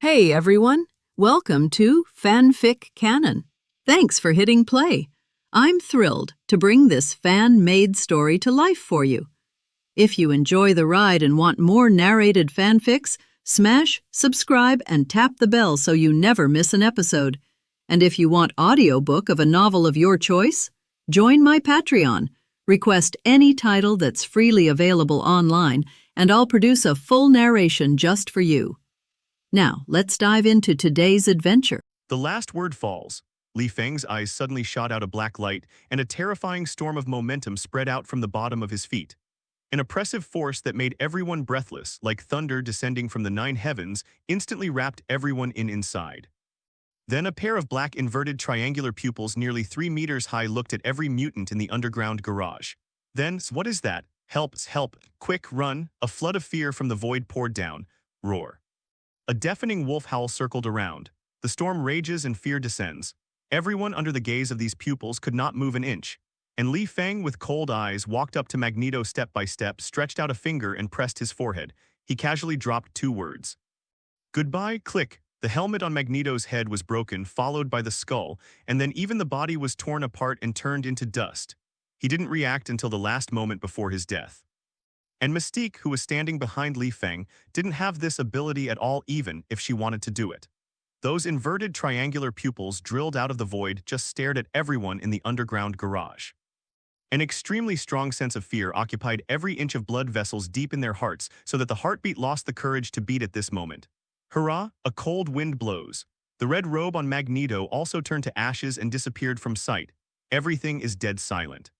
Hey everyone, welcome to FanFic Canon. Thanks for hitting play. I'm thrilled to bring this fan-made story to life for you. If you enjoy the ride and want more narrated fanfics, smash, subscribe, and tap the bell so you never miss an episode. And if you want audiobook of a novel of your choice, join my Patreon. Request any title that's freely available online, and I'll produce a full narration just for you. Now, let's dive into today's adventure. The last word falls. Li Feng's eyes suddenly shot out a black light, and a terrifying storm of momentum spread out from the bottom of his feet. An oppressive force that made everyone breathless, like thunder descending from the nine heavens, instantly wrapped everyone inside. Then a pair of black inverted triangular pupils nearly 3 meters high looked at every mutant in the underground garage. Then, what is that? Help, help, quick, run! A flood of fear from the void poured down. Roar. A deafening wolf howl circled around. The storm rages and fear descends. Everyone under the gaze of these pupils could not move an inch. And Li Feng, with cold eyes, walked up to Magneto step by step, stretched out a finger and pressed his forehead. He casually dropped 2 words. Goodbye, click. The helmet on Magneto's head was broken, followed by the skull, and then even the body was torn apart and turned into dust. He didn't react until the last moment before his death. And Mystique, who was standing behind Li Feng, didn't have this ability at all even if she wanted to do it. Those inverted triangular pupils drilled out of the void just stared at everyone in the underground garage. An extremely strong sense of fear occupied every inch of blood vessels deep in their hearts so that the heartbeat lost the courage to beat at this moment. Hurrah! A cold wind blows. The red robe on Magneto also turned to ashes and disappeared from sight. Everything is dead silent.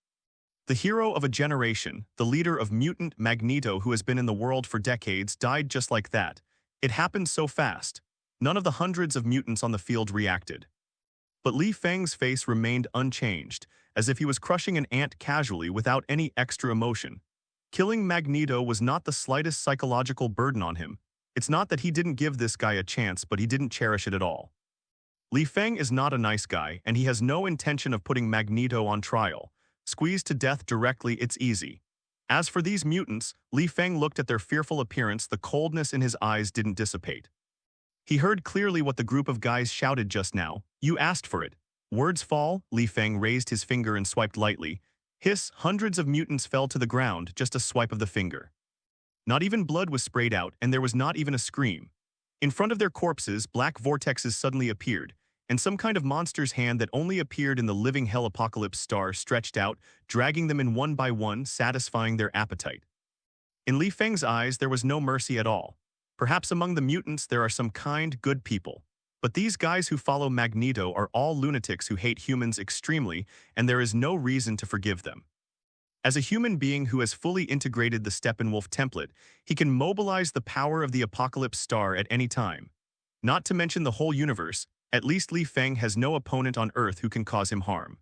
The hero of a generation, the leader of mutant Magneto who has been in the world for decades, died just like that. It happened so fast. None of the hundreds of mutants on the field reacted. But Li Feng's face remained unchanged, as if he was crushing an ant casually without any extra emotion. Killing Magneto was not the slightest psychological burden on him. It's not that he didn't give this guy a chance, but he didn't cherish it at all. Li Feng is not a nice guy, and he has no intention of putting Magneto on trial. Squeezed to death directly, it's easy. As for these mutants, Li Feng looked at their fearful appearance. The coldness in his eyes didn't dissipate. He heard clearly what the group of guys shouted just now. You asked for it. Words fall. Li Feng raised his finger and swiped lightly. Hiss, hundreds of mutants fell to the ground, just a swipe of the finger. Not even blood was sprayed out, and there was not even a scream. In front of their corpses, black vortexes suddenly appeared, and some kind of monster's hand that only appeared in the living hell apocalypse star stretched out, dragging them in one by one, satisfying their appetite. In Li Feng's eyes, there was no mercy at all. Perhaps among the mutants there are some kind, good people. But these guys who follow Magneto are all lunatics who hate humans extremely, and there is no reason to forgive them. As a human being who has fully integrated the Steppenwolf template, he can mobilize the power of the apocalypse star at any time. Not to mention the whole universe. At least Li Feng has no opponent on Earth who can cause him harm.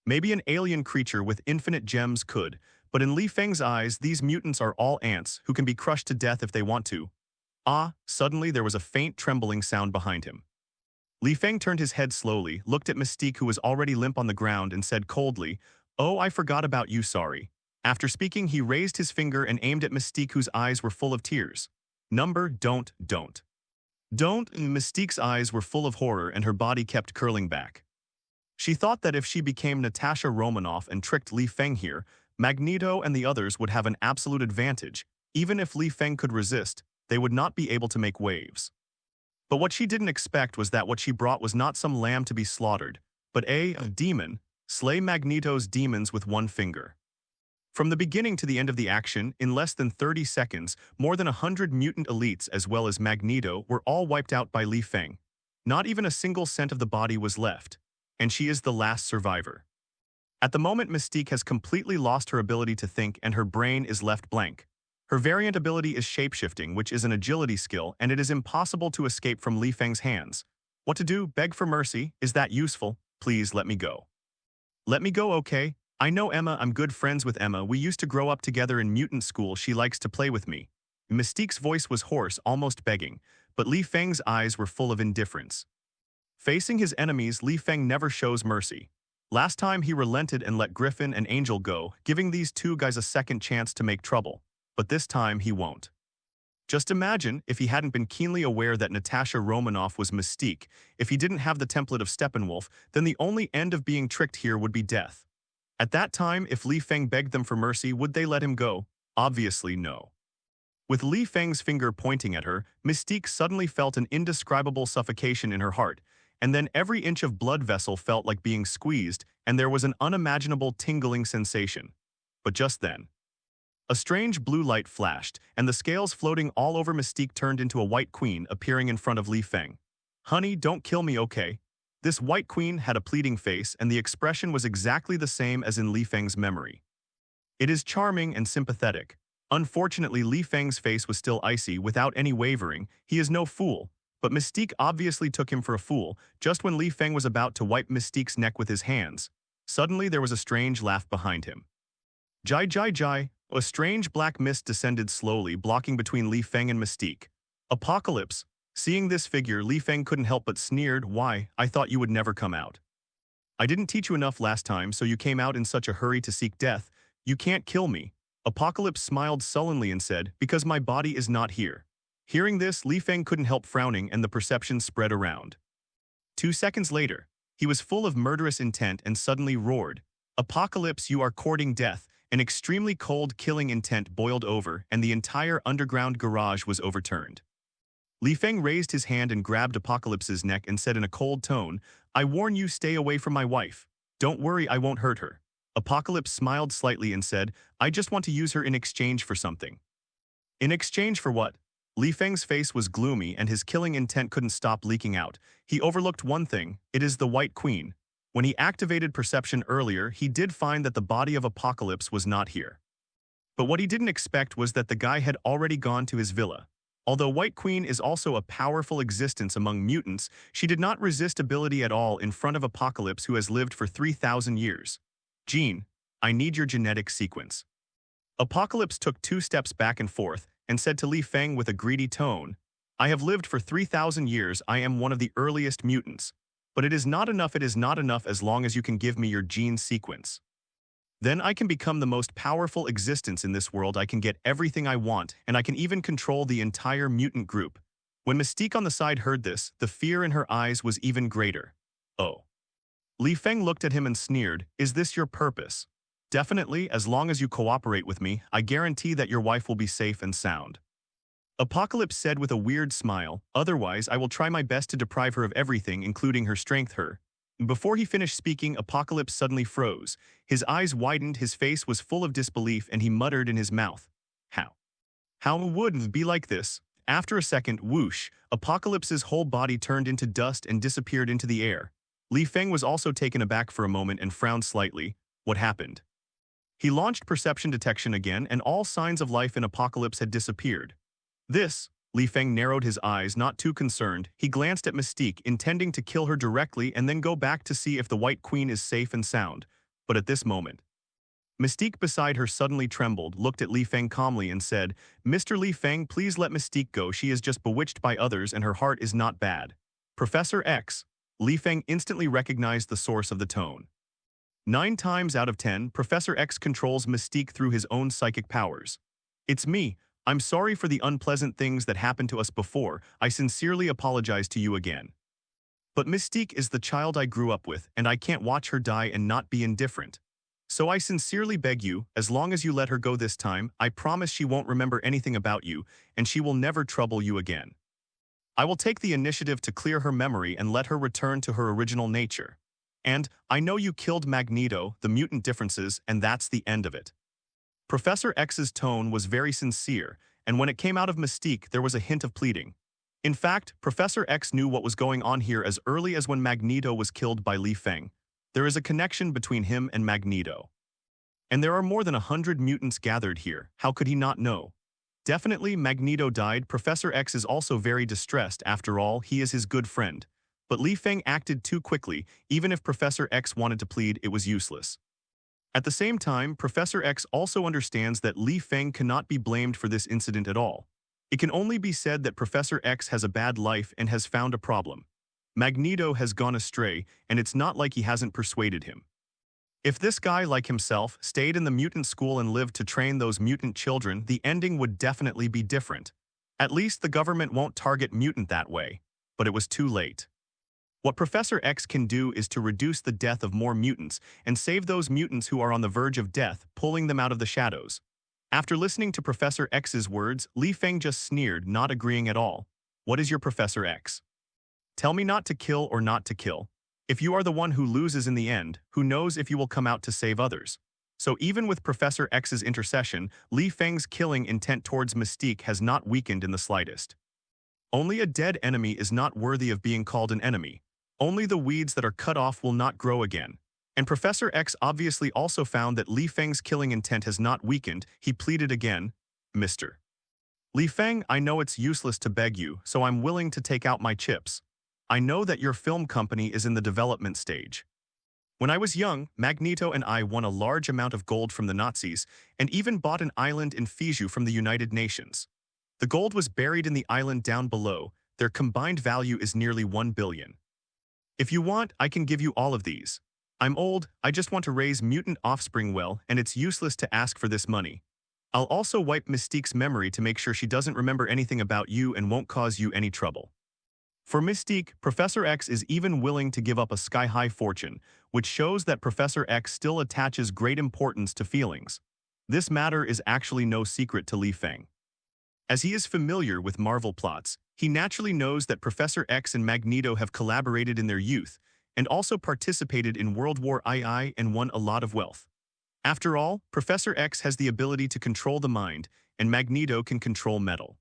Maybe an alien creature with infinite gems could, but in Li Feng's eyes, these mutants are all ants who can be crushed to death if they want to. Suddenly there was a faint trembling sound behind him. Li Feng turned his head slowly, looked at Mystique who was already limp on the ground and said coldly, "Oh, I forgot about you, sorry." After speaking, he raised his finger and aimed at Mystique whose eyes were full of tears. Don't. Mystique's eyes were full of horror and her body kept curling back. She thought that if she became Natasha Romanoff and tricked Li Feng here, Magneto and the others would have an absolute advantage. Even if Li Feng could resist, they would not be able to make waves. But what she didn't expect was that what she brought was not some lamb to be slaughtered, but a demon. Slay Magneto's demons with one finger. From the beginning to the end of the action, in less than 30 seconds, more than 100 mutant elites as well as Magneto were all wiped out by Li Feng. Not even a single cent of the body was left, and she is the last survivor. At the moment, Mystique has completely lost her ability to think and her brain is left blank. Her variant ability is shapeshifting, which is an agility skill, and it is impossible to escape from Li Feng's hands. What to do? Beg for mercy? Is that useful? Please let me go. Let me go, okay? I know Emma, I'm good friends with Emma, we used to grow up together in mutant school, she likes to play with me. Mystique's voice was hoarse, almost begging, but Li Feng's eyes were full of indifference. Facing his enemies, Li Feng never shows mercy. Last time he relented and let Griffin and Angel go, giving these two guys a second chance to make trouble, but this time he won't. Just imagine if he hadn't been keenly aware that Natasha Romanoff was Mystique. If he didn't have the template of Steppenwolf, then the only end of being tricked here would be death. At that time, if Li Feng begged them for mercy, would they let him go? Obviously no. With Li Feng's finger pointing at her, Mystique suddenly felt an indescribable suffocation in her heart, and then every inch of blood vessel felt like being squeezed, and there was an unimaginable tingling sensation. But just then, a strange blue light flashed, and the scales floating all over Mystique turned into a white queen appearing in front of Li Feng. "Honey, don't kill me, okay?" This white queen had a pleading face, and the expression was exactly the same as in Li Feng's memory. It is charming and sympathetic. Unfortunately, Li Feng's face was still icy, without any wavering. He is no fool. But Mystique obviously took him for a fool, just when Li Feng was about to wipe Mystique's neck with his hands. Suddenly there was a strange laugh behind him. Jai jai jai. A strange black mist descended slowly, blocking between Li Feng and Mystique. Apocalypse. Seeing this figure, Li Feng couldn't help but sneered. "Why, I thought you would never come out. I didn't teach you enough last time, so you came out in such a hurry to seek death. You can't kill me." Apocalypse smiled sullenly and said, "Because my body is not here." Hearing this, Li Feng couldn't help frowning, and the perception spread around. 2 seconds later, he was full of murderous intent and suddenly roared, "Apocalypse, you are courting death." An extremely cold, killing intent boiled over, and the entire underground garage was overturned. Li Feng raised his hand and grabbed Apocalypse's neck and said in a cold tone, "I warn you, stay away from my wife. Don't worry, I won't hurt her." Apocalypse smiled slightly and said, "I just want to use her in exchange for something." "In exchange for what?" Li Feng's face was gloomy and his killing intent couldn't stop leaking out. He overlooked one thing: it is the White Queen. When he activated perception earlier, he did find that the body of Apocalypse was not here. But what he didn't expect was that the guy had already gone to his villa. Although White Queen is also a powerful existence among mutants, she did not resist ability at all in front of Apocalypse, who has lived for 3,000 years. "Jean, I need your genetic sequence." Apocalypse took 2 steps back and forth and said to Li Feng with a greedy tone, "I have lived for 3,000 years. I am one of the earliest mutants. But it is not enough as long as you can give me your gene sequence. Then I can become the most powerful existence in this world. I can get everything I want, and I can even control the entire mutant group." When Mystique on the side heard this, the fear in her eyes was even greater. "Oh." Li Feng looked at him and sneered, "Is this your purpose?" "Definitely, as long as you cooperate with me, I guarantee that your wife will be safe and sound." Apocalypse said with a weird smile, "Otherwise, I will try my best to deprive her of everything, including her strength." Before he finished speaking, Apocalypse suddenly froze. His eyes widened, his face was full of disbelief, and he muttered in his mouth, "How? How would it be like this?" After a second, whoosh, Apocalypse's whole body turned into dust and disappeared into the air. Li Feng was also taken aback for a moment and frowned slightly. What happened? He launched perception detection again, and all signs of life in Apocalypse had disappeared. "This," Li Feng narrowed his eyes, not too concerned. He glanced at Mystique, intending to kill her directly and then go back to see if the White Queen is safe and sound. But at this moment, Mystique beside her suddenly trembled, looked at Li Feng calmly and said, "Mr. Li Feng, please let Mystique go. She is just bewitched by others and her heart is not bad." "Professor X." Li Feng instantly recognized the source of the tone. 9 times out of 10, Professor X controls Mystique through his own psychic powers. "It's me. I'm sorry for the unpleasant things that happened to us before. I sincerely apologize to you again. But Mystique is the child I grew up with, and I can't watch her die and not be indifferent. So I sincerely beg you, as long as you let her go this time, I promise she won't remember anything about you, and she will never trouble you again. I will take the initiative to clear her memory and let her return to her original nature. And I know you killed Magneto, the mutant differences, and that's the end of it." Professor X's tone was very sincere, and when it came out of Mystique, there was a hint of pleading. In fact, Professor X knew what was going on here as early as when Magneto was killed by Li Feng. There is a connection between him and Magneto. And there are more than 100 mutants gathered here. How could he not know? Definitely, Magneto died. Professor X is also very distressed. After all, he is his good friend. But Li Feng acted too quickly. Even if Professor X wanted to plead, it was useless. At the same time, Professor X also understands that Li Feng cannot be blamed for this incident at all. It can only be said that Professor X has a bad life and has found a problem. Magneto has gone astray, and it's not like he hasn't persuaded him. If this guy, like himself, stayed in the mutant school and lived to train those mutant children, the ending would definitely be different. At least the government won't target mutant that way. But it was too late. What Professor X can do is to reduce the death of more mutants and save those mutants who are on the verge of death, pulling them out of the shadows. After listening to Professor X's words, Feng just sneered, not agreeing at all. What is your Professor X? Tell me not to kill or not to kill. If you are the one who loses in the end, who knows if you will come out to save others? So even with Professor X's intercession, Feng's killing intent towards Mystique has not weakened in the slightest. Only a dead enemy is not worthy of being called an enemy. Only the weeds that are cut off will not grow again. And Professor X obviously also found that Feng's killing intent has not weakened. He pleaded again, Mr. Feng, I know it's useless to beg you, so I'm willing to take out my chips. I know that your film company is in the development stage. When I was young, Magneto and I won a large amount of gold from the Nazis and even bought an island in Fiju from the United Nations. The gold was buried in the island down below. Their combined value is nearly 1 billion. If you want, I can give you all of these. I'm old, I just want to raise mutant offspring well, and it's useless to ask for this money. I'll also wipe Mystique's memory to make sure she doesn't remember anything about you and won't cause you any trouble. For Mystique, Professor X is even willing to give up a sky-high fortune, which shows that Professor X still attaches great importance to feelings. This matter is actually no secret to Feng. As he is familiar with Marvel plots, he naturally knows that Professor X and Magneto have collaborated in their youth and also participated in World War II and won a lot of wealth. After all, Professor X has the ability to control the mind, and Magneto can control metal.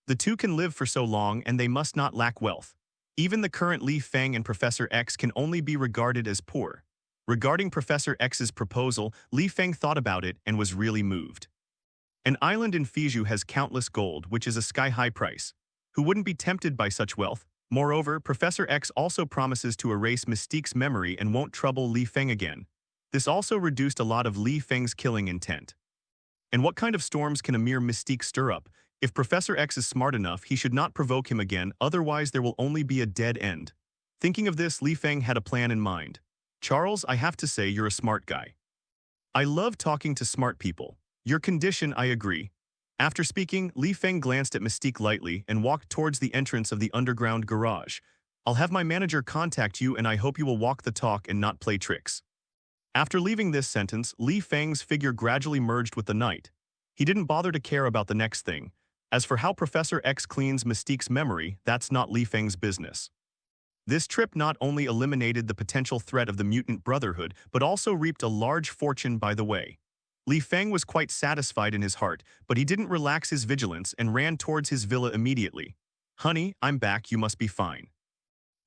The two can live for so long and they must not lack wealth. Even the current Feng and Professor X can only be regarded as poor. Regarding Professor X's proposal, Feng thought about it and was really moved. An island in Fiju has countless gold, which is a sky-high price. Who wouldn't be tempted by such wealth? Moreover, Professor X also promises to erase Mystique's memory and won't trouble Feng again. This also reduced a lot of Feng's killing intent. And what kind of storms can a mere Mystique stir up? If Professor X is smart enough, he should not provoke him again, otherwise there will only be a dead end. Thinking of this, Feng had a plan in mind. Charles, I have to say you're a smart guy. I love talking to smart people. Your condition, I agree. After speaking, Feng glanced at Mystique lightly and walked towards the entrance of the underground garage. I'll have my manager contact you and I hope you will walk the talk and not play tricks. After leaving this sentence, Feng's figure gradually merged with the night. He didn't bother to care about the next thing. As for how Professor X cleans Mystique's memory, that's not Feng's business. This trip not only eliminated the potential threat of the mutant brotherhood, but also reaped a large fortune by the way. Feng was quite satisfied in his heart, but he didn't relax his vigilance and ran towards his villa immediately. Honey, I'm back, you must be fine.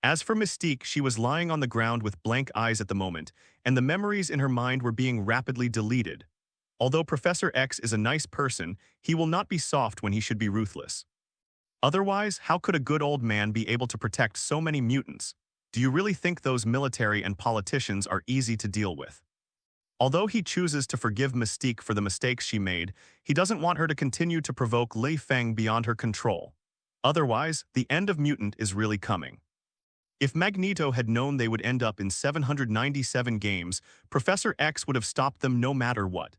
As for Mystique, she was lying on the ground with blank eyes at the moment, and the memories in her mind were being rapidly deleted. Although Professor X is a nice person, he will not be soft when he should be ruthless. Otherwise, how could a good old man be able to protect so many mutants? Do you really think those military and politicians are easy to deal with? Although he chooses to forgive Mystique for the mistakes she made, he doesn't want her to continue to provoke Feng beyond her control. Otherwise, the end of mutant is really coming. If Magneto had known they would end up in 797 games, Professor X would have stopped them no matter what.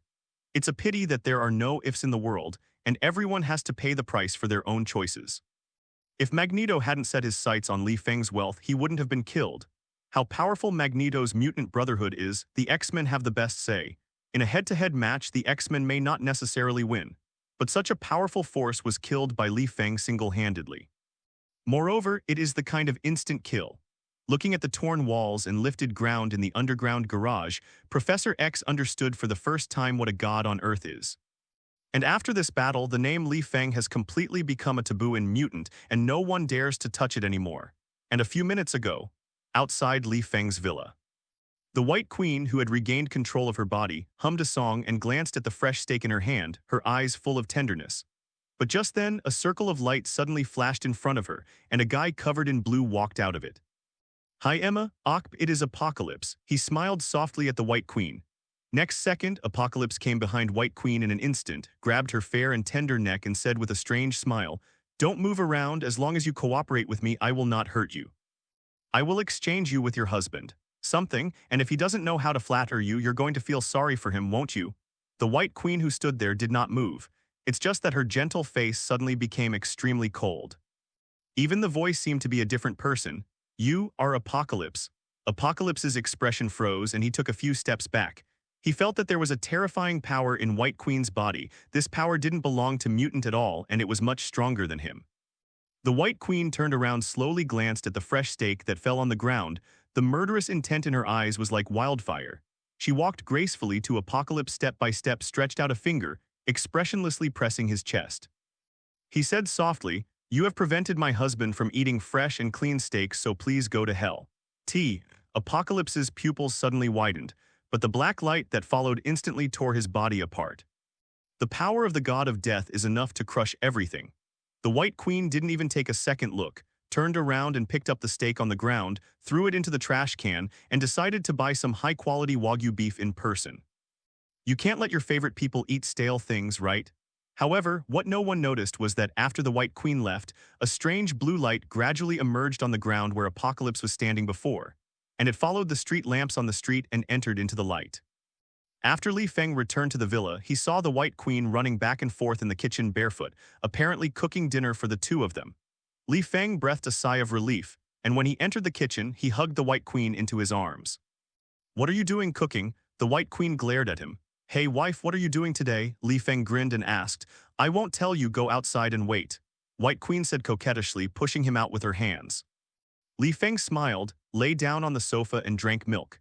It's a pity that there are no ifs in the world, and everyone has to pay the price for their own choices. If Magneto hadn't set his sights on Feng's wealth, he wouldn't have been killed. How powerful Magneto's mutant brotherhood is, the X-Men have the best say. In a head-to-head match, the X-Men may not necessarily win, but such a powerful force was killed by Feng single-handedly. Moreover, it is the kind of instant kill. Looking at the torn walls and lifted ground in the underground garage, Professor X understood for the first time what a god on Earth is. And after this battle, the name Feng has completely become a taboo in mutant, and no one dares to touch it anymore. And a few minutes ago, outside Feng's villa, the White Queen, who had regained control of her body, hummed a song and glanced at the fresh steak in her hand, her eyes full of tenderness. But just then, a circle of light suddenly flashed in front of her, and a guy covered in blue walked out of it. Hi Emma, it is Apocalypse. He smiled softly at the White Queen. Next second, Apocalypse came behind White Queen in an instant, grabbed her fair and tender neck and said with a strange smile, "Don't move around, as long as you cooperate with me, I will not hurt you. I will exchange you with your husband. Something, and if he doesn't know how to flatter you, you're going to feel sorry for him, won't you?" The White Queen who stood there did not move. It's just that her gentle face suddenly became extremely cold. Even the voice seemed to be a different person. "You are Apocalypse." Apocalypse's expression froze and he took a few steps back. He felt that there was a terrifying power in White Queen's body. This power didn't belong to mutant at all, and it was much stronger than him. The White Queen turned around, slowly glanced at the fresh steak that fell on the ground. The murderous intent in her eyes was like wildfire. She walked gracefully to Apocalypse, step by step, stretched out a finger, expressionlessly pressing his chest. He said softly, "You have prevented my husband from eating fresh and clean steaks, so please go to hell." Apocalypse's pupils suddenly widened, but the black light that followed instantly tore his body apart. The power of the god of death is enough to crush everything. The White Queen didn't even take a second look, turned around and picked up the steak on the ground, threw it into the trash can, and decided to buy some high-quality Wagyu beef in person. You can't let your favorite people eat stale things, right? However, what no one noticed was that after the White Queen left, a strange blue light gradually emerged on the ground where Apocalypse was standing before, and it followed the street lamps on the street and entered into the light. After Li Feng returned to the villa, he saw the White Queen running back and forth in the kitchen barefoot, apparently cooking dinner for the two of them. Li Feng breathed a sigh of relief, and when he entered the kitchen, he hugged the White Queen into his arms. "What are you doing cooking?" The White Queen glared at him. "Hey wife, what are you doing today?" Li Feng grinned and asked. "I won't tell you, go outside and wait," White Queen said coquettishly, pushing him out with her hands. Li Feng smiled, lay down on the sofa and drank milk.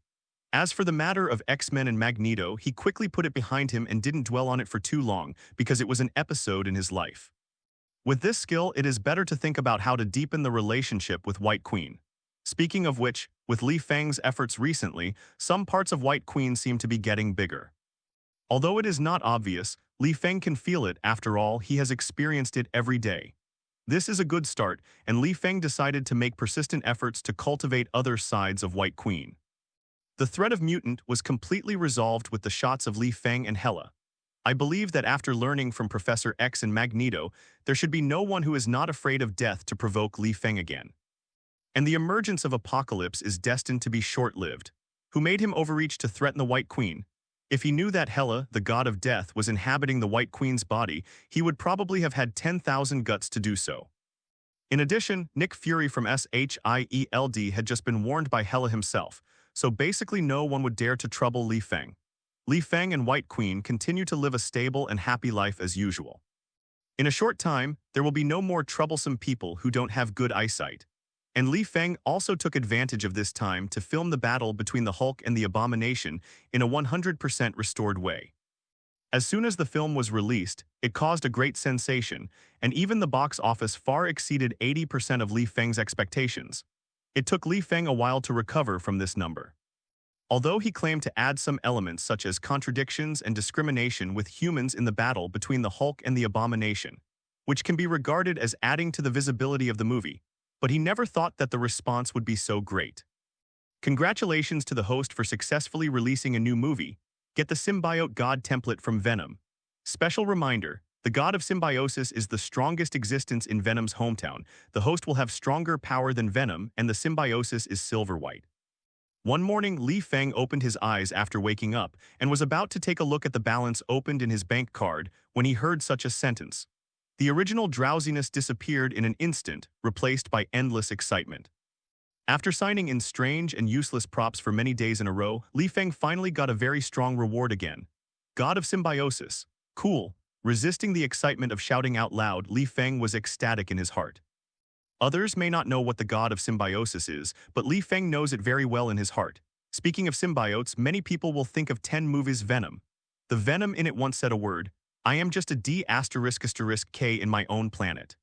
As for the matter of X-Men and Magneto, he quickly put it behind him and didn't dwell on it for too long, because it was an episode in his life. With this skill, it is better to think about how to deepen the relationship with White Queen. Speaking of which, with Li Feng's efforts recently, some parts of White Queen seem to be getting bigger. Although it is not obvious, Li Feng can feel it. After all, he has experienced it every day. This is a good start, and Li Feng decided to make persistent efforts to cultivate other sides of White Queen. The threat of mutant was completely resolved with the shots of Li Feng and Hela. I believe that after learning from Professor X and Magneto, there should be no one who is not afraid of death to provoke Li Feng again. And the emergence of Apocalypse is destined to be short-lived. Who made him overreach to threaten the White Queen? If he knew that Hela, the god of death, was inhabiting the White Queen's body, he would probably have had 10,000 guts to do so. In addition, Nick Fury from S.H.I.E.L.D. had just been warned by Hela himself, so basically no one would dare to trouble Li Feng. Li Feng and White Queen continue to live a stable and happy life as usual. In a short time, there will be no more troublesome people who don't have good eyesight. And Li Feng also took advantage of this time to film the battle between the Hulk and the Abomination in a 100% restored way. As soon as the film was released, it caused a great sensation, and even the box office far exceeded 80% of Li Feng's expectations. It took Li Feng a while to recover from this number. Although he claimed to add some elements such as contradictions and discrimination with humans in the battle between the Hulk and the Abomination, which can be regarded as adding to the visibility of the movie, but he never thought that the response would be so great. Congratulations to the host for successfully releasing a new movie. Get the symbiote god template from Venom. Special reminder, the god of symbiosis is the strongest existence in Venom's hometown. The host will have stronger power than Venom, and the symbiosis is silver white. One morning, Li Feng opened his eyes after waking up and was about to take a look at the balance opened in his bank card when he heard such a sentence. The original drowsiness disappeared in an instant, replaced by endless excitement. After signing in strange and useless props for many days in a row, Li Feng finally got a very strong reward again. God of Symbiosis. Cool. Resisting the excitement of shouting out loud, Li Feng was ecstatic in his heart. Others may not know what the God of Symbiosis is, but Li Feng knows it very well in his heart. Speaking of symbiotes, many people will think of 10 movies Venom. The Venom in it once said a word, "I am just a D***K in my own planet."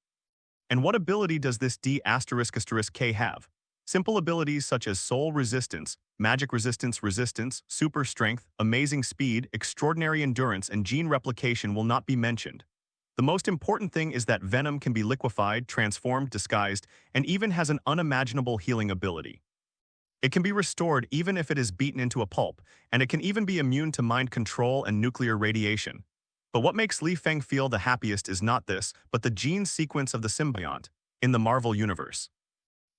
And what ability does this D***K have? Simple abilities such as soul resistance, magic resistance, super strength, amazing speed, extraordinary endurance, and gene replication will not be mentioned. The most important thing is that Venom can be liquefied, transformed, disguised, and even has an unimaginable healing ability. It can be restored even if it is beaten into a pulp, and it can even be immune to mind control and nuclear radiation. But what makes Li Feng feel the happiest is not this, but the gene sequence of the symbiont in the Marvel Universe.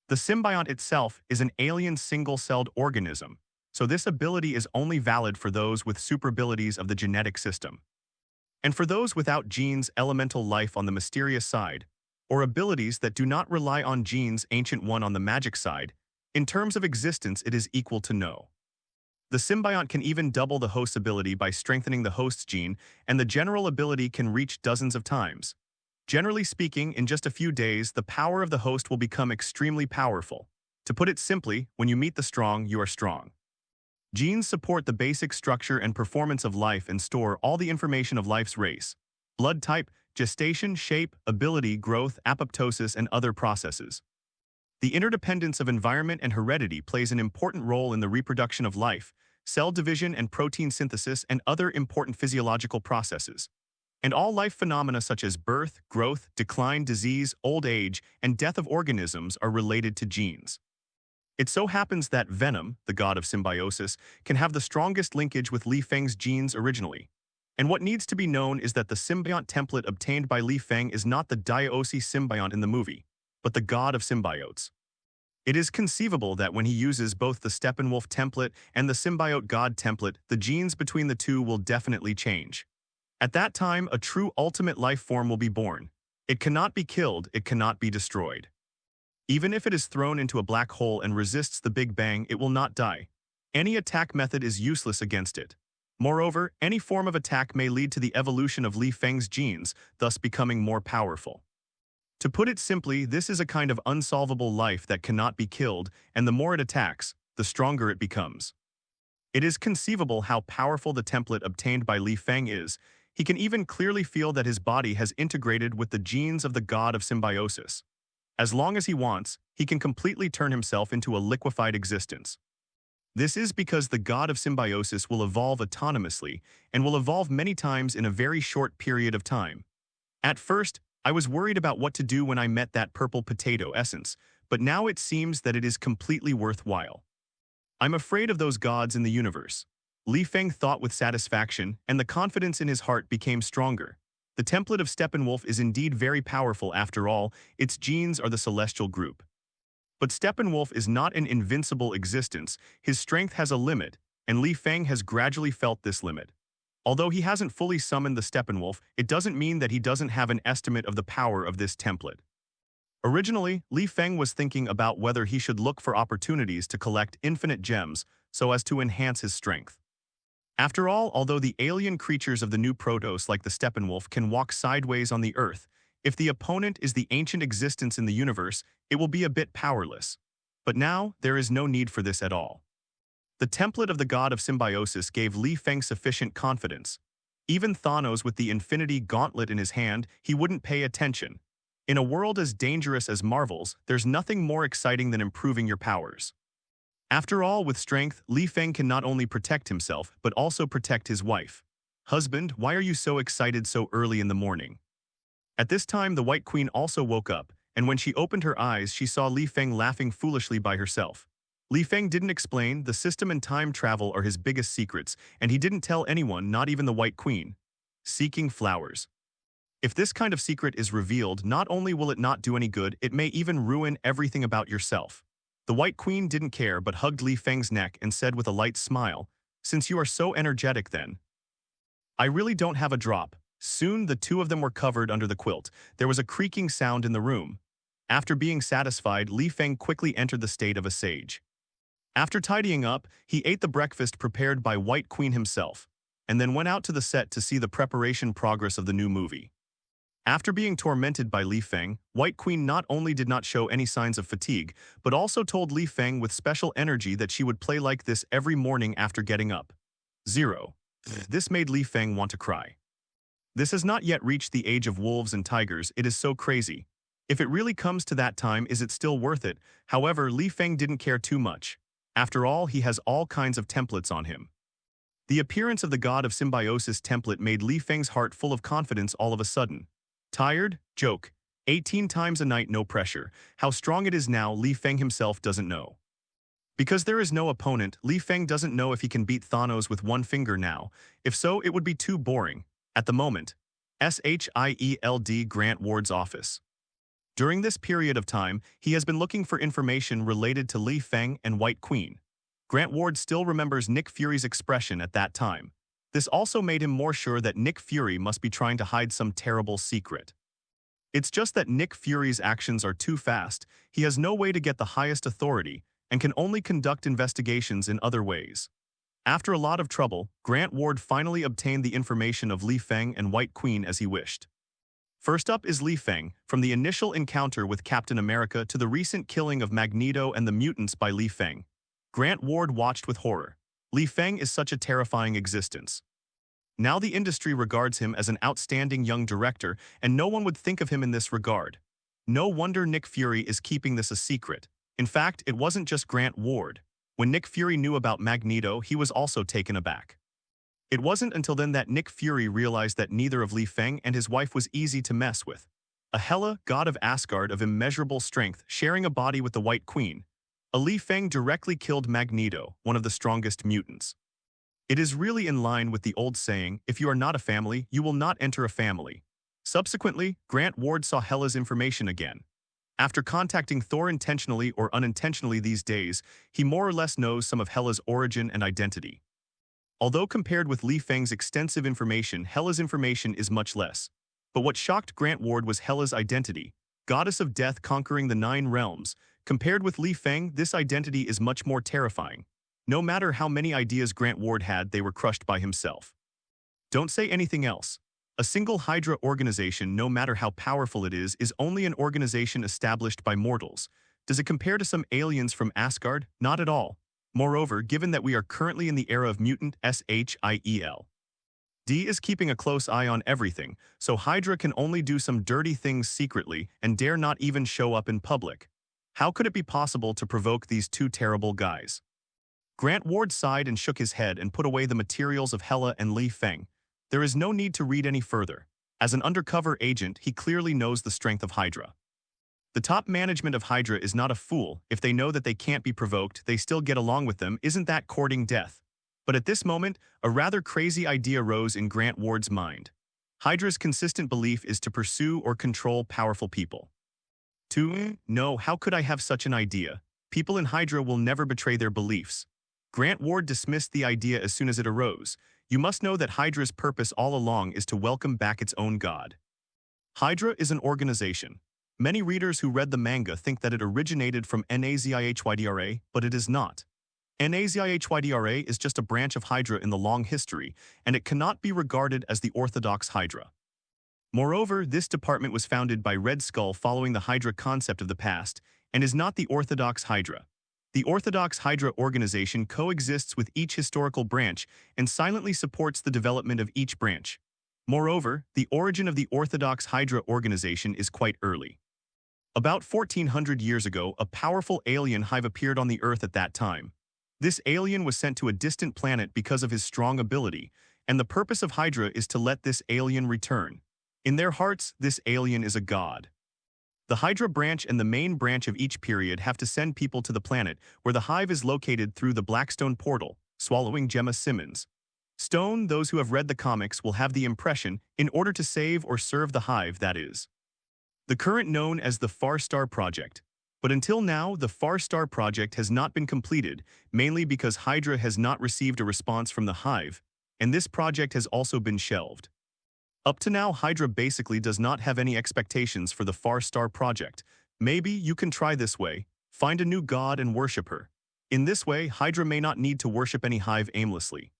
The symbiont itself is an alien single-celled organism, so this ability is only valid for those with superabilities of the genetic system. And for those without genes, elemental life on the mysterious side, or abilities that do not rely on genes, ancient one on the magic side, in terms of existence it is equal to no. The symbiont can even double the host's ability by strengthening the host's gene, and the general ability can reach dozens of times. Generally speaking, in just a few days, the power of the host will become extremely powerful. To put it simply, when you meet the strong, you are strong. Genes support the basic structure and performance of life and store all the information of life's race, blood type, gestation, shape, ability, growth, apoptosis, and other processes. The interdependence of environment and heredity plays an important role in the reproduction of life, cell division and protein synthesis, and other important physiological processes. And all life phenomena such as birth, growth, decline, disease, old age, and death of organisms are related to genes. It so happens that Venom, the god of symbiosis, can have the strongest linkage with Li Feng's genes originally. And what needs to be known is that the symbiont template obtained by Li Feng is not the Diaosi symbiont in the movie, but the god of symbiotes. It is conceivable that when he uses both the Steppenwolf template and the symbiote god template, the genes between the two will definitely change. At that time, a true ultimate life form will be born. It cannot be killed, it cannot be destroyed. Even if it is thrown into a black hole and resists the Big Bang, it will not die. Any attack method is useless against it. Moreover, any form of attack may lead to the evolution of Li Feng's genes, thus becoming more powerful. To put it simply, this is a kind of unsolvable life that cannot be killed, and the more it attacks, the stronger it becomes. It is conceivable how powerful the template obtained by Li Feng is. He can even clearly feel that his body has integrated with the genes of the god of symbiosis. As long as he wants, he can completely turn himself into a liquefied existence. This is because the god of symbiosis will evolve autonomously and will evolve many times in a very short period of time. At first, I was worried about what to do when I met that purple potato essence, but now it seems that it is completely worthwhile. I'm afraid of those gods in the universe. Li Feng thought with satisfaction, and the confidence in his heart became stronger. The template of Steppenwolf is indeed very powerful after all, its genes are the celestial group. But Steppenwolf is not an invincible existence, his strength has a limit, and Li Feng has gradually felt this limit. Although he hasn't fully summoned the Steppenwolf, it doesn't mean that he doesn't have an estimate of the power of this template. Originally, Li Feng was thinking about whether he should look for opportunities to collect infinite gems so as to enhance his strength. After all, although the alien creatures of the new Protos like the Steppenwolf can walk sideways on the Earth, if the opponent is the ancient existence in the universe, it will be a bit powerless. But now, there is no need for this at all. The template of the god of symbiosis gave Li Feng sufficient confidence. Even Thanos with the Infinity Gauntlet in his hand, he wouldn't pay attention. In a world as dangerous as Marvel's, there's nothing more exciting than improving your powers. After all, with strength, Li Feng can not only protect himself, but also protect his wife. Husband, why are you so excited so early in the morning? At this time, the White Queen also woke up, and when she opened her eyes, she saw Li Feng laughing foolishly by herself. Li Feng didn't explain, the system and time travel are his biggest secrets, and he didn't tell anyone, not even the White Queen. Seeking flowers. If this kind of secret is revealed, not only will it not do any good, it may even ruin everything about yourself. The White Queen didn't care but hugged Li Feng's neck and said with a light smile, "Since you are so energetic then, I really don't have a drop." Soon the two of them were covered under the quilt. There was a creaking sound in the room. After being satisfied, Li Feng quickly entered the state of a sage. After tidying up, he ate the breakfast prepared by White Queen himself, and then went out to the set to see the preparation progress of the new movie. After being tormented by Li Feng, White Queen not only did not show any signs of fatigue, but also told Li Feng with special energy that she would play like this every morning after getting up. 0. This made Li Feng want to cry. This has not yet reached the age of wolves and tigers, it is so crazy. If it really comes to that time, is it still worth it? However, Li Feng didn't care too much. After all, he has all kinds of templates on him. The appearance of the god of symbiosis template made Li Feng's heart full of confidence all of a sudden. Tired? Joke. 18 times a night, no pressure. How strong it is now, Li Feng himself doesn't know. Because there is no opponent, Li Feng doesn't know if he can beat Thanos with one finger now. If so, it would be too boring. At the moment, S.H.I.E.L.D. Grant Ward's office. During this period of time, he has been looking for information related to Li Feng and White Queen. Grant Ward still remembers Nick Fury's expression at that time. This also made him more sure that Nick Fury must be trying to hide some terrible secret. It's just that Nick Fury's actions are too fast, he has no way to get the highest authority, and can only conduct investigations in other ways. After a lot of trouble, Grant Ward finally obtained the information of Li Feng and White Queen as he wished. First up is Li Feng, from the initial encounter with Captain America to the recent killing of Magneto and the mutants by Li Feng. Grant Ward watched with horror. Li Feng is such a terrifying existence. Now the industry regards him as an outstanding young director, and no one would think of him in this regard. No wonder Nick Fury is keeping this a secret. In fact, it wasn't just Grant Ward. When Nick Fury knew about Magneto, he was also taken aback. It wasn't until then that Nick Fury realized that neither of Li Feng and his wife was easy to mess with. A Hela, god of Asgard of immeasurable strength, sharing a body with the White Queen. A Li Feng directly killed Magneto, one of the strongest mutants. It is really in line with the old saying, if you are not a family, you will not enter a family. Subsequently, Grant Ward saw Hela's information again. After contacting Thor intentionally or unintentionally these days, he more or less knows some of Hela's origin and identity. Although compared with Li Feng's extensive information, Hela's information is much less. But what shocked Grant Ward was Hela's identity, goddess of death conquering the 9 realms. Compared with Li Feng, this identity is much more terrifying. No matter how many ideas Grant Ward had, they were crushed by himself. Don't say anything else. A single Hydra organization, no matter how powerful it is only an organization established by mortals. Does it compare to some aliens from Asgard? Not at all. Moreover, given that we are currently in the era of mutant S.H.I.E.L.D is keeping a close eye on everything, so Hydra can only do some dirty things secretly and dare not even show up in public. How could it be possible to provoke these two terrible guys? Grant Ward sighed and shook his head and put away the materials of Hela and Li Feng. There is no need to read any further. As an undercover agent, he clearly knows the strength of Hydra. The top management of Hydra is not a fool. If they know that they can't be provoked, they still get along with them. Isn't that courting death? But at this moment, a rather crazy idea rose in Grant Ward's mind. Hydra's consistent belief is to pursue or control powerful people. No, how could I have such an idea? People in Hydra will never betray their beliefs. Grant Ward dismissed the idea as soon as it arose. You must know that Hydra's purpose all along is to welcome back its own god. Hydra is an organization. Many readers who read the manga think that it originated from S.H.I.E.L.D, but it is not. S.H.I.E.L.D is just a branch of Hydra in the long history, and it cannot be regarded as the orthodox Hydra. Moreover, this department was founded by Red Skull following the Hydra concept of the past, and is not the orthodox Hydra. The Orthodox Hydra organization coexists with each historical branch and silently supports the development of each branch. Moreover, the origin of the Orthodox Hydra organization is quite early. About 1400 years ago, a powerful alien hive appeared on the Earth at that time. This alien was sent to a distant planet because of his strong ability, and the purpose of Hydra is to let this alien return. In their hearts, this alien is a god. The Hydra branch and the main branch of each period have to send people to the planet where the hive is located through the Blackstone portal, swallowing Gemma Simmons. Stone, those who have read the comics will have the impression, in order to save or serve the hive, that is. The current known as the Far Star Project. But until now, the Far Star Project has not been completed, mainly because Hydra has not received a response from the hive, and this project has also been shelved. Up to now, Hydra basically does not have any expectations for the Far Star Project. Maybe you can try this way, find a new god and worship her. In this way, Hydra may not need to worship any hive aimlessly.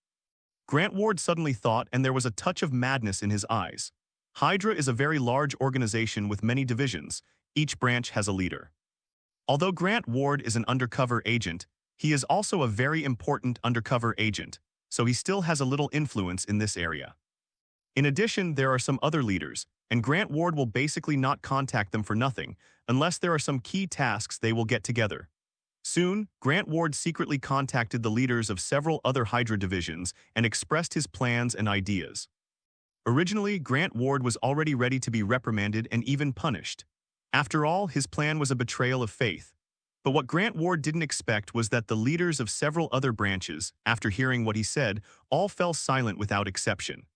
Grant Ward suddenly thought, and there was a touch of madness in his eyes. Hydra is a very large organization with many divisions. Each branch has a leader. Although Grant Ward is an undercover agent, he is also a very important undercover agent, so he still has a little influence in this area. In addition, there are some other leaders, and Grant Ward will basically not contact them for nothing, unless there are some key tasks they will get together. Soon, Grant Ward secretly contacted the leaders of several other Hydra divisions and expressed his plans and ideas. Originally, Grant Ward was already ready to be reprimanded and even punished. After all, his plan was a betrayal of faith. But what Grant Ward didn't expect was that the leaders of several other branches, after hearing what he said, all fell silent without exception.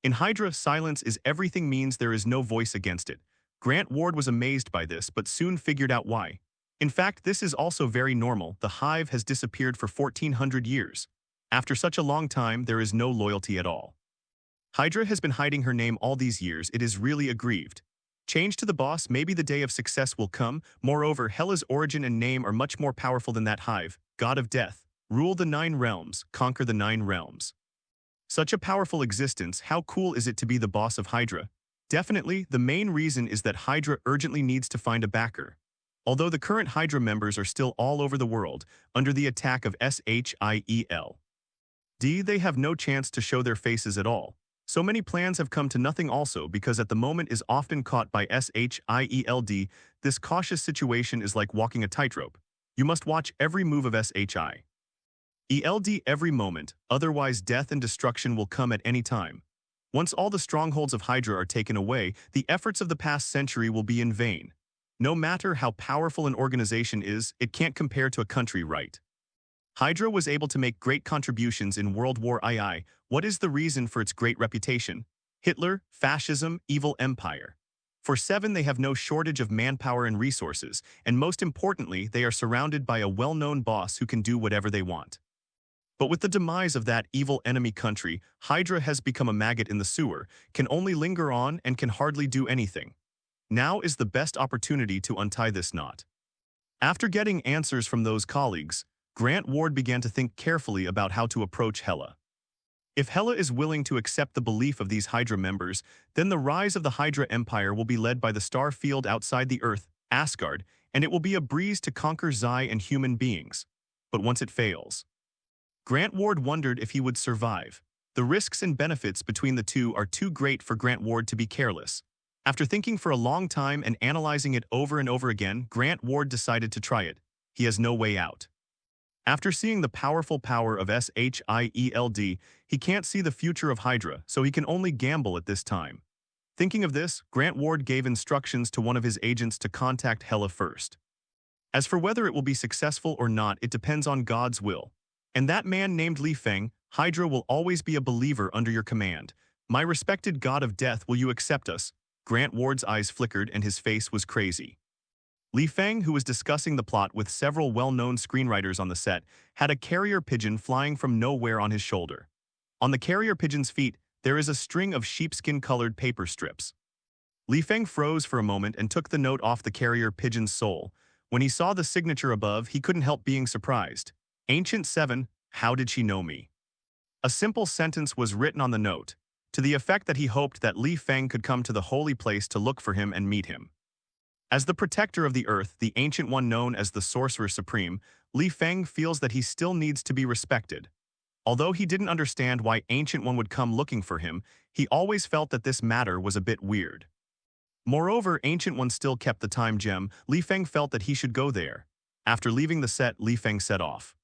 In Hydra, silence is everything means there is no voice against it. Grant Ward was amazed by this but soon figured out why. In fact, this is also very normal. The hive has disappeared for 1400 years. After such a long time, there is no loyalty at all. Hydra has been hiding her name all these years. It is really aggrieved. Change to the boss, maybe the day of success will come. Moreover, Hela's origin and name are much more powerful than that hive. God of death. Rule the 9 realms, conquer the 9 realms. Such a powerful existence, how cool is it to be the boss of Hydra? Definitely, the main reason is that Hydra urgently needs to find a backer. Although the current Hydra members are still all over the world, under the attack of S.H.I.E.L.D, they have no chance to show their faces at all. So many plans have come to nothing also because at the moment is often caught by S.H.I.E.L.D. This cautious situation is like walking a tightrope. You must watch every move of S.H.I.E.L.D. every moment, otherwise death and destruction will come at any time. Once all the strongholds of Hydra are taken away, the efforts of the past century will be in vain. No matter how powerful an organization is, it can't compare to a country, right? Hydra was able to make great contributions in World War II. What is the reason for its great reputation? Hitler, fascism, evil empire. For 7, they have no shortage of manpower and resources, and most importantly, they are surrounded by a well-known boss who can do whatever they want. But with the demise of that evil enemy country, Hydra has become a maggot in the sewer, can only linger on and can hardly do anything. Now is the best opportunity to untie this knot. After getting answers from those colleagues, Grant Ward began to think carefully about how to approach Hela. If Hela is willing to accept the belief of these Hydra members, then the rise of the Hydra Empire will be led by the star field outside the Earth, Asgard, and it will be a breeze to conquer Xi and human beings. But once it fails, Grant Ward wondered if he would survive. The risks and benefits between the two are too great for Grant Ward to be careless. After thinking for a long time and analyzing it over and over again, Grant Ward decided to try it. He has no way out. After seeing the powerful power of S.H.I.E.L.D, he can't see the future of Hydra, so he can only gamble at this time. Thinking of this, Grant Ward gave instructions to one of his agents to contact Hela first. As for whether it will be successful or not, it depends on God's will. And that man named Feng, Hydra will always be a believer under your command. My respected god of death, will you accept us? Grant Ward's eyes flickered and his face was crazy. Feng, who was discussing the plot with several well-known screenwriters on the set, had a carrier pigeon flying from nowhere on his shoulder. On the carrier pigeon's feet, there is a string of sheepskin-colored paper strips. Feng froze for a moment and took the note off the carrier pigeon's sole. When he saw the signature above, he couldn't help being surprised. Ancient 7, how did she know me? A simple sentence was written on the note, to the effect that he hoped that Feng could come to the holy place to look for him and meet him. As the protector of the earth, the Ancient One known as the Sorcerer Supreme, Feng feels that he still needs to be respected. Although he didn't understand why Ancient One would come looking for him, he always felt that this matter was a bit weird. Moreover, Ancient One still kept the time gem. Feng felt that he should go there. After leaving the set, Feng set off.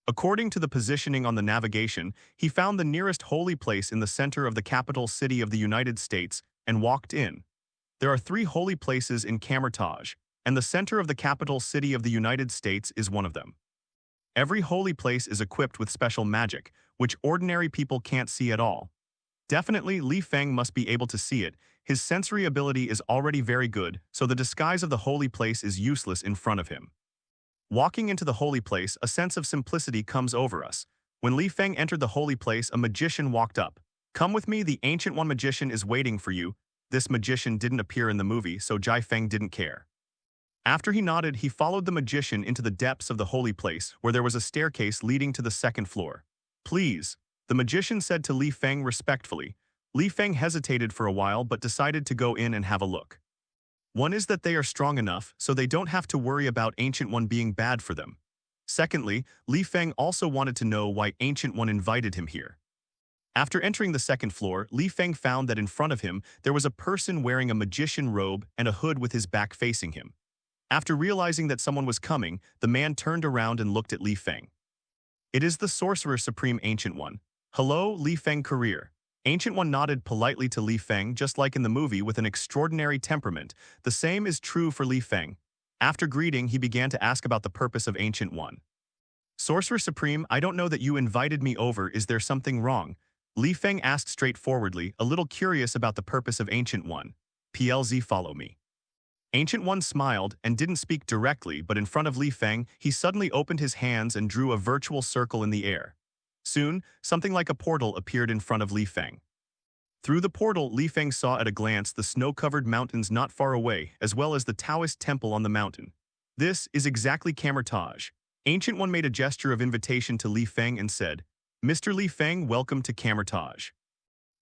According to the positioning on the navigation, he found the nearest holy place in the center of the capital city of the United States and walked in. There are 3 holy places in Camertage, and the center of the capital city of the United States is one of them. Every holy place is equipped with special magic, which ordinary people can't see at all. Definitely, Feng must be able to see it. His sensory ability is already very good, so the disguise of the holy place is useless in front of him. Walking into the holy place, a sense of simplicity comes over us. When Feng entered the holy place, a magician walked up. Come with me, the Ancient One magician is waiting for you. This magician didn't appear in the movie, so Feng didn't care. After he nodded, he followed the magician into the depths of the holy place, where there was a staircase leading to the 2nd floor. Please, the magician said to Feng respectfully. Feng hesitated for a while but decided to go in and have a look. One is that they are strong enough, so they don't have to worry about Ancient One being bad for them. Secondly, Feng also wanted to know why Ancient One invited him here. After entering the 2nd floor, Feng found that in front of him there was a person wearing a magician robe and a hood with his back facing him. After realizing that someone was coming, the man turned around and looked at Feng. It is the Sorcerer Supreme Ancient One. Hello, Feng career. Ancient One nodded politely to Feng, just like in the movie, with an extraordinary temperament. The same is true for Feng. After greeting, he began to ask about the purpose of Ancient One. Sorcerer Supreme, I don't know that you invited me over. Is there something wrong? Feng asked straightforwardly, a little curious about the purpose of Ancient One. PLZ, follow me. Ancient One smiled and didn't speak directly, but in front of Feng, he suddenly opened his hands and drew a virtual circle in the air. Soon, something like a portal appeared in front of Li Feng. Through the portal, Li Feng saw at a glance the snow-covered mountains not far away, as well as the Taoist temple on the mountain. This is exactly Camertage. Ancient One made a gesture of invitation to Li Feng and said, "Mr. Li Feng, welcome to Camertage."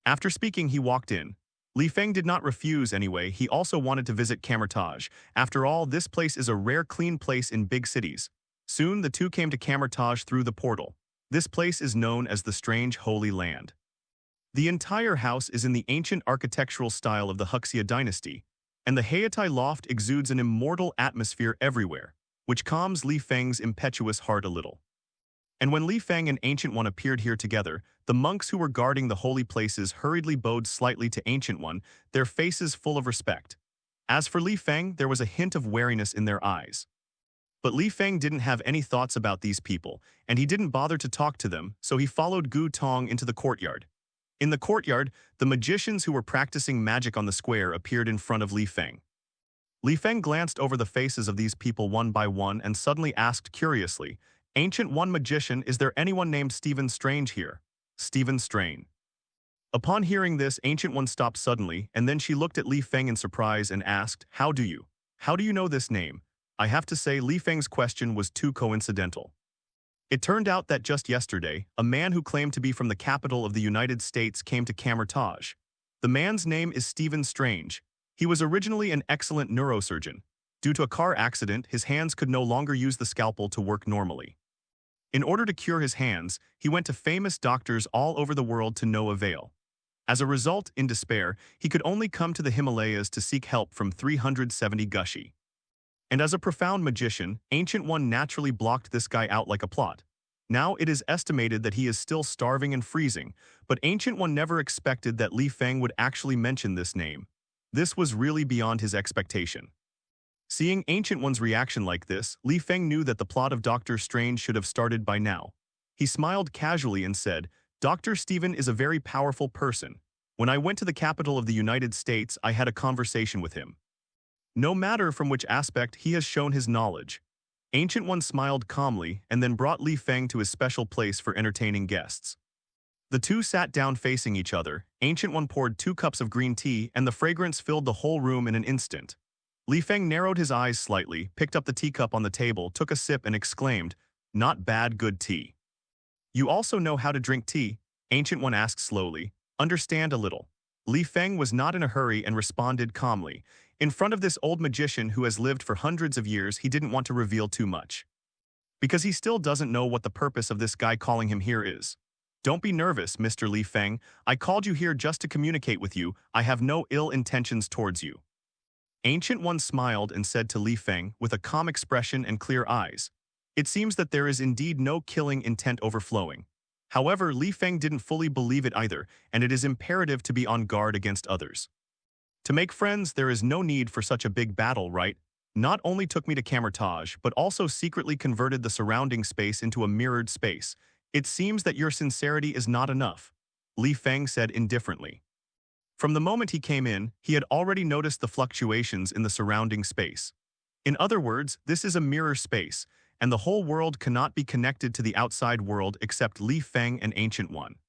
After speaking, he walked in. Li Feng did not refuse anyway, he also wanted to visit Camertage. After all, this place is a rare clean place in big cities. Soon, the two came to Camertage through the portal. This place is known as the Strange Holy Land. The entire house is in the ancient architectural style of the Huxia dynasty, and the Heitai loft exudes an immortal atmosphere everywhere, which calms Li Feng's impetuous heart a little. And when Li Feng and Ancient One appeared here together, the monks who were guarding the holy places hurriedly bowed slightly to Ancient One, their faces full of respect. As for Li Feng, there was a hint of wariness in their eyes. But Li Feng didn't have any thoughts about these people, and he didn't bother to talk to them, so he followed Gu Tong into the courtyard. In the courtyard, the magicians who were practicing magic on the square appeared in front of Li Feng. Li Feng glanced over the faces of these people one by one and suddenly asked curiously, "Ancient One magician, is there anyone named Stephen Strange here?" Stephen Strange. Upon hearing this, Ancient One stopped suddenly, and then she looked at Li Feng in surprise and asked, How do you know this name?" I have to say, Li Feng's question was too coincidental. It turned out that just yesterday, a man who claimed to be from the capital of the United States came to Camertage. The man's name is Stephen Strange. He was originally an excellent neurosurgeon. Due to a car accident, his hands could no longer use the scalpel to work normally. In order to cure his hands, he went to famous doctors all over the world to no avail. As a result, in despair, he could only come to the Himalayas to seek help from 370 Gushi. And as a profound magician, Ancient One naturally blocked this guy out like a plot. Now it is estimated that he is still starving and freezing, but Ancient One never expected that Li Feng would actually mention this name. This was really beyond his expectation. Seeing Ancient One's reaction like this, Li Feng knew that the plot of Dr. Strange should have started by now. He smiled casually and said, "Dr. Stephen is a very powerful person. When I went to the capital of the United States, I had a conversation with him. No matter from which aspect, he has shown his knowledge." Ancient One smiled calmly and then brought Li Feng to his special place for entertaining guests. The two sat down facing each other. Ancient One poured 2 cups of green tea, and the fragrance filled the whole room in an instant. Li Feng narrowed his eyes slightly, picked up the teacup on the table, took a sip, and exclaimed, "Not bad, good tea." "You also know how to drink tea?" Ancient One asked slowly. "Understand a little." Li Feng was not in a hurry and responded calmly. In front of this old magician who has lived for hundreds of years, he didn't want to reveal too much. Because he still doesn't know what the purpose of this guy calling him here is. "Don't be nervous, Mr. Li Feng. I called you here just to communicate with you. I have no ill intentions towards you." Ancient One smiled and said to Li Feng, with a calm expression and clear eyes, "It seems that there is indeed no killing intent overflowing." However, Li Feng didn't fully believe it either, and it is imperative to be on guard against others. To make friends, there is no need for such a big battle, right? Not only took me to Camertage, but also secretly converted the surrounding space into a mirrored space. It seems that your sincerity is not enough," Li Feng said indifferently. From the moment he came in, he had already noticed the fluctuations in the surrounding space. In other words, this is a mirror space, and the whole world cannot be connected to the outside world except Li Feng and Ancient One.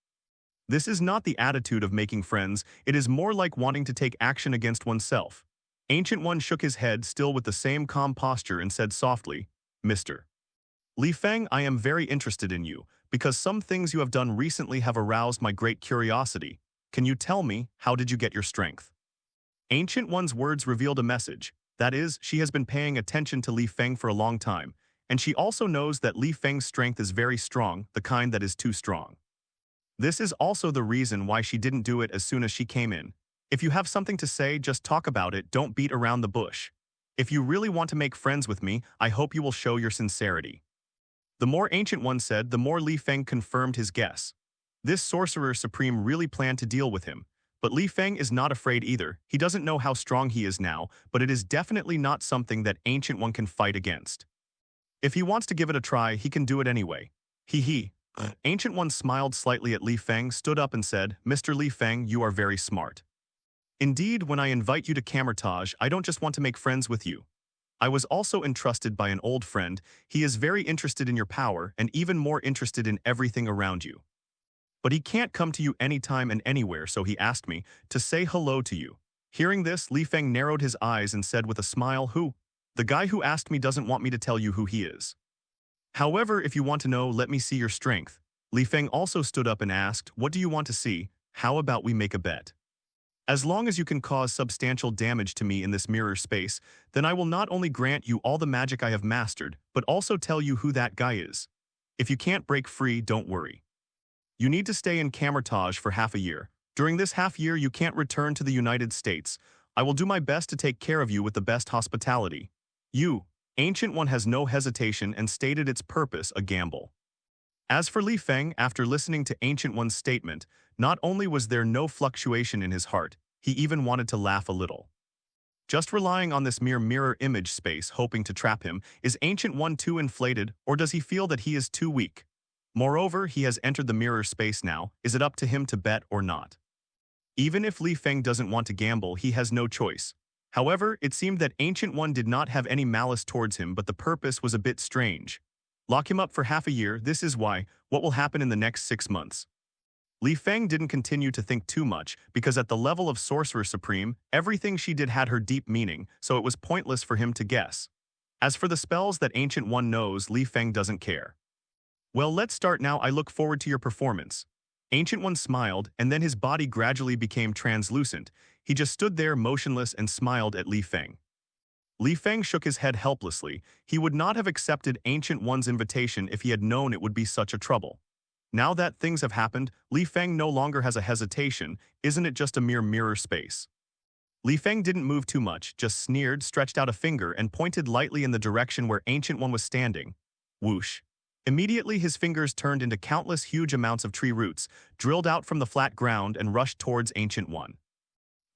This is not the attitude of making friends, it is more like wanting to take action against oneself. Ancient One shook his head, still with the same calm posture, and said softly, "Mr. Li Feng, I am very interested in you, because some things you have done recently have aroused my great curiosity. Can you tell me, how did you get your strength?" Ancient One's words revealed a message. That is, she has been paying attention to Li Feng for a long time, and she also knows that Li Feng's strength is very strong, the kind that is too strong. This is also the reason why she didn't do it as soon as she came in. If you have something to say, just talk about it, don't beat around the bush. If you really want to make friends with me, I hope you will show your sincerity. The more Ancient One said, the more Li Feng confirmed his guess. This Sorcerer Supreme really planned to deal with him. But Li Feng is not afraid either. He doesn't know how strong he is now, but it is definitely not something that Ancient One can fight against. If he wants to give it a try, he can do it anyway. Hee. Ancient One smiled slightly at Li Feng, stood up and said, "Mr. Li Feng, you are very smart. Indeed, when I invite you to Camertage, I don't just want to make friends with you. I was also entrusted by an old friend. He is very interested in your power and even more interested in everything around you. But he can't come to you anytime and anywhere, so he asked me to say hello to you. Hearing this, Li Feng narrowed his eyes and said with a smile, "Who? The guy who asked me doesn't want me to tell you who he is. However, if you want to know, let me see your strength." Li Feng also stood up and asked, "What do you want to see? How about we make a bet? As long as you can cause substantial damage to me in this mirror space, then I will not only grant you all the magic I have mastered, but also tell you who that guy is. If you can't break free, don't worry. You need to stay in Camertage for half a year. During this half year, you can't return to the United States. I will do my best to take care of you with the best hospitality." You, Ancient One, has no hesitation and stated its purpose, a gamble. As for Li Feng, after listening to Ancient One's statement, not only was there no fluctuation in his heart, he even wanted to laugh a little. Just relying on this mere mirror image space hoping to trap him, is Ancient One too inflated, or does he feel that he is too weak? Moreover, he has entered the mirror space now. Is it up to him to bet or not? Even if Li Feng doesn't want to gamble, he has no choice. However, it seemed that Ancient One did not have any malice towards him, but the purpose was a bit strange. Lock him up for half a year. This is why. What will happen in the next 6 months? Li Feng didn't continue to think too much, because at the level of Sorcerer Supreme, everything she did had her deep meaning, so it was pointless for him to guess. As for the spells that Ancient One knows, Li Feng doesn't care. "Well, let's start now. I look forward to your performance." Ancient One smiled, and then his body gradually became translucent. He just stood there motionless and smiled at Li Feng. Li Feng shook his head helplessly. He would not have accepted Ancient One's invitation if he had known it would be such a trouble. Now that things have happened, Li Feng no longer has a hesitation. Isn't it just a mere mirror space? Li Feng didn't move too much, just sneered, stretched out a finger, and pointed lightly in the direction where Ancient One was standing. Whoosh. Immediately his fingers turned into countless huge amounts of tree roots, drilled out from the flat ground and rushed towards Ancient One.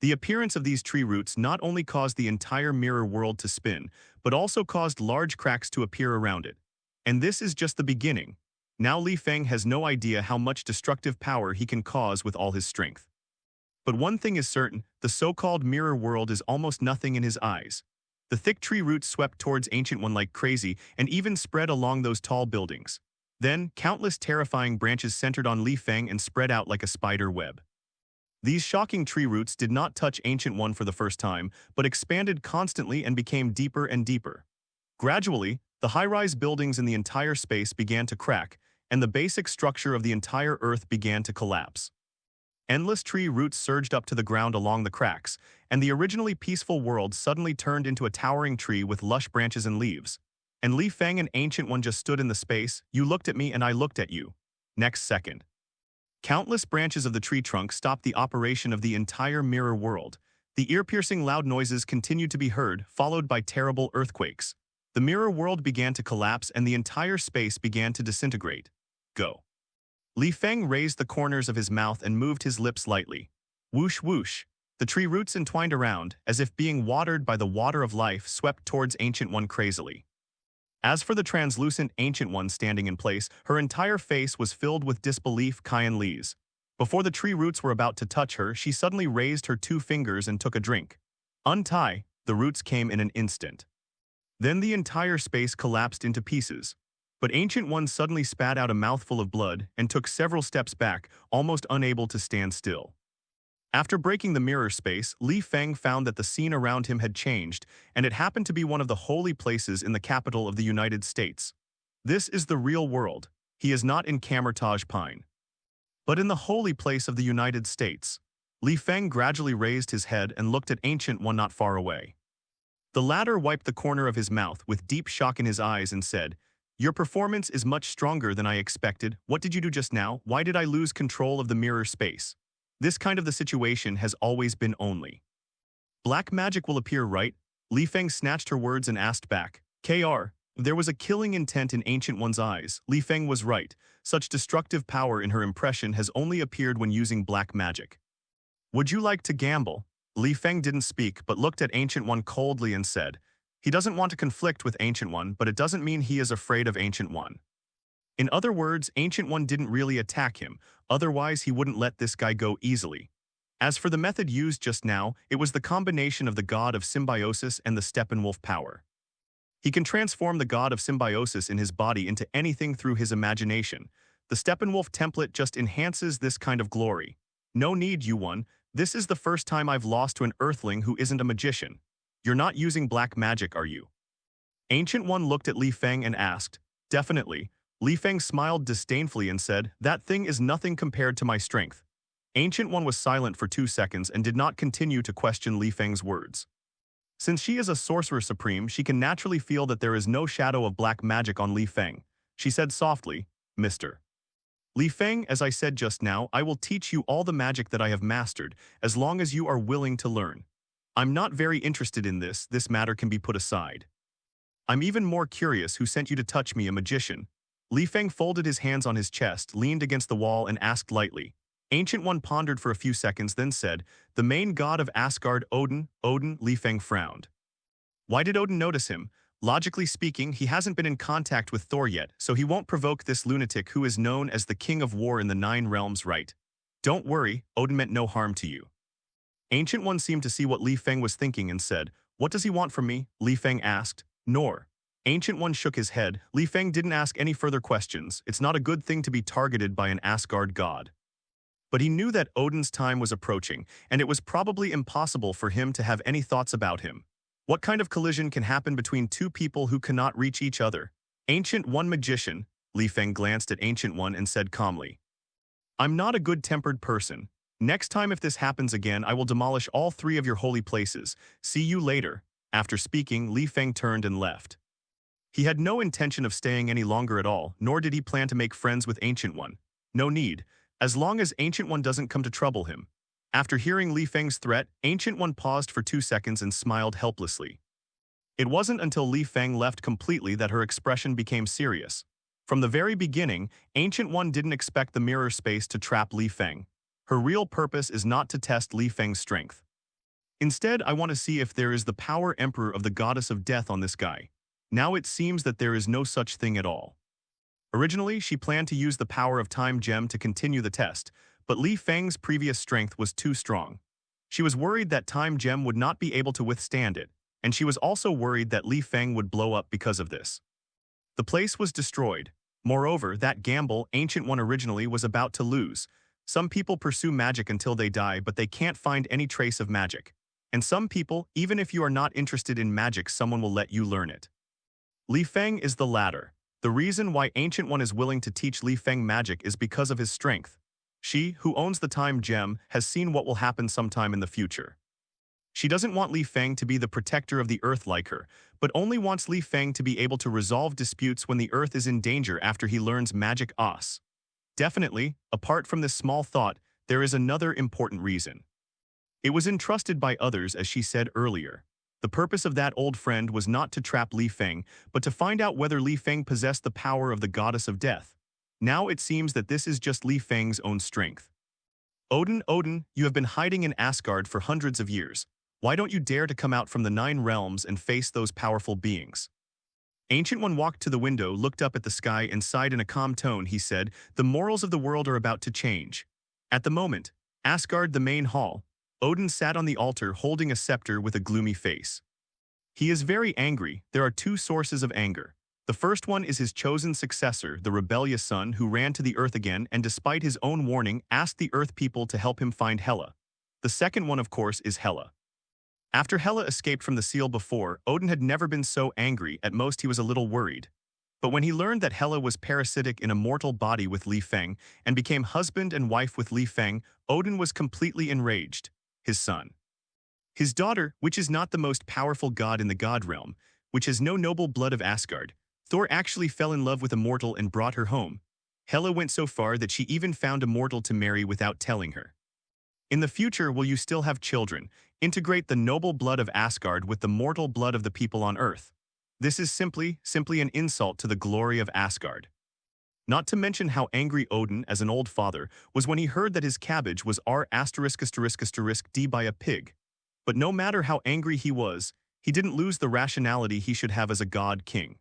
The appearance of these tree roots not only caused the entire mirror world to spin, but also caused large cracks to appear around it. And this is just the beginning. Now Li Feng has no idea how much destructive power he can cause with all his strength. But one thing is certain, the so-called mirror world is almost nothing in his eyes. The thick tree roots swept towards Ancient One like crazy and even spread along those tall buildings. Then, countless terrifying branches centered on Li Feng and spread out like a spider web. These shocking tree roots did not touch Ancient One for the first time, but expanded constantly and became deeper and deeper. Gradually, the high-rise buildings in the entire space began to crack, and the basic structure of the entire Earth began to collapse. Endless tree roots surged up to the ground along the cracks, and the originally peaceful world suddenly turned into a towering tree with lush branches and leaves. And Li Feng and Ancient One just stood in the space. You looked at me and I looked at you. Next second, countless branches of the tree trunk stopped the operation of the entire mirror world. The ear-piercing loud noises continued to be heard, followed by terrible earthquakes. The mirror world began to collapse and the entire space began to disintegrate. Go. Li Feng raised the corners of his mouth and moved his lips lightly. Whoosh whoosh. The tree roots entwined around, as if being watered by the water of life, swept towards Ancient One crazily. As for the translucent Ancient One standing in place, her entire face was filled with disbelief. Kyan Li's. Before the tree roots were about to touch her, she suddenly raised her 2 fingers and took a drink. Untie. The roots came in an instant. Then the entire space collapsed into pieces. But Ancient One suddenly spat out a mouthful of blood and took several steps back, almost unable to stand still. After breaking the mirror space, Li Feng found that the scene around him had changed, and it happened to be one of the holy places in the capital of the United States. This is the real world. He is not in Camertage Pine, but in the holy place of the United States. Li Feng gradually raised his head and looked at Ancient One not far away. The latter wiped the corner of his mouth with deep shock in his eyes and said, "Your performance is much stronger than I expected. What did you do just now? Why did I lose control of the mirror space? This kind of the situation has always been only. Black magic will appear, right?" Li Feng snatched her words and asked back. "Kr." There was a killing intent in Ancient One's eyes. Li Feng was right. Such destructive power in her impression has only appeared when using black magic. "Would you like to gamble?" Li Feng didn't speak but looked at Ancient One coldly and said, he doesn't want to conflict with Ancient One, but it doesn't mean he is afraid of Ancient One. In other words, Ancient One didn't really attack him, otherwise he wouldn't let this guy go easily. As for the method used just now, it was the combination of the god of symbiosis and the Steppenwolf power. He can transform the god of symbiosis in his body into anything through his imagination. The Steppenwolf template just enhances this kind of glory. No need, you one. This is the first time I've lost to an Earthling who isn't a magician. You're not using black magic, are you? Ancient One looked at Li Feng and asked. Definitely. Li Feng smiled disdainfully and said, that thing is nothing compared to my strength. Ancient One was silent for 2 seconds and did not continue to question Li Feng's words. Since she is a sorcerer supreme, she can naturally feel that there is no shadow of black magic on Li Feng. She said softly, Mr. Li Feng, as I said just now, I will teach you all the magic that I have mastered, as long as you are willing to learn. I'm not very interested in this matter can be put aside. I'm even more curious who sent you to touch me, a magician. Li Feng folded his hands on his chest, leaned against the wall and asked lightly. Ancient One pondered for a few seconds, then said, the main god of Asgard, Odin. Li Feng frowned. Why did Odin notice him? Logically speaking, he hasn't been in contact with Thor yet, so he won't provoke this lunatic who is known as the King of War in the 9 realms, right? Don't worry, Odin meant no harm to you. Ancient One seemed to see what Li Feng was thinking and said, what does he want from me? Li Feng asked. Nor. Ancient One shook his head. Li Feng didn't ask any further questions. It's not a good thing to be targeted by an Asgard god. But he knew that Odin's time was approaching, and it was probably impossible for him to have any thoughts about him. What kind of collision can happen between two people who cannot reach each other? Ancient One magician, Li Feng glanced at Ancient One and said calmly. I'm not a good-tempered person. Next time if this happens again, I will demolish all 3 of your holy places. See you later. After speaking, Li Feng turned and left. He had no intention of staying any longer at all, nor did he plan to make friends with Ancient One. No need. As long as Ancient One doesn't come to trouble him. After hearing Li Feng's threat, Ancient One paused for 2 seconds and smiled helplessly. It wasn't until Li Feng left completely that her expression became serious. From the very beginning, Ancient One didn't expect the mirror space to trap Li Feng. Her real purpose is not to test Li Feng's strength. Instead, I want to see if there is the power emperor of the goddess of death on this guy. Now it seems that there is no such thing at all. Originally, she planned to use the power of Time Gem to continue the test, but Li Feng's previous strength was too strong. She was worried that Time Gem would not be able to withstand it, and she was also worried that Li Feng would blow up because of this. The place was destroyed. Moreover, that gamble Ancient One originally was about to lose. Some people pursue magic until they die, but they can't find any trace of magic. And some people, even if you are not interested in magic, someone will let you learn it. Li Feng is the latter. The reason why Ancient One is willing to teach Li Feng magic is because of his strength. She, who owns the Time Gem, has seen what will happen sometime in the future. She doesn't want Li Feng to be the protector of the Earth like her, but only wants Li Feng to be able to resolve disputes when the Earth is in danger after he learns magic os. Definitely, apart from this small thought, there is another important reason. It was entrusted by others, as she said earlier. The purpose of that old friend was not to trap Li Feng, but to find out whether Li Feng possessed the power of the goddess of death. Now it seems that this is just Li Feng's own strength. Odin, you have been hiding in Asgard for hundreds of years. Why don't you dare to come out from the 9 realms and face those powerful beings? Ancient One walked to the window, looked up at the sky, and sighed in a calm tone. He said, the morals of the world are about to change. At the moment, Asgard, the main hall, Odin sat on the altar holding a scepter with a gloomy face. He is very angry. There are 2 sources of anger. The first one is his chosen successor, the rebellious son who ran to the earth again and despite his own warning asked the earth people to help him find Hela. The second one, of course, is Hela. After Hela escaped from the seal before, Odin had never been so angry. At most he was a little worried. But when he learned that Hela was parasitic in a mortal body with Li Feng and became husband and wife with Li Feng, Odin was completely enraged. His son. His daughter, which is not the most powerful god in the god realm, which has no noble blood of Asgard, Thor actually fell in love with a mortal and brought her home. Hela went so far that she even found a mortal to marry without telling her. In the future, will you still have children? Integrate the noble blood of Asgard with the mortal blood of the people on Earth. This is simply an insult to the glory of Asgard. Not to mention how angry Odin, as an old father, was when he heard that his cabbage was r******d by a pig. But no matter how angry he was, he didn't lose the rationality he should have as a god king.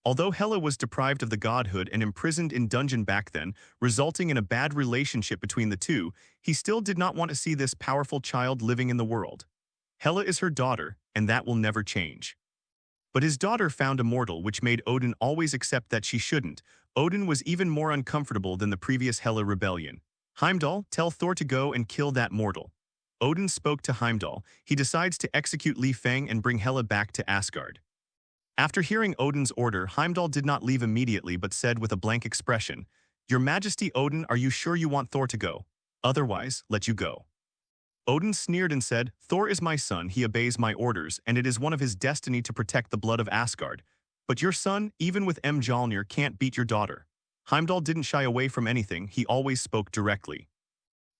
Although Hela was deprived of the godhood and imprisoned in dungeon back then, resulting in a bad relationship between the two, he still did not want to see this powerful child living in the world. Hela is her daughter, and that will never change. But his daughter found a mortal, which made Odin always accept that she shouldn't. Odin was even more uncomfortable than the previous Hela rebellion. Heimdall, tell Thor to go and kill that mortal. Odin spoke to Heimdall. He decides to execute Feng and bring Hela back to Asgard. After hearing Odin's order, Heimdall did not leave immediately but said with a blank expression, "Your Majesty Odin, are you sure you want Thor to go? Otherwise, let you go." Odin sneered and said, "Thor is my son, he obeys my orders, and it is one of his destiny to protect the blood of Asgard. But your son, even with Mjolnir, can't beat your daughter." Heimdall didn't shy away from anything, he always spoke directly.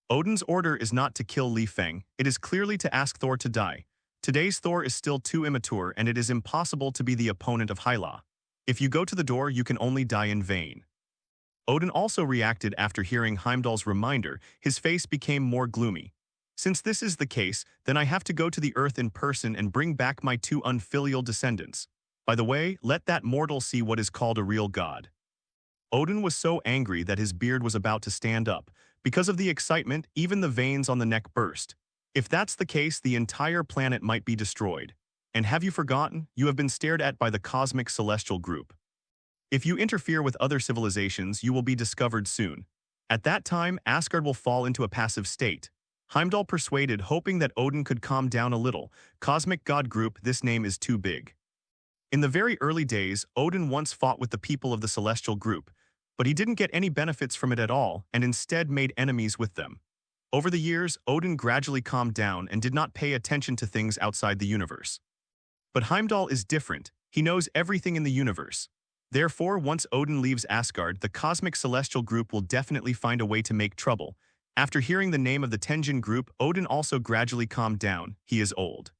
Odin's order is not to kill Feng, it is clearly to ask Thor to die. Today's Thor is still too immature and it is impossible to be the opponent of Hela. If you go to the door, you can only die in vain. Odin also reacted after hearing Heimdall's reminder. His face became more gloomy. "Since this is the case, then I have to go to the earth in person and bring back my two unfilial descendants. By the way, let that mortal see what is called a real god." Odin was so angry that his beard was about to stand up. Because of the excitement, even the veins on the neck burst. If that's the case, the entire planet might be destroyed. And have you forgotten? You have been stared at by the cosmic celestial group. If you interfere with other civilizations, you will be discovered soon. At that time, Asgard will fall into a passive state. Heimdall persuaded, hoping that Odin could calm down a little. Cosmic God Group, this name is too big. In the very early days, Odin once fought with the people of the celestial group, but he didn't get any benefits from it at all and instead made enemies with them. Over the years, Odin gradually calmed down and did not pay attention to things outside the universe. But Heimdall is different. He knows everything in the universe. Therefore, once Odin leaves Asgard, the cosmic celestial group will definitely find a way to make trouble. After hearing the name of the Tenjin group, Odin also gradually calmed down. He is old.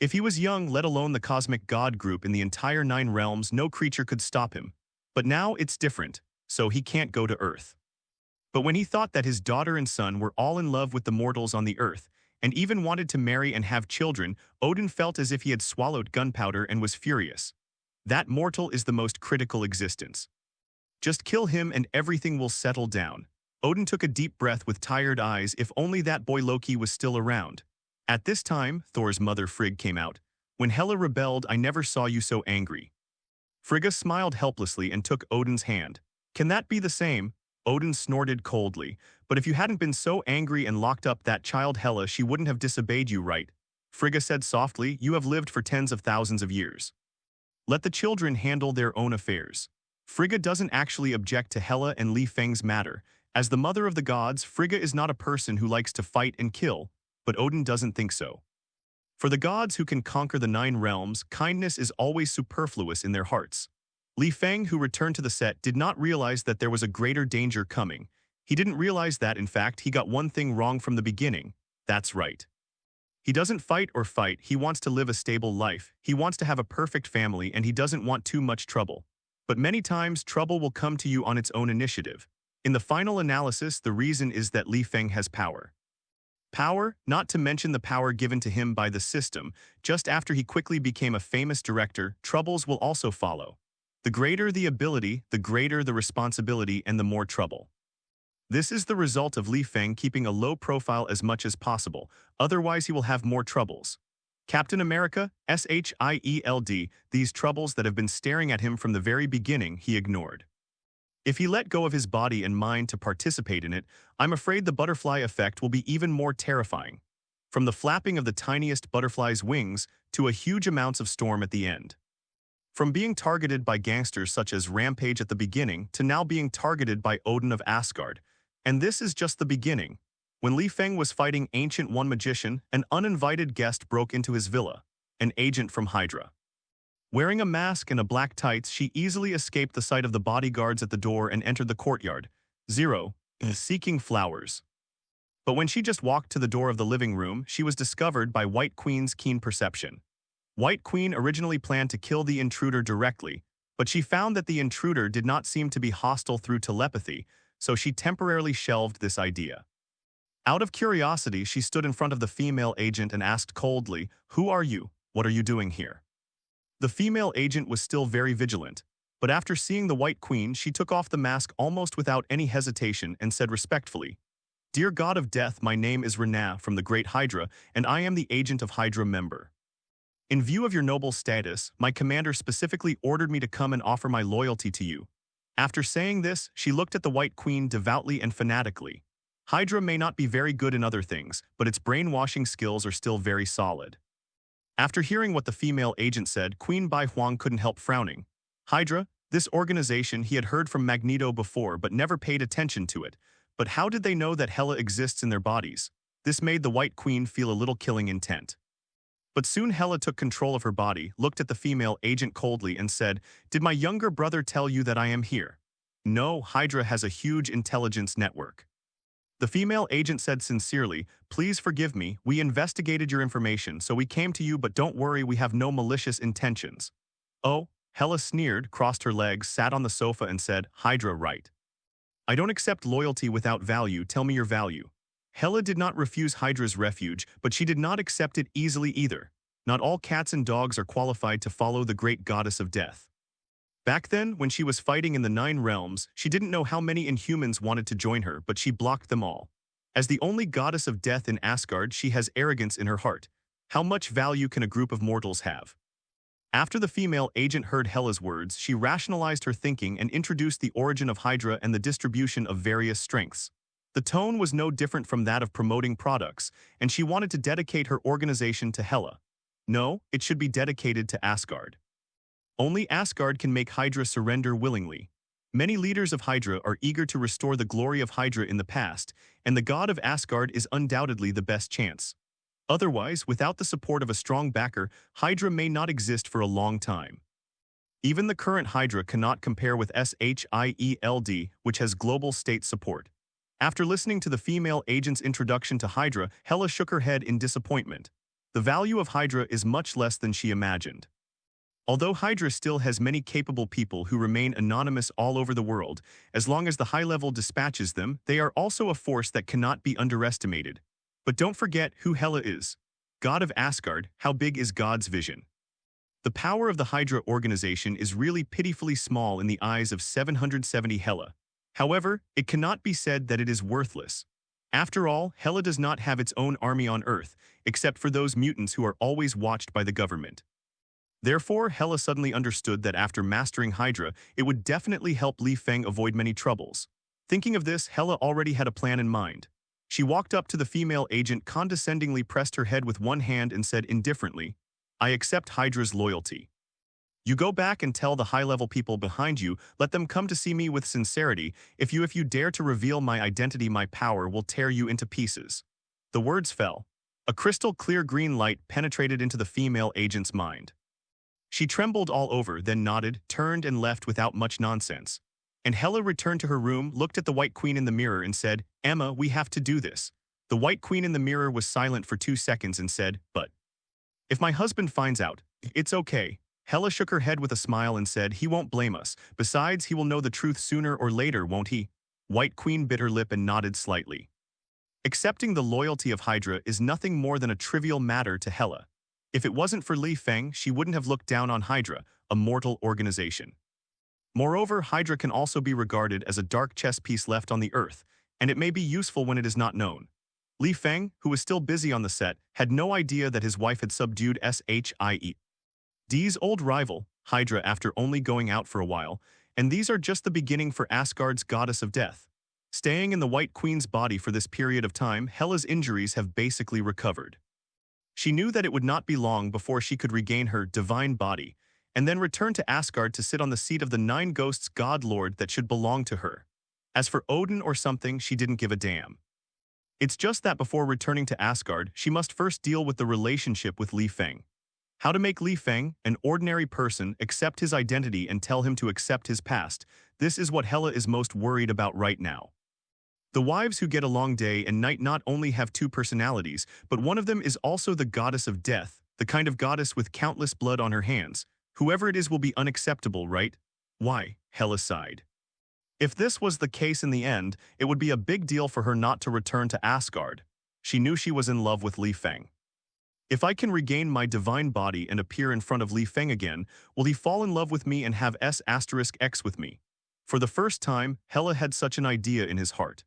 If he was young, let alone the cosmic god group in the entire 9 realms, no creature could stop him. But now it's different, so he can't go to Earth. But when he thought that his daughter and son were all in love with the mortals on the Earth, and even wanted to marry and have children, Odin felt as if he had swallowed gunpowder and was furious. That mortal is the most critical existence. Just kill him and everything will settle down. Odin took a deep breath with tired eyes. If only that boy Loki was still around. At this time, Thor's mother Frigg came out. "When Hela rebelled, I never saw you so angry." Frigga smiled helplessly and took Odin's hand. "Can that be the same?" Odin snorted coldly. "But if you hadn't been so angry and locked up that child Hela, she wouldn't have disobeyed you, right?" Frigga said softly, "You have lived for tens of thousands of years. Let the children handle their own affairs." Frigga doesn't actually object to Hela and Feng's matter. As the mother of the gods, Frigga is not a person who likes to fight and kill, but Odin doesn't think so. For the gods who can conquer the 9 realms, kindness is always superfluous in their hearts. Feng, who returned to the set, did not realize that there was a greater danger coming. He didn't realize that, in fact, he got one thing wrong from the beginning. That's right. He doesn't fight or fight, he wants to live a stable life, he wants to have a perfect family, and he doesn't want too much trouble. But many times, trouble will come to you on its own initiative. In the final analysis, the reason is that Feng has power. Power, not to mention the power given to him by the system. Just after he quickly became a famous director, troubles will also follow. The greater the ability, the greater the responsibility and the more trouble. This is the result of Feng keeping a low profile as much as possible, otherwise he will have more troubles. Captain America, S.H.I.E.L.D, these troubles that have been staring at him from the very beginning, he ignored. If he let go of his body and mind to participate in it, I'm afraid the butterfly effect will be even more terrifying. From the flapping of the tiniest butterfly's wings to a huge amounts of storm at the end. From being targeted by gangsters such as Rampage at the beginning to now being targeted by Odin of Asgard. And this is just the beginning. When Feng was fighting Ancient One Magician, an uninvited guest broke into his villa, an agent from Hydra. Wearing a mask and a black tights, she easily escaped the sight of the bodyguards at the door and entered the courtyard. Seeking flowers. But when she just walked to the door of the living room, she was discovered by White Queen's keen perception. White Queen originally planned to kill the intruder directly, but she found that the intruder did not seem to be hostile through telepathy, so she temporarily shelved this idea. Out of curiosity, she stood in front of the female agent and asked coldly, "Who are you? What are you doing here?" The female agent was still very vigilant, but after seeing the White Queen, she took off the mask almost without any hesitation and said respectfully, "Dear God of Death, my name is Renaa from the Great Hydra, and I am the agent of Hydra member." In view of your noble status, my commander specifically ordered me to come and offer my loyalty to you. After saying this, she looked at the White Queen devoutly and fanatically. Hydra may not be very good in other things, but its brainwashing skills are still very solid. After hearing what the female agent said, Queen Bai Huang couldn't help frowning. Hydra, this organization he had heard from Magneto before but never paid attention to it. But how did they know that Hela exists in their bodies? This made the White Queen feel a little killing intent. But soon Hela took control of her body, looked at the female agent coldly and said, "Did my younger brother tell you that I am here?" "No, Hydra has a huge intelligence network." The female agent said sincerely, "Please forgive me, we investigated your information, so we came to you, but don't worry, we have no malicious intentions." "Oh," Hela sneered, crossed her legs, sat on the sofa and said, "Hydra, right. I don't accept loyalty without value, tell me your value." Hela did not refuse Hydra's refuge, but she did not accept it easily either. Not all cats and dogs are qualified to follow the great goddess of death. Back then, when she was fighting in the 9 realms, she didn't know how many Inhumans wanted to join her, but she blocked them all. As the only goddess of death in Asgard, she has arrogance in her heart. How much value can a group of mortals have? After the female agent heard Hela's words, she rationalized her thinking and introduced the origin of Hydra and the distribution of various strengths. The tone was no different from that of promoting products, and she wanted to dedicate her organization to Hela. No, it should be dedicated to Asgard. Only Asgard can make Hydra surrender willingly. Many leaders of Hydra are eager to restore the glory of Hydra in the past, and the god of Asgard is undoubtedly the best chance. Otherwise, without the support of a strong backer, Hydra may not exist for a long time. Even the current Hydra cannot compare with S.H.I.E.L.D, which has global state support. After listening to the female agent's introduction to Hydra, Hela shook her head in disappointment. The value of Hydra is much less than she imagined. Although Hydra still has many capable people who remain anonymous all over the world, as long as the high-level dispatches them, they are also a force that cannot be underestimated. But don't forget who Hela is. God of Asgard, how big is God's vision? The power of the Hydra organization is really pitifully small in the eyes of 770 Hela. However, it cannot be said that it is worthless. After all, Hela does not have its own army on Earth, except for those mutants who are always watched by the government. Therefore, Hela suddenly understood that after mastering Hydra, it would definitely help Feng avoid many troubles. Thinking of this, Hela already had a plan in mind. She walked up to the female agent, condescendingly pressed her head with one hand and said indifferently, "I accept Hydra's loyalty. You go back and tell the high-level people behind you, let them come to see me with sincerity. If you dare to reveal my identity, my power will tear you into pieces." The words fell. A crystal-clear green light penetrated into the female agent's mind. She trembled all over, then nodded, turned and left without much nonsense. And Hela returned to her room, looked at the White Queen in the mirror and said, "Emma, we have to do this." The White Queen in the mirror was silent for 2 seconds and said, "But if my husband finds out, it's okay." Hela shook her head with a smile and said, "He won't blame us. Besides, he will know the truth sooner or later, won't he?" White Queen bit her lip and nodded slightly. Accepting the loyalty of Hydra is nothing more than a trivial matter to Hela. If it wasn't for Feng, she wouldn't have looked down on Hydra, a mortal organization. Moreover, Hydra can also be regarded as a dark chess piece left on the Earth, and it may be useful when it is not known. Feng, who was still busy on the set, had no idea that his wife had subdued S.H.I.E.L.D's old rival, Hydra, after only going out for a while, and these are just the beginning for Asgard's goddess of death. Staying in the White Queen's body for this period of time, Hela's injuries have basically recovered. She knew that it would not be long before she could regain her divine body, and then return to Asgard to sit on the seat of the 9 ghosts god lord that should belong to her. As for Odin or something, she didn't give a damn. It's just that before returning to Asgard, she must first deal with the relationship with Feng. How to make Feng, an ordinary person, accept his identity and tell him to accept his past, this is what Hela is most worried about right now. The wives who get along day and night not only have 2 personalities, but one of them is also the goddess of death, the kind of goddess with countless blood on her hands. Whoever it is will be unacceptable, right? Why? Hela sighed. If this was the case in the end, it would be a big deal for her not to return to Asgard. She knew she was in love with Feng. If I can regain my divine body and appear in front of Feng again, will he fall in love with me and have S*X with me? For the first time, Hela had such an idea in his heart.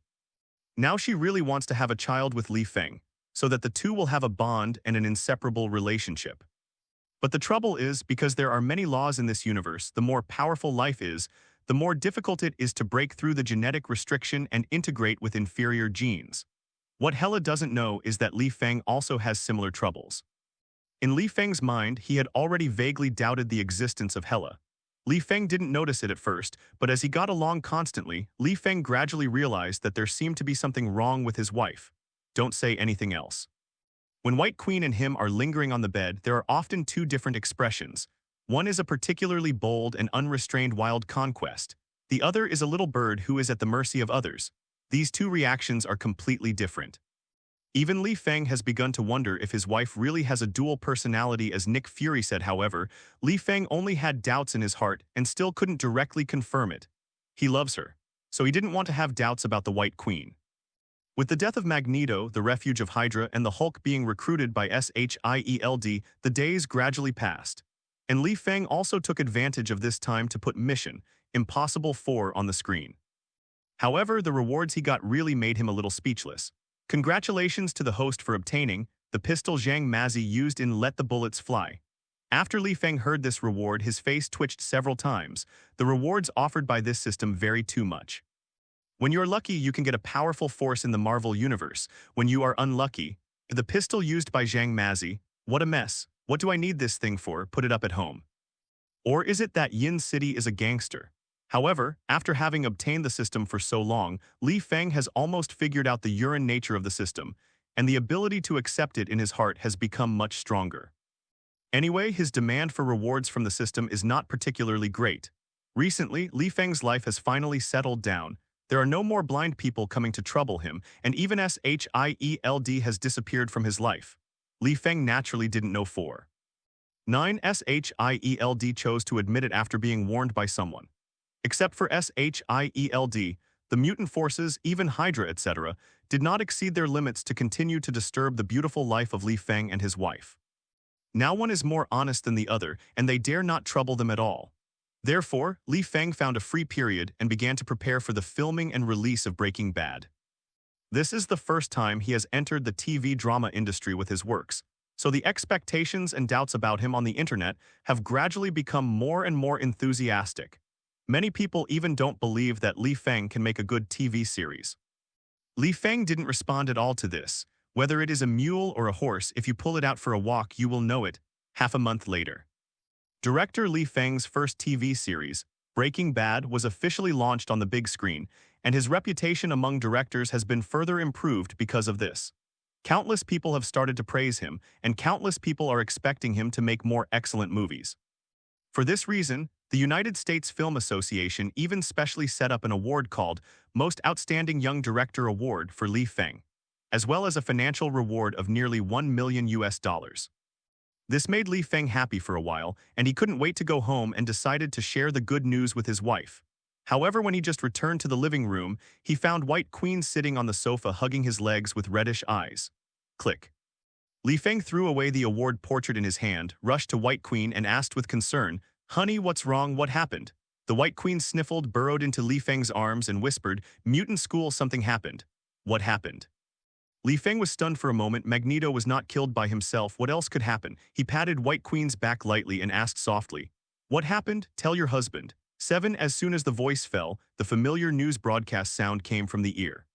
Now she really wants to have a child with Feng, so that the two will have a bond and an inseparable relationship. But the trouble is, because there are many laws in this universe, the more powerful life is, the more difficult it is to break through the genetic restriction and integrate with inferior genes. What Hela doesn't know is that Li Feng also has similar troubles. In Li Feng's mind, he had already vaguely doubted the existence of Hela. Li Feng didn't notice it at first, but as he got along constantly, Li Feng gradually realized that there seemed to be something wrong with his wife. Don't say anything else. When White Queen and him are lingering on the bed, there are often two different expressions. One is a particularly bold and unrestrained wild conquest. The other is a little bird who is at the mercy of others. These two reactions are completely different. Even Li Feng has begun to wonder if his wife really has a dual personality, as Nick Fury said. However, Li Feng only had doubts in his heart and still couldn't directly confirm it. He loves her, so he didn't want to have doubts about the White Queen. With the death of Magneto, the refuge of Hydra, and the Hulk being recruited by S.H.I.E.L.D, the days gradually passed. And Li Feng also took advantage of this time to put Mission Impossible 4 on the screen. However, the rewards he got really made him a little speechless. Congratulations to the host for obtaining the pistol Zhang Mazi used in Let the Bullets Fly. After Li Feng heard this reward, his face twitched several times. The rewards offered by this system vary too much. When you're lucky, you can get a powerful force in the Marvel Universe. When you are unlucky, the pistol used by Zhang Mazi. What a mess. What do I need this thing for? Put it up at home. Or is it that Yin City is a gangster? However, after having obtained the system for so long, Li Feng has almost figured out the urine nature of the system, and the ability to accept it in his heart has become much stronger. Anyway, his demand for rewards from the system is not particularly great. Recently, Li Feng's life has finally settled down. There are no more blind people coming to trouble him, and even S.H.I.E.L.D has disappeared from his life. Li Feng naturally didn't know 9 S.H.I.E.L.D chose to admit it after being warned by someone. Except for S.H.I.E.L.D, the mutant forces, even Hydra, etc., did not exceed their limits to continue to disturb the beautiful life of Li Feng and his wife. Now one is more honest than the other, and they dare not trouble them at all. Therefore, Li Feng found a free period and began to prepare for the filming and release of Breaking Bad. This is the first time he has entered the TV drama industry with his works, so the expectations and doubts about him on the internet have gradually become more and more enthusiastic. Many people even don't believe that Li Feng can make a good TV series. Li Feng didn't respond at all to this. Whether it is a mule or a horse, if you pull it out for a walk, you will know it. Half a month later. Director Li Feng's first TV series, Breaking Bad, was officially launched on the big screen, and his reputation among directors has been further improved because of this. Countless people have started to praise him, and countless people are expecting him to make more excellent movies. For this reason, the United States Film Association even specially set up an award called Most Outstanding Young Director Award for Li Feng, as well as a financial reward of nearly $1 million. This made Li Feng happy for a while, and he couldn't wait to go home and decided to share the good news with his wife. However, when he just returned to the living room, he found White Queen sitting on the sofa hugging his legs with reddish eyes. Click. Li Feng threw away the award portrait in his hand, rushed to White Queen and asked with concern, "Honey, what's wrong? What happened?" The White Queen sniffled, burrowed into Li Feng's arms and whispered, "Mutant school, something happened." "What happened?" Li Feng was stunned for a moment. Magneto was not killed by himself. What else could happen? He patted White Queen's back lightly and asked softly, "What happened? Tell your husband." 7 As soon as the voice fell, the familiar news broadcast sound came from the ear.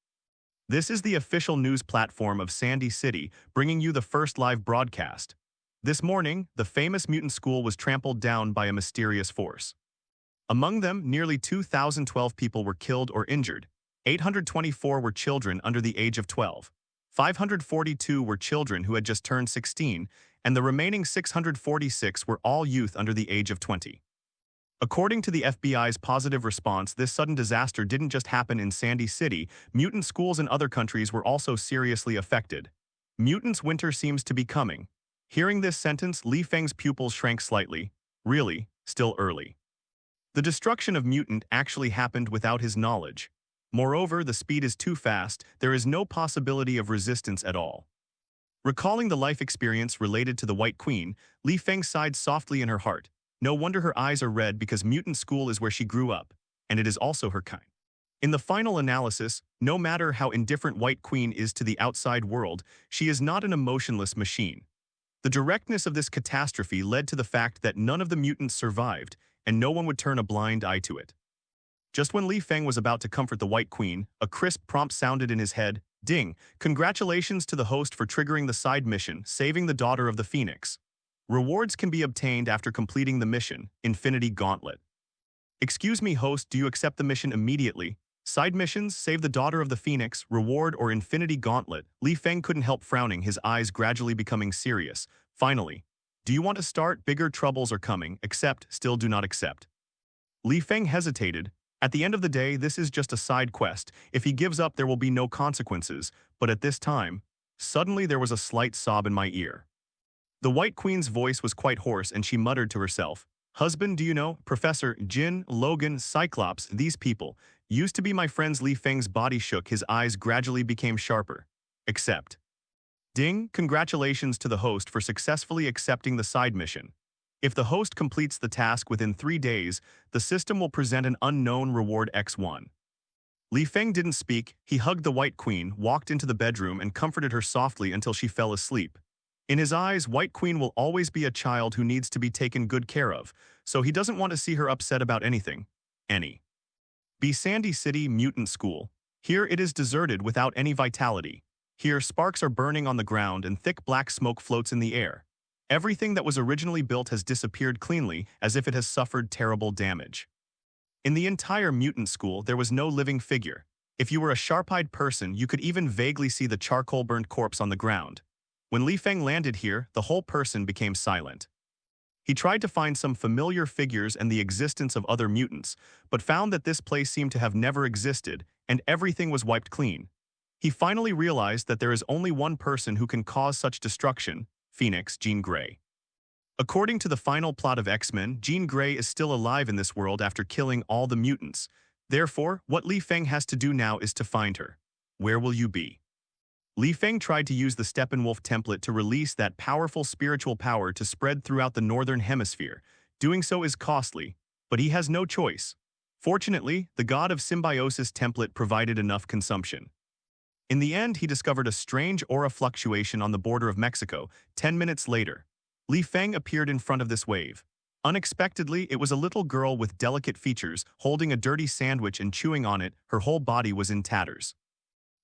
This is the official news platform of Sandy City, bringing you the first live broadcast. This morning, the famous mutant school was trampled down by a mysterious force. Among them, nearly 2,012 people were killed or injured. 824 were children under the age of 12. 542 were children who had just turned 16, and the remaining 646 were all youth under the age of 20. According to the FBI's positive response, this sudden disaster didn't just happen in Sandy City. Mutant schools in other countries were also seriously affected. Mutants' winter seems to be coming. Hearing this sentence, Li Feng's pupils shrank slightly. Really, still early. The destruction of Mutant actually happened without his knowledge. Moreover, the speed is too fast. There is no possibility of resistance at all. Recalling the life experience related to the White Queen, Li Feng sighed softly in her heart. No wonder her eyes are red, because mutant school is where she grew up, and it is also her kind. In the final analysis, no matter how indifferent White Queen is to the outside world, she is not an emotionless machine. The directness of this catastrophe led to the fact that none of the mutants survived, and no one would turn a blind eye to it. Just when Li Feng was about to comfort the White Queen, a crisp prompt sounded in his head. Ding! Congratulations to the host for triggering the side mission, saving the daughter of the Phoenix. Rewards can be obtained after completing the mission, Infinity Gauntlet. Excuse me, host, do you accept the mission immediately? Side missions, save the daughter of the Phoenix, reward or Infinity Gauntlet. Li Feng couldn't help frowning, his eyes gradually becoming serious. Finally, do you want to start? Bigger troubles are coming, accept, still do not accept. Li Feng hesitated. At the end of the day, this is just a side quest. If he gives up, there will be no consequences. But at this time, suddenly there was a slight sob in my ear. The White Queen's voice was quite hoarse and she muttered to herself, "Husband, do you know, Professor, Jin, Logan, Cyclops, these people, used to be my friends." Li Feng's body shook, his eyes gradually became sharper. Accept. Ding, congratulations to the host for successfully accepting the side mission. If the host completes the task within 3 days, the system will present an unknown reward X1. Li Feng didn't speak, he hugged the White Queen, walked into the bedroom and comforted her softly until she fell asleep. In his eyes, White Queen will always be a child who needs to be taken good care of, so he doesn't want to see her upset about anything. B. Sandy City Mutant School. Here it is deserted without any vitality. Here sparks are burning on the ground and thick black smoke floats in the air. Everything that was originally built has disappeared cleanly, as if it has suffered terrible damage. In the entire mutant school, there was no living figure. If you were a sharp-eyed person, you could even vaguely see the charcoal-burned corpse on the ground. When Li Feng landed here, the whole person became silent. He tried to find some familiar figures and the existence of other mutants, but found that this place seemed to have never existed, and everything was wiped clean. He finally realized that there is only one person who can cause such destruction: Phoenix, Jean Grey. According to the final plot of X-Men, Jean Grey is still alive in this world after killing all the mutants. Therefore, what Li Feng has to do now is to find her. Where will you be? Li Feng tried to use the Steppenwolf template to release that powerful spiritual power to spread throughout the northern hemisphere. Doing so is costly, but he has no choice. Fortunately, the God of Symbiosis template provided enough consumption. In the end, he discovered a strange aura fluctuation on the border of Mexico. 10 minutes later, Li Feng appeared in front of this wave. Unexpectedly, it was a little girl with delicate features, holding a dirty sandwich and chewing on it. Her whole body was in tatters.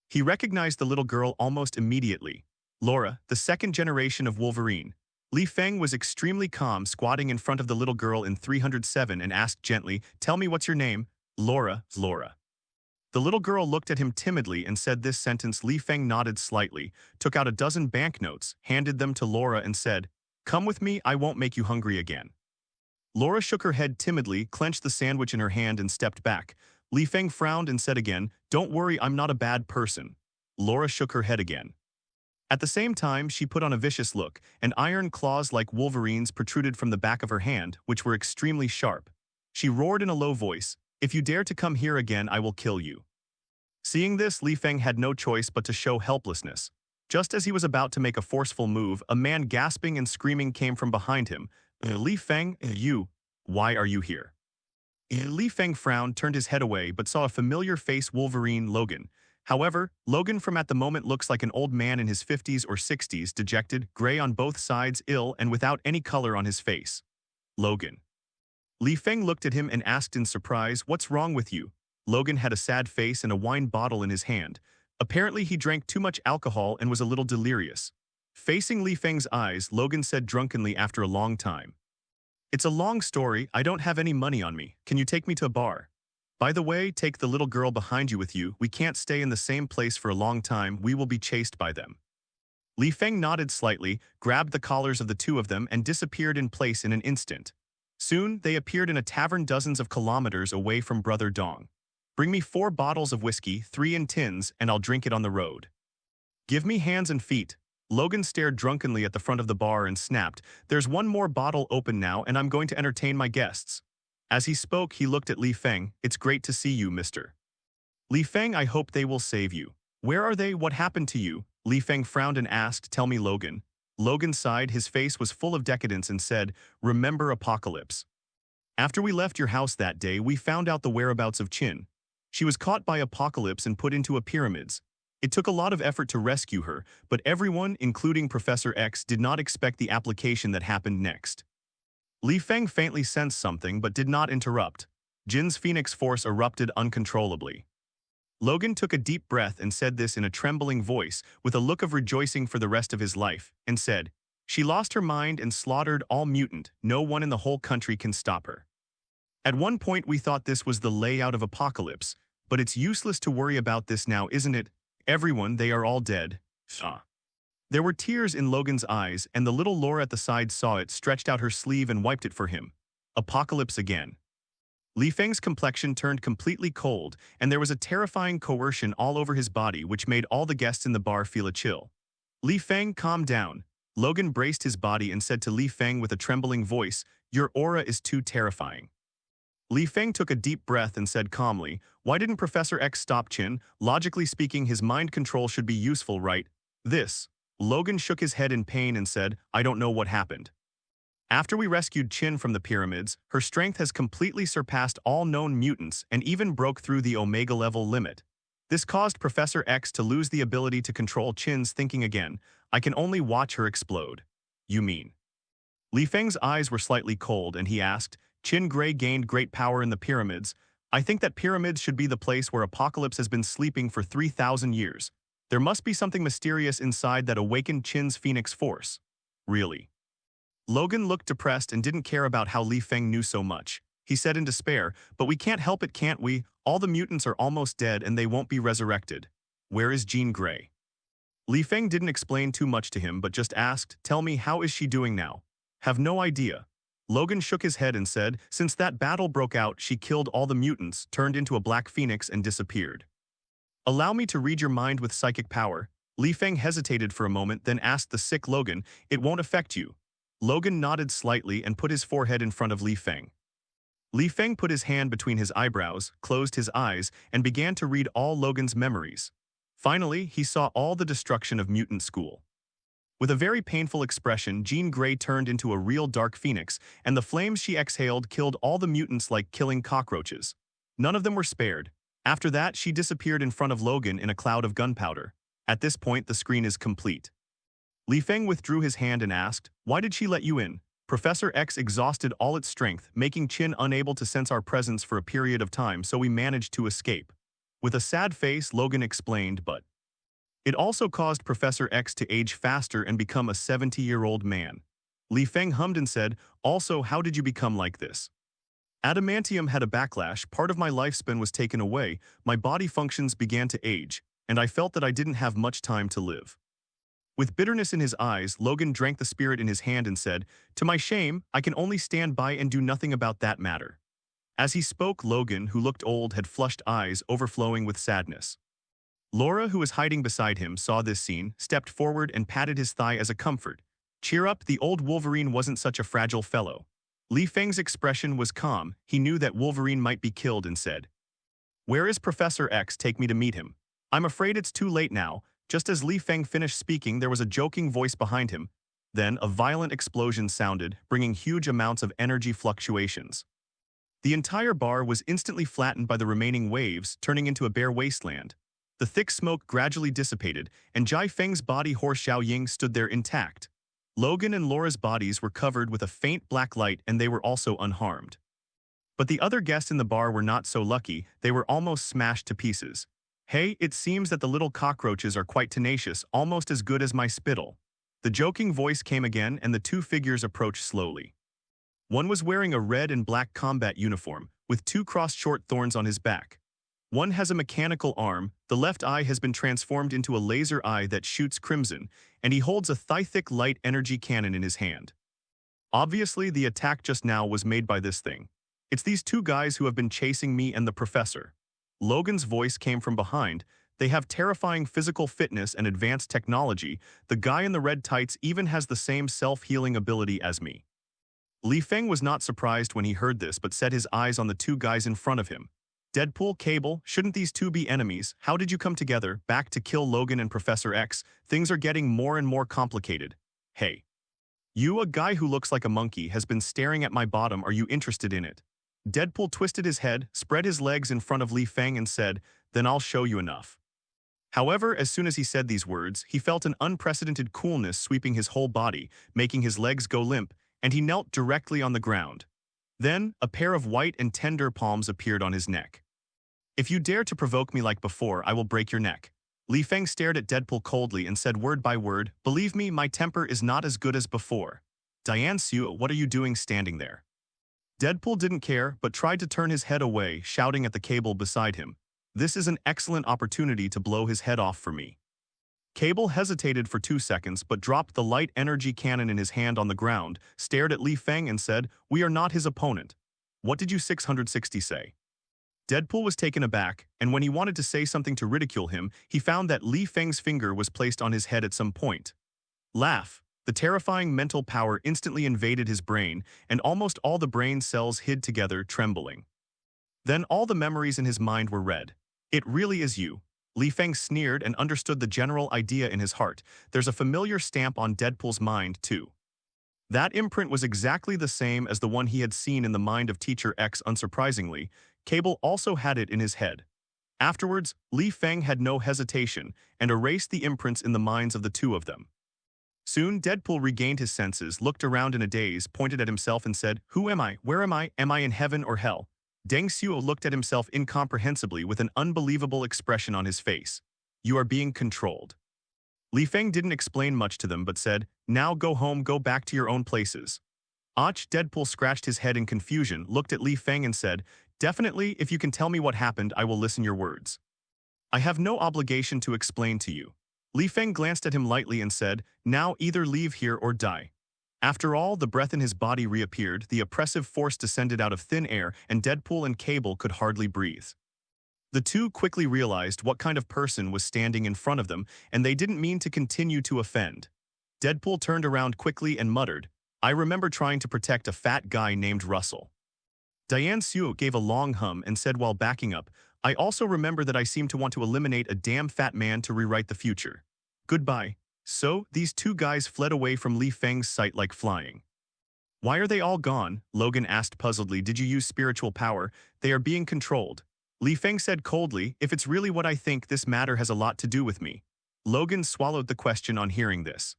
He recognized the little girl almost immediately. Laura, the second generation of Wolverine. Li Feng was extremely calm, squatting in front of the little girl in 307 and asked gently, "Tell me what's your name?" "Laura, Laura." The little girl looked at him timidly and said this sentence. Li Feng nodded slightly, took out a dozen banknotes, handed them to Laura and said, "Come with me, I won't make you hungry again." Laura shook her head timidly, clenched the sandwich in her hand and stepped back. Li Feng frowned and said again, "Don't worry, I'm not a bad person." Laura shook her head again. At the same time, she put on a vicious look, and iron claws like Wolverine's protruded from the back of her hand, which were extremely sharp. She roared in a low voice, "If you dare to come here again, I will kill you." Seeing this, Li Feng had no choice but to show helplessness. Just as he was about to make a forceful move, a man gasping and screaming came from behind him. "Li Feng, why are you here?" Li Feng frowned, turned his head away, but saw a familiar face: Wolverine, Logan. However, Logan from at the moment looks like an old man in his 50s or 60s, dejected, gray on both sides, ill, and without any color on his face. Logan. Li Feng looked at him and asked in surprise, "What's wrong with you?" Logan had a sad face and a wine bottle in his hand. Apparently he drank too much alcohol and was a little delirious. Facing Li Feng's eyes, Logan said drunkenly after a long time, "It's a long story, I don't have any money on me. Can you take me to a bar? By the way, take the little girl behind you with you. We can't stay in the same place for a long time, we will be chased by them." Li Feng nodded slightly, grabbed the collars of the two of them and disappeared in place in an instant. Soon, they appeared in a tavern dozens of kilometers away from Brother Dong. "Bring me 4 bottles of whiskey, 3 in tins, and I'll drink it on the road." "Give me hands and feet." Logan stared drunkenly at the front of the bar and snapped, "There's 1 more bottle open now and I'm going to entertain my guests." As he spoke, he looked at Li Feng. "It's great to see you, mister." "Li Feng, I hope they will save you." "Where are they? What happened to you?" Li Feng frowned and asked, "Tell me, Logan." Logan sighed, his face was full of decadence and said, "Remember Apocalypse. After we left your house that day, we found out the whereabouts of Chin. She was caught by Apocalypse and put into a pyramids. It took a lot of effort to rescue her, but everyone, including Professor X, did not expect the application that happened next. Feng faintly sensed something but did not interrupt. Jin's Phoenix Force erupted uncontrollably. Logan took a deep breath and said this in a trembling voice, with a look of rejoicing for the rest of his life, and said, "She lost her mind and slaughtered all mutant. No one in the whole country can stop her." At one point we thought this was the layout of Apocalypse, but it's useless to worry about this now, isn't it? Everyone, they are all dead. There were tears in Logan's eyes, and the little Laura at the side saw it, stretched out her sleeve and wiped it for him. Apocalypse again. Feng's complexion turned completely cold, and there was a terrifying coercion all over his body which made all the guests in the bar feel a chill. Feng, calm down. Logan braced his body and said to Feng with a trembling voice, "Your aura is too terrifying." Feng took a deep breath and said calmly, "Why didn't Professor X stop Chin? Logically speaking, his mind control should be useful, right?" Logan shook his head in pain and said, "I don't know what happened. After we rescued Chin from the pyramids, her strength has completely surpassed all known mutants and even broke through the Omega level limit. This caused Professor X to lose the ability to control Chin's thinking again. I can only watch her explode." "You mean?" Feng's eyes were slightly cold and he asked, "Chin Gray gained great power in the pyramids. I think that pyramids should be the place where Apocalypse has been sleeping for 3,000 years. There must be something mysterious inside that awakened Chin's Phoenix Force." "Really?" Logan looked depressed and didn't care about how Feng knew so much. He said in despair, "But we can't help it, can't we? All the mutants are almost dead and they won't be resurrected. Where is Jean Grey?" Feng didn't explain too much to him but just asked, "Tell me, how is she doing now?" "Have no idea." Logan shook his head and said, "Since that battle broke out, she killed all the mutants, turned into a black phoenix and disappeared." "Allow me to read your mind with psychic power." Feng hesitated for a moment, then asked the sick Logan, "It won't affect you?" Logan nodded slightly and put his forehead in front of Feng. Feng put his hand between his eyebrows, closed his eyes, and began to read all Logan's memories. Finally, he saw all the destruction of Mutant School. With a very painful expression, Jean Grey turned into a real dark phoenix, and the flames she exhaled killed all the mutants like killing cockroaches. None of them were spared. After that, she disappeared in front of Logan in a cloud of gunpowder. At this point, the screen is complete. Feng withdrew his hand and asked, "Why did she let you in?" "Professor X exhausted all its strength, making Chin unable to sense our presence for a period of time, so we managed to escape." With a sad face, Logan explained, "But it also caused Professor X to age faster and become a 70-year-old man." Feng hummed and said, "Also, how did you become like this?" "Adamantium had a backlash, part of my lifespan was taken away, my body functions began to age, and I felt that I didn't have much time to live." With bitterness in his eyes, Logan drank the spirit in his hand and said, "To my shame, I can only stand by and do nothing about that matter." As he spoke, Logan, who looked old, had flushed eyes overflowing with sadness. Laura, who was hiding beside him, saw this scene, stepped forward and patted his thigh as a comfort. "Cheer up, the old Wolverine wasn't such a fragile fellow." Feng's expression was calm. He knew that Wolverine might be killed and said, "Where is Professor X? Take me to meet him." "I'm afraid it's too late now." Just as Feng finished speaking, there was a joking voice behind him. Then a violent explosion sounded, bringing huge amounts of energy fluctuations. The entire bar was instantly flattened by the remaining waves, turning into a bare wasteland. The thick smoke gradually dissipated, and Jai Feng's body horse Xiaoying stood there intact. Logan and Laura's bodies were covered with a faint black light and they were also unharmed. But the other guests in the bar were not so lucky, they were almost smashed to pieces. "Hey, it seems that the little cockroaches are quite tenacious, almost as good as my spittle." The joking voice came again and the two figures approached slowly. One was wearing a red and black combat uniform, with two crossed short thorns on his back. One has a mechanical arm, the left eye has been transformed into a laser eye that shoots crimson, and he holds a thigh-thick light energy cannon in his hand. Obviously, the attack just now was made by this thing. "It's these two guys who have been chasing me and the professor." Logan's voice came from behind. "They have terrifying physical fitness and advanced technology. The guy in the red tights even has the same self-healing ability as me." Feng was not surprised when he heard this but set his eyes on the two guys in front of him. "Deadpool, Cable, shouldn't these two be enemies? How did you come together, back to kill Logan and Professor X? Things are getting more and more complicated." "Hey. You, a guy who looks like a monkey, has been staring at my bottom. Are you interested in it?" Deadpool twisted his head, spread his legs in front of Feng and said, "Then I'll show you enough." However, as soon as he said these words, he felt an unprecedented coolness sweeping his whole body, making his legs go limp, and he knelt directly on the ground. Then, a pair of white and tender palms appeared on his neck. "If you dare to provoke me like before, I will break your neck." Li Feng stared at Deadpool coldly and said word by word, "Believe me, my temper is not as good as before." "Diane Sue, what are you doing standing there?" Deadpool didn't care, but tried to turn his head away, shouting at the Cable beside him, "This is an excellent opportunity to blow his head off for me." Cable hesitated for 2 seconds but dropped the light energy cannon in his hand on the ground, stared at Li Feng and said, "We are not his opponent." "What did you 660 say?" Deadpool was taken aback, and when he wanted to say something to ridicule him, he found that Li Feng's finger was placed on his head at some point. Laugh. The terrifying mental power instantly invaded his brain, and almost all the brain cells hid together, trembling. Then all the memories in his mind were read. "It really is you." Li Feng sneered and understood the general idea in his heart. There's a familiar stamp on Deadpool's mind, too. That imprint was exactly the same as the one he had seen in the mind of Teacher X. Unsurprisingly, Cable also had it in his head. Afterwards, Li Feng had no hesitation and erased the imprints in the minds of the two of them. Soon, Deadpool regained his senses, looked around in a daze, pointed at himself and said, "Who am I? Where am I? Am I in heaven or hell?" Deng Xiu looked at himself incomprehensibly with an unbelievable expression on his face. "You are being controlled." Li Feng didn't explain much to them but said, "Now go home, go back to your own places." Deadpool scratched his head in confusion, looked at Li Feng and said, "Definitely, if you can tell me what happened, I will listen your words." "I have no obligation to explain to you." Li Feng glanced at him lightly and said, "Now either leave here or die." After all, the breath in his body reappeared, the oppressive force descended out of thin air, and Deadpool and Cable could hardly breathe. The two quickly realized what kind of person was standing in front of them, and they didn't mean to continue to offend. Deadpool turned around quickly and muttered, "I remember trying to protect a fat guy named Russell." Diane Sue gave a long hum and said while backing up, "I also remember that I seem to want to eliminate a damn fat man to rewrite the future. Goodbye." So, these two guys fled away from Li Feng's sight like flying. "Why are they all gone?" Logan asked puzzledly. "Did you use spiritual power? They are being controlled." Li Feng said coldly, "If it's really what I think, this matter has a lot to do with me." Logan swallowed the question on hearing this.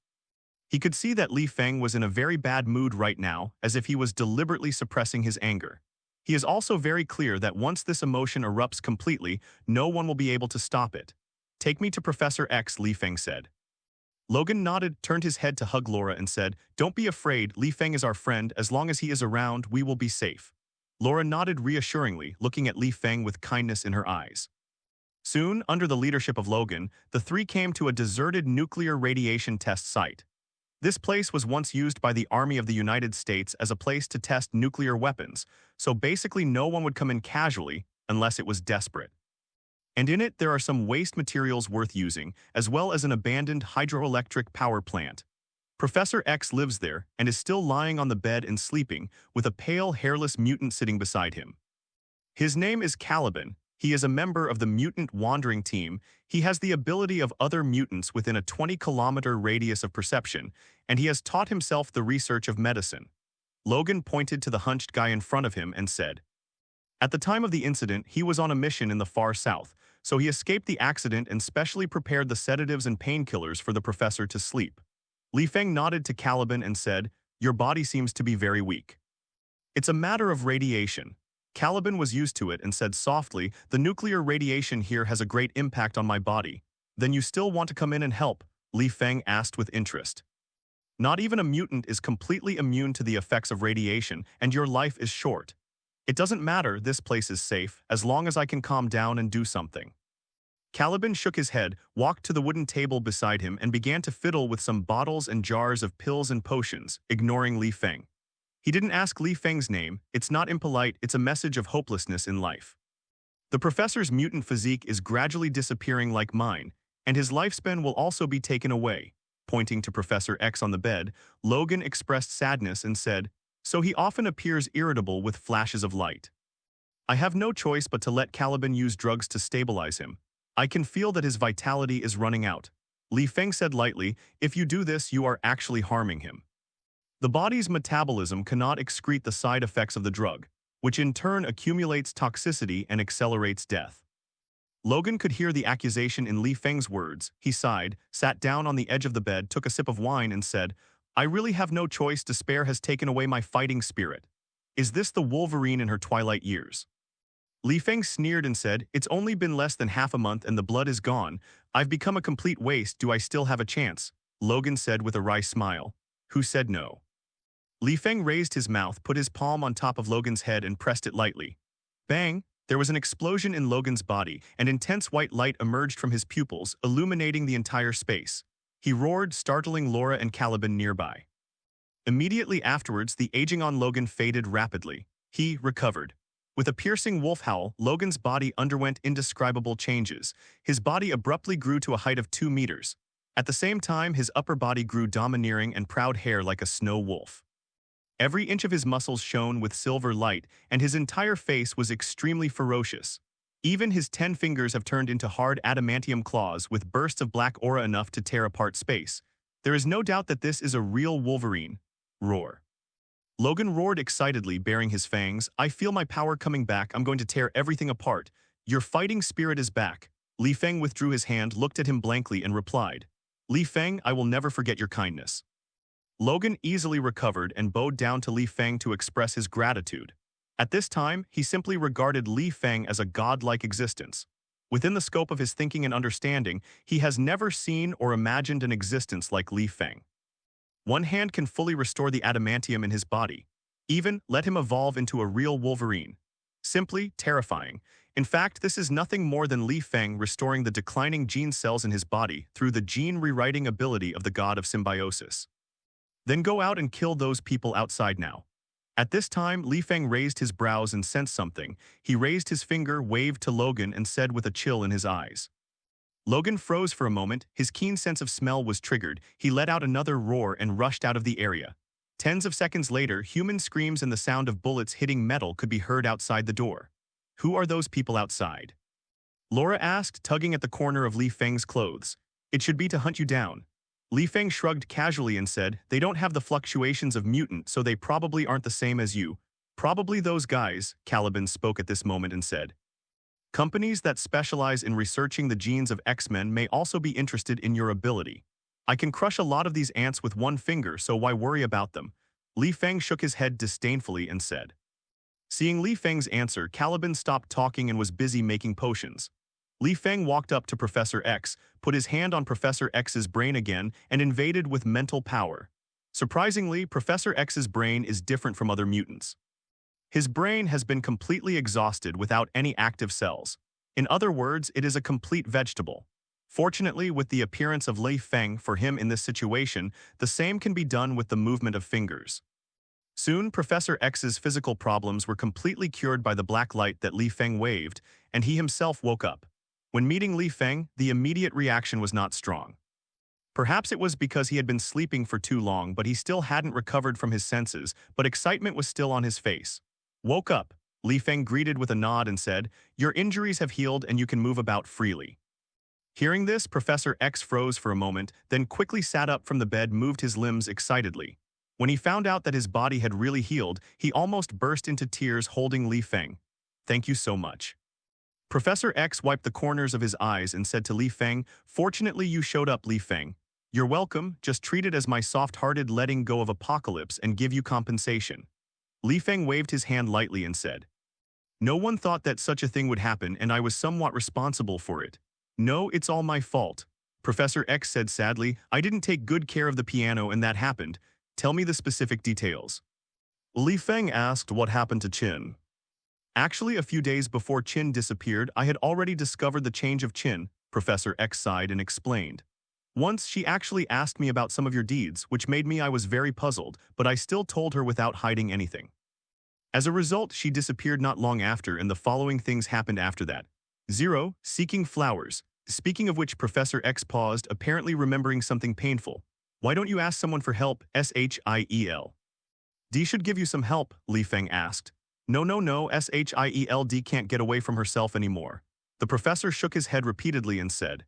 He could see that Li Feng was in a very bad mood right now, as if he was deliberately suppressing his anger. He is also very clear that once this emotion erupts completely, no one will be able to stop it. "Take me to Professor X," Li Feng said. Logan nodded, turned his head to hug Laura and said, "Don't be afraid, Li Feng is our friend. As long as he is around, we will be safe." Laura nodded reassuringly, looking at Li Feng with kindness in her eyes. Soon, under the leadership of Logan, the three came to a deserted nuclear radiation test site. This place was once used by the Army of the United States as a place to test nuclear weapons, so basically no one would come in casually unless it was desperate. And in it there are some waste materials worth using, as well as an abandoned hydroelectric power plant. Professor X lives there and is still lying on the bed and sleeping, with a pale, hairless mutant sitting beside him. His name is Caliban. He is a member of the mutant wandering team. He has the ability of other mutants within a 20-kilometer radius of perception, and he has taught himself the research of medicine. Logan pointed to the hunched guy in front of him and said, "At the time of the incident, he was on a mission in the far south, so he escaped the accident and specially prepared the sedatives and painkillers for the professor to sleep." Li Feng nodded to Caliban and said, "Your body seems to be very weak." "It's a matter of radiation." Caliban was used to it and said softly, "The nuclear radiation here has a great impact on my body." "Then you still want to come in and help?" Li Feng asked with interest. "Not even a mutant is completely immune to the effects of radiation, and your life is short. It doesn't matter, this place is safe, as long as I can calm down and do something." Caliban shook his head, walked to the wooden table beside him and began to fiddle with some bottles and jars of pills and potions, ignoring Li Feng. He didn't ask Li Feng's name. It's not impolite, it's a message of hopelessness in life. The professor's mutant physique is gradually disappearing like mine, and his lifespan will also be taken away. Pointing to Professor X on the bed, Logan expressed sadness and said, "So he often appears irritable with flashes of light. I have no choice but to let Caliban use drugs to stabilize him. I can feel that his vitality is running out." Li Feng said lightly, "If you do this, you are actually harming him. The body's metabolism cannot excrete the side effects of the drug, which in turn accumulates toxicity and accelerates death." Logan could hear the accusation in Li Feng's words. He sighed, sat down on the edge of the bed, took a sip of wine, and said, I really have no choice. Despair has taken away my fighting spirit. Is this the Wolverine in her twilight years? Li Feng sneered and said, It's only been less than half a month and the blood is gone. I've become a complete waste. Do I still have a chance? Logan said with a wry smile. Who said no? Li Feng raised his mouth, put his palm on top of Logan's head and pressed it lightly. Bang! There was an explosion in Logan's body, and intense white light emerged from his pupils, illuminating the entire space. He roared, startling Laura and Caliban nearby. Immediately afterwards, the aging on Logan faded rapidly. He recovered. With a piercing wolf howl, Logan's body underwent indescribable changes. His body abruptly grew to a height of 2 meters. At the same time, his upper body grew domineering and proud hair like a snow wolf. Every inch of his muscles shone with silver light, and his entire face was extremely ferocious. Even his 10 fingers have turned into hard adamantium claws with bursts of black aura enough to tear apart space. There is no doubt that this is a real Wolverine. Roar. Logan roared excitedly, baring his fangs. I feel my power coming back. I'm going to tear everything apart. Your fighting spirit is back. Li Feng withdrew his hand, looked at him blankly, and replied, Li Feng, I will never forget your kindness. Logan easily recovered and bowed down to Li Feng to express his gratitude. At this time, he simply regarded Li Feng as a godlike existence. Within the scope of his thinking and understanding, he has never seen or imagined an existence like Li Feng. One hand can fully restore the adamantium in his body. Even let him evolve into a real Wolverine. Simply terrifying. In fact, this is nothing more than Li Feng restoring the declining gene cells in his body through the gene rewriting ability of the god of symbiosis. Then go out and kill those people outside now. At this time, Li Feng raised his brows and sensed something. He raised his finger, waved to Logan, and said with a chill in his eyes. Logan froze for a moment. His keen sense of smell was triggered. He let out another roar and rushed out of the area. Tens of seconds later, human screams and the sound of bullets hitting metal could be heard outside the door. Who are those people outside? Laura asked, tugging at the corner of Li Feng's clothes. It should be to hunt you down. Li Feng shrugged casually and said, They don't have the fluctuations of mutant, so they probably aren't the same as you. Probably those guys, Caliban spoke at this moment and said. Companies that specialize in researching the genes of X-Men may also be interested in your ability. I can crush a lot of these ants with one finger, so why worry about them? Li Feng shook his head disdainfully and said. Seeing Li Feng's answer, Caliban stopped talking and was busy making potions. Li Feng walked up to Professor X, put his hand on Professor X's brain again, and invaded with mental power. Surprisingly, Professor X's brain is different from other mutants. His brain has been completely exhausted without any active cells. In other words, it is a complete vegetable. Fortunately, with the appearance of Li Feng for him in this situation, the same can be done with the movement of fingers. Soon, Professor X's physical problems were completely cured by the black light that Li Feng waved, and he himself woke up. When meeting Li Feng, the immediate reaction was not strong. Perhaps it was because he had been sleeping for too long, but he still hadn't recovered from his senses, but excitement was still on his face. Woke up, Li Feng greeted with a nod and said, Your injuries have healed and you can move about freely. Hearing this, Professor X froze for a moment, then quickly sat up from the bed, moved his limbs excitedly. When he found out that his body had really healed, he almost burst into tears holding Li Feng. Thank you so much. Professor X wiped the corners of his eyes and said to Li Feng, Fortunately you showed up, Li Feng. You're welcome, just treat it as my soft-hearted letting go of apocalypse and give you compensation. Li Feng waved his hand lightly and said, No one thought that such a thing would happen and I was somewhat responsible for it. No, it's all my fault. Professor X said sadly, I didn't take good care of the piano and that happened. Tell me the specific details. Li Feng asked what happened to Qin. Actually, a few days before Qin disappeared, I had already discovered the change of Qin, Professor X sighed and explained. Once she actually asked me about some of your deeds, which made me I was very puzzled, but I still told her without hiding anything. As a result, she disappeared not long after, and the following things happened after that. 0. Seeking flowers. Speaking of which, Professor X paused, apparently remembering something painful. Why don't you ask someone for help, S.H.I.E.L.D should give you some help, Li Feng asked. No, S.H.I.E.L.D can't get away from herself anymore. The professor shook his head repeatedly and said,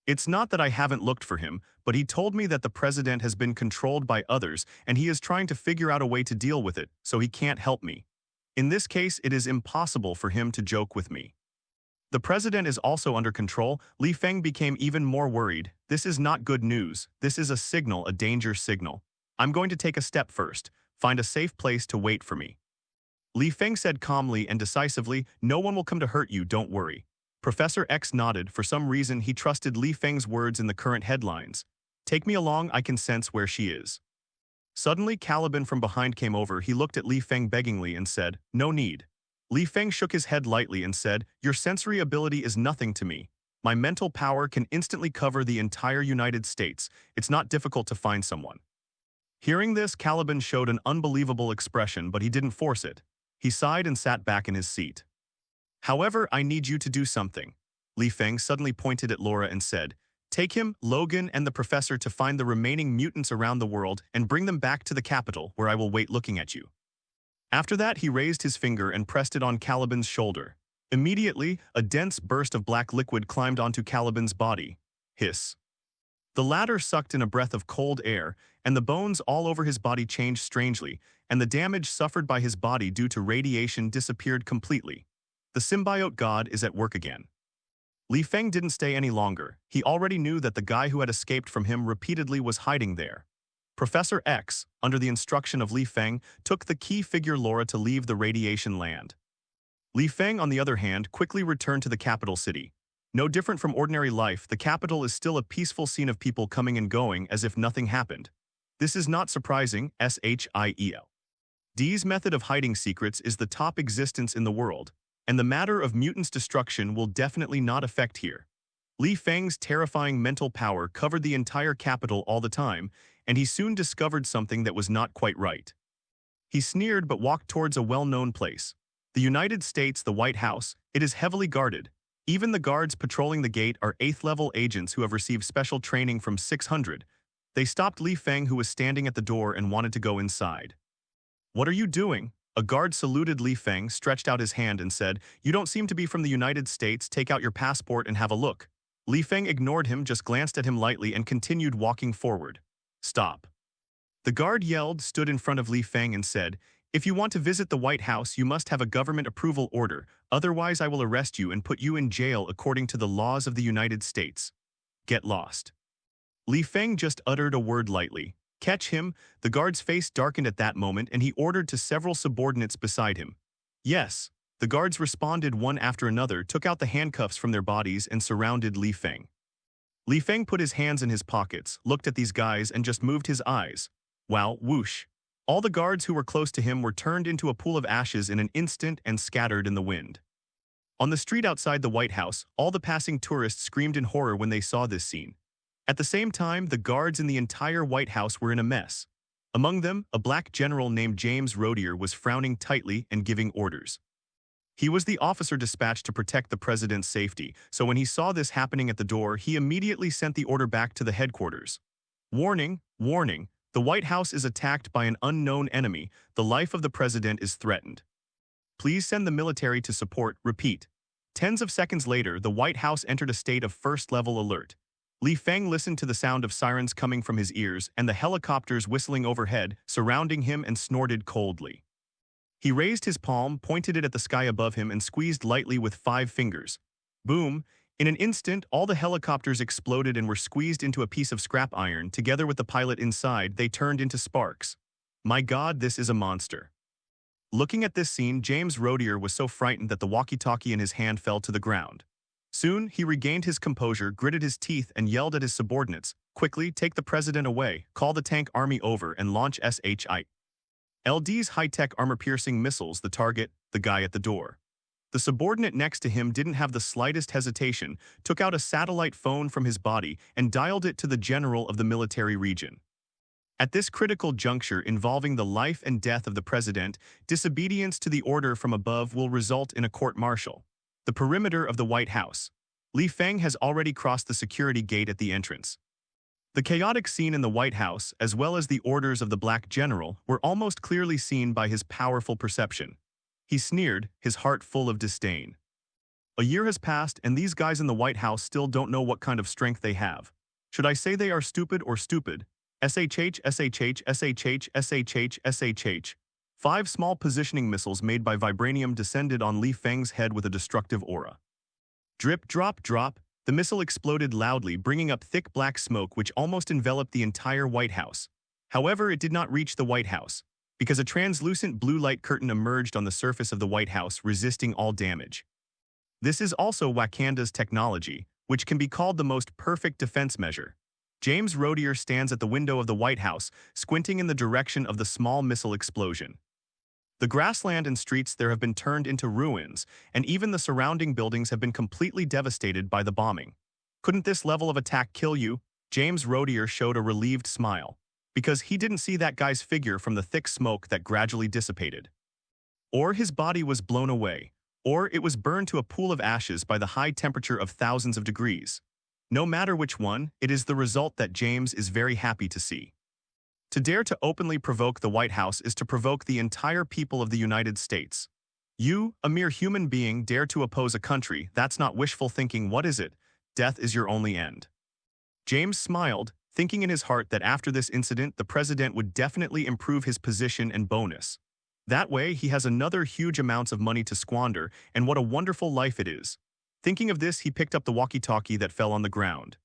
It's not that I haven't looked for him, but he told me that the president has been controlled by others and he is trying to figure out a way to deal with it, so he can't help me. In this case, it is impossible for him to joke with me. The president is also under control. Li Feng became even more worried. This is not good news. This is a signal, a danger signal. I'm going to take a step first. Find a safe place to wait for me. Li Feng said calmly and decisively, no one will come to hurt you, don't worry. Professor X nodded. For some reason, he trusted Li Feng's words in the current headlines. Take me along, I can sense where she is. Suddenly, Caliban from behind came over. He looked at Li Feng beggingly and said, no need. Li Feng shook his head lightly and said, your sensory ability is nothing to me. My mental power can instantly cover the entire United States. It's not difficult to find someone. Hearing this, Caliban showed an unbelievable expression, but he didn't force it. He sighed and sat back in his seat. However, I need you to do something. Li Feng suddenly pointed at Laura and said, take him, Logan, and the professor to find the remaining mutants around the world and bring them back to the capital, where I will wait looking at you. After that, he raised his finger and pressed it on Caliban's shoulder. Immediately, a dense burst of black liquid climbed onto Caliban's body. Hiss. The latter sucked in a breath of cold air, and the bones all over his body changed strangely, and the damage suffered by his body due to radiation disappeared completely. The symbiote god is at work again. Li Feng didn't stay any longer. He already knew that the guy who had escaped from him repeatedly was hiding there. Professor X, under the instruction of Li Feng, took the key figure Laura to leave the radiation land. Li Feng, on the other hand, quickly returned to the capital city. No different from ordinary life, the capital is still a peaceful scene of people coming and going as if nothing happened. This is not surprising. S.H.I.E.L.D's method of hiding secrets is the top existence in the world, and the matter of mutants' destruction will definitely not affect here. Li Feng's terrifying mental power covered the entire capital all the time, and he soon discovered something that was not quite right. He sneered but walked towards a well-known place. The United States, the White House, it is heavily guarded. Even the guards patrolling the gate are 8th-level agents who have received special training from 600. They stopped Li Feng, who was standing at the door, and wanted to go inside. What are you doing? A guard saluted Li Feng, stretched out his hand and said, you don't seem to be from the United States, take out your passport and have a look. Li Feng ignored him, just glanced at him lightly and continued walking forward. Stop. The guard yelled, stood in front of Li Feng and said, if you want to visit the White House, you must have a government approval order, otherwise I will arrest you and put you in jail according to the laws of the United States. Get lost. Li Feng just uttered a word lightly. Catch him. The guard's face darkened at that moment and he ordered to several subordinates beside him. Yes. The guards responded one after another, took out the handcuffs from their bodies and surrounded Li Feng. Li Feng put his hands in his pockets, looked at these guys and just moved his eyes. Wow, whoosh. All the guards who were close to him were turned into a pool of ashes in an instant and scattered in the wind. On the street outside the White House, all the passing tourists screamed in horror when they saw this scene. At the same time, the guards in the entire White House were in a mess. Among them, a black general named James Rodier was frowning tightly and giving orders. He was the officer dispatched to protect the president's safety, so when he saw this happening at the door, he immediately sent the order back to the headquarters. Warning, warning, the White House is attacked by an unknown enemy. The life of the president is threatened. Please send the military to support. Repeat. Tens of seconds later, the White House entered a state of first-level alert. Li Feng listened to the sound of sirens coming from his ears and the helicopters whistling overhead, surrounding him, and snorted coldly. He raised his palm, pointed it at the sky above him, and squeezed lightly with 5 fingers. Boom! In an instant, all the helicopters exploded and were squeezed into a piece of scrap iron. Together with the pilot inside, they turned into sparks. My God, this is a monster. Looking at this scene, James Rodier was so frightened that the walkie-talkie in his hand fell to the ground. Soon, he regained his composure, gritted his teeth, and yelled at his subordinates, quickly, take the president away, call the tank army over, and launch S.H.I.E.L.D's high-tech armor-piercing missiles. The target, the guy at the door. The subordinate next to him didn't have the slightest hesitation, took out a satellite phone from his body, and dialed it to the general of the military region. At this critical juncture involving the life and death of the president, disobedience to the order from above will result in a court-martial. The perimeter of the White House. Li Feng has already crossed the security gate at the entrance. The chaotic scene in the White House, as well as the orders of the Black General, were almost clearly seen by his powerful perception. He sneered, his heart full of disdain. A year has passed, and these guys in the White House still don't know what kind of strength they have. Should I say they are stupid or stupid? SHH, SHH, SHH, SHH, SHH. 5 small positioning missiles made by vibranium descended on Li Feng's head with a destructive aura. Drip, drop, drop, the missile exploded loudly, bringing up thick black smoke which almost enveloped the entire White House. However, it did not reach the White House, because a translucent blue light curtain emerged on the surface of the White House, resisting all damage. This is also Wakanda's technology, which can be called the most perfect defense measure. James Rodier stands at the window of the White House, squinting in the direction of the small missile explosion. The grassland and streets there have been turned into ruins, and even the surrounding buildings have been completely devastated by the bombing. Couldn't this level of attack kill you? James Rodier showed a relieved smile, because he didn't see that guy's figure from the thick smoke that gradually dissipated. Or his body was blown away, or it was burned to a pool of ashes by the high temperature of thousands of degrees. No matter which one, it is the result that James is very happy to see. To dare to openly provoke the White House is to provoke the entire people of the United States. You, a mere human being, dare to oppose a country. That's not wishful thinking. What is it? Death is your only end. James smiled, thinking in his heart that after this incident the president would definitely improve his position and bonus. That way he has another huge amounts of money to squander, and what a wonderful life it is. Thinking of this, he picked up the walkie-talkie that fell on the ground,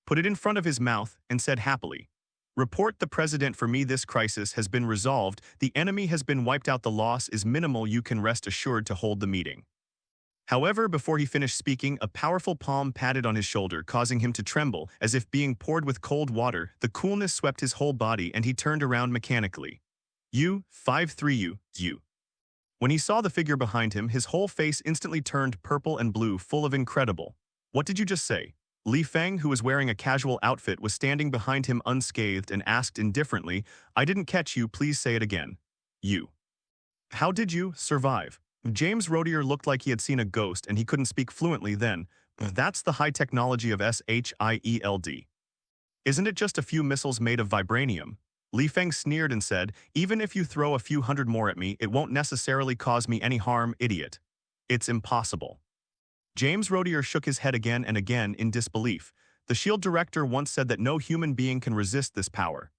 put it in front of his mouth, and said happily, "Report the president for me. This crisis has been resolved. The enemy has been wiped out. The loss is minimal. You can rest assured to hold the meeting." However, before he finished speaking, a powerful palm patted on his shoulder, causing him to tremble, as if being poured with cold water. The coolness swept his whole body, and he turned around mechanically. "You, 5'3", you. When he saw the figure behind him, his whole face instantly turned purple and blue, full of incredible. "What did you just say?" Feng, who was wearing a casual outfit, was standing behind him unscathed and asked indifferently, "I didn't catch you. Please say it again." "You. How did you survive?" James Rodier looked like he had seen a ghost and he couldn't speak fluently then. "That's the high technology of S.H.I.E.L.D. Isn't it just a few missiles made of vibranium?" Feng sneered and said, "Even if you throw a few hundred more at me, it won't necessarily cause me any harm, idiot. It's impossible." James Rodier shook his head again and again in disbelief. The S.H.I.E.L.D. director once said that no human being can resist this power.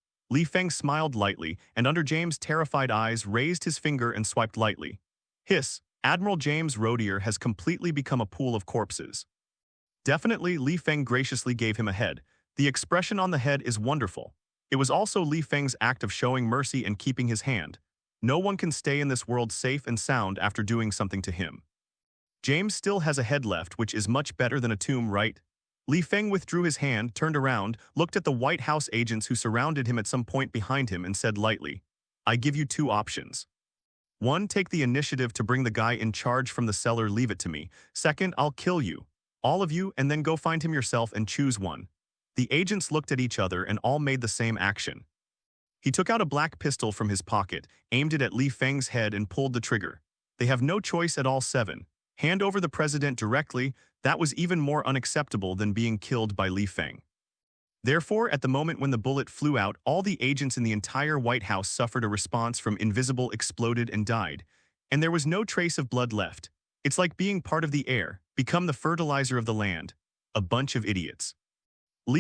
Feng smiled lightly, and under James' terrified eyes raised his finger and swiped lightly. Hiss, Admiral James Rodier has completely become a pool of corpses. Definitely, Feng graciously gave him a head. The expression on the head is wonderful. It was also Feng's act of showing mercy and keeping his hand. No one can stay in this world safe and sound after doing something to him. James still has a head left, which is much better than a tomb, right? Feng withdrew his hand, turned around, looked at the White House agents who surrounded him at some point behind him, and said lightly, "I give you two options. 1. Take the initiative to bring the guy in charge from the cellar. Leave it to me. 2. I'll kill you, all of you, and then go find him yourself and choose one." The agents looked at each other and all made the same action. He took out a black pistol from his pocket, aimed it at Feng's head, and pulled the trigger. They have no choice at all. 7. Hand over the president directly. That was even more unacceptable than being killed by Feng. Therefore, at the moment when the bullet flew out, all the agents in the entire White House suffered a response from invisible, exploded, and died. And there was no trace of blood left. It's like being part of the air, become the fertilizer of the land. A bunch of idiots.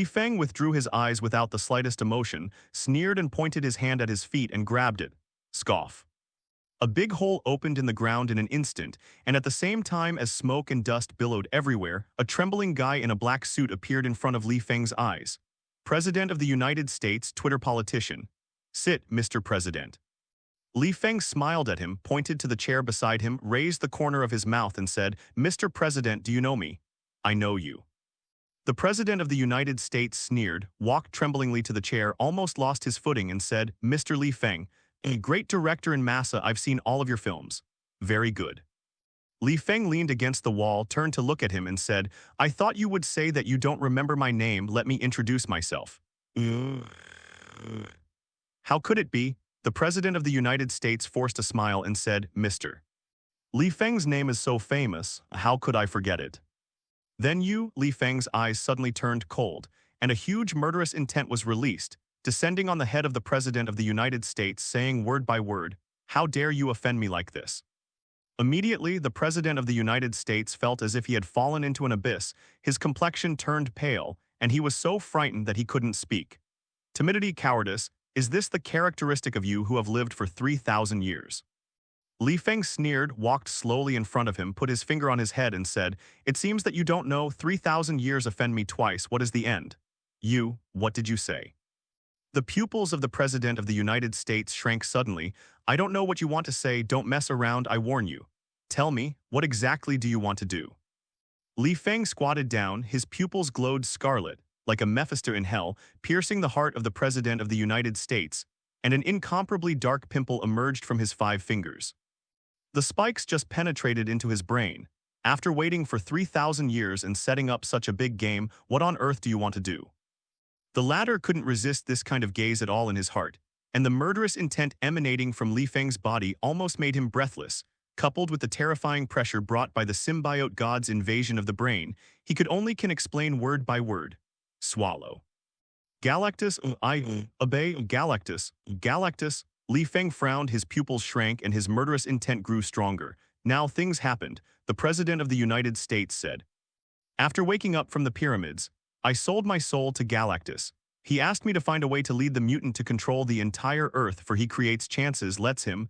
Feng withdrew his eyes without the slightest emotion, sneered and pointed his hand at his feet and grabbed it. Scoff. A big hole opened in the ground in an instant, and at the same time as smoke and dust billowed everywhere, a trembling guy in a black suit appeared in front of Feng's eyes. "President of the United States, Twitter politician. Sit, Mr. President." Feng smiled at him, pointed to the chair beside him, raised the corner of his mouth and said, "Mr. President, do you know me?" "I know you." The President of the United States sneered, walked tremblingly to the chair, almost lost his footing, and said, "Mr. Feng, a great director in massa. I've seen all of your films. Very good." Feng leaned against the wall, turned to look at him, and said, "I thought you would say that you don't remember my name. Let me introduce myself." "How could it be?" The President of the United States forced a smile and said, "Mr. Feng's name is so famous, how could I forget it?" "Then you," Feng's eyes suddenly turned cold, and a huge murderous intent was released, descending on the head of the President of the United States, saying word by word, "How dare you offend me like this?" Immediately, the President of the United States felt as if he had fallen into an abyss. His complexion turned pale, and he was so frightened that he couldn't speak. "Timidity, cowardice, is this the characteristic of you who have lived for 3,000 years?" Li Feng sneered, walked slowly in front of him, put his finger on his head and said, "It seems that you don't know 3,000 years offend me twice. What is the end?" "You, what did you say?" The pupils of the President of the United States shrank suddenly. "I don't know what you want to say. Don't mess around, I warn you. Tell me, what exactly do you want to do?" Li Feng squatted down, his pupils glowed scarlet, like a Mephisto in hell, piercing the heart of the President of the United States, and an incomparably dark pimple emerged from his 5 fingers. The spikes just penetrated into his brain. "After waiting for 3,000 years and setting up such a big game, what on earth do you want to do?" The latter couldn't resist this kind of gaze at all in his heart, and the murderous intent emanating from Li Feng's body almost made him breathless. Coupled with the terrifying pressure brought by the symbiote god's invasion of the brain, he could only explain word by word. "Swallow. Galactus, I obey Galactus, Galactus." Li Feng frowned, his pupils shrank, and his murderous intent grew stronger. "Now things happened," the President of the United States said. "After waking up from the pyramids, I sold my soul to Galactus. He asked me to find a way to lead the mutant to control the entire Earth, for he creates chances, lets him.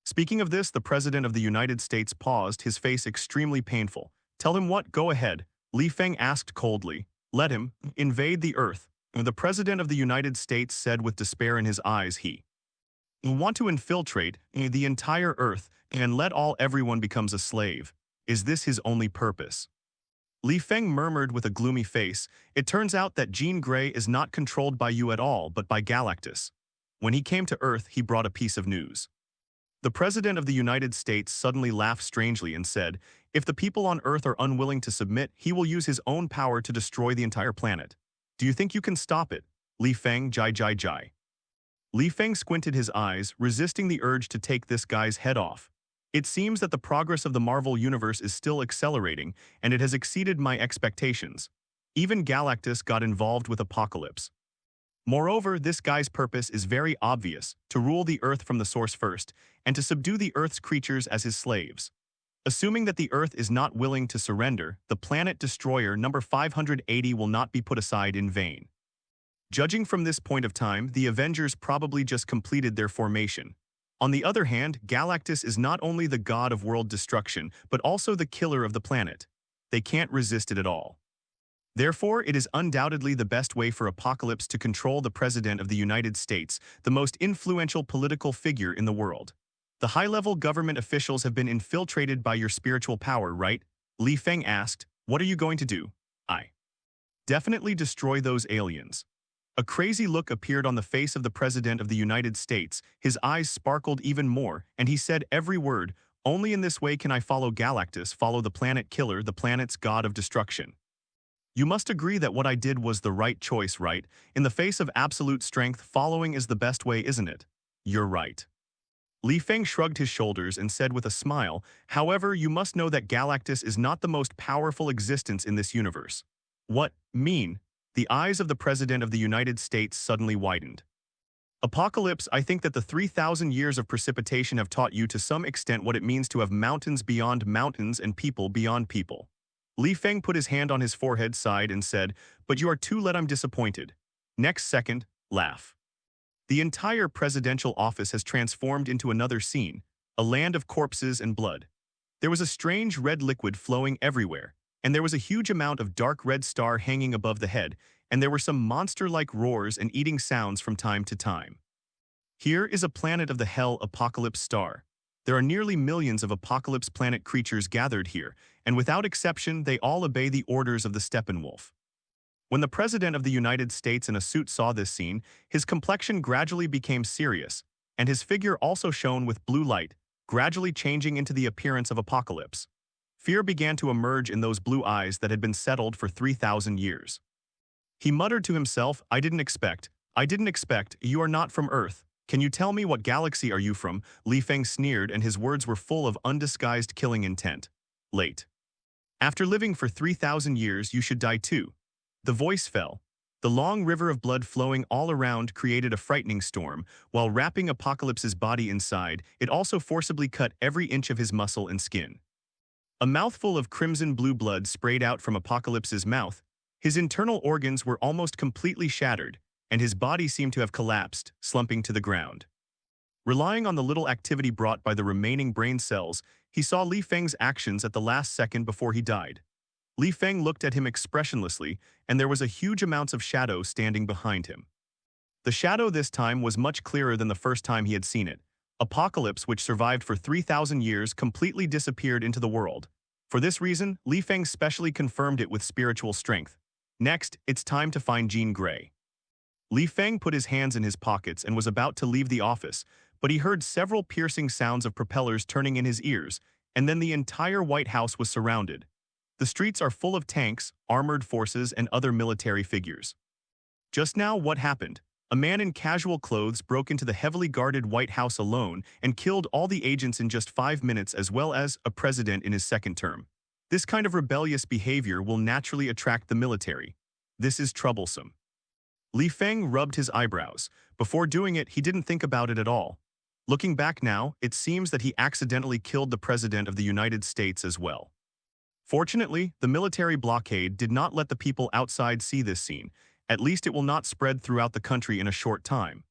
Speaking of this, the President of the United States paused, his face extremely painful. "Tell him what? Go ahead," Li Feng asked coldly. "Let him invade the Earth," the President of the United States said with despair in his eyes. "He want to infiltrate the entire Earth and let everyone becomes a slave. Is this his only purpose?" Li Feng murmured with a gloomy face, "It turns out that Jean Grey is not controlled by you at all, but by Galactus. When he came to Earth, he brought a piece of news." The President of the United States suddenly laughed strangely and said, "If the people on Earth are unwilling to submit, he will use his own power to destroy the entire planet. Do you think you can stop it?" Li Feng, jai. Li Feng squinted his eyes, resisting the urge to take this guy's head off. "It seems that the progress of the Marvel Universe is still accelerating, and it has exceeded my expectations. Even Galactus got involved with Apocalypse. Moreover, this guy's purpose is very obvious, to rule the Earth from the source first, and to subdue the Earth's creatures as his slaves. Assuming that the Earth is not willing to surrender, the planet destroyer number 580 will not be put aside in vain. Judging from this point of time, the Avengers probably just completed their formation. On the other hand, Galactus is not only the god of world destruction, but also the killer of the planet. They can't resist it at all. Therefore, it is undoubtedly the best way for Apocalypse to control the President of the United States, the most influential political figure in the world. The high-level government officials have been infiltrated by your spiritual power, right?" Li Feng asked. "What are you going to do?" "I definitely destroy those aliens." A crazy look appeared on the face of the President of the United States, his eyes sparkled even more, and he said every word, "Only in this way can I follow Galactus, follow the planet killer, the planet's god of destruction." "You must agree that what I did was the right choice, right? In the face of absolute strength, following is the best way, isn't it?" "You're right." Li Feng shrugged his shoulders and said with a smile, "However, you must know that Galactus is not the most powerful existence in this universe." "What mean?" The eyes of the President of the United States suddenly widened. "Apocalypse, I think that the 3,000 years of precipitation have taught you to some extent what it means to have mountains beyond mountains and people beyond people." Li Feng put his hand on his forehead, sighed, and said, "But you are too late, I'm disappointed." Next second, laugh. The entire presidential office has transformed into another scene, a land of corpses and blood. There was a strange red liquid flowing everywhere, and there was a huge amount of dark red star hanging above the head, and there were some monster-like roars and eating sounds from time to time. Here is a planet of the Hell Apocalypse star. There are nearly millions of Apocalypse planet creatures gathered here, and without exception, they all obey the orders of the Steppenwolf. When the President of the United States in a suit saw this scene, his complexion gradually became serious, and his figure also shone with blue light, gradually changing into the appearance of Apocalypse. Fear began to emerge in those blue eyes that had been settled for 3,000 years. He muttered to himself, I didn't expect, you are not from Earth. Can you tell me what galaxy are you from?" Li Feng sneered, and his words were full of undisguised killing intent. "Late. After living for 3,000 years, you should die too." The voice fell. The long river of blood flowing all around created a frightening storm. While wrapping Apocalypse's body inside, it also forcibly cut every inch of his muscle and skin. A mouthful of crimson blue blood sprayed out from Apocalypse's mouth. His internal organs were almost completely shattered, and his body seemed to have collapsed, slumping to the ground. Relying on the little activity brought by the remaining brain cells, he saw Li Feng's actions at the last second before he died. Li Feng looked at him expressionlessly, and there was a huge amount of shadow standing behind him. The shadow this time was much clearer than the first time he had seen it. Apocalypse, which survived for 3,000 years, completely disappeared into the world. For this reason, Li Feng specially confirmed it with spiritual strength. Next, it's time to find Jean Grey. Li Feng put his hands in his pockets and was about to leave the office, but he heard several piercing sounds of propellers turning in his ears, and then the entire White House was surrounded. The streets are full of tanks, armored forces, and other military figures. Just now, what happened? A man in casual clothes broke into the heavily guarded White House alone and killed all the agents in just 5 minutes, as well as a president in his second term. This kind of rebellious behavior will naturally attract the military. This is troublesome. Li Feng rubbed his eyebrows. Before doing it, he didn't think about it at all. Looking back now, it seems that he accidentally killed the President of the United States as well. Fortunately, the military blockade did not let the people outside see this scene. At least it will not spread throughout the country in a short time.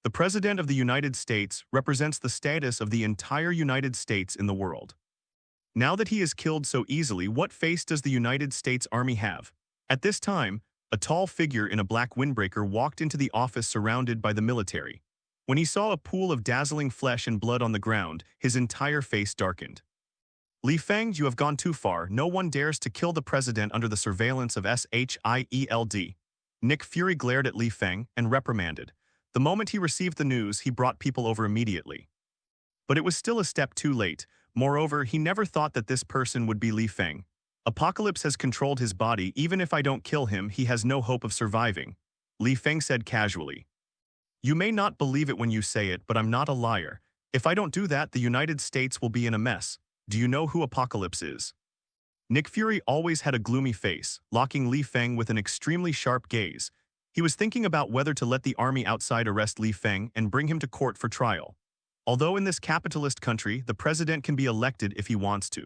The President of the United States represents the status of the entire United States in the world. Now that he is killed so easily, what face does the United States Army have? At this time, a tall figure in a black windbreaker walked into the office surrounded by the military. When he saw a pool of dazzling flesh and blood on the ground, his entire face darkened. Li Feng, you have gone too far. No one dares to kill the president under the surveillance of S.H.I.E.L.D. Nick Fury glared at Li Feng and reprimanded. The moment he received the news, he brought people over immediately. But it was still a step too late. Moreover, he never thought that this person would be Li Feng. Apocalypse has controlled his body. Even if I don't kill him, he has no hope of surviving. Li Feng said casually. You may not believe it when you say it, but I'm not a liar. If I don't do that, the United States will be in a mess. Do you know who Apocalypse is? Nick Fury always had a gloomy face, locking Li Feng with an extremely sharp gaze. He was thinking about whether to let the army outside arrest Li Feng and bring him to court for trial. Although in this capitalist country, the president can be elected if he wants to.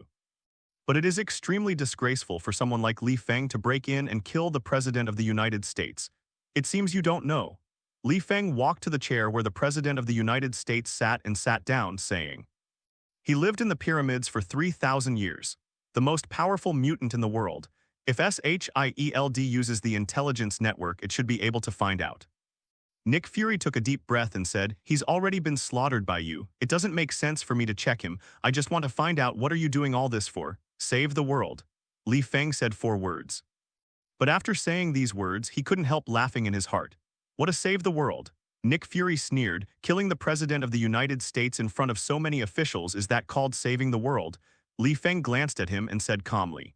But it is extremely disgraceful for someone like Li Feng to break in and kill the President of the United States. It seems you don't know. Li Feng walked to the chair where the President of the United States sat and sat down, saying, he lived in the pyramids for 3,000 years. The most powerful mutant in the world. If S.H.I.E.L.D. uses the intelligence network, it should be able to find out. Nick Fury took a deep breath and said, he's already been slaughtered by you. It doesn't make sense for me to check him. I just want to find out, what are you doing all this for? Save the world. Li Feng said 4 words. But after saying these words, he couldn't help laughing in his heart. What a save the world. Nick Fury sneered, killing the President of the United States in front of so many officials, is that called saving the world? Li Feng glanced at him and said calmly.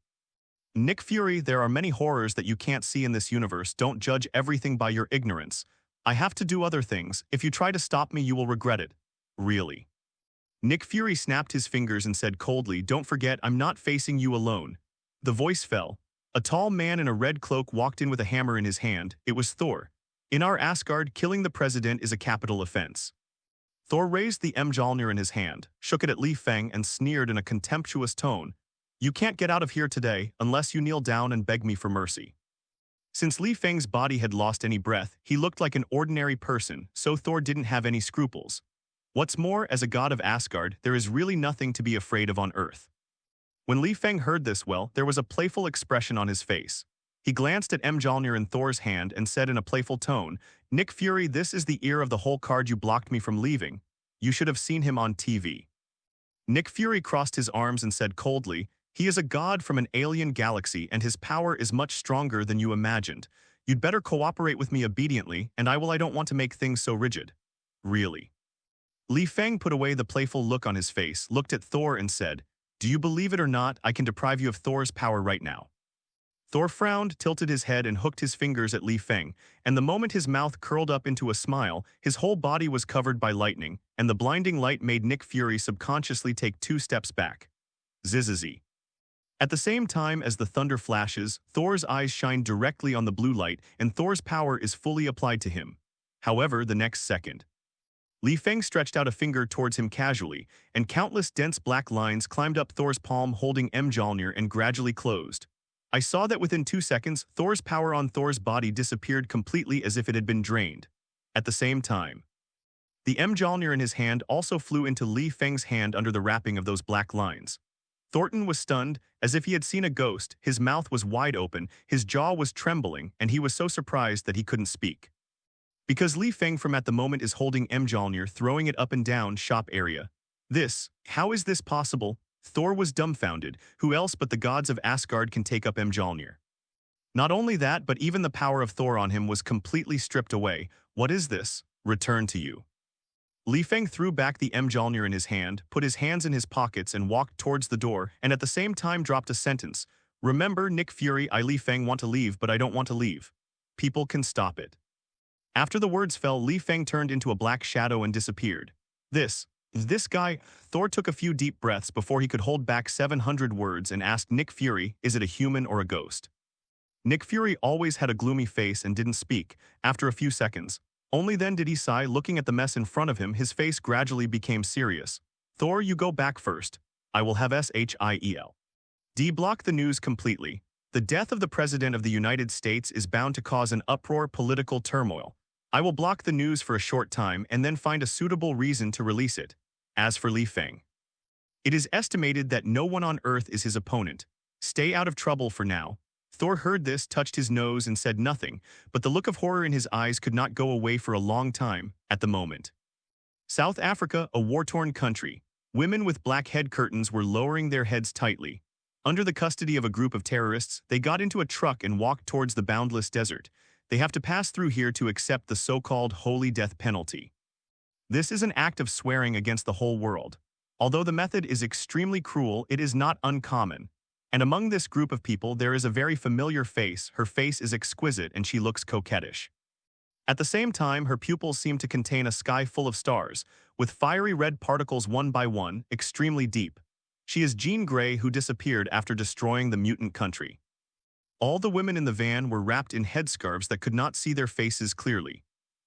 Nick Fury, there are many horrors that you can't see in this universe. Don't judge everything by your ignorance. I have to do other things. If you try to stop me, you will regret it. Really? Nick Fury snapped his fingers and said coldly, don't forget, I'm not facing you alone. The voice fell. A tall man in a red cloak walked in with a hammer in his hand. It was Thor. In our Asgard, killing the president is a capital offense. Thor raised the Mjolnir in his hand, shook it at Li Feng and sneered in a contemptuous tone. You can't get out of here today unless you kneel down and beg me for mercy. Since Li Feng's body had lost any breath, he looked like an ordinary person, so Thor didn't have any scruples. What's more, as a god of Asgard, there is really nothing to be afraid of on Earth. When Li Feng heard this, well, there was a playful expression on his face. He glanced at Mjolnir in Thor's hand and said in a playful tone, Nick Fury, this is the ear of the whole card you blocked me from leaving. You should have seen him on TV. Nick Fury crossed his arms and said coldly, he is a god from an alien galaxy and his power is much stronger than you imagined. You'd better cooperate with me obediently, and I don't want to make things so rigid. Really? Li Feng put away the playful look on his face, looked at Thor and said, do you believe it or not, I can deprive you of Thor's power right now. Thor frowned, tilted his head and hooked his fingers at Li Feng, and the moment his mouth curled up into a smile, his whole body was covered by lightning, and the blinding light made Nick Fury subconsciously take 2 steps back. Zzzz. At the same time as the thunder flashes, Thor's eyes shine directly on the blue light, and Thor's power is fully applied to him. However, the next second, Li Feng stretched out a finger towards him casually, and countless dense black lines climbed up Thor's palm holding Mjolnir and gradually closed. I saw that within 2 seconds, Thor's power on Thor's body disappeared completely as if it had been drained. At the same time, The Mjolnir in his hand also flew into Li Feng's hand under the wrapping of those black lines. Thornton was stunned, as if he had seen a ghost. His mouth was wide open, his jaw was trembling, and he was so surprised that he couldn't speak. Because Li Feng from at the moment is holding Mjolnir, throwing it up and down shop area. How is this possible? Thor was dumbfounded. Who else but the gods of Asgard can take up Mjolnir? Not only that, but even the power of Thor on him was completely stripped away. What is this? Return to you. Li Feng threw back the Mjolnir in his hand, put his hands in his pockets and walked towards the door, and at the same time dropped a sentence. Remember, Nick Fury, I Li Feng want to leave, but I don't want to leave. People can stop it. After the words fell, Li Feng turned into a black shadow and disappeared. This guy, Thor took a few deep breaths before he could hold back 700 words and asked Nick Fury, is it a human or a ghost? Nick Fury always had a gloomy face and didn't speak. After a few seconds, only then did he sigh. Looking at the mess in front of him, his face gradually became serious. Thor, you go back first. I will have S.H.I.E.L.D. block the news completely. The death of the President of the United States is bound to cause an uproar, political turmoil. I will block the news for a short time and then find a suitable reason to release it. As for Li Feng, it is estimated that no one on Earth is his opponent. Stay out of trouble for now. Thor heard this, touched his nose and said nothing, but the look of horror in his eyes could not go away for a long time at the moment. South Africa, a war-torn country. Women with black head curtains were lowering their heads tightly. Under the custody of a group of terrorists, they got into a truck and walked towards the boundless desert. They have to pass through here to accept the so-called holy death penalty. This is an act of swearing against the whole world. Although the method is extremely cruel, it is not uncommon. And among this group of people there is a very familiar face. Her face is exquisite and she looks coquettish. At the same time, her pupils seem to contain a sky full of stars, with fiery red particles one by one, extremely deep. She is Jean Grey, who disappeared after destroying the mutant country. All the women in the van were wrapped in headscarves that could not see their faces clearly.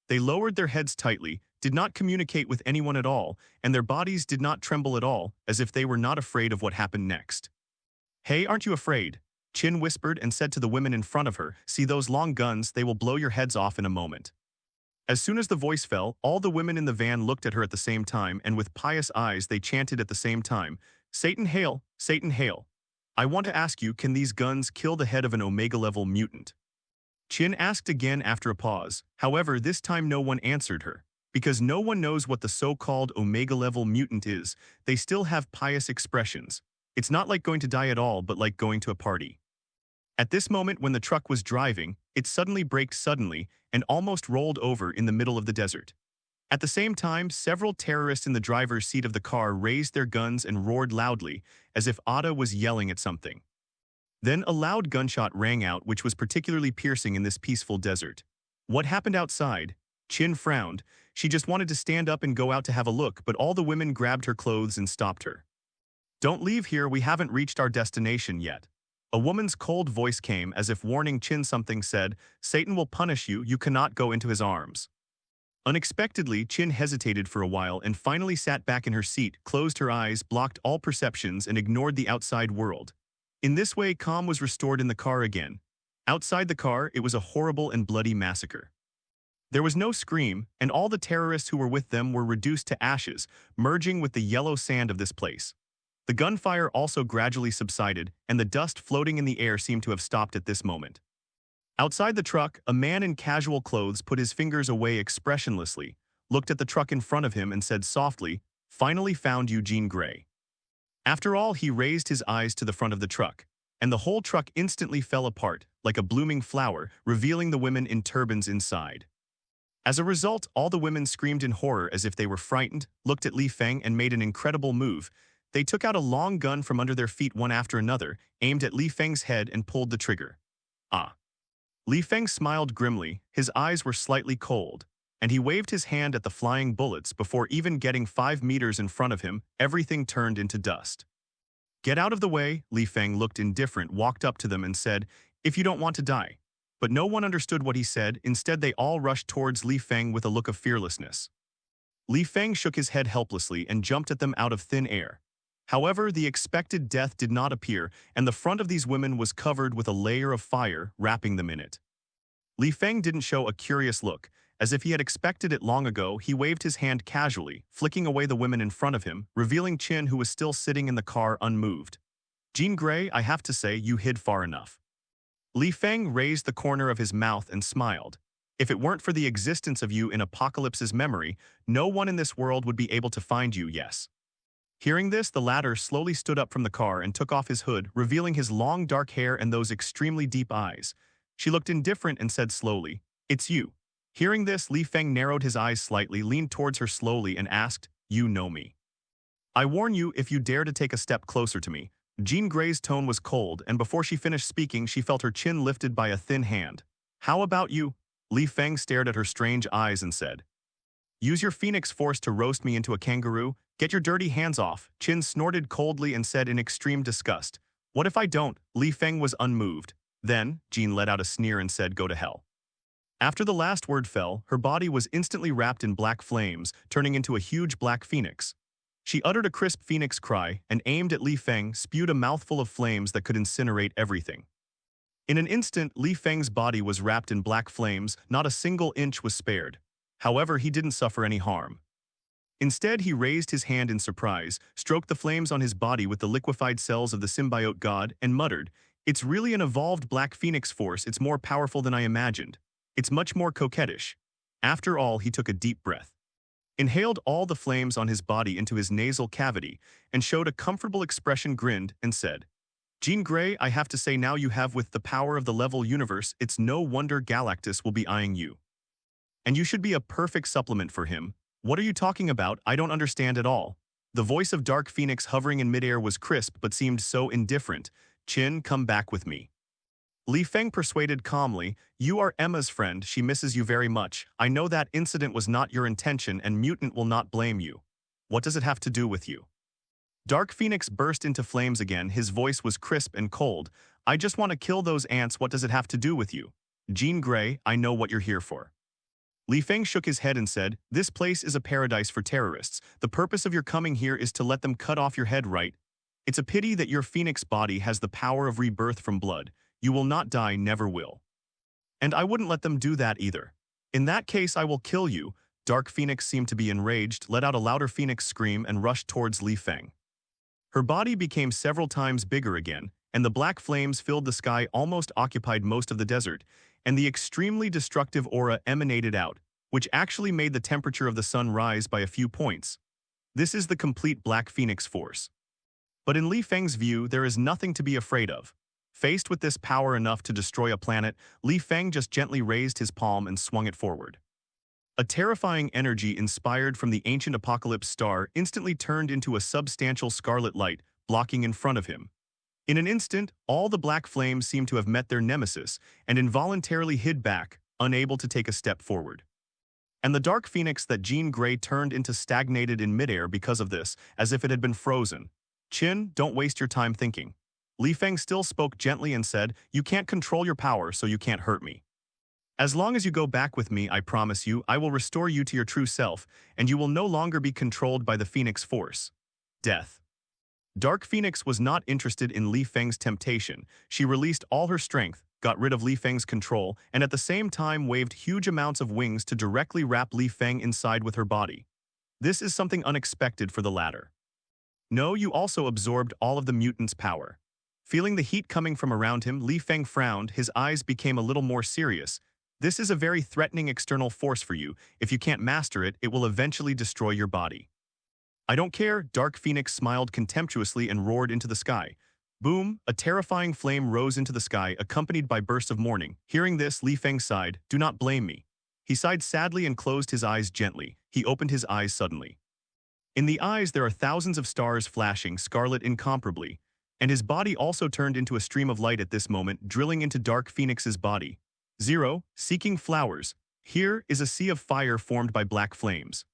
They lowered their heads tightly, did not communicate with anyone at all, and their bodies did not tremble at all, as if they were not afraid of what happened next. Hey, aren't you afraid? Chin whispered and said to the women in front of her, see those long guns, they will blow your heads off in a moment. As soon as the voice fell, all the women in the van looked at her at the same time, and with pious eyes they chanted at the same time, Satan hail, Satan hail. I want to ask you, can these guns kill the head of an Omega-level mutant? Chin asked again after a pause. However, this time no one answered her. Because no one knows what the so-called Omega-level mutant is, they still have pious expressions. It's not like going to die at all, but like going to a party. At this moment when the truck was driving, it suddenly braked suddenly and almost rolled over in the middle of the desert. At the same time, several terrorists in the driver's seat of the car raised their guns and roared loudly, as if Ada was yelling at something. Then a loud gunshot rang out, which was particularly piercing in this peaceful desert. What happened outside? Chin frowned. She just wanted to stand up and go out to have a look, but all the women grabbed her clothes and stopped her. Don't leave here, we haven't reached our destination yet. A woman's cold voice came, as if warning Chin. Something said, Satan will punish you, you cannot go into his arms. Unexpectedly, Chin hesitated for a while and finally sat back in her seat, closed her eyes, blocked all perceptions and ignored the outside world. In this way, calm was restored in the car again. Outside the car, it was a horrible and bloody massacre. There was no scream, and all the terrorists who were with them were reduced to ashes, merging with the yellow sand of this place. The gunfire also gradually subsided, and the dust floating in the air seemed to have stopped at this moment. Outside the truck, a man in casual clothes put his fingers away expressionlessly, looked at the truck in front of him and said softly, finally found you, Jean Grey. After all, he raised his eyes to the front of the truck, and the whole truck instantly fell apart, like a blooming flower, revealing the women in turbans inside. As a result, all the women screamed in horror as if they were frightened, looked at Li Feng and made an incredible move. They took out a long gun from under their feet one after another, aimed at Li Feng's head and pulled the trigger. Ah. Li Feng smiled grimly, his eyes were slightly cold, and he waved his hand at the flying bullets. Before even getting 5 meters in front of him, everything turned into dust. Get out of the way, Li Feng looked indifferent, walked up to them and said, if you don't want to die. But no one understood what he said. Instead, they all rushed towards Li Feng with a look of fearlessness. Li Feng shook his head helplessly and jumped at them out of thin air. However, the expected death did not appear, and the front of these women was covered with a layer of fire, wrapping them in it. Li Feng didn't show a curious look. As if he had expected it long ago, he waved his hand casually, flicking away the women in front of him, revealing Qin, who was still sitting in the car unmoved. Jean Grey, I have to say, you hid far enough. Li Feng raised the corner of his mouth and smiled. If it weren't for the existence of you in Apocalypse's memory, no one in this world would be able to find you, yes. Hearing this, the latter slowly stood up from the car and took off his hood, revealing his long dark hair and those extremely deep eyes. She looked indifferent and said slowly, "It's you." Hearing this, Li Feng narrowed his eyes slightly, leaned towards her slowly and asked, "You know me. I warn you, if you dare to take a step closer to me." Jean Grey's tone was cold, and before she finished speaking, she felt her chin lifted by a thin hand. "How about you?" Li Feng stared at her strange eyes and said, "Use your phoenix force to roast me into a kangaroo? Get your dirty hands off." Qin snorted coldly and said in extreme disgust, "What if I don't?" Li Feng was unmoved. Then, Jean let out a sneer and said, "Go to hell." After the last word fell, her body was instantly wrapped in black flames, turning into a huge black phoenix. She uttered a crisp phoenix cry and aimed at Li Feng, spewed a mouthful of flames that could incinerate everything. In an instant, Li Feng's body was wrapped in black flames, not a single inch was spared. However, he didn't suffer any harm. Instead, he raised his hand in surprise, stroked the flames on his body with the liquefied cells of the symbiote god, and muttered, "It's really an evolved black phoenix force. It's more powerful than I imagined. It's much more coquettish." After all, he took a deep breath, inhaled all the flames on his body into his nasal cavity, and showed a comfortable expression, grinned, and said, "Jean Grey, I have to say now you have with the power of the level universe, it's no wonder Galactus will be eyeing you. And you should be a perfect supplement for him. What are you talking about? I don't understand at all." The voice of Dark Phoenix hovering in midair was crisp but seemed so indifferent. "Qin, come back with me." Li Feng persuaded calmly, "You are Emma's friend, she misses you very much. I know that incident was not your intention and Mutant will not blame you. What does it have to do with you?" Dark Phoenix burst into flames again, his voice was crisp and cold. "I just want to kill those ants, what does it have to do with you? Jean Grey, I know what you're here for." Li Feng shook his head and said, "This place is a paradise for terrorists. The purpose of your coming here is to let them cut off your head, right? It's a pity that your phoenix body has the power of rebirth from blood. You will not die, never will. And I wouldn't let them do that either. In that case, I will kill you." Dark Phoenix seemed to be enraged, let out a louder phoenix scream, and rushed towards Li Feng. Her body became several times bigger again, and the black flames filled the sky, almost occupied most of the desert, and the extremely destructive aura emanated out, which actually made the temperature of the sun rise by a few points. This is the complete Black Phoenix force. But in Li Feng's view, there is nothing to be afraid of. Faced with this power enough to destroy a planet, Li Feng just gently raised his palm and swung it forward. A terrifying energy inspired from the ancient apocalypse star instantly turned into a substantial scarlet light, blocking in front of him. In an instant, all the black flames seemed to have met their nemesis and involuntarily hid back, unable to take a step forward. And the dark phoenix that Jean Grey turned into stagnated in midair because of this, as if it had been frozen. "Qin, don't waste your time thinking." Li Feng still spoke gently and said, "You can't control your power, so you can't hurt me. As long as you go back with me, I promise you, I will restore you to your true self, and you will no longer be controlled by the Phoenix Force." Death. Dark Phoenix was not interested in Li Feng's temptation. She released all her strength, got rid of Li Feng's control, and at the same time waved huge amounts of wings to directly wrap Li Feng inside with her body. This is something unexpected for the latter. No, you also absorbed all of the mutant's power. Feeling the heat coming from around him, Li Feng frowned, his eyes became a little more serious. "This is a very threatening external force for you. If you can't master it, it will eventually destroy your body." "I don't care." Dark Phoenix smiled contemptuously and roared into the sky. Boom, a terrifying flame rose into the sky, accompanied by bursts of mourning. Hearing this, Li Feng sighed, "Do not blame me." He sighed sadly and closed his eyes gently. He opened his eyes suddenly. In the eyes there are thousands of stars flashing, scarlet incomparably, and his body also turned into a stream of light at this moment, drilling into Dark Phoenix's body. "Zero, seeking flowers. Here is a sea of fire formed by black flames."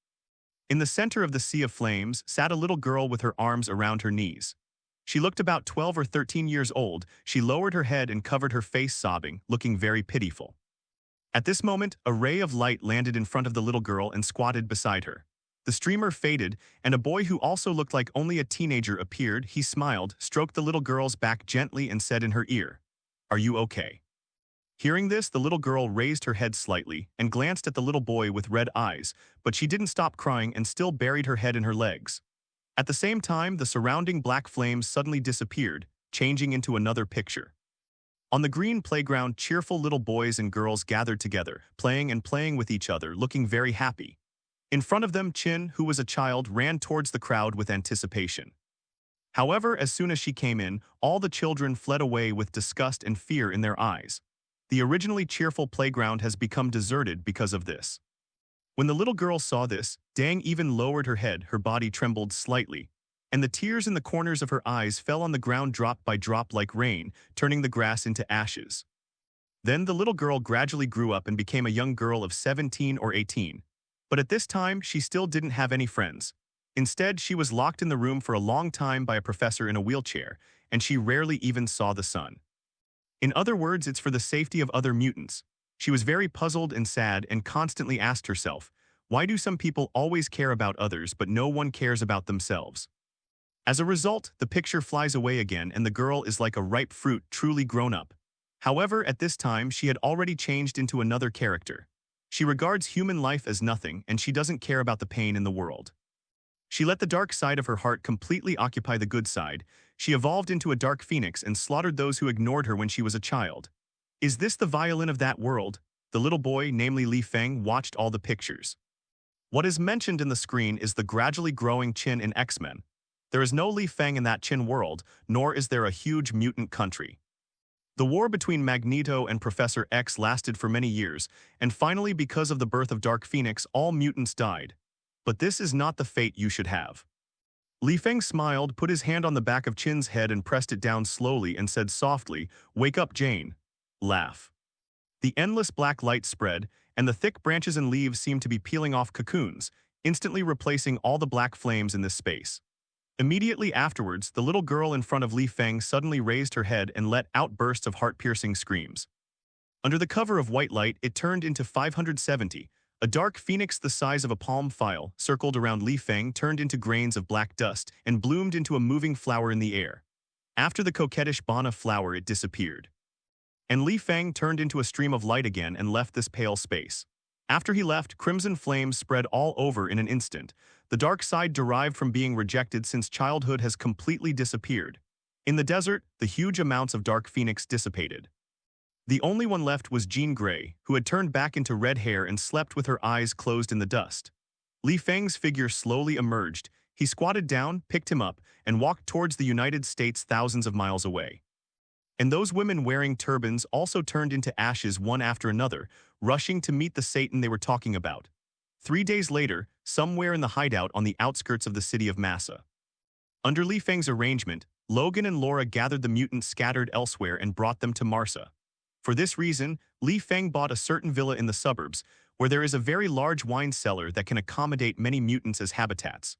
In the center of the sea of flames sat a little girl with her arms around her knees. She looked about 12 or 13 years old. She lowered her head and covered her face, sobbing, looking very pitiful. At this moment, a ray of light landed in front of the little girl and squatted beside her. The streamer faded, and a boy who also looked like only a teenager appeared. He smiled, stroked the little girl's back gently, and said in her ear, "Are you okay?" Hearing this, the little girl raised her head slightly and glanced at the little boy with red eyes, but she didn't stop crying and still buried her head in her legs. At the same time, the surrounding black flames suddenly disappeared, changing into another picture. On the green playground, cheerful little boys and girls gathered together, playing and playing with each other, looking very happy. In front of them, Chin, who was a child, ran towards the crowd with anticipation. However, as soon as she came in, all the children fled away with disgust and fear in their eyes. The originally cheerful playground has become deserted because of this. When the little girl saw this, Dang even lowered her head, her body trembled slightly, and the tears in the corners of her eyes fell on the ground drop by drop like rain, turning the grass into ashes. Then the little girl gradually grew up and became a young girl of 17 or 18. But at this time, she still didn't have any friends. Instead, she was locked in the room for a long time by a professor in a wheelchair, and she rarely even saw the sun. In other words, it's for the safety of other mutants. She was very puzzled and sad and constantly asked herself, why do some people always care about others but no one cares about themselves? As a result, the picture flies away again and the girl is like a ripe fruit, truly grown up. However, at this time, she had already changed into another character. She regards human life as nothing and she doesn't care about the pain in the world. She let the dark side of her heart completely occupy the good side. She evolved into a dark phoenix and slaughtered those who ignored her when she was a child. Is this the violin of that world? The little boy, namely Li Feng, watched all the pictures. What is mentioned in the screen is the gradually growing Qin in X-Men. There is no Li Feng in that Qin world, nor is there a huge mutant country. The war between Magneto and Professor X lasted for many years, and finally, because of the birth of Dark Phoenix, all mutants died. But this is not the fate you should have. Li Feng smiled, put his hand on the back of Qin's head and pressed it down slowly and said softly, "Wake up, Jane." Laugh. The endless black light spread, and the thick branches and leaves seemed to be peeling off cocoons, instantly replacing all the black flames in this space. Immediately afterwards, the little girl in front of Li Feng suddenly raised her head and let out bursts of heart-piercing screams. Under the cover of white light, it turned into 570. A dark phoenix the size of a palm file, circled around Li Feng, turned into grains of black dust and bloomed into a moving flower in the air. After the coquettish Bana flower, it disappeared. And Li Feng turned into a stream of light again and left this pale space. After he left, crimson flames spread all over in an instant. The dark side derived from being rejected since childhood has completely disappeared. In the desert, the huge amounts of dark phoenix dissipated. The only one left was Jean Grey, who had turned back into red hair and slept with her eyes closed in the dust. Li Feng's figure slowly emerged. He squatted down, picked him up, and walked towards the United States thousands of miles away. And those women wearing turbans also turned into ashes one after another, rushing to meet the Satan they were talking about. 3 days later, somewhere in the hideout on the outskirts of the city of Massa. Under Li Feng's arrangement, Logan and Laura gathered the mutants scattered elsewhere and brought them to Marsa. For this reason, Li Feng bought a certain villa in the suburbs, where there is a very large wine cellar that can accommodate many mutants as habitats.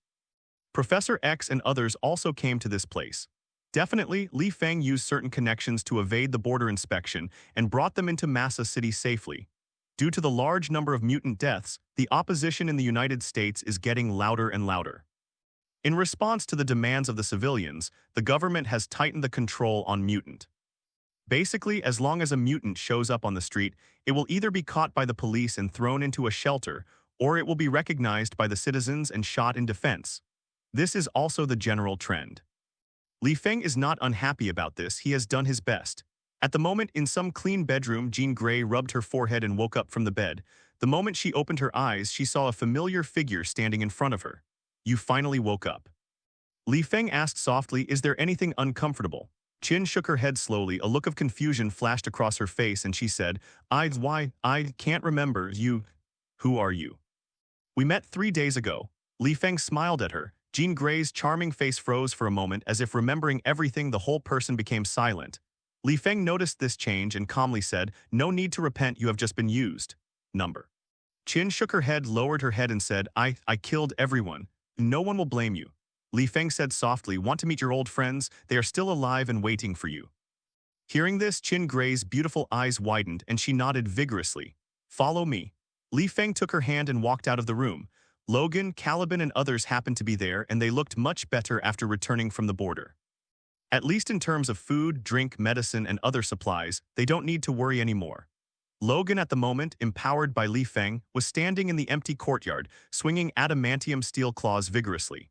Professor X and others also came to this place. Definitely, Li Feng used certain connections to evade the border inspection and brought them into Massa City safely. Due to the large number of mutant deaths, the opposition in the United States is getting louder and louder. In response to the demands of the civilians, the government has tightened the control on mutant. Basically, as long as a mutant shows up on the street, it will either be caught by the police and thrown into a shelter, or it will be recognized by the citizens and shot in defense. This is also the general trend. Li Feng is not unhappy about this. He has done his best. At the moment, in some clean bedroom, Jean Grey rubbed her forehead and woke up from the bed. The moment she opened her eyes, she saw a familiar figure standing in front of her. "You finally woke up." Li Feng asked softly, "Is there anything uncomfortable?" Qin shook her head slowly. A look of confusion flashed across her face and she said, I can't remember you. Who are you?" "We met 3 days ago." Li Feng smiled at her. Jean Grey's charming face froze for a moment, as if remembering everything. The whole person became silent. Li Feng noticed this change and calmly said, "No need to repent, you have just been used." Number. Qin shook her head, lowered her head and said, I killed everyone. No one will blame you." Li Feng said softly, "Want to meet your old friends? They are still alive and waiting for you." Hearing this, Jean Grey's beautiful eyes widened and she nodded vigorously. "Follow me." Li Feng took her hand and walked out of the room. Logan, Caliban and others happened to be there and they looked much better after returning from the border. At least in terms of food, drink, medicine, and other supplies, they don't need to worry anymore. Logan, at the moment, empowered by Li Feng, was standing in the empty courtyard, swinging adamantium steel claws vigorously.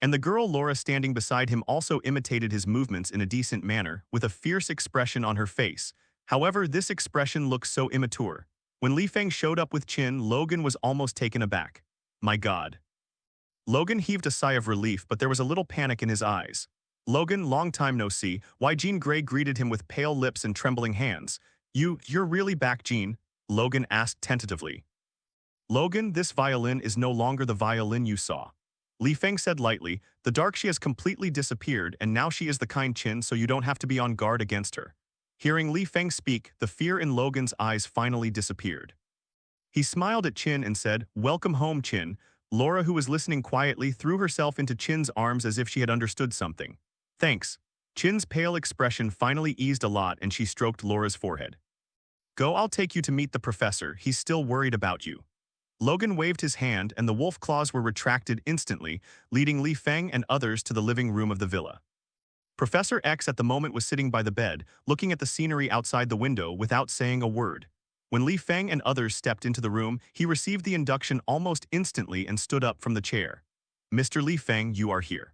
And the girl Laura standing beside him also imitated his movements in a decent manner, with a fierce expression on her face. However, this expression looked so immature. When Li Feng showed up with Qin, Logan was almost taken aback. My God. Logan heaved a sigh of relief, but there was a little panic in his eyes. Logan, long time no see, why Jean Grey greeted him with pale lips and trembling hands. You're really back, Jean? Logan asked tentatively. Logan, this violin is no longer the violin you saw. Li Feng said lightly, the dark she has completely disappeared and now she is the kind Qin, so you don't have to be on guard against her. Hearing Li Feng speak, the fear in Logan's eyes finally disappeared. He smiled at Qin and said, welcome home, Qin. Laura, who was listening quietly, threw herself into Qin's arms as if she had understood something. Thanks. Qin's pale expression finally eased a lot and she stroked Laura's forehead. Go, I'll take you to meet the professor, he's still worried about you. Logan waved his hand and the wolf claws were retracted instantly, leading Li Feng and others to the living room of the villa. Professor X at the moment was sitting by the bed, looking at the scenery outside the window without saying a word. When Li Feng and others stepped into the room, he received the induction almost instantly and stood up from the chair. Mr. Li Feng, you are here.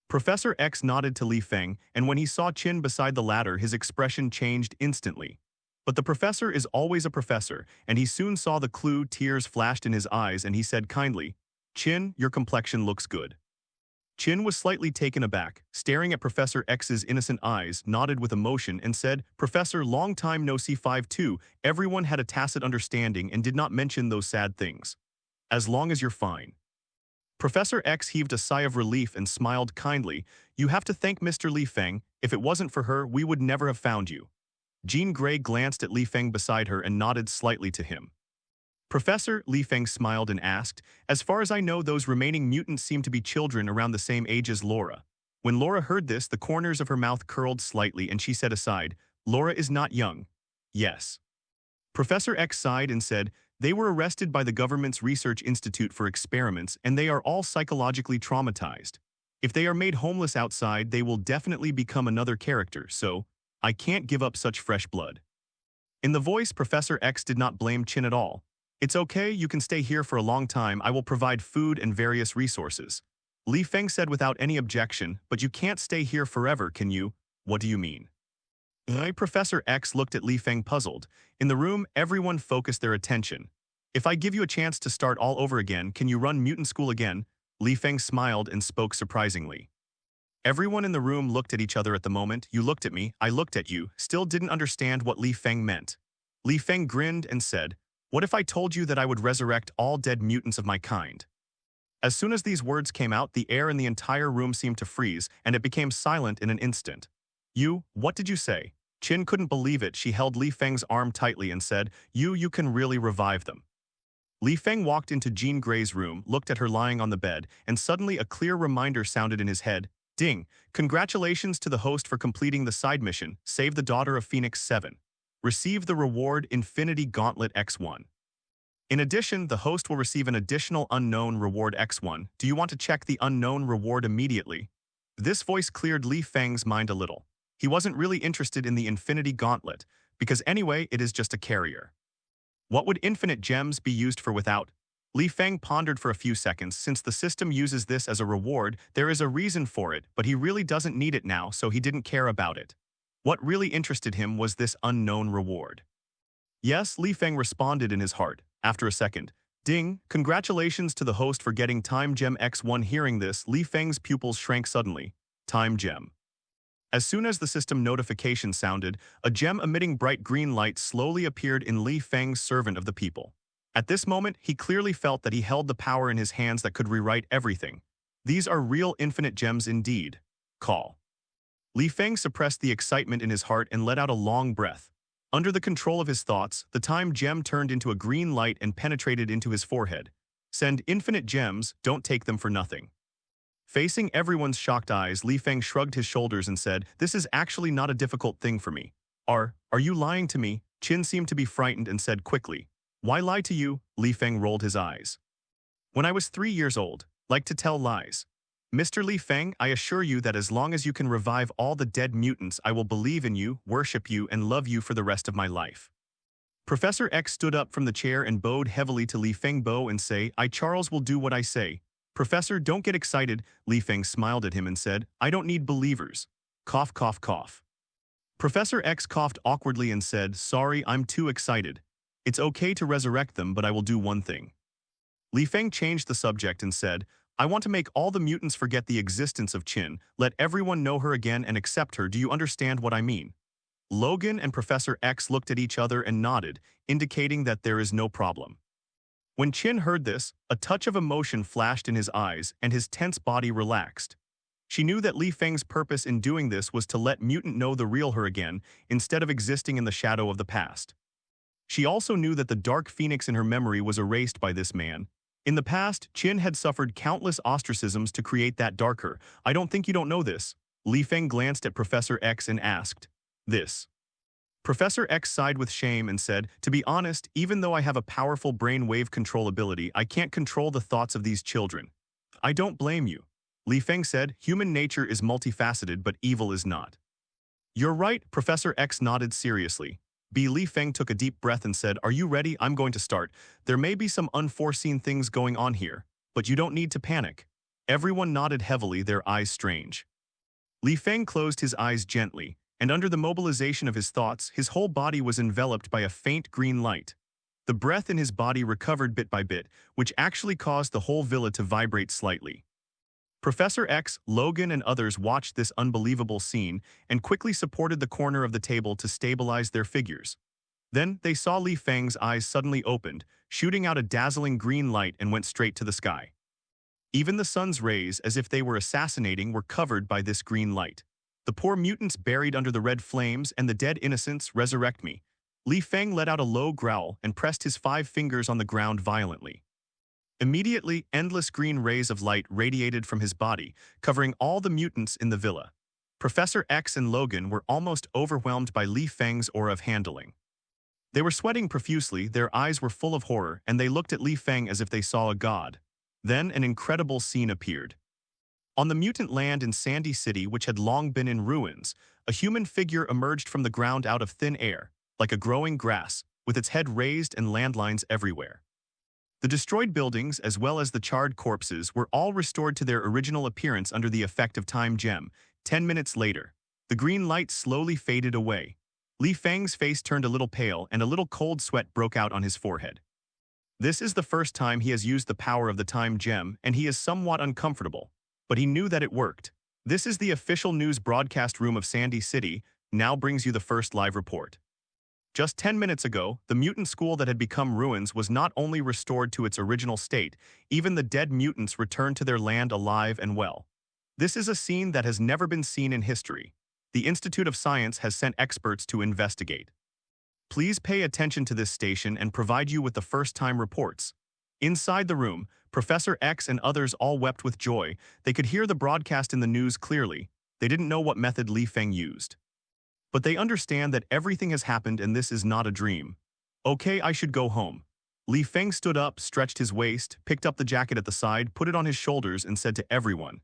Professor X nodded to Li Feng, and when he saw Qin beside the latter, his expression changed instantly. But the professor is always a professor, and he soon saw the clue. Tears flashed in his eyes and he said kindly, Qin, your complexion looks good. Qin was slightly taken aback, staring at Professor X's innocent eyes, nodded with emotion and said, Professor, long time no see. 5-2, everyone had a tacit understanding and did not mention those sad things. As long as you're fine. Professor X heaved a sigh of relief and smiled kindly, you have to thank Mr. Li Feng, if it wasn't for her we would never have found you. Jean Grey glanced at Li Feng beside her and nodded slightly to him. Professor, Li Feng smiled and asked, as far as I know those remaining mutants seem to be children around the same age as Laura. When Laura heard this, the corners of her mouth curled slightly and she said aside, Laura is not young. Yes. Professor X sighed and said, they were arrested by the government's research institute for experiments and they are all psychologically traumatized. If they are made homeless outside, they will definitely become another character, so I can't give up such fresh blood. In the voice, Professor X did not blame Qin at all. It's okay, you can stay here for a long time, I will provide food and various resources. Li Feng said without any objection, but you can't stay here forever, can you? What do you mean? Professor X looked at Li Feng puzzled. In the room, everyone focused their attention. If I give you a chance to start all over again, can you run mutant school again? Li Feng smiled and spoke surprisingly. Everyone in the room looked at each other at the moment. You looked at me, I looked at you, still didn't understand what Li Feng meant. Li Feng grinned and said, what if I told you that I would resurrect all dead mutants of my kind? As soon as these words came out, the air in the entire room seemed to freeze, and it became silent in an instant. What did you say? Qin couldn't believe it. She held Li Feng's arm tightly and said, you can really revive them. Li Feng walked into Jean Grey's room, looked at her lying on the bed, and suddenly a clear reminder sounded in his head. Ding! Congratulations to the host for completing the side mission, Save the Daughter of Phoenix 7. Receive the reward Infinity Gauntlet X1. In addition, the host will receive an additional unknown reward X1. Do you want to check the unknown reward immediately? This voice cleared Li Feng's mind a little. He wasn't really interested in the Infinity Gauntlet, because anyway, it is just a carrier. What would infinite gems be used for without? Li Feng pondered for a few seconds. Since the system uses this as a reward, there is a reason for it, but he really doesn't need it now, so he didn't care about it. What really interested him was this unknown reward. Yes, Li Feng responded in his heart. After a second, ding, congratulations to the host for getting Time Gem X1. Hearing this, Li Feng's pupils shrank suddenly. Time Gem. As soon as the system notification sounded, a gem emitting bright green light slowly appeared in Li Feng's servant of the people. At this moment, he clearly felt that he held the power in his hands that could rewrite everything. These are real infinite gems indeed. Call. Li Feng suppressed the excitement in his heart and let out a long breath. Under the control of his thoughts, the time gem turned into a green light and penetrated into his forehead. Send infinite gems, don't take them for nothing. Facing everyone's shocked eyes, Li Feng shrugged his shoulders and said, this is actually not a difficult thing for me. Are you lying to me? Qin seemed to be frightened and said quickly. Why lie to you? Li Feng rolled his eyes. When I was 3 years old, like to tell lies. Mr. Li Feng, I assure you that as long as you can revive all the dead mutants, I will believe in you, worship you, and love you for the rest of my life. Professor X stood up from the chair and bowed heavily to Li Feng bow and say, I Charles will do what I say. Professor, don't get excited. Li Feng smiled at him and said, I don't need believers. Cough, cough, cough. Professor X coughed awkwardly and said, sorry, I'm too excited. It's okay to resurrect them, but I will do one thing. Li Feng changed the subject and said, I want to make all the mutants forget the existence of Qin, let everyone know her again and accept her. Do you understand what I mean? Logan and Professor X looked at each other and nodded, indicating that there is no problem. When Qin heard this, a touch of emotion flashed in his eyes and his tense body relaxed. She knew that Li Feng's purpose in doing this was to let mutant know the real her again, instead of existing in the shadow of the past. She also knew that the dark phoenix in her memory was erased by this man. In the past, Qin had suffered countless ostracisms to create that darker. I don't think you don't know this. Li Feng glanced at Professor X and asked, this. Professor X sighed with shame and said, to be honest, even though I have a powerful brainwave control ability, I can't control the thoughts of these children. I don't blame you. Li Feng said, human nature is multifaceted, but evil is not. You're right, Professor X nodded seriously. Li Feng took a deep breath and said, are you ready? I'm going to start. There may be some unforeseen things going on here, but you don't need to panic. Everyone nodded heavily, their eyes strange. Li Feng closed his eyes gently, and under the mobilization of his thoughts, his whole body was enveloped by a faint green light. The breath in his body recovered bit by bit, which actually caused the whole villa to vibrate slightly. Professor X, Logan, and others watched this unbelievable scene and quickly supported the corner of the table to stabilize their figures. Then they saw Li Feng's eyes suddenly opened, shooting out a dazzling green light and went straight to the sky. Even the sun's rays, as if they were assassinating, were covered by this green light. The poor mutants buried under the red flames and the dead innocents, resurrect me. Li Feng let out a low growl and pressed his 5 fingers on the ground violently. Immediately, endless green rays of light radiated from his body, covering all the mutants in the villa. Professor X and Logan were almost overwhelmed by Li Feng's aura of handling. They were sweating profusely, their eyes were full of horror, and they looked at Li Feng as if they saw a god. Then an incredible scene appeared. On the mutant land in Sandy City, which had long been in ruins, a human figure emerged from the ground out of thin air, like a growing grass, with its head raised and landlines everywhere. The destroyed buildings, as well as the charred corpses, were all restored to their original appearance under the effect of Time Gem. 10 minutes later, the green light slowly faded away. Li Feng's face turned a little pale and a little cold sweat broke out on his forehead. This is the first time he has used the power of the Time Gem, and he is somewhat uncomfortable. But he knew that it worked. This is the official news broadcast room of Sandy City, now brings you the first live report. Just 10 minutes ago, the mutant school that had become ruins was not only restored to its original state, even the dead mutants returned to their land alive and well. This is a scene that has never been seen in history. The Institute of Science has sent experts to investigate. Please pay attention to this station and provide you with the first-time reports. Inside the room, Professor X and others all wept with joy. They could hear the broadcast in the news clearly. They didn't know what method Li Feng used. But they understand that everything has happened and this is not a dream. Okay, I should go home. Li Feng stood up, stretched his waist, picked up the jacket at the side, put it on his shoulders, and said to everyone,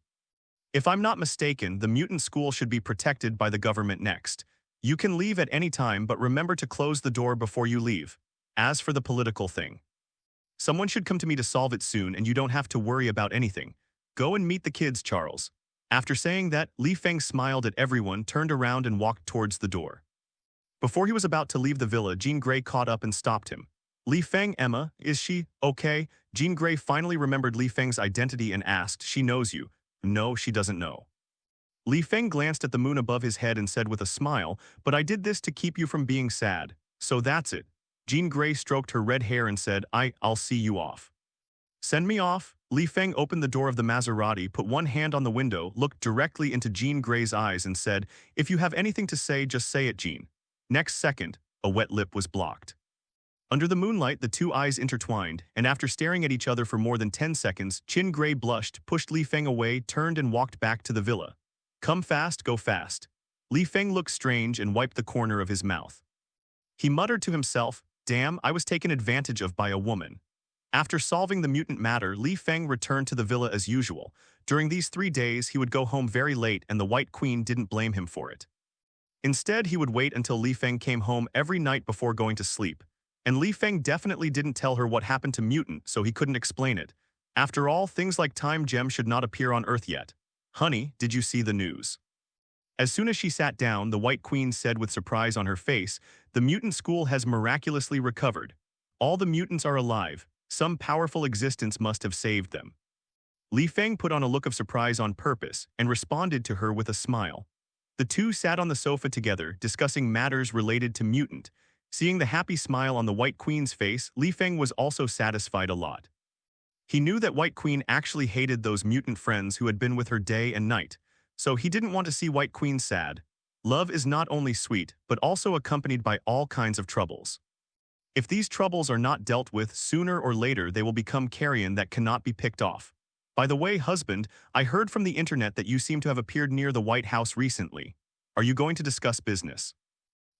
if I'm not mistaken, the mutant school should be protected by the government next. You can leave at any time, but remember to close the door before you leave. As for the political thing, someone should come to me to solve it soon, and you don't have to worry about anything. Go and meet the kids, Charles. After saying that, Li Feng smiled at everyone, turned around and walked towards the door. Before he was about to leave the villa, Jean Grey caught up and stopped him. Li Feng, Emma, is she okay? Jean Grey finally remembered Li Feng's identity and asked, she knows you. No, she doesn't know. Li Feng glanced at the moon above his head and said with a smile, but I did this to keep you from being sad. So that's it. Jean Grey stroked her red hair and said, I'll see you off. Send me off. Li Feng opened the door of the Maserati, put one hand on the window, looked directly into Jean Grey's eyes and said, if you have anything to say, just say it, Jean. Next second, a wet lip was blocked. Under the moonlight, the two eyes intertwined, and after staring at each other for more than 10 seconds, Jean Grey blushed, pushed Li Feng away, turned and walked back to the villa. Come fast, go fast. Li Feng looked strange and wiped the corner of his mouth. He muttered to himself, damn, I was taken advantage of by a woman. After solving the mutant matter, Li Feng returned to the villa as usual. During these 3 days, he would go home very late and the White Queen didn't blame him for it. Instead, he would wait until Li Feng came home every night before going to sleep. And Li Feng definitely didn't tell her what happened to Mutant, so he couldn't explain it. After all, things like time gems should not appear on Earth yet. Honey, did you see the news? As soon as she sat down, the White Queen said with surprise on her face, the mutant school has miraculously recovered. All the mutants are alive. Some powerful existence must have saved them. Li Feng put on a look of surprise on purpose and responded to her with a smile. The two sat on the sofa together, discussing matters related to Mutant. Seeing the happy smile on the White Queen's face, Li Feng was also satisfied a lot. He knew that White Queen actually hated those mutant friends who had been with her day and night, so he didn't want to see White Queen sad. Love is not only sweet, but also accompanied by all kinds of troubles. If these troubles are not dealt with, sooner or later they will become carrion that cannot be picked off. By the way, husband, I heard from the internet that you seem to have appeared near the White House recently. Are you going to discuss business?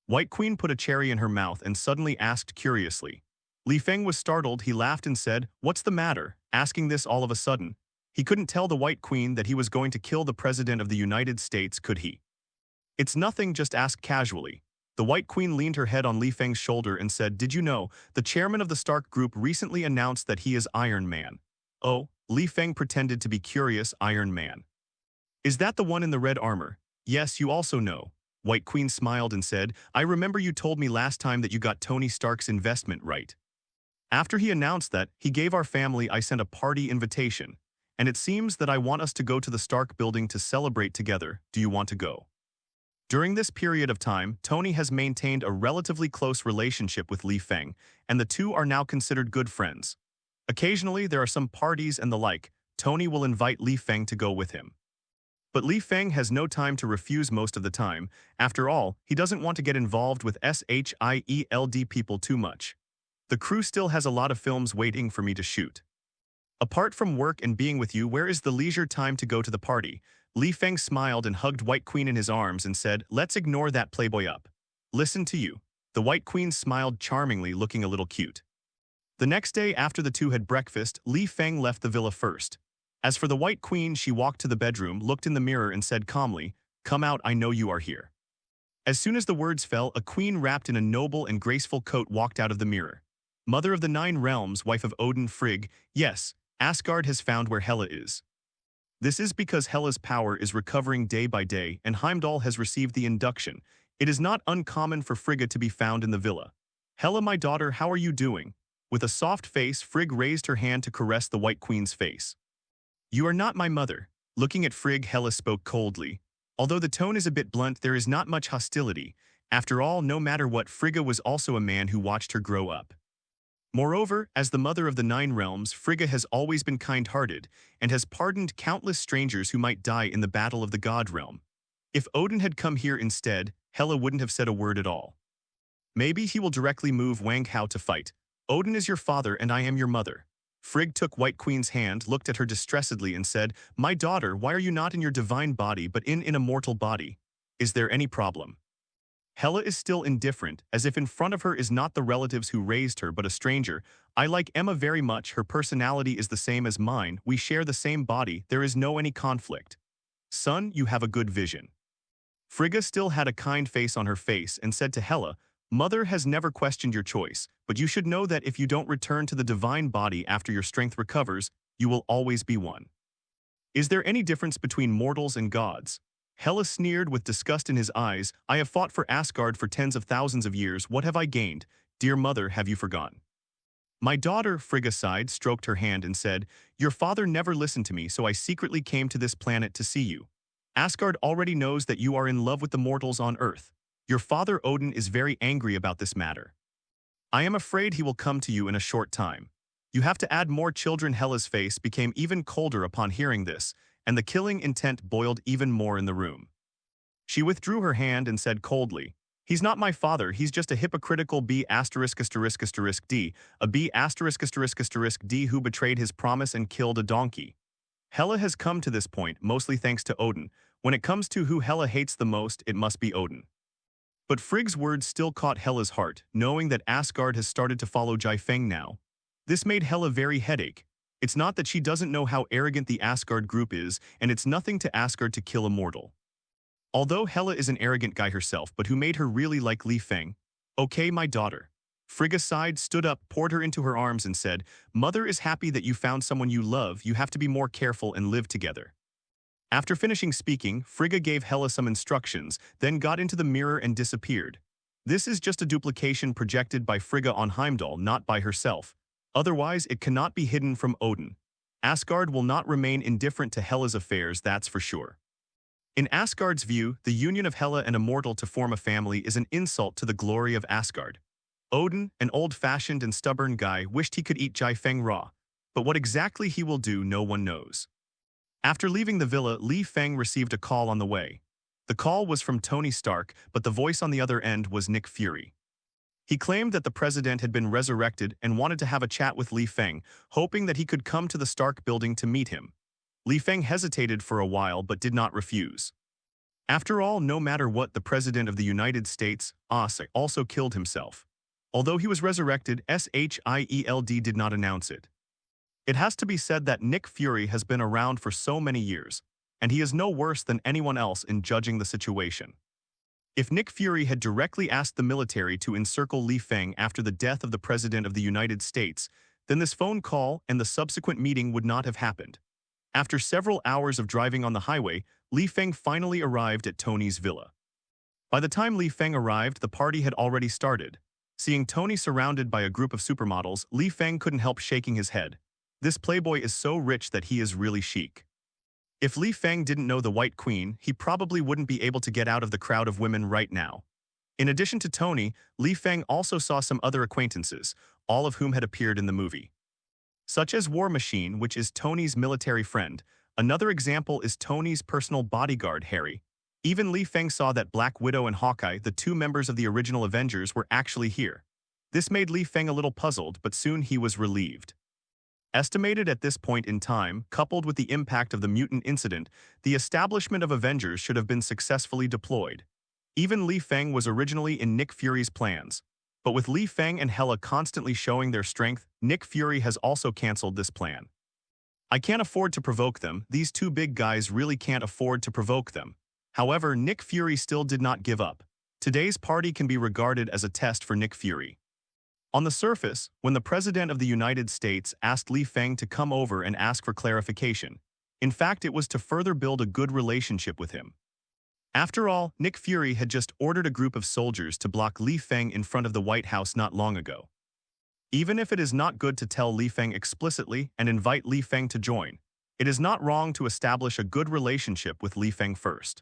White Queen put a cherry in her mouth and suddenly asked curiously. Li Feng was startled. He laughed and said, "What's the matter?" Asking this all of a sudden. He couldn't tell the White Queen that he was going to kill the President of the United States, could he? It's nothing, just ask casually. The White Queen leaned her head on Li Feng's shoulder and said, "Did you know, the chairman of the Stark Group recently announced that he is Iron Man." Oh, Li Feng pretended to be curious. Iron Man. Is that the one in the red armor? Yes, you also know. White Queen smiled and said, "I remember you told me last time that you got Tony Stark's investment right." After he announced that, he gave our family I sent a party invitation. And it seems that I want us to go to the Stark building to celebrate together. Do you want to go? During this period of time, Tony has maintained a relatively close relationship with Li Feng, and the two are now considered good friends. Occasionally, there are some parties and the like. Tony will invite Li Feng to go with him. But Li Feng has no time to refuse most of the time. After all, he doesn't want to get involved with S.H.I.E.L.D. people too much. The crew still has a lot of films waiting for me to shoot. Apart from work and being with you, where is the leisure time to go to the party? Li Feng smiled and hugged White Queen in his arms and said, "Let's ignore that playboy up. Listen to you." The White Queen smiled charmingly, looking a little cute. The next day after the two had breakfast, Li Feng left the villa first. As for the White Queen, she walked to the bedroom, looked in the mirror and said calmly, "Come out, I know you are here." As soon as the words fell, a queen wrapped in a noble and graceful coat walked out of the mirror. Mother of the 9 realms, wife of Odin, Frigg, yes, Asgard has found where Hela is. This is because Hela's power is recovering day by day and Heimdall has received the induction. It is not uncommon for Frigga to be found in the villa. "Hela, my daughter, how are you doing?" With a soft face, Frigg raised her hand to caress the White Queen's face. "You are not my mother." Looking at Frigg, Hela spoke coldly. Although the tone is a bit blunt, there is not much hostility. After all, no matter what, Frigga was also a man who watched her grow up. Moreover, as the mother of the 9 realms, Frigga has always been kind-hearted and has pardoned countless strangers who might die in the battle of the God realm. If Odin had come here instead, Hela wouldn't have said a word at all. Maybe he will directly move Wang Hao to fight. "Odin is your father and I am your mother." Frigg took White Queen's hand, looked at her distressedly and said, "My daughter, why are you not in your divine body but in a mortal body? Is there any problem?" Hela is still indifferent, as if in front of her is not the relatives who raised her but a stranger. "I like Emma very much, her personality is the same as mine, we share the same body, there is no any conflict." "Son, you have a good vision." Frigga still had a kind face on her face and said to Hela, "Mother has never questioned your choice, but you should know that if you don't return to the divine body after your strength recovers, you will always be one. Is there any difference between mortals and gods?" Hela sneered with disgust in his eyes. "I have fought for Asgard for tens of thousands of years, what have I gained? Dear mother, have you forgotten?" "My daughter," Frigga sighed, stroked her hand and said, "Your father never listened to me, so I secretly came to this planet to see you. Asgard already knows that you are in love with the mortals on Earth. Your father Odin is very angry about this matter. I am afraid he will come to you in a short time. You have to add more children." Hela's face became even colder upon hearing this, and the killing intent boiled even more in the room. She withdrew her hand and said coldly, "He's not my father, he's just a hypocritical B*******D, a B******D who betrayed his promise and killed a donkey." Hela has come to this point, mostly thanks to Odin. When it comes to who Hela hates the most, it must be Odin. But Frigg's words still caught Hela's heart, knowing that Asgard has started to follow Feng now. This made Hela very headache. It's not that she doesn't know how arrogant the Asgard group is, and it's nothing to ask her to kill a mortal. Although Hela is an arrogant guy herself, but who made her really like Li Feng? Okay, my daughter. Frigga sighed, stood up, poured her into her arms and said, Mother is happy that you found someone you love. You have to be more careful and live together. After finishing speaking, Frigga gave Hela some instructions, then got into the mirror and disappeared. This is just a duplication projected by Frigga on Heimdall, not by herself. Otherwise, it cannot be hidden from Odin. Asgard will not remain indifferent to Hela's affairs, that's for sure. In Asgard's view, the union of Hela and a mortal to form a family is an insult to the glory of Asgard. Odin, an old-fashioned and stubborn guy, wished he could eat Feng raw, but what exactly he will do, no one knows. After leaving the villa, Li Feng received a call on the way. The call was from Tony Stark, but the voice on the other end was Nick Fury. He claimed that the president had been resurrected and wanted to have a chat with Li Feng, hoping that he could come to the Stark building to meet him. Li Feng hesitated for a while but did not refuse. After all, no matter what, the President of the United States, also killed himself. Although he was resurrected, S.H.I.E.L.D did not announce it. It has to be said that Nick Fury has been around for so many years, and he is no worse than anyone else in judging the situation. If Nick Fury had directly asked the military to encircle Li Feng after the death of the President of the United States, then this phone call and the subsequent meeting would not have happened. After several hours of driving on the highway, Li Feng finally arrived at Tony's villa. By the time Li Feng arrived, the party had already started. Seeing Tony surrounded by a group of supermodels, Li Feng couldn't help shaking his head. This playboy is so rich that he is really chic. If Li Feng didn't know the White Queen, he probably wouldn't be able to get out of the crowd of women right now. In addition to Tony, Li Feng also saw some other acquaintances, all of whom had appeared in the movie. Such as War Machine, which is Tony's military friend. Another example is Tony's personal bodyguard, Harry. Even Li Feng saw that Black Widow and Hawkeye, the two members of the original Avengers, were actually here. This made Li Feng a little puzzled, but soon he was relieved. Estimated at this point in time, coupled with the impact of the mutant incident, the establishment of Avengers should have been successfully deployed. Even Li Feng was originally in Nick Fury's plans. But with Li Feng and Hela constantly showing their strength, Nick Fury has also cancelled this plan. I can't afford to provoke them. These two big guys really can't afford to provoke them. However, Nick Fury still did not give up. Today's party can be regarded as a test for Nick Fury. On the surface, when the President of the United States asked Li Feng to come over and ask for clarification, in fact, it was to further build a good relationship with him. After all, Nick Fury had just ordered a group of soldiers to block Li Feng in front of the White House not long ago. Even if it is not good to tell Li Feng explicitly and invite Li Feng to join, it is not wrong to establish a good relationship with Li Feng first.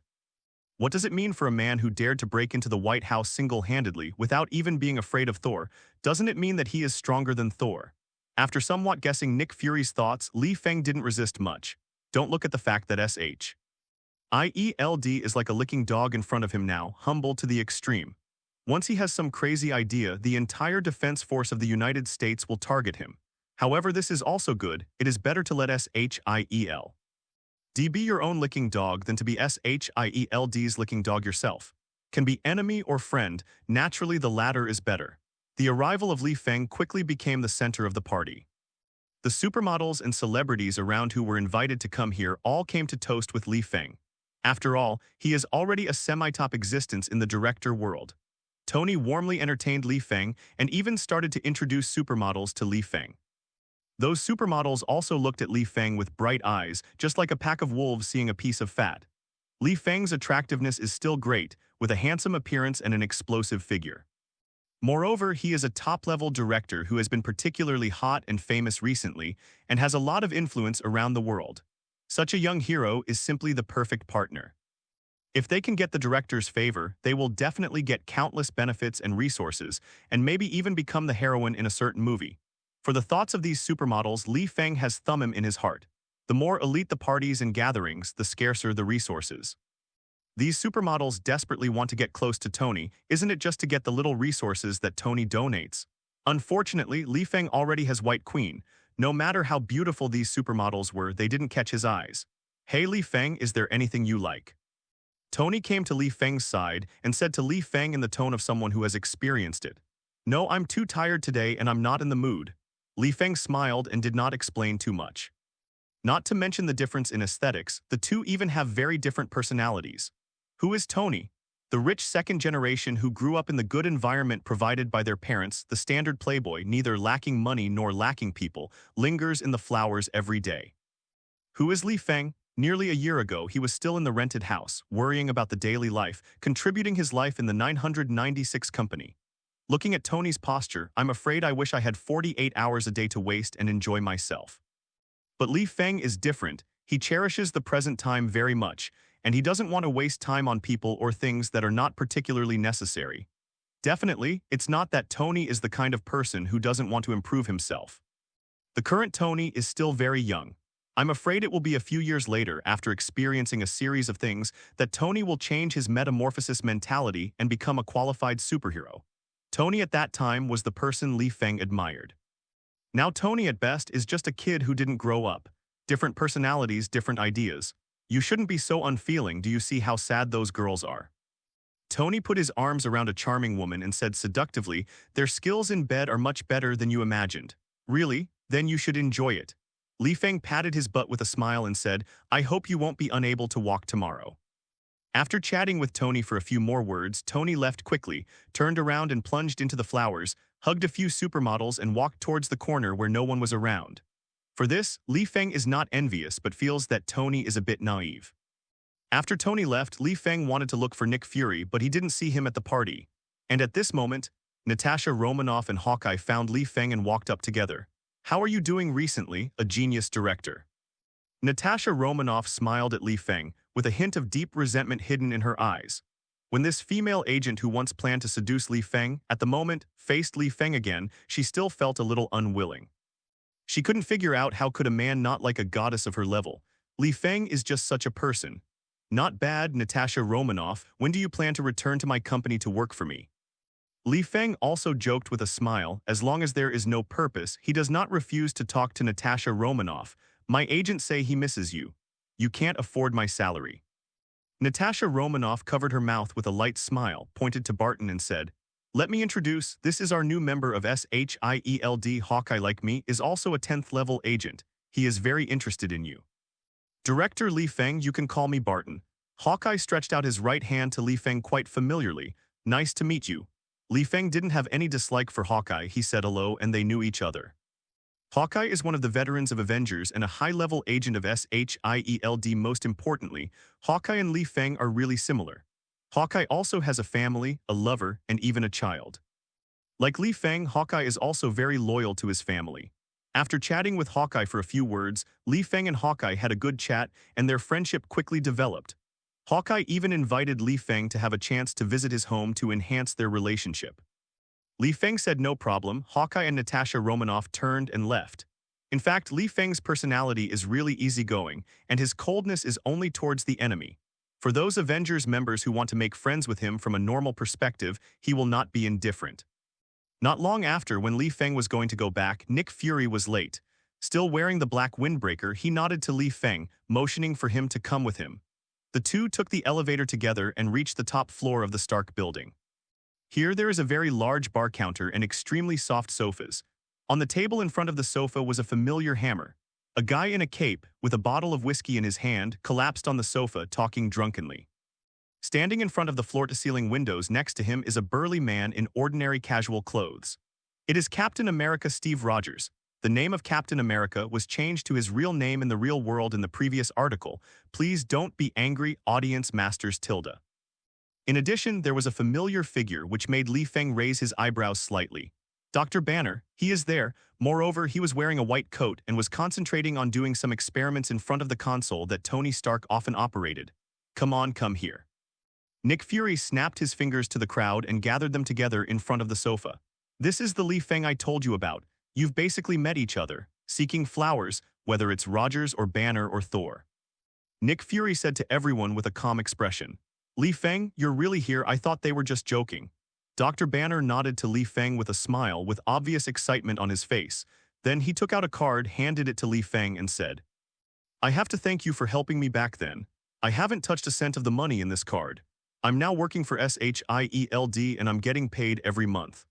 What does it mean for a man who dared to break into the White House single-handedly without even being afraid of Thor? Doesn't it mean that he is stronger than Thor? After somewhat guessing Nick Fury's thoughts, Li Feng didn't resist much. Don't look at the fact that S.H.I.E.L.D is like a licking dog in front of him now, humble to the extreme. Once he has some crazy idea, the entire defense force of the United States will target him. However, this is also good. It is better to let S.H.I.E.L.D be your own licking dog than to be S.H.I.E.L.D's licking dog yourself. Can be enemy or friend, naturally the latter is better. The arrival of Li Feng quickly became the center of the party. The supermodels and celebrities around who were invited to come here all came to toast with Li Feng. After all, he is already a semi-top existence in the director world. Tony warmly entertained Li Feng and even started to introduce supermodels to Li Feng. Those supermodels also looked at Li Feng with bright eyes, just like a pack of wolves seeing a piece of fat. Li Feng's attractiveness is still great, with a handsome appearance and an explosive figure. Moreover, he is a top-level director who has been particularly hot and famous recently and has a lot of influence around the world. Such a young hero is simply the perfect partner. If they can get the director's favor, they will definitely get countless benefits and resources, and maybe even become the heroine in a certain movie. For the thoughts of these supermodels, Li Feng has Thummim in his heart. The more elite the parties and gatherings, the scarcer the resources. These supermodels desperately want to get close to Tony, isn't it just to get the little resources that Tony donates? Unfortunately, Li Feng already has White Queen. No matter how beautiful these supermodels were, they didn't catch his eyes. Hey Li Feng, is there anything you like? Tony came to Li Feng's side and said to Li Feng in the tone of someone who has experienced it. No, I'm too tired today and I'm not in the mood. Li Feng smiled and did not explain too much. Not to mention the difference in aesthetics, the two even have very different personalities. Who is Tony? The rich second generation who grew up in the good environment provided by their parents, the standard playboy, neither lacking money nor lacking people, lingers in the flowers every day. Who is Li Feng? Nearly a year ago, he was still in the rented house, worrying about the daily life, contributing his life in the 996 company. Looking at Tony's posture, I'm afraid I wish I had 48 hours a day to waste and enjoy myself. But Li Feng is different. He cherishes the present time very much, and he doesn't want to waste time on people or things that are not particularly necessary. Definitely, it's not that Tony is the kind of person who doesn't want to improve himself. The current Tony is still very young. I'm afraid it will be a few years later, after experiencing a series of things, that Tony will change his metamorphosis mentality and become a qualified superhero. Tony at that time was the person Li Feng admired. Now Tony at best is just a kid who didn't grow up. Different personalities, different ideas. You shouldn't be so unfeeling. Do you see how sad those girls are? Tony put his arms around a charming woman and said seductively, their skills in bed are much better than you imagined. Really? Then you should enjoy it. Li Feng patted his butt with a smile and said, I hope you won't be unable to walk tomorrow. After chatting with Tony for a few more words, Tony left quickly, turned around and plunged into the flowers, hugged a few supermodels and walked towards the corner where no one was around. For this, Li Feng is not envious but feels that Tony is a bit naive. After Tony left, Li Feng wanted to look for Nick Fury, but he didn't see him at the party. And at this moment, Natasha Romanoff and Hawkeye found Li Feng and walked up together. How are you doing recently, a genius director? Natasha Romanoff smiled at Li Feng, with a hint of deep resentment hidden in her eyes. When this female agent who once planned to seduce Li Feng, at the moment, faced Li Feng again, she still felt a little unwilling. She couldn't figure out how could a man not like a goddess of her level. Li Feng is just such a person. Not bad, Natasha Romanoff. When do you plan to return to my company to work for me? Li Feng also joked with a smile, as long as there is no purpose, he does not refuse to talk to Natasha Romanoff. My agents say he misses you. You can't afford my salary. Natasha Romanoff covered her mouth with a light smile, pointed to Barton and said, let me introduce, this is our new member of S.H.I.E.L.D. Hawkeye like me is also a 10th level agent. He is very interested in you. Director Li Feng, you can call me Barton. Hawkeye stretched out his right hand to Li Feng quite familiarly. Nice to meet you. Li Feng didn't have any dislike for Hawkeye, he said hello and they knew each other. Hawkeye is one of the veterans of Avengers and a high-level agent of S.H.I.E.L.D. Most importantly, Hawkeye and Li Feng are really similar. Hawkeye also has a family, a lover, and even a child. Like Li Feng, Hawkeye is also very loyal to his family. After chatting with Hawkeye for a few words, Li Feng and Hawkeye had a good chat and their friendship quickly developed. Hawkeye even invited Li Feng to have a chance to visit his home to enhance their relationship. Li Feng said no problem. Hawkeye and Natasha Romanoff turned and left. In fact, Li Feng's personality is really easygoing, and his coldness is only towards the enemy. For those Avengers members who want to make friends with him from a normal perspective, he will not be indifferent. Not long after, when Li Feng was going to go back, Nick Fury was late. Still wearing the black windbreaker, he nodded to Li Feng, motioning for him to come with him. The two took the elevator together and reached the top floor of the Stark building. Here there is a very large bar counter and extremely soft sofas. On the table in front of the sofa was a familiar hammer. A guy in a cape, with a bottle of whiskey in his hand, collapsed on the sofa, talking drunkenly. Standing in front of the floor-to-ceiling windows next to him is a burly man in ordinary casual clothes. It is Captain America Steve Rogers. The name of Captain America was changed to his real name in the real world in the previous article. Please don't be angry, audience masters tilde. In addition, there was a familiar figure which made Li Feng raise his eyebrows slightly. Dr. Banner, he is there. Moreover, he was wearing a white coat and was concentrating on doing some experiments in front of the console that Tony Stark often operated. Come on, come here. Nick Fury snapped his fingers to the crowd and gathered them together in front of the sofa. This is the Li Feng I told you about. You've basically met each other, seeking flowers, whether it's Rogers or Banner or Thor. Nick Fury said to everyone with a calm expression. Li Feng, you're really here? I thought they were just joking. Dr. Banner nodded to Li Feng with a smile with obvious excitement on his face. Then he took out a card, handed it to Li Feng and said, I have to thank you for helping me back then. I haven't touched a cent of the money in this card. I'm now working for S.H.I.E.L.D. and I'm getting paid every month.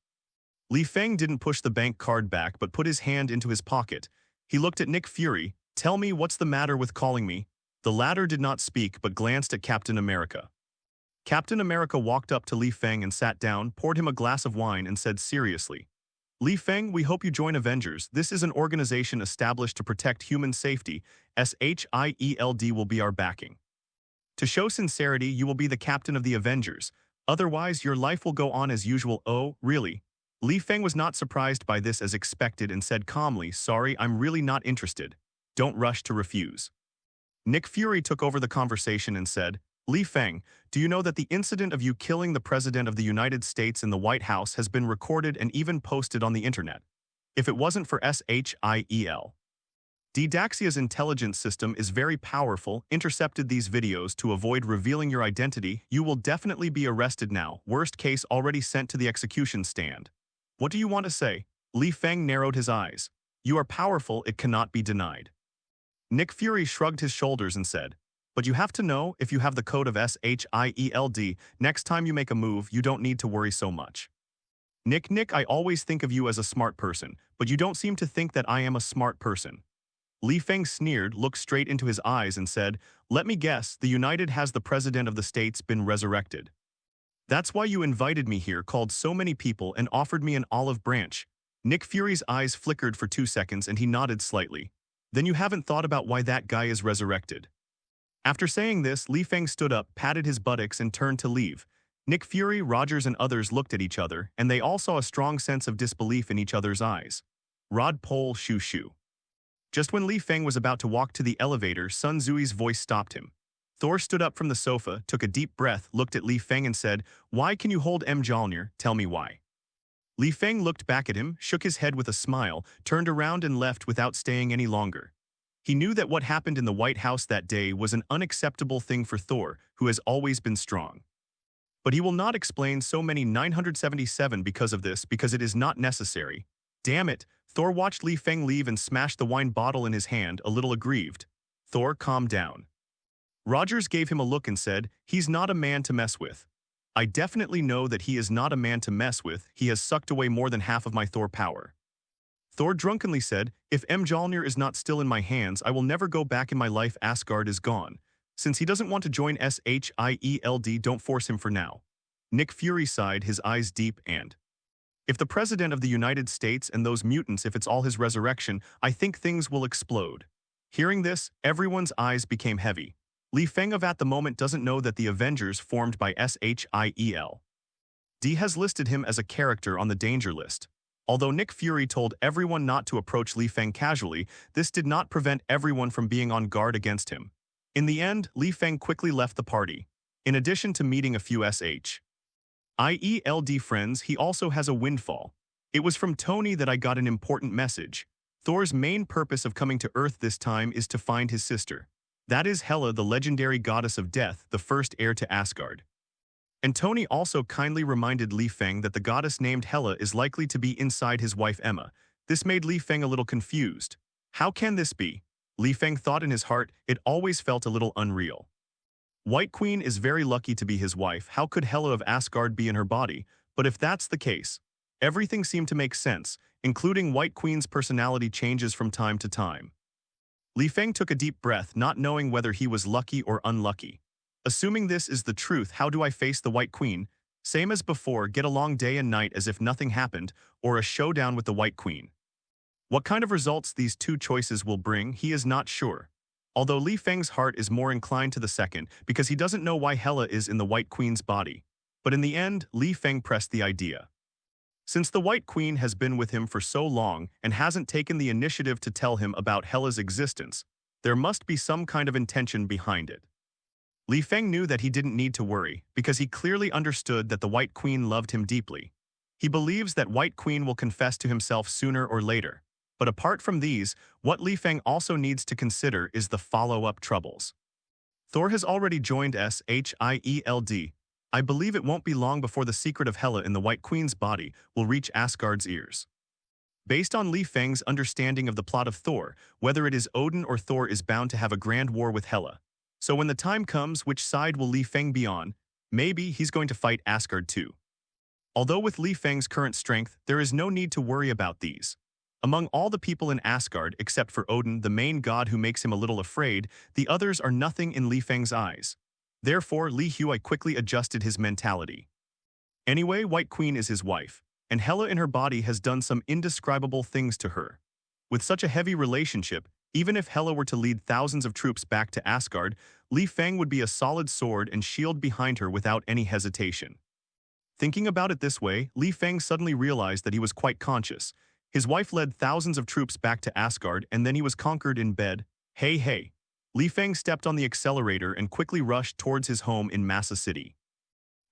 Li Feng didn't push the bank card back but put his hand into his pocket. He looked at Nick Fury. "Tell me what's the matter with calling me?" The latter did not speak but glanced at Captain America. Captain America walked up to Li Feng and sat down, poured him a glass of wine and said seriously, "Li Feng, we hope you join Avengers. This is an organization established to protect human safety. S.H.I.E.L.D will be our backing. To show sincerity, you will be the captain of the Avengers. Otherwise, your life will go on as usual." "Oh, really?" Li Feng was not surprised by this as expected and said calmly, "Sorry, I'm really not interested. Don't rush to refuse." Nick Fury took over the conversation and said, "Li Feng, do you know that the incident of you killing the President of the United States in the White House has been recorded and even posted on the internet? If it wasn't for S.H.I.E.L.D, Daxia's intelligence system is very powerful, intercepted these videos to avoid revealing your identity. You will definitely be arrested now, worst case already sent to the execution stand. What do you want to say?" Li Feng narrowed his eyes. "You are powerful, it cannot be denied." Nick Fury shrugged his shoulders and said, "But you have to know, if you have the code of S.H.I.E.L.D, next time you make a move, you don't need to worry so much." Nick, I always think of you as a smart person, but you don't seem to think that I am a smart person." Li Feng sneered, looked straight into his eyes and said, "Let me guess, the United has the President of the States been resurrected. That's why you invited me here, called so many people and offered me an olive branch." Nick Fury's eyes flickered for 2 seconds and he nodded slightly. "Then you haven't thought about why that guy is resurrected." After saying this, Li Feng stood up, patted his buttocks and turned to leave. Nick Fury, Rogers and others looked at each other, and they all saw a strong sense of disbelief in each other's eyes. Rod Pole Shoo Shoo. Just when Li Feng was about to walk to the elevator, Sun Tzui's voice stopped him. Thor stood up from the sofa, took a deep breath, looked at Li Feng and said, "Why can you hold Mjolnir? Tell me why." Li Feng looked back at him, shook his head with a smile, turned around and left without staying any longer. He knew that what happened in the White House that day was an unacceptable thing for Thor, who has always been strong. But he will not explain so many 977 because of this, because it is not necessary. Damn it, Thor watched Li Feng leave and smashed the wine bottle in his hand, a little aggrieved. "Thor, calm down." Rogers gave him a look and said, "He's not a man to mess with." "I definitely know that he is not a man to mess with. He has sucked away more than half of my Thor power." Thor drunkenly said, "If Mjolnir is not still in my hands, I will never go back in my life. Asgard is gone. Since he doesn't want to join S.H.I.E.L.D, don't force him for now." Nick Fury sighed, his eyes deep, and, "If the President of the United States and those mutants, if it's all his resurrection, I think things will explode." Hearing this, everyone's eyes became heavy. Li Feng of at the moment doesn't know that the Avengers formed by S.H.I.E.L.D has listed him as a character on the danger list. Although Nick Fury told everyone not to approach Li Feng casually, this did not prevent everyone from being on guard against him. In the end, Li Feng quickly left the party. In addition to meeting a few S.H.I.E.L.D friends, he also has a windfall. "It was from Tony that I got an important message. Thor's main purpose of coming to Earth this time is to find his sister. That is Hela, the legendary goddess of death, the first heir to Asgard." And Tony also kindly reminded Li Feng that the goddess named Hela is likely to be inside his wife Emma. This made Li Feng a little confused. How can this be? Li Feng thought in his heart. It always felt a little unreal. White Queen is very lucky to be his wife. How could Hela of Asgard be in her body? But if that's the case, everything seemed to make sense, including White Queen's personality changes from time to time. Li Feng took a deep breath, not knowing whether he was lucky or unlucky. Assuming this is the truth, how do I face the White Queen? Same as before, get along day and night as if nothing happened, or a showdown with the White Queen. What kind of results these two choices will bring, he is not sure. Although Li Feng's heart is more inclined to the second, because he doesn't know why Hela is in the White Queen's body. But in the end, Li Feng pressed the idea. Since the White Queen has been with him for so long and hasn't taken the initiative to tell him about Hela's existence, there must be some kind of intention behind it. Li Feng knew that he didn't need to worry, because he clearly understood that the White Queen loved him deeply. He believes that White Queen will confess to himself sooner or later. But apart from these, what Li Feng also needs to consider is the follow-up troubles. Thor has already joined S.H.I.E.L.D. I believe it won't be long before the secret of Hela in the White Queen's body will reach Asgard's ears. Based on Li Feng's understanding of the plot of Thor, whether it is Odin or Thor is bound to have a grand war with Hela. So when the time comes, which side will Li Feng be on? Maybe he's going to fight Asgard too. Although with Li Feng's current strength, there is no need to worry about these. Among all the people in Asgard, except for Odin, the main god who makes him a little afraid, the others are nothing in Li Feng's eyes. Therefore, Li Hui quickly adjusted his mentality. Anyway, White Queen is his wife, and Hela in her body has done some indescribable things to her. With such a heavy relationship, even if Hela were to lead thousands of troops back to Asgard, Li Feng would be a solid sword and shield behind her without any hesitation. Thinking about it this way, Li Feng suddenly realized that he was quite conscious. His wife led thousands of troops back to Asgard, and then he was conquered in bed. Hey, hey. Li Feng stepped on the accelerator and quickly rushed towards his home in Massa City.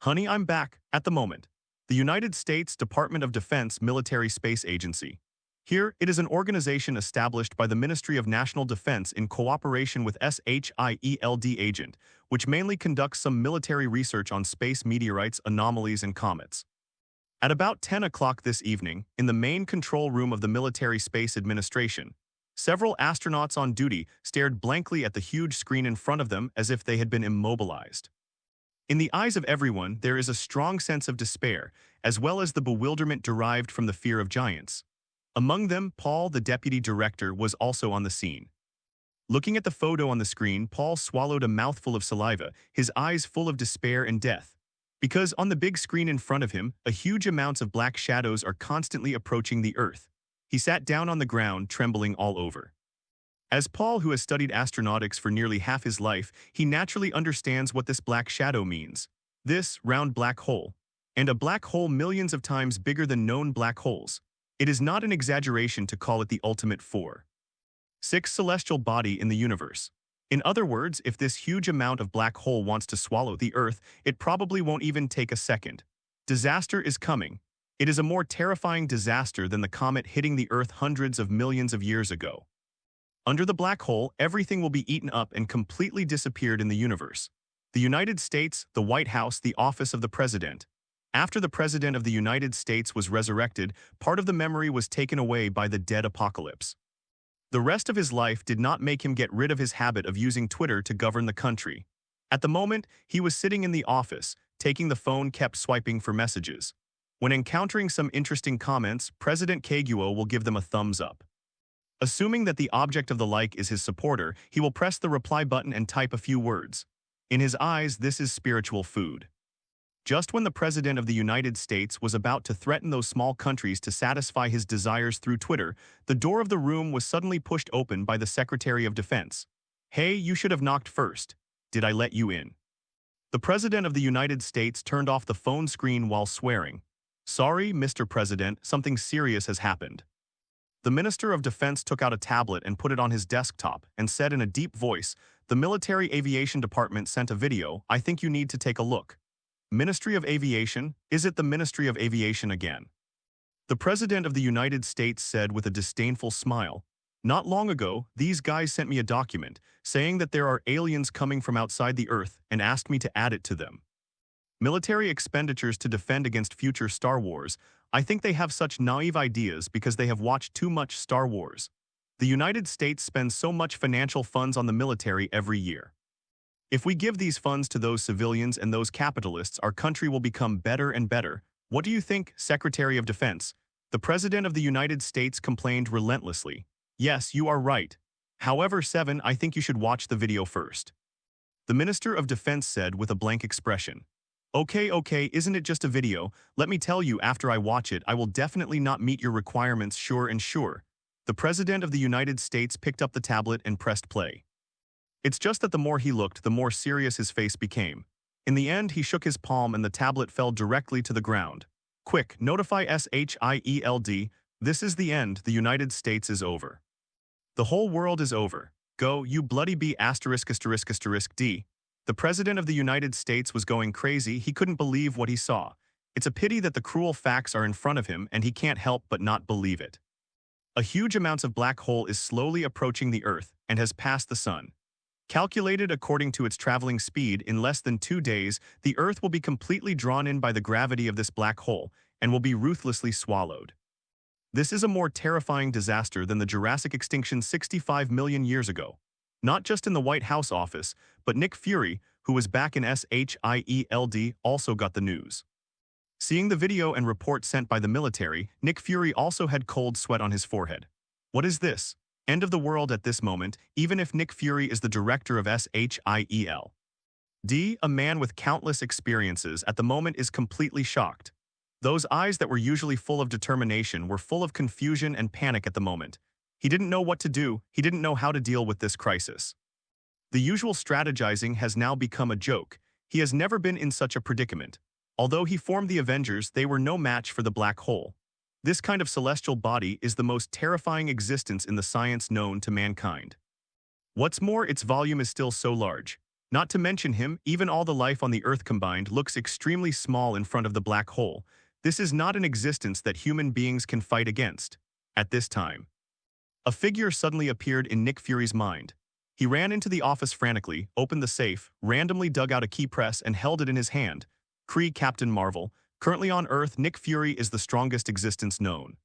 Honey, I'm back, at the moment. The United States Department of Defense Military Space Agency. Here, it is an organization established by the Ministry of National Defense in cooperation with S.H.I.E.L.D. agent, which mainly conducts some military research on space meteorites, anomalies, and comets. At about 10 o'clock this evening, in the main control room of the Military Space Administration, several astronauts on duty stared blankly at the huge screen in front of them as if they had been immobilized. In the eyes of everyone, there is a strong sense of despair, as well as the bewilderment derived from the fear of giants. Among them, Paul, the deputy director, was also on the scene. Looking at the photo on the screen, Paul swallowed a mouthful of saliva, his eyes full of despair and death. Because on the big screen in front of him, a huge amounts of black shadows are constantly approaching the Earth. He sat down on the ground, trembling all over. As Paul, who has studied astronautics for nearly half his life, he naturally understands what this black shadow means. This round black hole. And a black hole millions of times bigger than known black holes. It is not an exaggeration to call it the ultimate 4.6 celestial body in the universe. In other words, if this huge amount of black hole wants to swallow the Earth, it probably won't even take a second. Disaster is coming. It is a more terrifying disaster than the comet hitting the Earth hundreds of millions of years ago. Under the black hole, everything will be eaten up and completely disappeared in the universe. The United States, the White House, the office of the president. After the president of the United States was resurrected, part of the memory was taken away by the dead apocalypse. The rest of his life did not make him get rid of his habit of using Twitter to govern the country. At the moment, he was sitting in the office, taking the phone, kept swiping for messages. When encountering some interesting comments, President Kaguo will give them a thumbs up. Assuming that the object of the like is his supporter, he will press the reply button and type a few words. In his eyes, this is spiritual food. Just when the President of the United States was about to threaten those small countries to satisfy his desires through Twitter, the door of the room was suddenly pushed open by the Secretary of Defense. Hey, you should have knocked first. Did I let you in? The President of the United States turned off the phone screen while swearing. Sorry, Mr. President, something serious has happened. The Minister of Defense took out a tablet and put it on his desktop and said in a deep voice, "The Military Aviation Department sent a video. I think you need to take a look." Ministry of Aviation? Is it the Ministry of Aviation again? The President of the United States said with a disdainful smile, "Not long ago, these guys sent me a document saying that there are aliens coming from outside the Earth and asked me to add it to them. Military expenditures to defend against future Star Wars. I think they have such naive ideas because they have watched too much Star Wars. The United States spends so much financial funds on the military every year. If we give these funds to those civilians and those capitalists, our country will become better and better. What do you think, Secretary of Defense?" The President of the United States complained relentlessly. "Yes, you are right. However, 7, I think you should watch the video first." The Minister of Defense said with a blank expression. Okay, isn't it just a video? Let me tell you, after I watch it, I will definitely not meet your requirements, sure and sure." The President of the United States picked up the tablet and pressed play. It's just that the more he looked, the more serious his face became. In the end, he shook his palm and the tablet fell directly to the ground. "Quick, notify S.H.I.E.L.D. This is the end. The United States is over. The whole world is over. Go, you bloody B**********. The President of the United States was going crazy. He couldn't believe what he saw. It's a pity that the cruel facts are in front of him and he can't help but not believe it. A huge amount of black hole is slowly approaching the Earth and has passed the Sun. Calculated according to its traveling speed, in less than 2 days, the Earth will be completely drawn in by the gravity of this black hole and will be ruthlessly swallowed. This is a more terrifying disaster than the Jurassic extinction 65 million years ago. Not just in the White House office, but Nick Fury, who was back in S.H.I.E.L.D., also got the news. Seeing the video and report sent by the military, Nick Fury also had cold sweat on his forehead. What is this? End of the world at this moment, even if Nick Fury is the director of S.H.I.E.L.D, a man with countless experiences at the moment is completely shocked. Those eyes that were usually full of determination were full of confusion and panic at the moment. He didn't know what to do, he didn't know how to deal with this crisis. The usual strategizing has now become a joke. He has never been in such a predicament. Although he formed the Avengers, they were no match for the black hole. This kind of celestial body is the most terrifying existence in the science known to mankind. What's more, its volume is still so large. Not to mention him, even all the life on the Earth combined looks extremely small in front of the black hole. This is not an existence that human beings can fight against. At this time, a figure suddenly appeared in Nick Fury's mind. He ran into the office frantically, opened the safe, randomly dug out a key press and held it in his hand. Kree Captain Marvel. Currently on Earth, Nick Fury is the strongest existence known.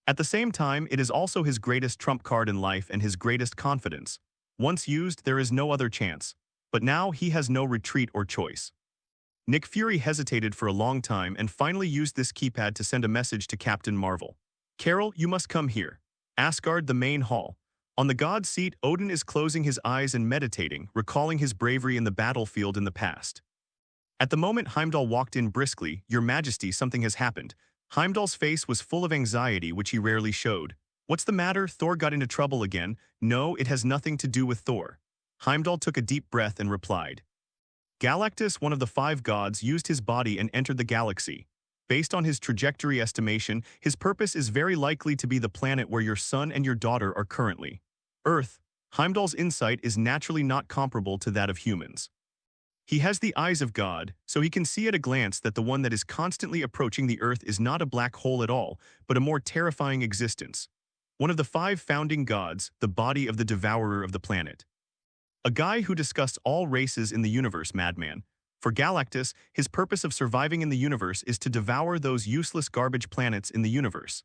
At the same time, it is also his greatest trump card in life and his greatest confidence. Once used, there is no other chance. But now he has no retreat or choice. Nick Fury hesitated for a long time and finally used this keypad to send a message to Captain Marvel. Carol, you must come here. Asgard, the main hall. On the god seat, Odin is closing his eyes and meditating, recalling his bravery in the battlefield in the past. At the moment Heimdall walked in briskly. Your Majesty, something has happened. Heimdall's face was full of anxiety, which he rarely showed. What's the matter? Thor got into trouble again? No, it has nothing to do with Thor. Heimdall took a deep breath and replied. Galactus, one of the 5 gods, used his body and entered the galaxy. Based on his trajectory estimation, his purpose is very likely to be the planet where your son and your daughter are currently. Earth. Heimdall's insight is naturally not comparable to that of humans. He has the eyes of God, so he can see at a glance that the one that is constantly approaching the Earth is not a black hole at all, but a more terrifying existence. One of the 5 founding gods, the body of the Devourer of the planet. A guy who discussed all races in the universe, madman. For Galactus, his purpose of surviving in the universe is to devour those useless garbage planets in the universe.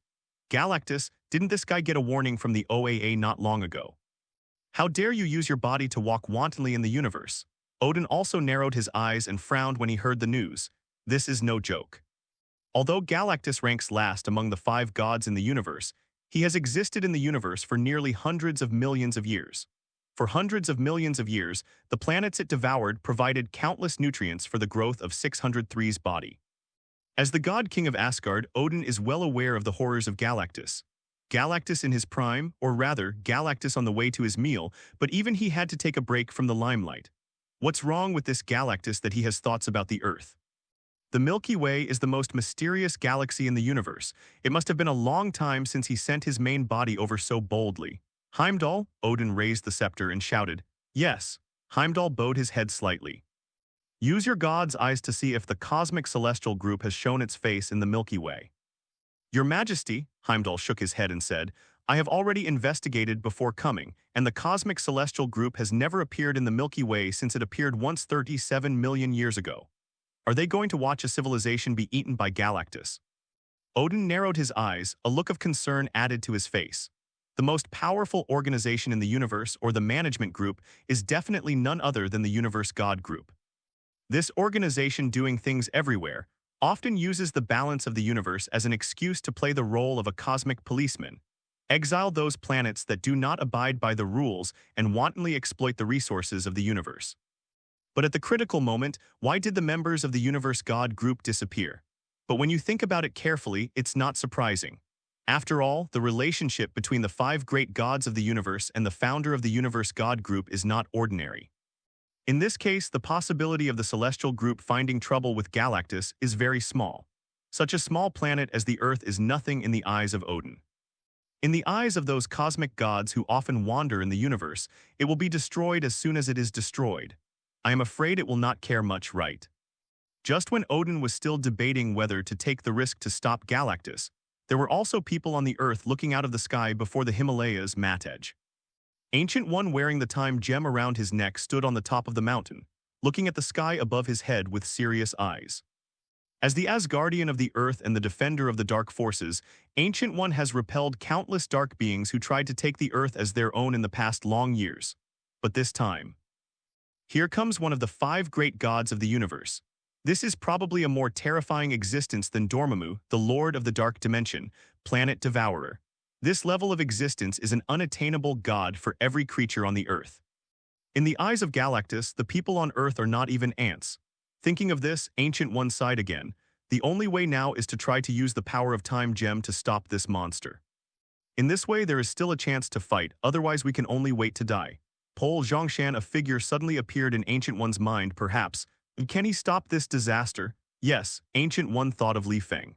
Galactus, didn't this guy get a warning from the OAA not long ago? How dare you use your body to walk wantonly in the universe? Odin also narrowed his eyes and frowned when he heard the news. This is no joke. Although Galactus ranks last among the 5 gods in the universe, he has existed in the universe for nearly hundreds of millions of years. For hundreds of millions of years, the planets it devoured provided countless nutrients for the growth of 603's body. As the god king of Asgard, Odin is well aware of the horrors of Galactus. Galactus in his prime, or rather, Galactus on the way to his meal, but even he had to take a break from the limelight. What's wrong with this Galactus that he has thoughts about the Earth? The Milky Way is the most mysterious galaxy in the universe. It must have been a long time since he sent his main body over so boldly. Heimdall, Odin raised the scepter and shouted. Yes. Heimdall bowed his head slightly. Use your god's eyes to see if the cosmic celestial group has shown its face in the Milky Way. Your Majesty, Heimdall shook his head and said, I have already investigated before coming, and the cosmic celestial group has never appeared in the Milky Way since it appeared once 37 million years ago. Are they going to watch a civilization be eaten by Galactus? Odin narrowed his eyes, a look of concern added to his face. The most powerful organization in the universe, or the management group, is definitely none other than the Universe God Group. This organization, doing things everywhere, often uses the balance of the universe as an excuse to play the role of a cosmic policeman. Exile those planets that do not abide by the rules and wantonly exploit the resources of the universe. But at the critical moment, why did the members of the Universe God Group disappear? But when you think about it carefully, it's not surprising. After all, the relationship between the 5 great gods of the universe and the founder of the Universe God Group is not ordinary. In this case, the possibility of the celestial group finding trouble with Galactus is very small. Such a small planet as the Earth is nothing in the eyes of Odin. In the eyes of those cosmic gods who often wander in the universe, it will be destroyed as soon as it is destroyed. I am afraid it will not care much, right? Just when Odin was still debating whether to take the risk to stop Galactus, there were also people on the Earth looking out of the sky before the Himalayas' mat edge. Ancient One, wearing the time gem around his neck, stood on the top of the mountain, looking at the sky above his head with serious eyes. As the Asgardian of the Earth and the defender of the dark forces, Ancient One has repelled countless dark beings who tried to take the Earth as their own in the past long years. But this time, here comes one of the 5 great gods of the universe. This is probably a more terrifying existence than Dormammu, the Lord of the Dark Dimension, planet Devourer. This level of existence is an unattainable god for every creature on the Earth. In the eyes of Galactus, the people on Earth are not even ants. Thinking of this, Ancient One sighed again. The only way now is to try to use the power of Time Gem to stop this monster. In this way, there is still a chance to fight, otherwise we can only wait to die. Pol Zhongshan, a figure suddenly appeared in Ancient One's mind, perhaps. Can he stop this disaster? Yes, Ancient One thought of Li Feng.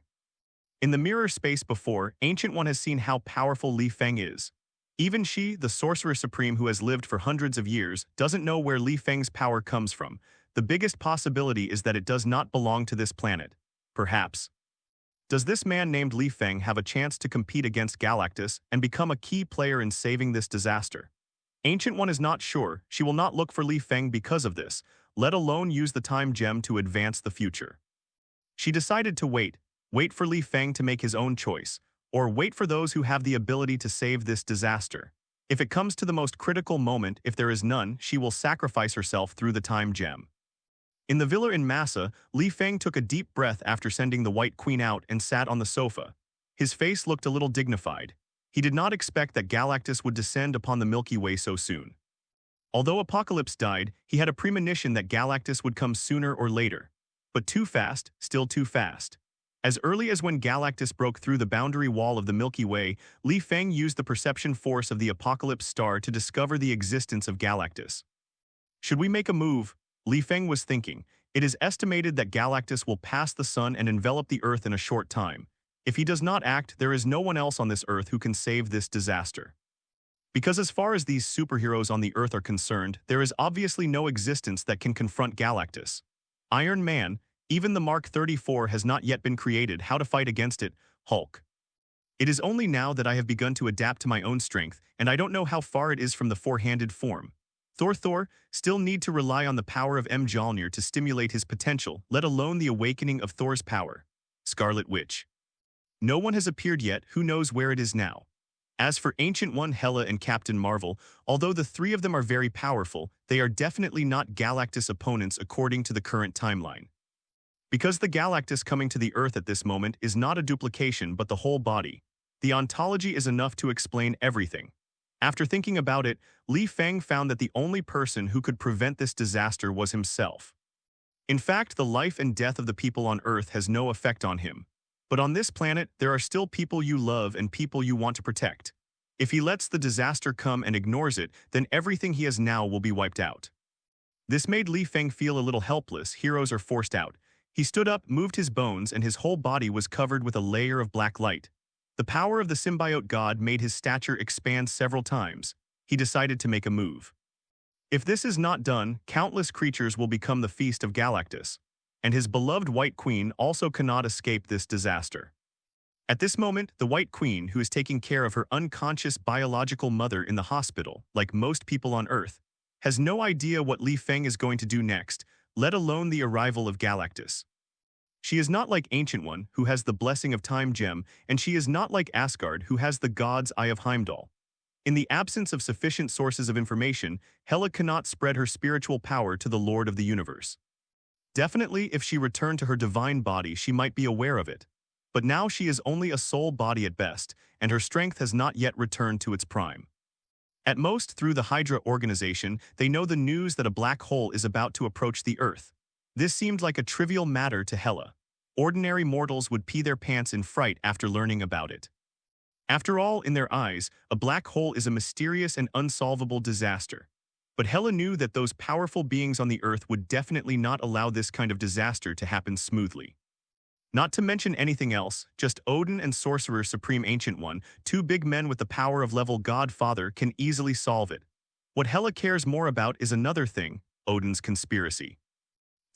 In the mirror space before, Ancient One has seen how powerful Li Feng is. Even she, the Sorcerer Supreme who has lived for hundreds of years, doesn't know where Li Feng's power comes from. The biggest possibility is that it does not belong to this planet. Perhaps. Does this man named Li Feng have a chance to compete against Galactus and become a key player in saving this disaster? Ancient One is not sure. She will not look for Li Feng because of this, let alone use the Time Gem to advance the future. She decided to wait for Li Feng to make his own choice, or wait for those who have the ability to save this disaster. If it comes to the most critical moment, if there is none, she will sacrifice herself through the Time Gem. In the villa in Massa, Li Feng took a deep breath after sending the White Queen out and sat on the sofa. His face looked a little dignified. He did not expect that Galactus would descend upon the Milky Way so soon. Although Apocalypse died, he had a premonition that Galactus would come sooner or later. But too fast, still too fast. As early as when Galactus broke through the boundary wall of the Milky Way, Li Feng used the perception force of the Apocalypse star to discover the existence of Galactus. Should we make a move? Li Feng was thinking. It is estimated that Galactus will pass the sun and envelop the Earth in a short time. If he does not act, there is no one else on this Earth who can save this disaster. Because as far as these superheroes on the Earth are concerned, there is obviously no existence that can confront Galactus. Iron Man, even the Mark 34 has not yet been created. How to fight against it? Hulk. It is only now that I have begun to adapt to my own strength, and I don't know how far it is from the four-handed form. Thor still need to rely on the power of Mjolnir to stimulate his potential, let alone the awakening of Thor's power. Scarlet Witch. No one has appeared yet, who knows where it is now. As for Ancient One, Hela, and Captain Marvel, although the three of them are very powerful, they are definitely not Galactus opponents according to the current timeline. Because the Galactus coming to the Earth at this moment is not a duplication but the whole body, the ontology is enough to explain everything. After thinking about it, Li Feng found that the only person who could prevent this disaster was himself. In fact, the life and death of the people on Earth has no effect on him. But on this planet, there are still people you love and people you want to protect. If he lets the disaster come and ignores it, then everything he has now will be wiped out. This made Li Feng feel a little helpless. Heroes are forced out. He stood up, moved his bones, and his whole body was covered with a layer of black light. The power of the symbiote god made his stature expand several times. He decided to make a move. If this is not done, countless creatures will become the feast of Galactus, and his beloved White Queen also cannot escape this disaster. At this moment, the White Queen, who is taking care of her unconscious biological mother in the hospital, like most people on Earth, has no idea what Li Feng is going to do next, let alone the arrival of Galactus. She is not like Ancient One, who has the blessing of Time Gem, and she is not like Asgard, who has the god's Eye of Heimdall. In the absence of sufficient sources of information, Hela cannot spread her spiritual power to the Lord of the Universe. Definitely, if she returned to her divine body, she might be aware of it. But now she is only a soul body at best, and her strength has not yet returned to its prime. At most, through the Hydra organization, they know the news that a black hole is about to approach the Earth. This seemed like a trivial matter to Hela. Ordinary mortals would pee their pants in fright after learning about it. After all, in their eyes, a black hole is a mysterious and unsolvable disaster. But Hela knew that those powerful beings on the Earth would definitely not allow this kind of disaster to happen smoothly. Not to mention anything else, just Odin and Sorcerer Supreme Ancient One, two big men with the power of level Godfather, can easily solve it. What Hela cares more about is another thing, Odin's conspiracy.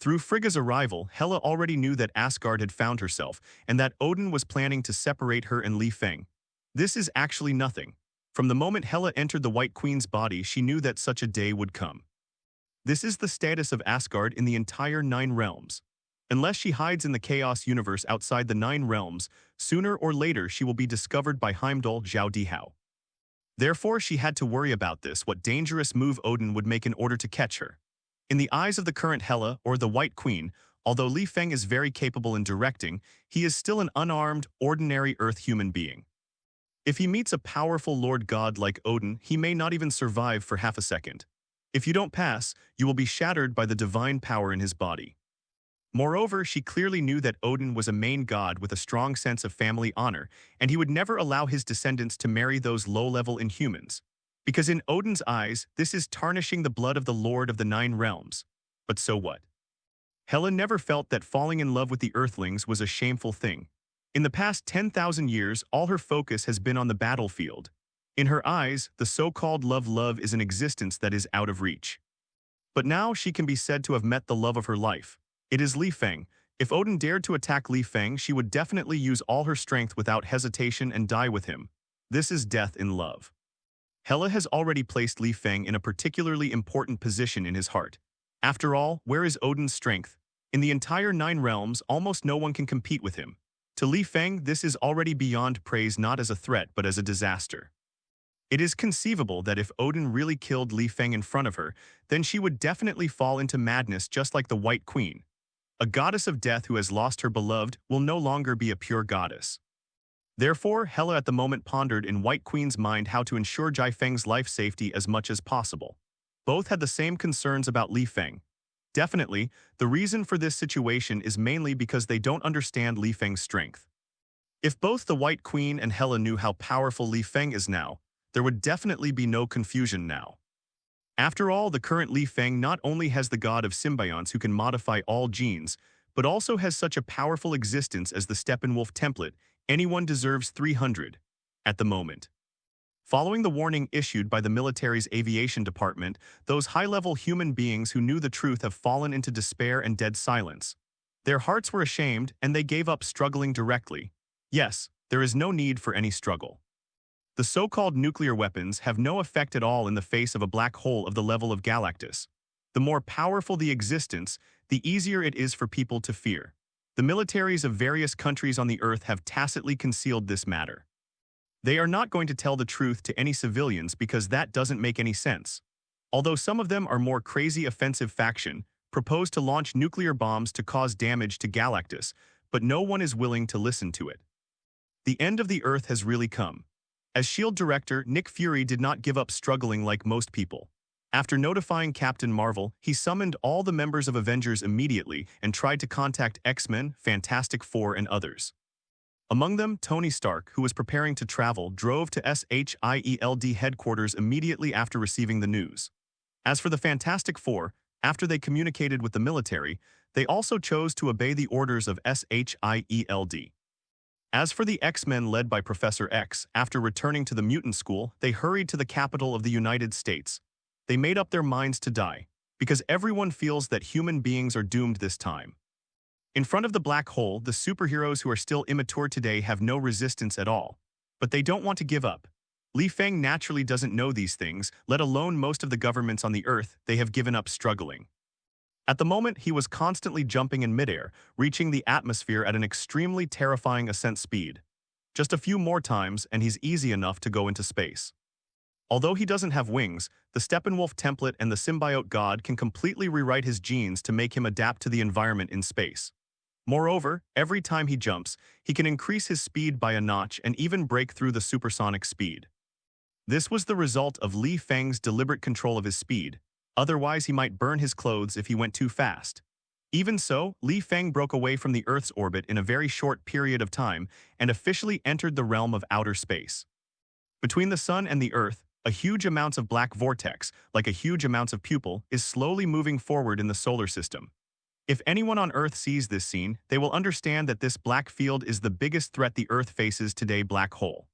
Through Frigga's arrival, Hela already knew that Asgard had found herself, and that Odin was planning to separate her and Li Feng. This is actually nothing. From the moment Hela entered the White Queen's body, she knew that such a day would come. This is the status of Asgard in the entire 9 realms. Unless she hides in the Chaos universe outside the 9 realms, sooner or later she will be discovered by Heimdall Zhao Dihao. Therefore, she had to worry about this, what dangerous move Odin would make in order to catch her. In the eyes of the current Hela, or the White Queen, Although Li Feng is very capable in directing, he is still an unarmed, ordinary Earth human being. If he meets a powerful Lord God like Odin, he may not even survive for half a second. If you don't pass, you will be shattered by the divine power in his body. Moreover, she clearly knew that Odin was a main god with a strong sense of family honor, and he would never allow his descendants to marry those low-level inhumans. Because in Odin's eyes, this is tarnishing the blood of the Lord of the Nine Realms. But so what? Hela never felt that falling in love with the Earthlings was a shameful thing. In the past 10,000 years, all her focus has been on the battlefield. In her eyes, the so-called love is an existence that is out of reach. But now she can be said to have met the love of her life. It is Li Feng. If Odin dared to attack Li Feng, she would definitely use all her strength without hesitation and die with him. This is death in love. Hela has already placed Li Feng in a particularly important position in his heart. After all, where is Odin's strength? In the entire Nine Realms, almost no one can compete with him. To Li Feng, this is already beyond praise, not as a threat but as a disaster. It is conceivable that if Odin really killed Li Feng in front of her, then she would definitely fall into madness just like the White Queen. A goddess of death who has lost her beloved will no longer be a pure goddess. Therefore, Hela at the moment pondered in White Queen's mind how to ensure Jai Feng's life safety as much as possible. Both had the same concerns about Li Feng. Definitely, the reason for this situation is mainly because they don't understand Li Feng's strength. If both the White Queen and Hela knew how powerful Li Feng is now, there would definitely be no confusion now. After all, the current Li Feng not only has the god of symbionts who can modify all genes, but also has such a powerful existence as the Steppenwolf template. Anyone deserves 300 at the moment. Following the warning issued by the military's aviation department, those high-level human beings who knew the truth have fallen into despair and dead silence. Their hearts were ashamed and they gave up struggling directly. Yes, there is no need for any struggle. The so-called nuclear weapons have no effect at all in the face of a black hole of the level of Galactus. The more powerful the existence, the easier it is for people to fear. The militaries of various countries on the Earth have tacitly concealed this matter. They are not going to tell the truth to any civilians because that doesn't make any sense. Although some of them are more crazy offensive faction, propose to launch nuclear bombs to cause damage to Galactus, but no one is willing to listen to it. The end of the Earth has really come. As S.H.I.E.L.D. director, Nick Fury did not give up struggling like most people. After notifying Captain Marvel, he summoned all the members of Avengers immediately and tried to contact X-Men, Fantastic Four, and others. Among them, Tony Stark, who was preparing to travel, drove to S.H.I.E.L.D. headquarters immediately after receiving the news. As for the Fantastic Four, after they communicated with the military, they also chose to obey the orders of S.H.I.E.L.D. As for the X-Men led by Professor X, after returning to the mutant school, they hurried to the capital of the United States. They made up their minds to die, because everyone feels that human beings are doomed this time. In front of the black hole, the superheroes who are still immature today have no resistance at all. But they don't want to give up. Li Feng naturally doesn't know these things, let alone most of the governments on the Earth. They have given up struggling. At the moment, he was constantly jumping in midair, reaching the atmosphere at an extremely terrifying ascent speed. Just a few more times, and he's easy enough to go into space. Although he doesn't have wings, the Steppenwolf template and the symbiote god can completely rewrite his genes to make him adapt to the environment in space. Moreover, every time he jumps, he can increase his speed by a notch and even break through the supersonic speed. This was the result of Li Feng's deliberate control of his speed. Otherwise, he might burn his clothes if he went too fast. Even so, Li Feng broke away from the Earth's orbit in a very short period of time and officially entered the realm of outer space. Between the Sun and the Earth, a huge amount of black vortex, like a huge amount of pupil, is slowly moving forward in the solar system. If anyone on Earth sees this scene, they will understand that this black field is the biggest threat the Earth faces today. Black hole.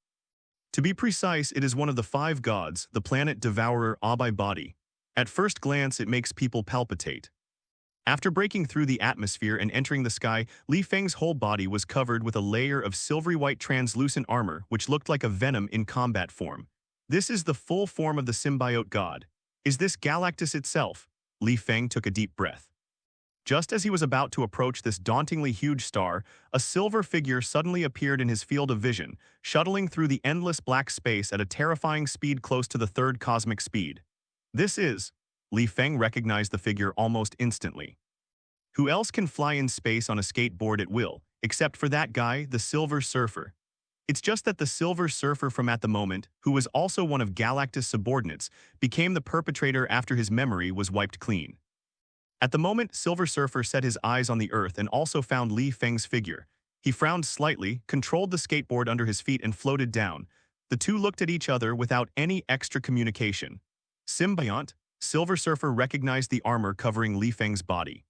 To be precise, it is one of the 5 gods, the planet Devourer, by body. At first glance, it makes people palpitate. After breaking through the atmosphere and entering the sky, Li Feng's whole body was covered with a layer of silvery-white translucent armor which looked like a venom in combat form. This is the full form of the symbiote god. Is this Galactus itself? Li Feng took a deep breath. Just as he was about to approach this dauntingly huge star, a silver figure suddenly appeared in his field of vision, shuttling through the endless black space at a terrifying speed close to the 3rd cosmic speed. This is... Li Feng recognized the figure almost instantly. Who else can fly in space on a skateboard at will, except for that guy, the Silver Surfer? It's just that the Silver Surfer from at the moment, who was also one of Galactus' subordinates, became the perpetrator after his memory was wiped clean. At the moment, Silver Surfer set his eyes on the Earth and also found Li Feng's figure. He frowned slightly, controlled the skateboard under his feet and floated down. The two looked at each other without any extra communication. Symbiont, Silver Surfer recognized the armor covering Li Feng's body.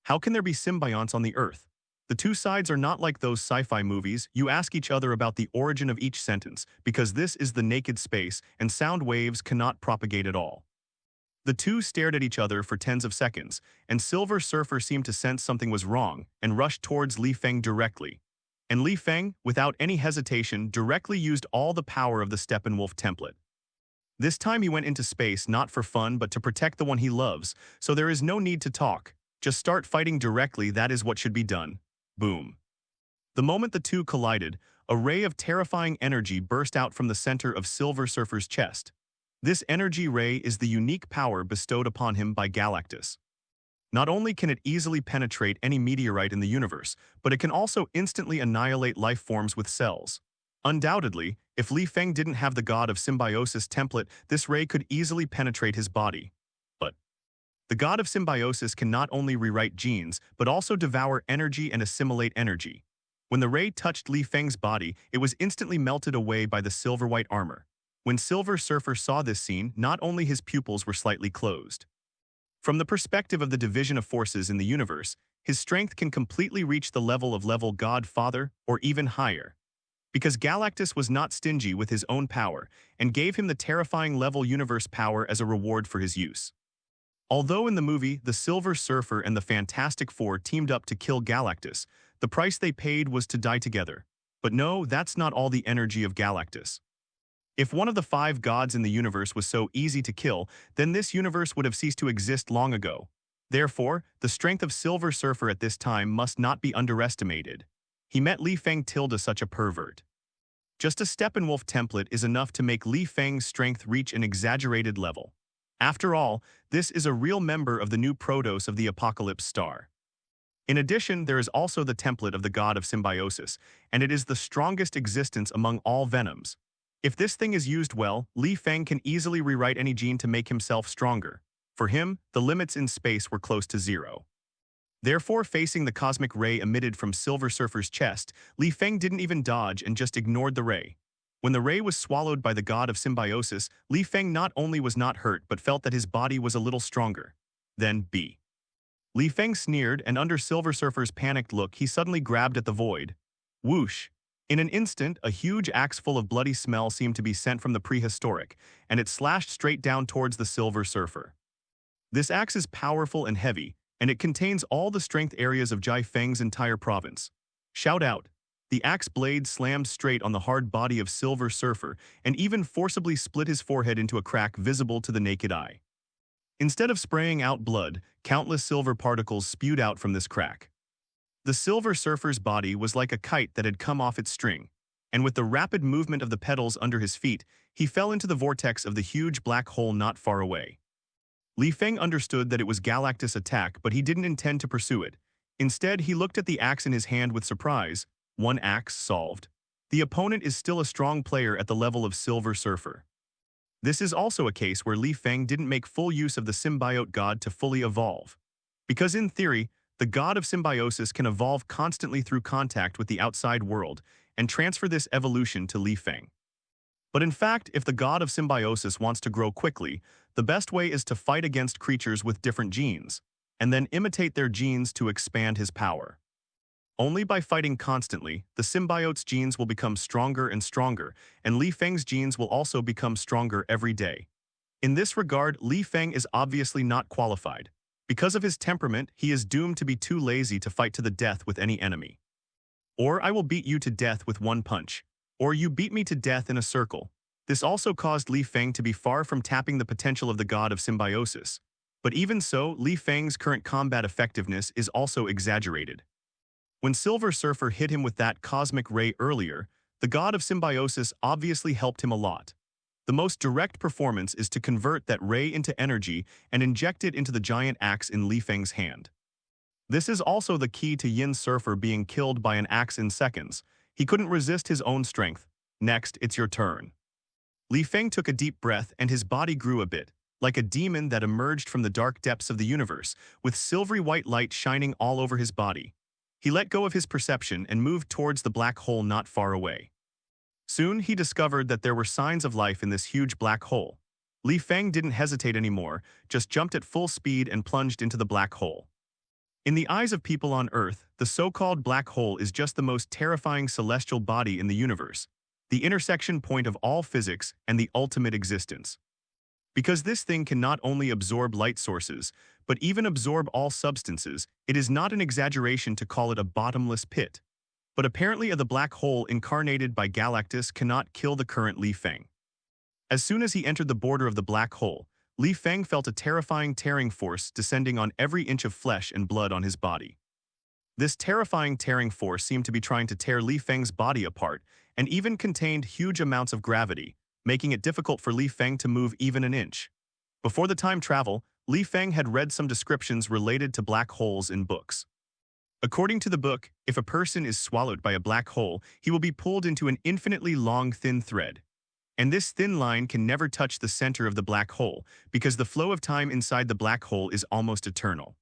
How can there be symbionts on the Earth? The two sides are not like those sci-fi movies. You ask each other about the origin of each sentence, because this is the naked space and sound waves cannot propagate at all. The two stared at each other for tens of seconds, and Silver Surfer seemed to sense something was wrong and rushed towards Li Feng directly. And Li Feng, without any hesitation, directly used all the power of the Steppenwolf template. This time he went into space not for fun but to protect the one he loves, so there is no need to talk. Just start fighting directly, that is what should be done. Boom. The moment the two collided, a ray of terrifying energy burst out from the center of Silver Surfer's chest. This energy ray is the unique power bestowed upon him by Galactus. Not only can it easily penetrate any meteorite in the universe, but it can also instantly annihilate life forms with cells. Undoubtedly, if Li Feng didn't have the God of Symbiosis template, this ray could easily penetrate his body. But the God of Symbiosis can not only rewrite genes, but also devour energy and assimilate energy. When the ray touched Li Feng's body, it was instantly melted away by the silver-white armor. When Silver Surfer saw this scene, not only his pupils were slightly closed. From the perspective of the division of forces in the universe, his strength can completely reach the level of God Father, or even higher. Because Galactus was not stingy with his own power, and gave him the terrifying level universe power as a reward for his use. Although in the movie, the Silver Surfer and the Fantastic Four teamed up to kill Galactus, the price they paid was to die together. But no, that's not all the energy of Galactus. If one of the 5 gods in the universe was so easy to kill, then this universe would have ceased to exist long ago. Therefore, the strength of Silver Surfer at this time must not be underestimated. He met Li Feng tilde such a pervert. Just a Steppenwolf template is enough to make Li Feng's strength reach an exaggerated level. After all, this is a real member of the new Protos of the Apocalypse Star. In addition, there is also the template of the God of Symbiosis, and it is the strongest existence among all venoms. If this thing is used well, Li Feng can easily rewrite any gene to make himself stronger. For him, the limits in space were close to zero. Therefore, facing the cosmic ray emitted from Silver Surfer's chest, Li Feng didn't even dodge and just ignored the ray. When the ray was swallowed by the God of Symbiosis, Li Feng not only was not hurt but felt that his body was a little stronger. Then B. Li Feng sneered, and under Silver Surfer's panicked look, he suddenly grabbed at the void. Whoosh! In an instant, a huge axe full of bloody smell seemed to be sent from the prehistoric, and it slashed straight down towards the Silver Surfer. This axe is powerful and heavy, and it contains all the strength areas of Jai Feng's entire province. Shout out! The axe blade slammed straight on the hard body of Silver Surfer and even forcibly split his forehead into a crack visible to the naked eye. Instead of spraying out blood, countless silver particles spewed out from this crack. The Silver Surfer's body was like a kite that had come off its string, and with the rapid movement of the pedals under his feet, he fell into the vortex of the huge black hole not far away. Li Feng understood that it was Galactus' attack, but he didn't intend to pursue it. Instead, he looked at the axe in his hand with surprise. One axe solved. The opponent is still a strong player at the level of Silver Surfer. This is also a case where Li Feng didn't make full use of the symbiote god to fully evolve. Because in theory, the God of Symbiosis can evolve constantly through contact with the outside world and transfer this evolution to Li Feng. But in fact, if the God of Symbiosis wants to grow quickly, the best way is to fight against creatures with different genes, and then imitate their genes to expand his power. Only by fighting constantly, the symbiote's genes will become stronger and stronger, and Li Feng's genes will also become stronger every day. In this regard, Li Feng is obviously not qualified. Because of his temperament, he is doomed to be too lazy to fight to the death with any enemy. Or I will beat you to death with one punch. Or you beat me to death in a circle. This also caused Li Feng to be far from tapping the potential of the God of Symbiosis. But even so, Li Feng's current combat effectiveness is also exaggerated. When Silver Surfer hit him with that cosmic ray earlier, the God of Symbiosis obviously helped him a lot. The most direct performance is to convert that ray into energy and inject it into the giant axe in Li Feng's hand. This is also the key to Yin Surfer being killed by an axe in seconds. He couldn't resist his own strength. Next, it's your turn. Li Feng took a deep breath and his body grew a bit, like a demon that emerged from the dark depths of the universe, with silvery white light shining all over his body. He let go of his perception and moved towards the black hole not far away. Soon, he discovered that there were signs of life in this huge black hole. Li Feng didn't hesitate anymore, just jumped at full speed and plunged into the black hole. In the eyes of people on Earth, the so-called black hole is just the most terrifying celestial body in the universe, the intersection point of all physics and the ultimate existence. Because this thing can not only absorb light sources, but even absorb all substances, it is not an exaggeration to call it a bottomless pit. But apparently the black hole incarnated by Galactus cannot kill the current Li Feng. As soon as he entered the border of the black hole, Li Feng felt a terrifying tearing force descending on every inch of flesh and blood on his body. This terrifying tearing force seemed to be trying to tear Li Feng's body apart and even contained huge amounts of gravity, making it difficult for Li Feng to move even an inch. Before the time travel, Li Feng had read some descriptions related to black holes in books. According to the book, if a person is swallowed by a black hole, he will be pulled into an infinitely long thin thread. And this thin line can never touch the center of the black hole, because the flow of time inside the black hole is almost eternal.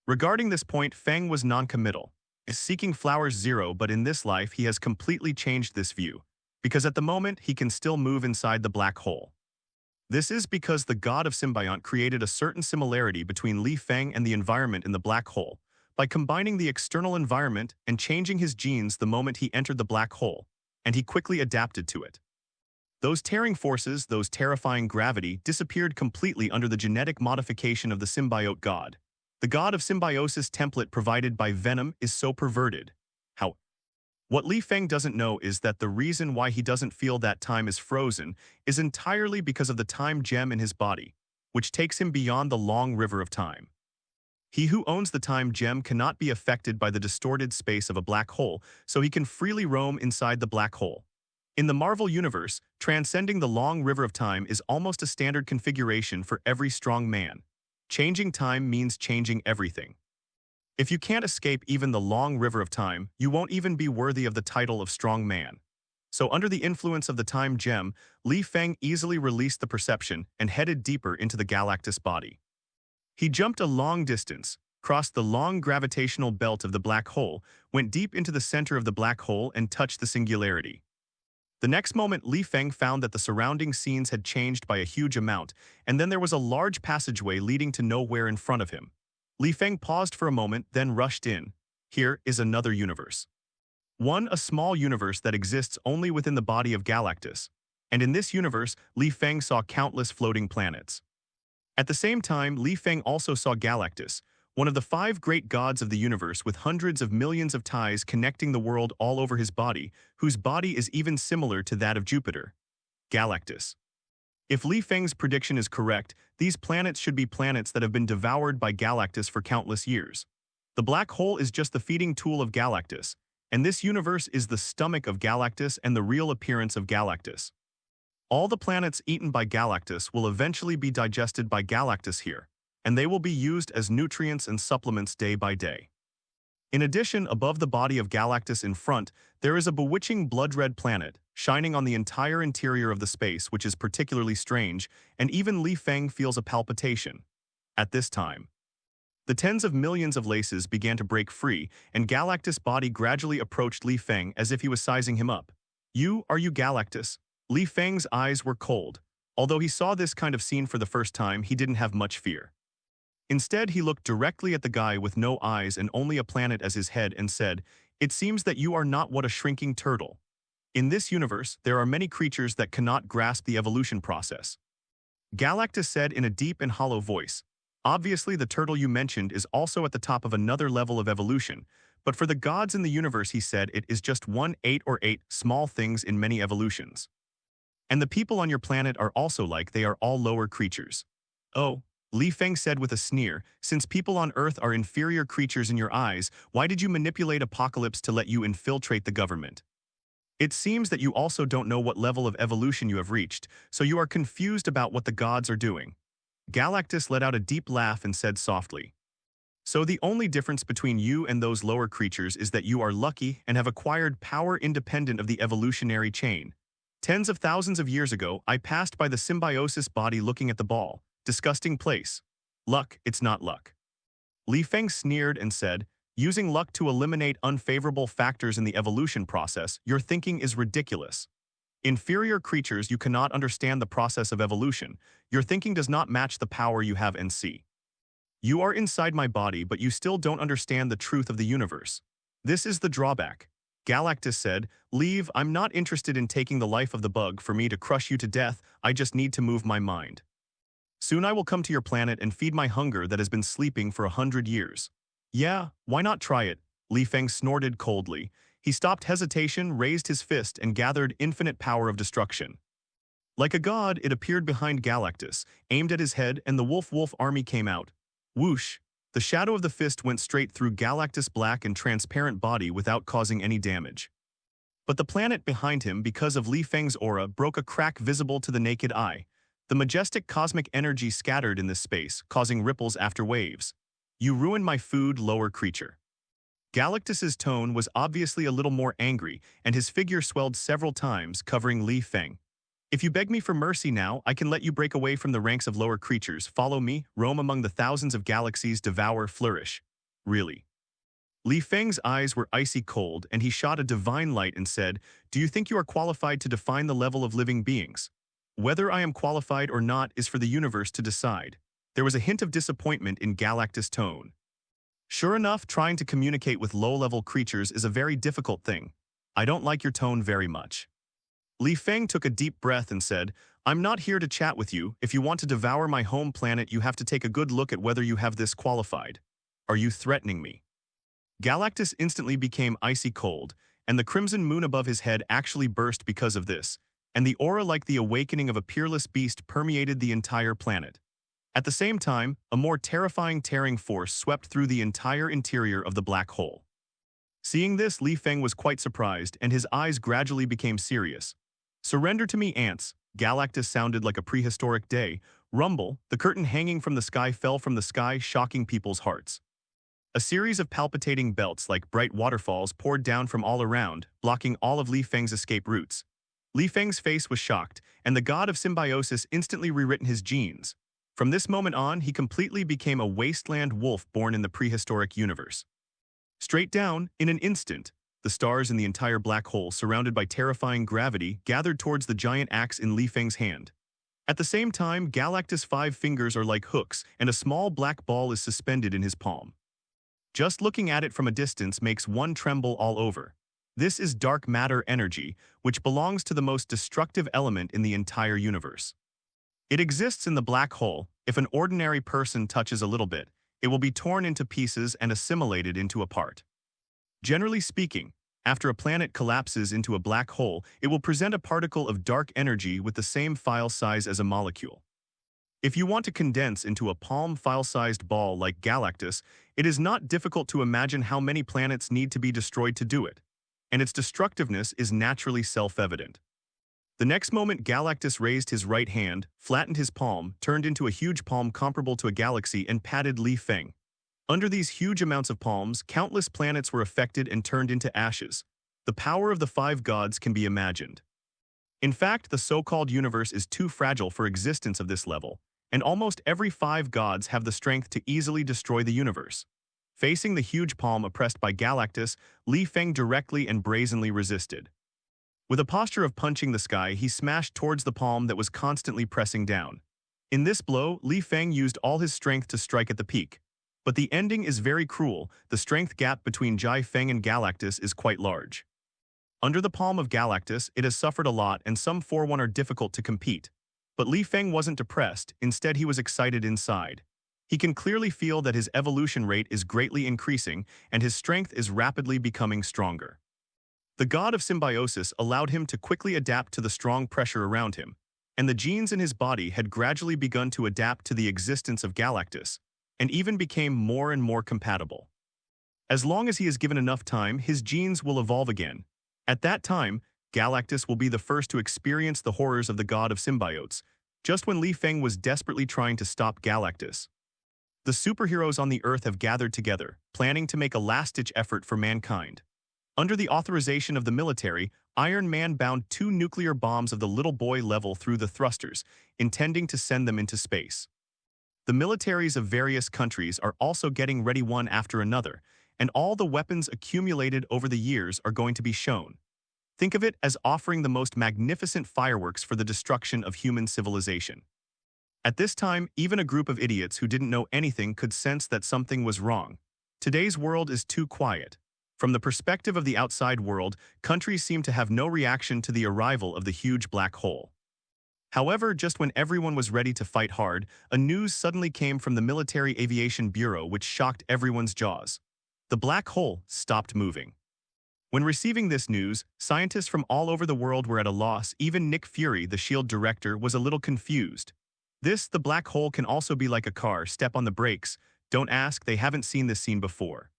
Regarding this point, Feng was non-committal, seeking flowers zero, but in this life he has completely changed this view, because at the moment he can still move inside the black hole. This is because the god of Symbiont created a certain similarity between Li Feng and the environment in the black hole, by combining the external environment and changing his genes the moment he entered the black hole, and he quickly adapted to it. Those tearing forces, those terrifying gravity, disappeared completely under the genetic modification of the symbiote god. The god of symbiosis template provided by Venom is so perverted. What Li Feng doesn't know is that the reason why he doesn't feel that time is frozen is entirely because of the time gem in his body, which takes him beyond the long river of time. He who owns the time gem cannot be affected by the distorted space of a black hole, so he can freely roam inside the black hole. In the Marvel Universe, transcending the long river of time is almost a standard configuration for every strong man. Changing time means changing everything. If you can't escape even the long river of time, you won't even be worthy of the title of strong man. So under the influence of the time gem, Li Feng easily released the perception and headed deeper into the Galactus body. He jumped a long distance, crossed the long gravitational belt of the black hole, went deep into the center of the black hole and touched the singularity. The next moment, Li Feng found that the surrounding scenes had changed by a huge amount, and then there was a large passageway leading to nowhere in front of him. Li Feng paused for a moment, then rushed in. Here is another universe. A small universe that exists only within the body of Galactus. And in this universe, Li Feng saw countless floating planets. At the same time, Li Feng also saw Galactus, one of the 5 great gods of the universe with hundreds of millions of ties connecting the world all over his body, whose body is even similar to that of Jupiter. Galactus. If Li Feng's prediction is correct, these planets should be planets that have been devoured by Galactus for countless years. The black hole is just the feeding tool of Galactus, and this universe is the stomach of Galactus and the real appearance of Galactus. All the planets eaten by Galactus will eventually be digested by Galactus here, and they will be used as nutrients and supplements day by day. In addition, above the body of Galactus in front, there is a bewitching blood-red planet, shining on the entire interior of the space, which is particularly strange, and even Li Feng feels a palpitation. At this time, the tens of millions of laces began to break free, and Galactus' body gradually approached Li Feng as if he was sizing him up. Are you Galactus? Li Feng's eyes were cold. Although he saw this kind of scene for the first time, he didn't have much fear. Instead, he looked directly at the guy with no eyes and only a planet as his head and said, "It seems that you are not what a shrinking turtle. In this universe, there are many creatures that cannot grasp the evolution process." Galactus said in a deep and hollow voice, "Obviously, the turtle you mentioned is also at the top of another level of evolution, but for the gods in the universe," he said, "it is just 8 small things in many evolutions. And the people on your planet are also they are all lower creatures." "Oh," Li Feng said with a sneer, "since people on Earth are inferior creatures in your eyes, why did you manipulate Apocalypse to let you infiltrate the government? It seems that you also don't know what level of evolution you have reached, so you are confused about what the gods are doing." Galactus let out a deep laugh and said softly, So the only difference between you and those lower creatures is that you are lucky and have acquired power independent of the evolutionary chain. Tens of thousands of years ago, I passed by the symbiosis body looking at the ball. Disgusting place. Luck, it's not luck. Li Feng sneered and said, using luck to eliminate unfavorable factors in the evolution process, your thinking is ridiculous. Inferior creatures, you cannot understand the process of evolution. Your thinking does not match the power you have and see. You are inside my body, but you still don't understand the truth of the universe. This is the drawback. Galactus said, leave, I'm not interested in taking the life of the bug for me to crush you to death, I just need to move my mind. Soon I will come to your planet and feed my hunger that has been sleeping for 100 years. Yeah, why not try it? Li Feng snorted coldly. He stopped hesitation, raised his fist, and gathered infinite power of destruction. Like a god, it appeared behind Galactus, aimed at his head, and the wolf army came out. Whoosh! The shadow of the fist went straight through Galactus' black and transparent body without causing any damage. But the planet behind him, because of Li Feng's aura, broke a crack visible to the naked eye. The majestic cosmic energy scattered in this space, causing ripples after waves. You ruined my food, lower creature. Galactus's tone was obviously a little more angry, and his figure swelled several times, covering Li Feng. If you beg me for mercy now, I can let you break away from the ranks of lower creatures, follow me, roam among the thousands of galaxies, devour, flourish. Really. Li Feng's eyes were icy cold, and he shot a divine light and said, do you think you are qualified to define the level of living beings? Whether I am qualified or not is for the universe to decide. There was a hint of disappointment in Galactus' tone. Sure enough, trying to communicate with low-level creatures is a very difficult thing. I don't like your tone very much. Li Feng took a deep breath and said, I'm not here to chat with you. If you want to devour my home planet, you have to take a good look at whether you have this qualified. Are you threatening me? Galactus instantly became icy cold, and the crimson moon above his head actually burst because of this, and the aura like the awakening of a peerless beast permeated the entire planet. At the same time, a more terrifying tearing force swept through the entire interior of the black hole. Seeing this, Li Feng was quite surprised, and his eyes gradually became serious. Surrender to me, ants. Galactus sounded like a prehistoric day. Rumble, the curtain hanging from the sky fell from the sky, shocking people's hearts. A series of palpitating belts like bright waterfalls poured down from all around, blocking all of Li Feng's escape routes. Li Feng's face was shocked, and the god of symbiosis instantly rewritten his genes. From this moment on, he completely became a wasteland wolf born in the prehistoric universe. Straight down, in an instant, the stars in the entire black hole, surrounded by terrifying gravity, gathered towards the giant axe in Li Feng's hand. At the same time, Galactus' 5 fingers are like hooks, and a small black ball is suspended in his palm. Just looking at it from a distance makes one tremble all over. This is dark matter energy, which belongs to the most destructive element in the entire universe. It exists in the black hole. If an ordinary person touches a little bit, it will be torn into pieces and assimilated into a part. Generally speaking, after a planet collapses into a black hole, it will present a particle of dark energy with the same file size as a molecule. If you want to condense into a palm file-sized ball like Galactus, it is not difficult to imagine how many planets need to be destroyed to do it, and its destructiveness is naturally self-evident. The next moment, Galactus raised his right hand, flattened his palm, turned into a huge palm comparable to a galaxy, and patted Li Feng. Under these huge amounts of palms, countless planets were affected and turned into ashes. The power of the 5 gods can be imagined. In fact, the so-called universe is too fragile for existence of this level, and almost every 5 gods have the strength to easily destroy the universe. Facing the huge palm oppressed by Galactus, Li Feng directly and brazenly resisted. With a posture of punching the sky, he smashed towards the palm that was constantly pressing down. In this blow, Li Feng used all his strength to strike at the peak. But the ending is very cruel. The strength gap between Feng and Galactus is quite large. Under the palm of Galactus, it has suffered a lot, and some 4-1 are difficult to compete. But Li Feng wasn't depressed, instead he was excited inside. He can clearly feel that his evolution rate is greatly increasing, and his strength is rapidly becoming stronger. The god of symbiosis allowed him to quickly adapt to the strong pressure around him, and the genes in his body had gradually begun to adapt to the existence of Galactus, and even became more and more compatible. As long as he is given enough time, his genes will evolve again. At that time, Galactus will be the first to experience the horrors of the god of symbiotes, just when Li Feng was desperately trying to stop Galactus. The superheroes on the Earth have gathered together, planning to make a last-ditch effort for mankind. Under the authorization of the military, Iron Man bound 2 nuclear bombs of the little boy level through the thrusters, intending to send them into space. The militaries of various countries are also getting ready one after another, and all the weapons accumulated over the years are going to be shown. Think of it as offering the most magnificent fireworks for the destruction of human civilization. At this time, even a group of idiots who didn't know anything could sense that something was wrong. Today's world is too quiet. From the perspective of the outside world, countries seem to have no reaction to the arrival of the huge black hole. However, just when everyone was ready to fight hard, a news suddenly came from the Military Aviation Bureau which shocked everyone's jaws. The black hole stopped moving. When receiving this news, scientists from all over the world were at a loss. Even Nick Fury, the S.H.I.E.L.D. director, was a little confused. The black hole can also be like a car. Step on the brakes. Don't ask, they haven't seen this scene before.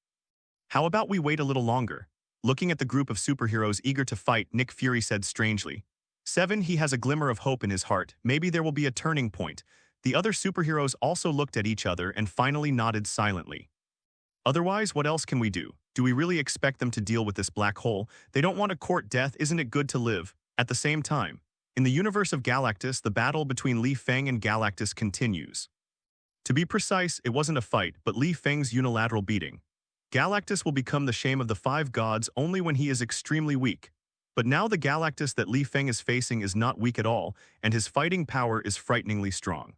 How about we wait a little longer? Looking at the group of superheroes eager to fight, Nick Fury said strangely. 7. He has a glimmer of hope in his heart. Maybe there will be a turning point. The other superheroes also looked at each other and finally nodded silently. Otherwise, what else can we do? Do we really expect them to deal with this black hole? They don't want to court death. Isn't it good to live? At the same time, in the universe of Galactus, the battle between Feng and Galactus continues. To be precise, it wasn't a fight, but Feng's unilateral beating. Galactus will become the shame of the 5 gods only when he is extremely weak. But now the Galactus that Feng is facing is not weak at all, and his fighting power is frighteningly strong.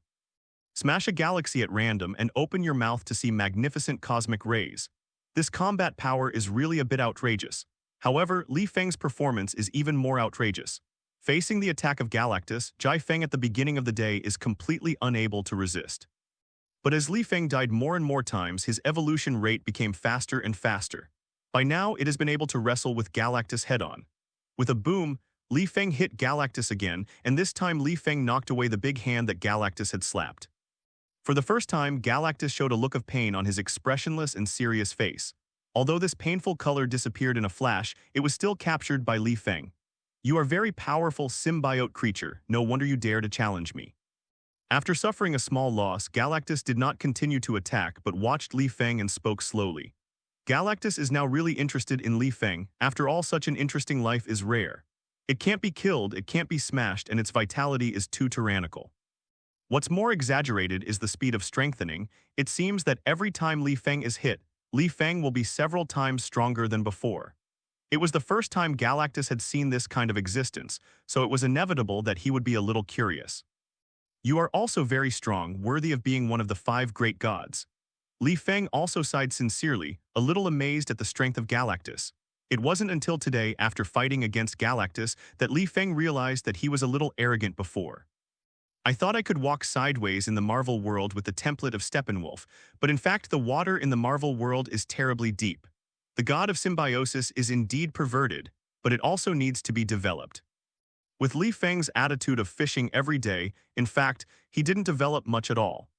Smash a galaxy at random and open your mouth to see magnificent cosmic rays. This combat power is really a bit outrageous. However, Feng's performance is even more outrageous. Facing the attack of Galactus, Feng at the beginning of the day is completely unable to resist. But as Feng died more and more times, his evolution rate became faster and faster. By now, it has been able to wrestle with Galactus head-on. With a boom, Feng hit Galactus again, and this time Feng knocked away the big hand that Galactus had slapped. For the first time, Galactus showed a look of pain on his expressionless and serious face. Although this painful color disappeared in a flash, it was still captured by Feng. You are very powerful symbiote creature, no wonder you dare to challenge me. After suffering a small loss, Galactus did not continue to attack but watched Feng and spoke slowly. Galactus is now really interested in Feng. After all, such an interesting life is rare. It can't be killed, it can't be smashed, and its vitality is too tyrannical. What's more exaggerated is the speed of strengthening. It seems that every time Feng is hit, Feng will be several times stronger than before. It was the first time Galactus had seen this kind of existence, so it was inevitable that he would be a little curious. You are also very strong, worthy of being one of the 5 great gods. Feng also sighed sincerely, a little amazed at the strength of Galactus. It wasn't until today, after fighting against Galactus, that Feng realized that he was a little arrogant before. I thought I could walk sideways in the Marvel world with the template of Steppenwolf, but in fact the water in the Marvel world is terribly deep. The god of symbiosis is indeed perverted, but it also needs to be developed. With Feng's attitude of fishing every day, in fact, he didn't develop much at all.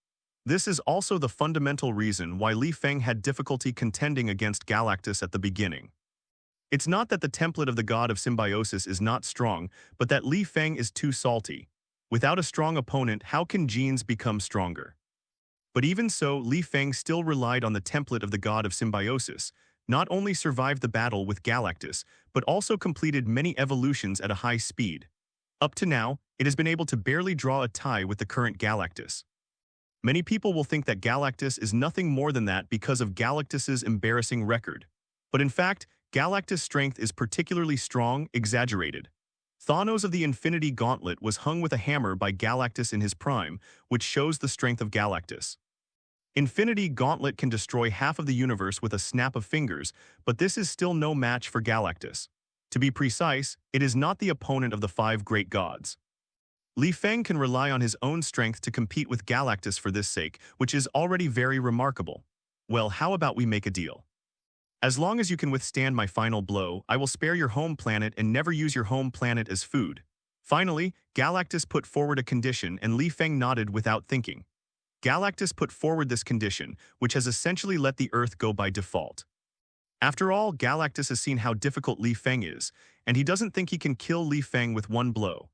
This is also the fundamental reason why Feng had difficulty contending against Galactus at the beginning. It's not that the template of the god of symbiosis is not strong, but that Feng is too salty. Without a strong opponent, how can genes become stronger? But even so, Feng still relied on the template of the god of symbiosis, not only survived the battle with Galactus, but also completed many evolutions at a high speed. Up to now, it has been able to barely draw a tie with the current Galactus. Many people will think that Galactus is nothing more than that because of Galactus's embarrassing record. But in fact, Galactus' strength is particularly strong, exaggerated. Thanos of the Infinity Gauntlet was hung with a hammer by Galactus in his prime, which shows the strength of Galactus. Infinity Gauntlet can destroy half of the universe with a snap of fingers, but this is still no match for Galactus. To be precise, it is not the opponent of the 5 great gods. Feng can rely on his own strength to compete with Galactus for this sake, which is already very remarkable. Well, how about we make a deal? As long as you can withstand my final blow, I will spare your home planet and never use your home planet as food. Finally, Galactus put forward a condition and Feng nodded without thinking. Galactus put forward this condition, which has essentially let the Earth go by default. After all, Galactus has seen how difficult Feng is, and he doesn't think he can kill Feng with one blow.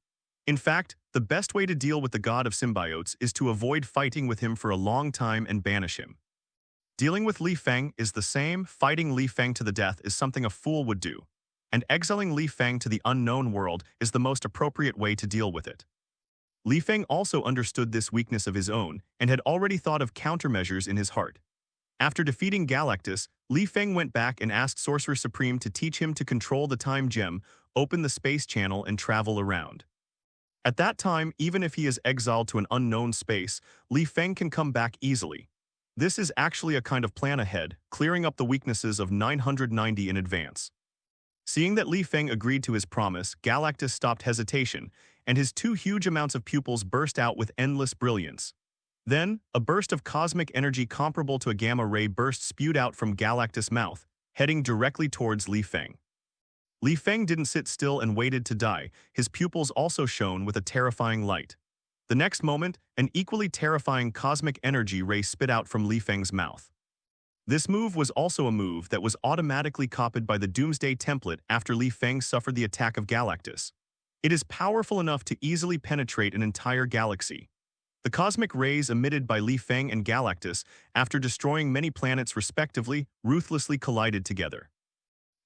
In fact, The best way to deal with the god of symbiotes is to avoid fighting with him for a long time and banish him. Dealing with Feng is the same. Fighting Feng to the death is something a fool would do, and exiling Feng to the unknown world is the most appropriate way to deal with it. Feng also understood this weakness of his own and had already thought of countermeasures in his heart. After defeating Galactus, Feng went back and asked Sorcerer Supreme to teach him to control the time gem, open the space channel, and travel around. At that time, even if he is exiled to an unknown space, Feng can come back easily. This is actually a kind of plan ahead, clearing up the weaknesses of 990 in advance. Seeing that Feng agreed to his promise, Galactus stopped hesitation, and his two huge amounts of pupils burst out with endless brilliance. Then, a burst of cosmic energy comparable to a gamma ray burst spewed out from Galactus' mouth, heading directly towards Feng. Feng didn't sit still and waited to die. His pupils also shone with a terrifying light. The next moment, an equally terrifying cosmic energy ray spit out from Feng's mouth. This move was also a move that was automatically copied by the Doomsday template after Feng suffered the attack of Galactus. It is powerful enough to easily penetrate an entire galaxy. The cosmic rays emitted by Feng and Galactus, after destroying many planets respectively, ruthlessly collided together.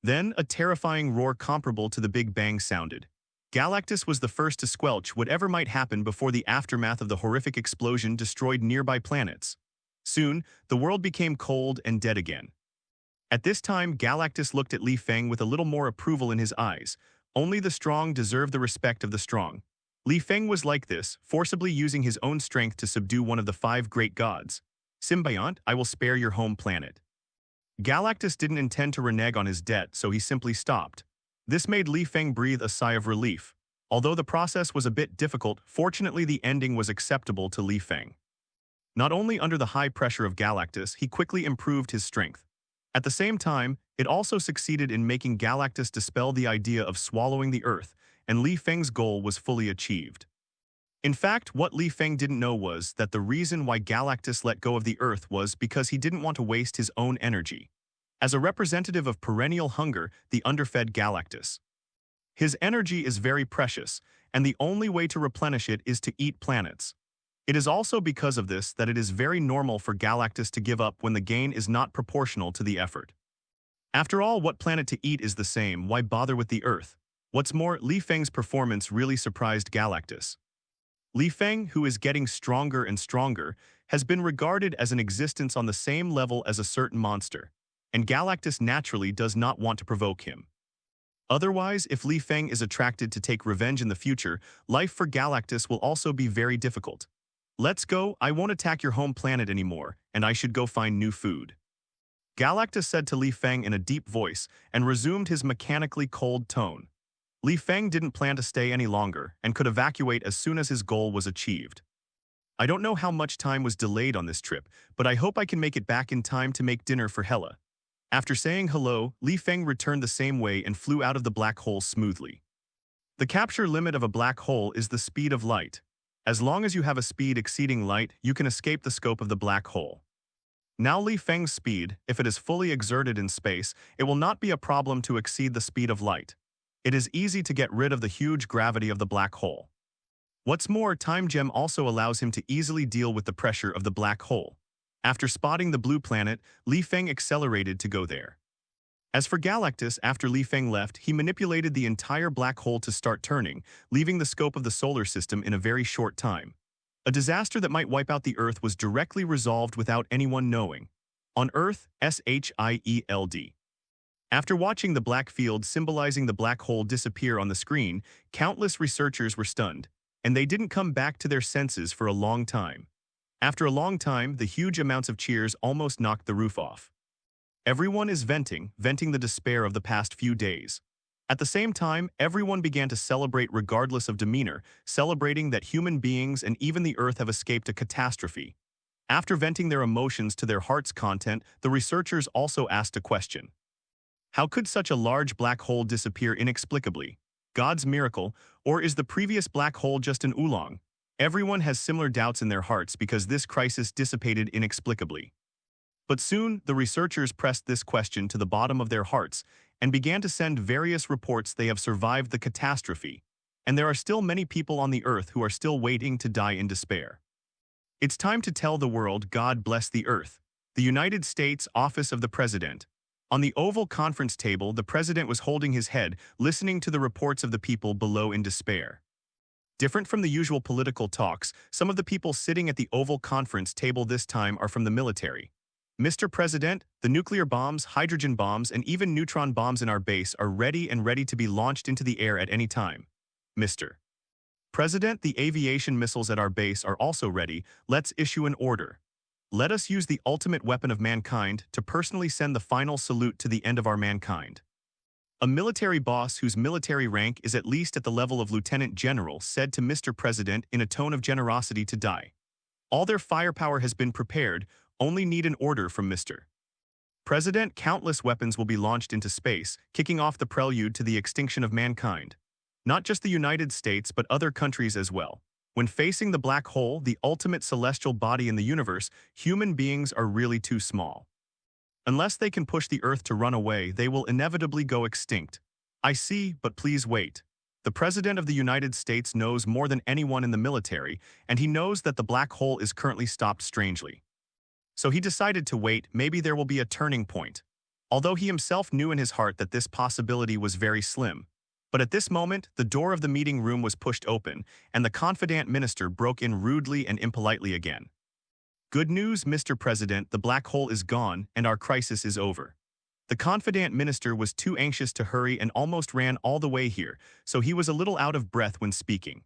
Then, a terrifying roar comparable to the Big Bang sounded. Galactus was the first to squelch whatever might happen before the aftermath of the horrific explosion destroyed nearby planets. Soon, the world became cold and dead again. At this time, Galactus looked at Feng with a little more approval in his eyes. Only the strong deserve the respect of the strong. Feng was like this, forcibly using his own strength to subdue one of the 5 great gods. Symbiont, I will spare your home planet. Galactus didn't intend to renege on his debt, so he simply stopped. This made Feng breathe a sigh of relief. Although the process was a bit difficult, fortunately the ending was acceptable to Feng. Not only under the high pressure of Galactus, he quickly improved his strength. At the same time, it also succeeded in making Galactus dispel the idea of swallowing the Earth, and Feng's goal was fully achieved. In fact, what Feng didn't know was that the reason why Galactus let go of the Earth was because he didn't want to waste his own energy. As a representative of perennial hunger, the underfed Galactus. His energy is very precious, and the only way to replenish it is to eat planets. It is also because of this that it is very normal for Galactus to give up when the gain is not proportional to the effort. After all, what planet to eat is the same, why bother with the Earth? What's more, Feng's performance really surprised Galactus. Feng, who is getting stronger and stronger, has been regarded as an existence on the same level as a certain monster, and Galactus naturally does not want to provoke him. Otherwise, if Feng is attracted to take revenge in the future, life for Galactus will also be very difficult. Let's go, I won't attack your home planet anymore, and I should go find new food. Galactus said to Feng in a deep voice and resumed his mechanically cold tone. Feng didn't plan to stay any longer and could evacuate as soon as his goal was achieved. I don't know how much time was delayed on this trip, but I hope I can make it back in time to make dinner for Hela. After saying hello, Feng returned the same way and flew out of the black hole smoothly. The capture limit of a black hole is the speed of light. As long as you have a speed exceeding light, you can escape the scope of the black hole. Now Feng's speed, if it is fully exerted in space, it will not be a problem to exceed the speed of light. It is easy to get rid of the huge gravity of the black hole. What's more, Time Gem also allows him to easily deal with the pressure of the black hole. After spotting the blue planet, Feng accelerated to go there. As for Galactus, after Feng left, he manipulated the entire black hole to start turning, leaving the scope of the solar system in a very short time. A disaster that might wipe out the Earth was directly resolved without anyone knowing. On Earth, S.H.I.E.L.D. After watching the black field symbolizing the black hole disappear on the screen, countless researchers were stunned, and they didn't come back to their senses for a long time. After a long time, the huge amounts of cheers almost knocked the roof off. Everyone is venting the despair of the past few days. At the same time, everyone began to celebrate regardless of demeanor, celebrating that human beings and even the Earth have escaped a catastrophe. After venting their emotions to their heart's content, the researchers also asked a question. How could such a large black hole disappear inexplicably? God's miracle, or is the previous black hole just an oolong? Everyone has similar doubts in their hearts because this crisis dissipated inexplicably. But soon, the researchers pressed this question to the bottom of their hearts and began to send various reports they have survived the catastrophe. and there are still many people on the earth who are still waiting to die in despair. It's time to tell the world God bless the earth. The United States Office of the President. On the Oval Conference table, the president was holding his head, listening to the reports of the people below in despair. Different from the usual political talks, some of the people sitting at the Oval Conference table this time are from the military. Mr. President, the nuclear bombs, hydrogen bombs, and even neutron bombs in our base are ready to be launched into the air at any time. Mr. President, the aviation missiles at our base are also ready. Let's issue an order. Let us use the ultimate weapon of mankind to personally send the final salute to the end of our mankind. A military boss whose military rank is at least at the level of lieutenant general said to Mr. President in a tone of generosity to die. All their firepower has been prepared, only need an order from Mr. President. Countless weapons will be launched into space, kicking off the prelude to the extinction of mankind. Not just the United States, but other countries as well. When facing the black hole, the ultimate celestial body in the universe, human beings are really too small. Unless they can push the Earth to run away, they will inevitably go extinct. I see, but please wait. The President of the United States knows more than anyone in the military, and he knows that the black hole is currently stopped strangely. So he decided to wait, maybe there will be a turning point. Although he himself knew in his heart that this possibility was very slim. But at this moment, the door of the meeting room was pushed open, and the confidant minister broke in rudely and impolitely again. Good news, Mr. President, the black hole is gone, and our crisis is over. The confidant minister was too anxious to hurry and almost ran all the way here, so he was a little out of breath when speaking.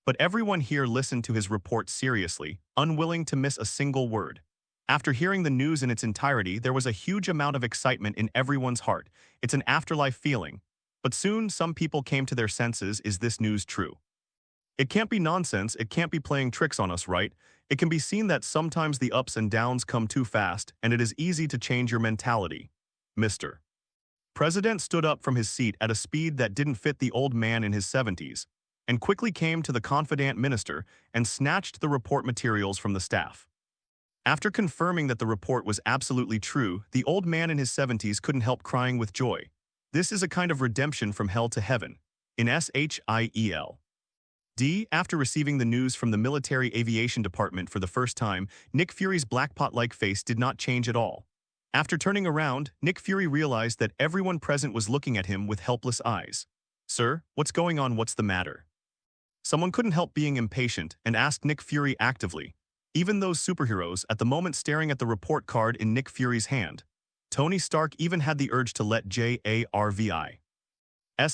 But everyone here listened to his report seriously, unwilling to miss a single word. After hearing the news in its entirety, there was a huge amount of excitement in everyone's heart. It's an afterlife feeling. But soon, some people came to their senses. Is this news true? It can't be nonsense. It can't be playing tricks on us, right? It can be seen that sometimes the ups and downs come too fast, and it is easy to change your mentality. Mr. President stood up from his seat at a speed that didn't fit the old man in his 70s, and quickly came to the confidant minister and snatched the report materials from the staff. After confirming that the report was absolutely true, the old man in his 70s couldn't help crying with joy. This is a kind of redemption from hell to heaven. In S.H.I.E.L.D. After receiving the news from the military aviation department for the first time, Nick Fury's blackpot-like face did not change at all. After turning around, Nick Fury realized that everyone present was looking at him with helpless eyes. Sir, what's going on? What's the matter? Someone couldn't help being impatient and asked Nick Fury actively. Even those superheroes at the moment staring at the report card in Nick Fury's hand. Tony Stark even had the urge to let Jarvis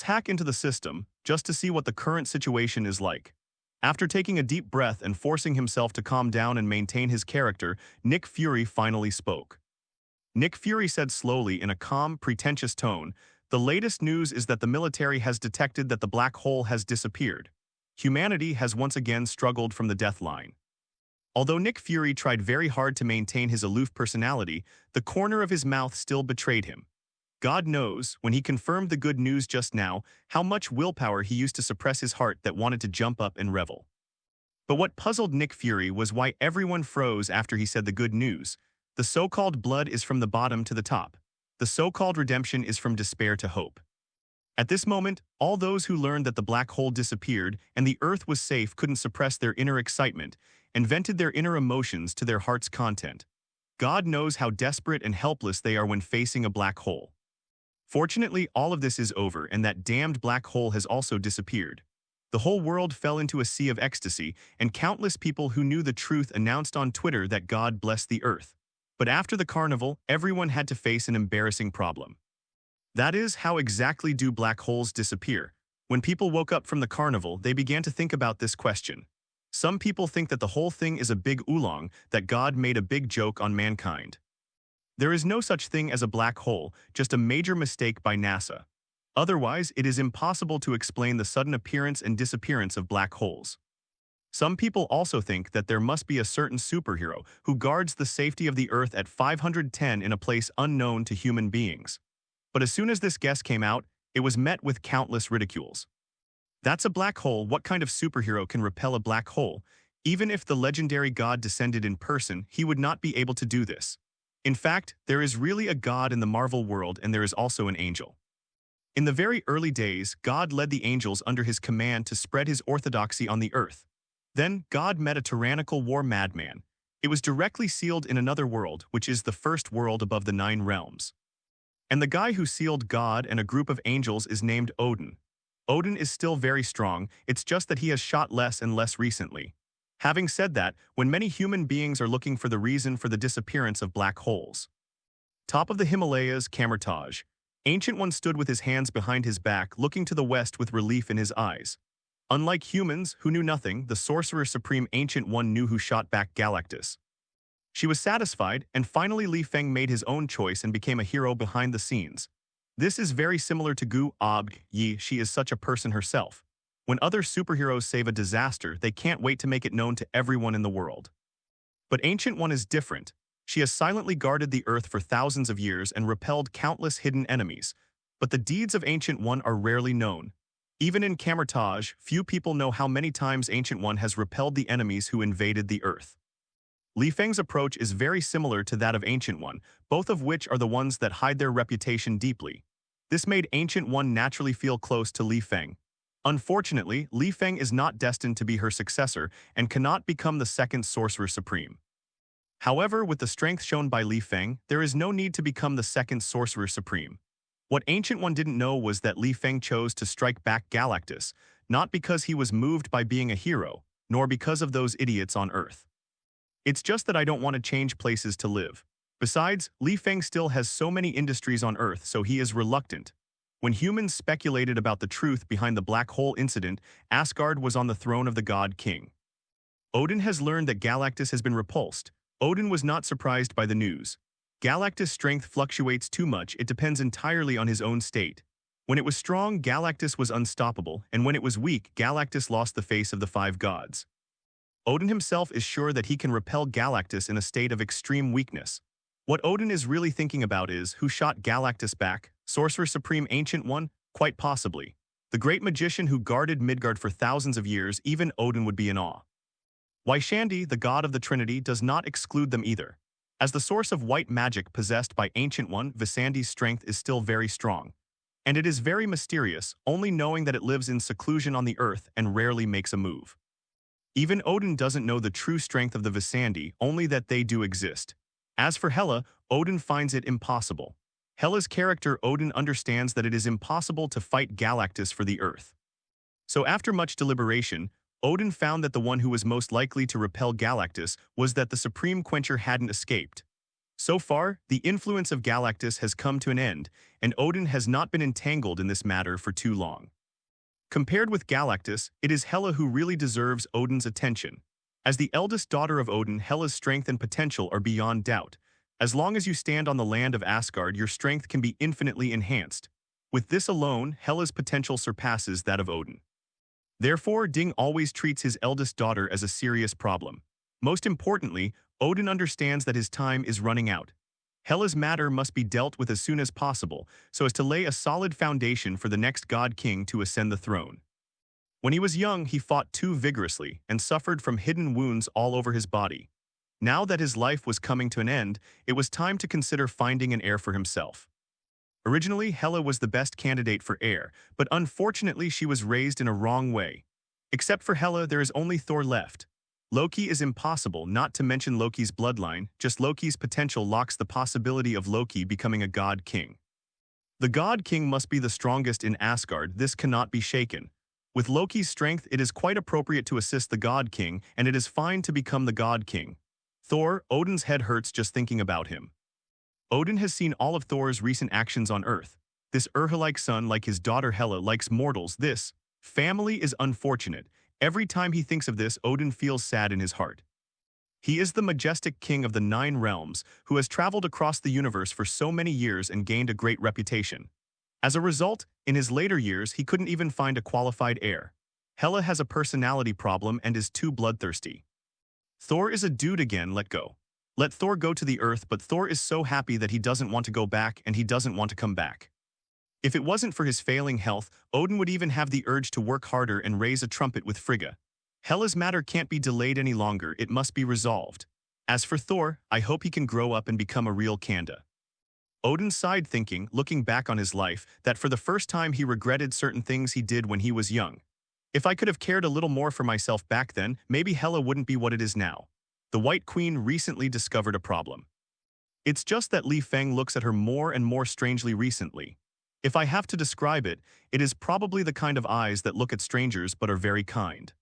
hack into the system just to see what the current situation is like. After taking a deep breath and forcing himself to calm down and maintain his character, Nick Fury finally spoke. Nick Fury said slowly in a calm, pretentious tone, "The latest news is that the military has detected that the black hole has disappeared. Humanity has once again struggled from the death line." Although Nick Fury tried very hard to maintain his aloof personality, the corner of his mouth still betrayed him. God knows, when he confirmed the good news just now, how much willpower he used to suppress his heart that wanted to jump up and revel. But what puzzled Nick Fury was why everyone froze after he said the good news. The so-called blood is from the bottom to the top. The so-called redemption is from despair to hope. At this moment, all those who learned that the black hole disappeared and the Earth was safe couldn't suppress their inner excitement and vented their inner emotions to their heart's content. God knows how desperate and helpless they are when facing a black hole. Fortunately, all of this is over, and that damned black hole has also disappeared. The whole world fell into a sea of ecstasy, and countless people who knew the truth announced on Twitter that God blessed the Earth. But after the carnival, everyone had to face an embarrassing problem. That is, how exactly do black holes disappear? When people woke up from the carnival, they began to think about this question. Some people think that the whole thing is a big oolong, that God made a big joke on mankind. There is no such thing as a black hole, just a major mistake by NASA. Otherwise, it is impossible to explain the sudden appearance and disappearance of black holes. Some people also think that there must be a certain superhero who guards the safety of the Earth at 510 in a place unknown to human beings. But as soon as this guess came out, it was met with countless ridicules. That's a black hole. What kind of superhero can repel a black hole? Even if the legendary God descended in person, he would not be able to do this. In fact, there is really a God in the Marvel world, and there is also an angel. In the very early days, God led the angels under his command to spread his orthodoxy on the earth. Then, God met a tyrannical war madman. It was directly sealed in another world, which is the first world above the 9 realms. And the guy who sealed God and a group of angels is named Odin. Odin is still very strong, it's just that he has shot less and less recently. Having said that, when many human beings are looking for the reason for the disappearance of black holes. Top of the Himalayas, Camertage. Ancient One stood with his hands behind his back, looking to the west with relief in his eyes. Unlike humans, who knew nothing, the Sorcerer Supreme Ancient One knew who shot back Galactus. She was satisfied, and finally Feng made his own choice and became a hero behind the scenes. This is very similar to Gu Ob Yi. She is such a person herself. When other superheroes save a disaster, they can't wait to make it known to everyone in the world. But Ancient One is different. She has silently guarded the earth for thousands of years and repelled countless hidden enemies. But the deeds of Ancient One are rarely known. Even in Camertage, few people know how many times Ancient One has repelled the enemies who invaded the earth. Feng's approach is very similar to that of Ancient One, both of which are the ones that hide their reputation deeply. This made Ancient One naturally feel close to Feng. Unfortunately, Feng is not destined to be her successor and cannot become the second Sorcerer Supreme. However, with the strength shown by Feng, there is no need to become the second Sorcerer Supreme. What Ancient One didn't know was that Feng chose to strike back Galactus, not because he was moved by being a hero, nor because of those idiots on Earth. It's just that I don't want to change places to live. Besides, Feng still has so many industries on Earth, so he is reluctant. When humans speculated about the truth behind the black hole incident, Asgard was on the throne of the God King. Odin has learned that Galactus has been repulsed. Odin was not surprised by the news. Galactus' strength fluctuates too much, it depends entirely on his own state. When it was strong, Galactus was unstoppable, and when it was weak, Galactus lost the face of the 5 gods. Odin himself is sure that he can repel Galactus in a state of extreme weakness. What Odin is really thinking about is, who shot Galactus back? Sorcerer Supreme Ancient One? Quite possibly. The great magician who guarded Midgard for thousands of years, even Odin would be in awe. S.H.I.E.L.D, the god of the Trinity, does not exclude them either. As the source of white magic possessed by Ancient One, S.H.I.E.L.D's strength is still very strong. And it is very mysterious, only knowing that it lives in seclusion on the earth and rarely makes a move. Even Odin doesn't know the true strength of the S.H.I.E.L.D, only that they do exist. As for Hela, Odin finds it impossible. Hela's character Odin understands that it is impossible to fight Galactus for the earth. So after much deliberation, Odin found that the one who was most likely to repel Galactus was that the Supreme Quencher hadn't escaped. So far, the influence of Galactus has come to an end, and Odin has not been entangled in this matter for too long. Compared with Galactus, it is Hela who really deserves Odin's attention. As the eldest daughter of Odin, Hela's strength and potential are beyond doubt. As long as you stand on the land of Asgard, your strength can be infinitely enhanced. With this alone, Hela's potential surpasses that of Odin. Therefore, Ding always treats his eldest daughter as a serious problem. Most importantly, Odin understands that his time is running out. Hela's matter must be dealt with as soon as possible, so as to lay a solid foundation for the next God King to ascend the throne. When he was young, he fought too vigorously and suffered from hidden wounds all over his body. Now that his life was coming to an end, it was time to consider finding an heir for himself. Originally, Hela was the best candidate for heir, but unfortunately she was raised in a wrong way. Except for Hela, there is only Thor left. Loki is impossible, not to mention Loki's bloodline, just Loki's potential locks the possibility of Loki becoming a God King. The God King must be the strongest in Asgard, this cannot be shaken. With Loki's strength, it is quite appropriate to assist the God King, and it is fine to become the God King. Thor, Odin's head hurts just thinking about him. Odin has seen all of Thor's recent actions on Earth. This Urha-like son, like his daughter Hela, likes mortals. This family is unfortunate. Every time he thinks of this, Odin feels sad in his heart. He is the majestic king of the 9 realms, who has traveled across the universe for so many years and gained a great reputation. As a result, in his later years, he couldn't even find a qualified heir. Hela has a personality problem and is too bloodthirsty. Thor is a dude again, let go. Let Thor go to the earth, but Thor is so happy that he doesn't want to go back and he doesn't want to come back. If it wasn't for his failing health, Odin would even have the urge to work harder and raise a trumpet with Frigga. Hela's matter can't be delayed any longer, it must be resolved. As for Thor, I hope he can grow up and become a real Kanda. Odin sighed, thinking, looking back on his life, that for the first time he regretted certain things he did when he was young. If I could have cared a little more for myself back then, maybe Hela wouldn't be what it is now. The White Queen recently discovered a problem. It's just that Feng looks at her more and more strangely recently. If I have to describe it, it is probably the kind of eyes that look at strangers but are very kind.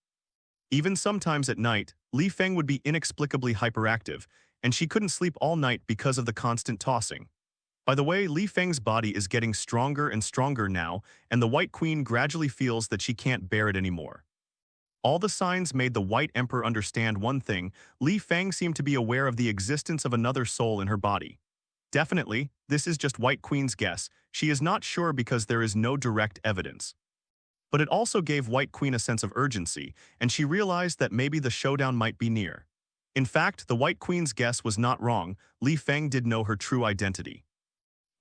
Even sometimes at night, Feng would be inexplicably hyperactive, and she couldn't sleep all night because of the constant tossing. By the way, Feng's body is getting stronger and stronger now, and the White Queen gradually feels that she can't bear it anymore. All the signs made the White Emperor understand one thing: Feng seemed to be aware of the existence of another soul in her body. Definitely, this is just White Queen's guess. She is not sure because there is no direct evidence. But it also gave White Queen a sense of urgency, and she realized that maybe the showdown might be near. In fact, the White Queen's guess was not wrong. Feng did know her true identity.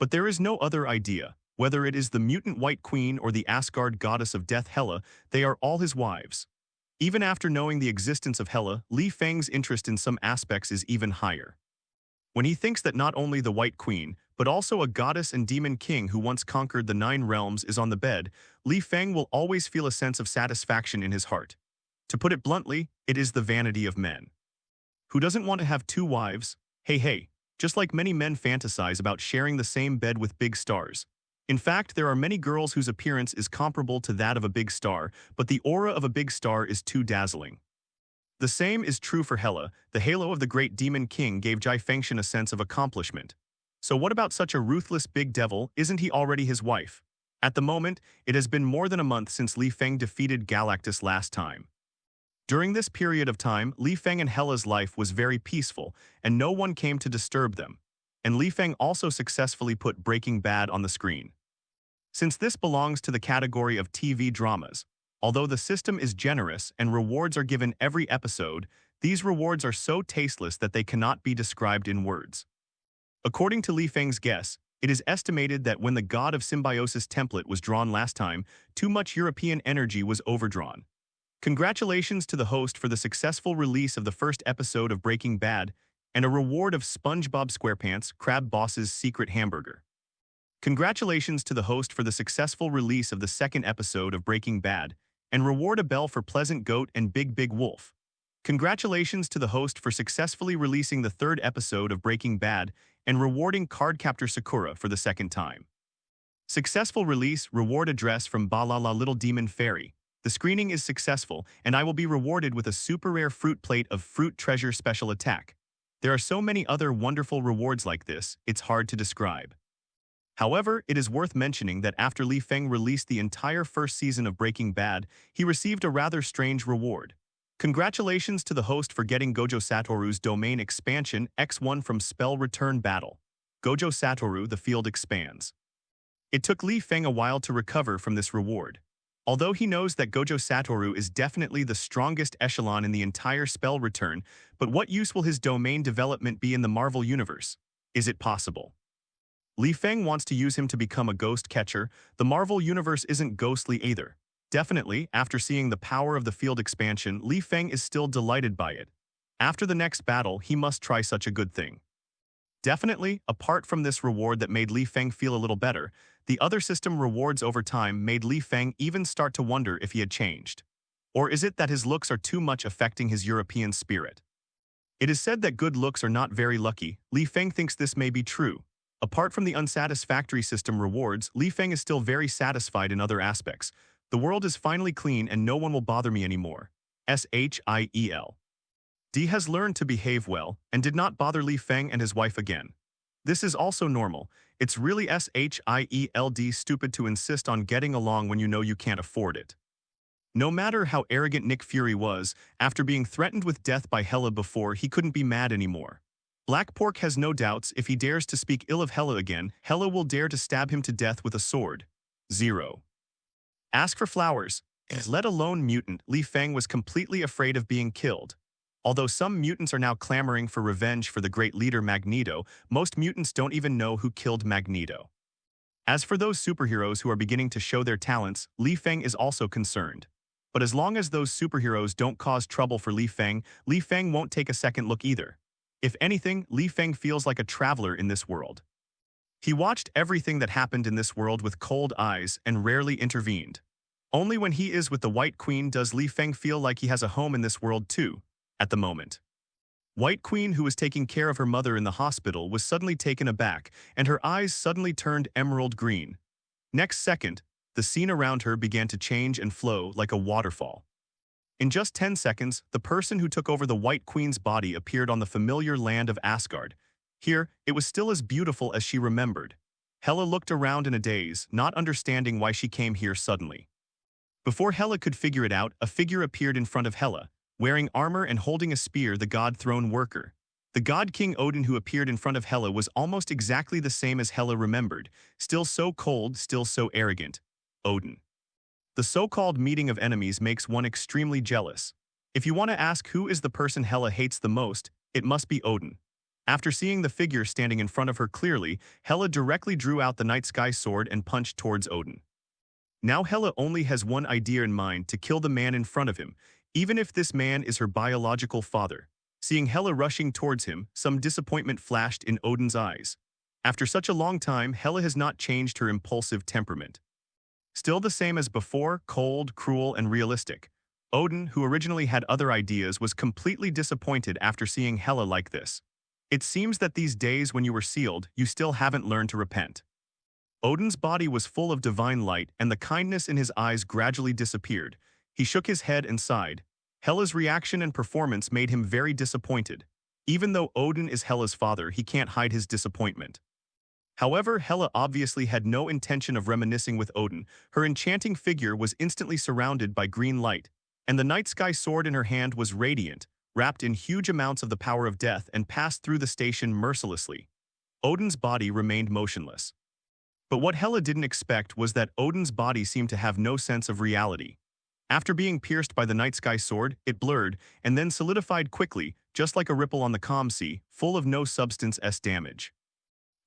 But there is no other idea. Whether it is the mutant White Queen or the Asgard goddess of death Hela, they are all his wives. Even after knowing the existence of Hela, Feng's interest in some aspects is even higher. When he thinks that not only the White Queen, but also a goddess and demon king who once conquered the 9 realms is on the bed, Feng will always feel a sense of satisfaction in his heart. To put it bluntly, it is the vanity of men. Who doesn't want to have 2 wives? Hey, just like many men fantasize about sharing the same bed with big stars. In fact, there are many girls whose appearance is comparable to that of a big star, but the aura of a big star is too dazzling. The same is true for Hela. The halo of the great demon king gave Feng a sense of accomplishment. So what about such a ruthless big devil? Isn't he already his wife? At the moment, it has been more than a month since Feng defeated Galactus last time. During this period of time, Feng and Hela's life was very peaceful, and no one came to disturb them. And Feng also successfully put Breaking Bad on the screen. Since this belongs to the category of TV dramas, although the system is generous and rewards are given every episode, these rewards are so tasteless that they cannot be described in words. According to Feng's guess, it is estimated that when the God of Symbiosis template was drawn last time, too much European energy was overdrawn. Congratulations to the host for the successful release of the first episode of Breaking Bad, and a reward of SpongeBob SquarePants, Crab Boss's secret hamburger. Congratulations to the host for the successful release of the second episode of Breaking Bad, and reward a bell for Pleasant Goat and Big Wolf. Congratulations to the host for successfully releasing the third episode of Breaking Bad, and rewarding Cardcaptor Sakura for the second time. Successful release, reward address from Balala Little Demon Fairy. The screening is successful, and I will be rewarded with a super rare fruit plate of Fruit Treasure Special Attack. There are so many other wonderful rewards like this, it's hard to describe. However, it is worth mentioning that after Feng released the entire first season of Breaking Bad, he received a rather strange reward. Congratulations to the host for getting Gojo Satoru's domain expansion X1 from Spell Return Battle. Gojo Satoru, the field expands. It took Feng a while to recover from this reward. Although he knows that Gojo Satoru is definitely the strongest echelon in the entire Spell Return, but what use will his domain development be in the Marvel Universe? Is it possible? Feng wants to use him to become a ghost catcher. The Marvel Universe isn't ghostly either. Definitely, after seeing the power of the field expansion, Feng is still delighted by it. After the next battle, he must try such a good thing. Definitely, apart from this reward that made Feng feel a little better, the other system rewards over time made Feng even start to wonder if he had changed. Or is it that his looks are too much affecting his European spirit? It is said that good looks are not very lucky. Feng thinks this may be true. Apart from the unsatisfactory system rewards, Feng is still very satisfied in other aspects. The world is finally clean and no one will bother me anymore. S.H.I.E.L.D has learned to behave well and did not bother Feng and his wife again. This is also normal. It's really S.H.I.E.L.D stupid to insist on getting along when you know you can't afford it. No matter how arrogant Nick Fury was, after being threatened with death by Hela before, he couldn't be mad anymore. Black Pork has no doubts if he dares to speak ill of Hela again, Hela will dare to stab him to death with a sword. 0. Ask for flowers. Let alone mutant, Feng was completely afraid of being killed. Although some mutants are now clamoring for revenge for the great leader Magneto, most mutants don't even know who killed Magneto. As for those superheroes who are beginning to show their talents, Feng is also concerned. But as long as those superheroes don't cause trouble for Feng won't take a second look either. If anything, Feng feels like a traveler in this world. He watched everything that happened in this world with cold eyes and rarely intervened. Only when he is with the White Queen does Feng feel like he has a home in this world too, at the moment. White Queen, who was taking care of her mother in the hospital, was suddenly taken aback, and her eyes suddenly turned emerald green. Next second, the scene around her began to change and flow like a waterfall. In just 10 seconds, the person who took over the White Queen's body appeared on the familiar land of Asgard. Here, it was still as beautiful as she remembered. Hela looked around in a daze, not understanding why she came here suddenly. Before Hela could figure it out, a figure appeared in front of Hela, wearing armor and holding a spear, the god throne worker. The god King Odin who appeared in front of Hela was almost exactly the same as Hela remembered, still so cold, still so arrogant. Odin. The so-called meeting of enemies makes one extremely jealous. If you want to ask who is the person Hela hates the most, it must be Odin. After seeing the figure standing in front of her clearly, Hela directly drew out the night sky sword and punched towards Odin. Now Hela only has one idea in mind: to kill the man in front of him, even if this man is her biological father. Seeing Hela rushing towards him, some disappointment flashed in Odin's eyes. After such a long time, Hela has not changed her impulsive temperament. Still the same as before, cold, cruel, and realistic. Odin, who originally had other ideas, was completely disappointed after seeing Hela like this. It seems that these days when you were sealed, you still haven't learned to repent. Odin's body was full of divine light, and the kindness in his eyes gradually disappeared. He shook his head and sighed. Hela's reaction and performance made him very disappointed. Even though Odin is Hela's father, he can't hide his disappointment. However, Hela obviously had no intention of reminiscing with Odin. Her enchanting figure was instantly surrounded by green light, and the night sky sword in her hand was radiant, wrapped in huge amounts of the power of death, and passed through the station mercilessly. Odin's body remained motionless. But what Hela didn't expect was that Odin's body seemed to have no sense of reality. After being pierced by the night sky sword, it blurred and then solidified quickly, just like a ripple on the calm sea, full of no substance-s damage.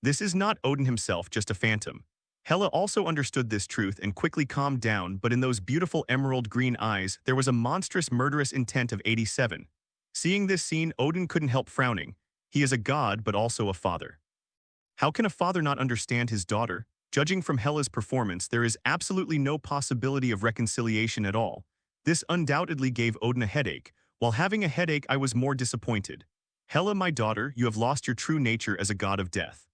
This is not Odin himself, just a phantom. Hela also understood this truth and quickly calmed down, but in those beautiful emerald green eyes, there was a monstrous murderous intent of 87. Seeing this scene, Odin couldn't help frowning. He is a god, but also a father. How can a father not understand his daughter? Judging from Hela's performance, there is absolutely no possibility of reconciliation at all. This undoubtedly gave Odin a headache. While having a headache, I was more disappointed. Hela, my daughter, you have lost your true nature as a god of death.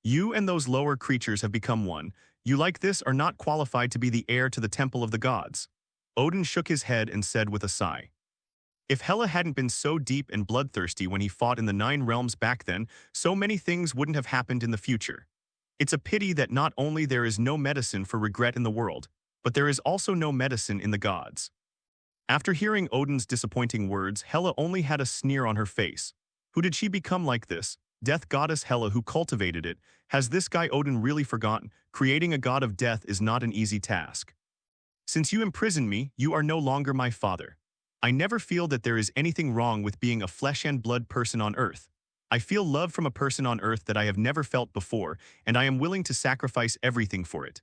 You and those lower creatures have become one. You like this are not qualified to be the heir to the temple of the gods. Odin shook his head and said with a sigh. If Hela hadn't been so deep and bloodthirsty when he fought in the 9 realms back then, so many things wouldn't have happened in the future. It's a pity that not only there is no medicine for regret in the world, but there is also no medicine in the gods. After hearing Odin's disappointing words, Hela only had a sneer on her face. Who did she become like this? Death goddess Hela, who cultivated it. Has this guy Odin really forgotten? Creating a god of death is not an easy task. Since you imprisoned me, you are no longer my father. I never feel that there is anything wrong with being a flesh and blood person on Earth. I feel love from a person on Earth that I have never felt before, and I am willing to sacrifice everything for it.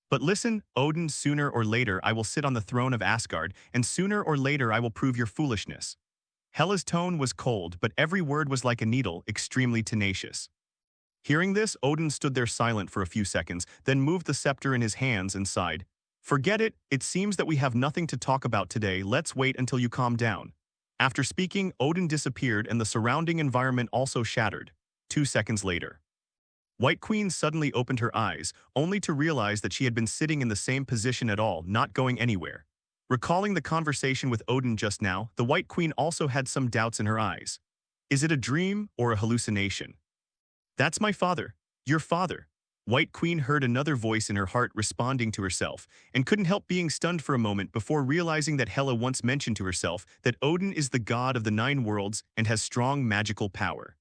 But listen, Odin, sooner or later I will sit on the throne of Asgard, and sooner or later I will prove your foolishness. Hela's tone was cold, but every word was like a needle, extremely tenacious. Hearing this, Odin stood there silent for a few seconds, then moved the scepter in his hands and sighed. Forget it, it seems that we have nothing to talk about today, let's wait until you calm down. After speaking, Odin disappeared and the surrounding environment also shattered. 2 seconds later. White Queen suddenly opened her eyes, only to realize that she had been sitting in the same position at all, not going anywhere. Recalling the conversation with Odin just now, the White Queen also had some doubts in her eyes. Is it a dream or a hallucination? That's my father. Your father. White Queen heard another voice in her heart responding to herself, and couldn't help being stunned for a moment before realizing that Hela once mentioned to herself that Odin is the god of the 9 worlds and has strong magical power.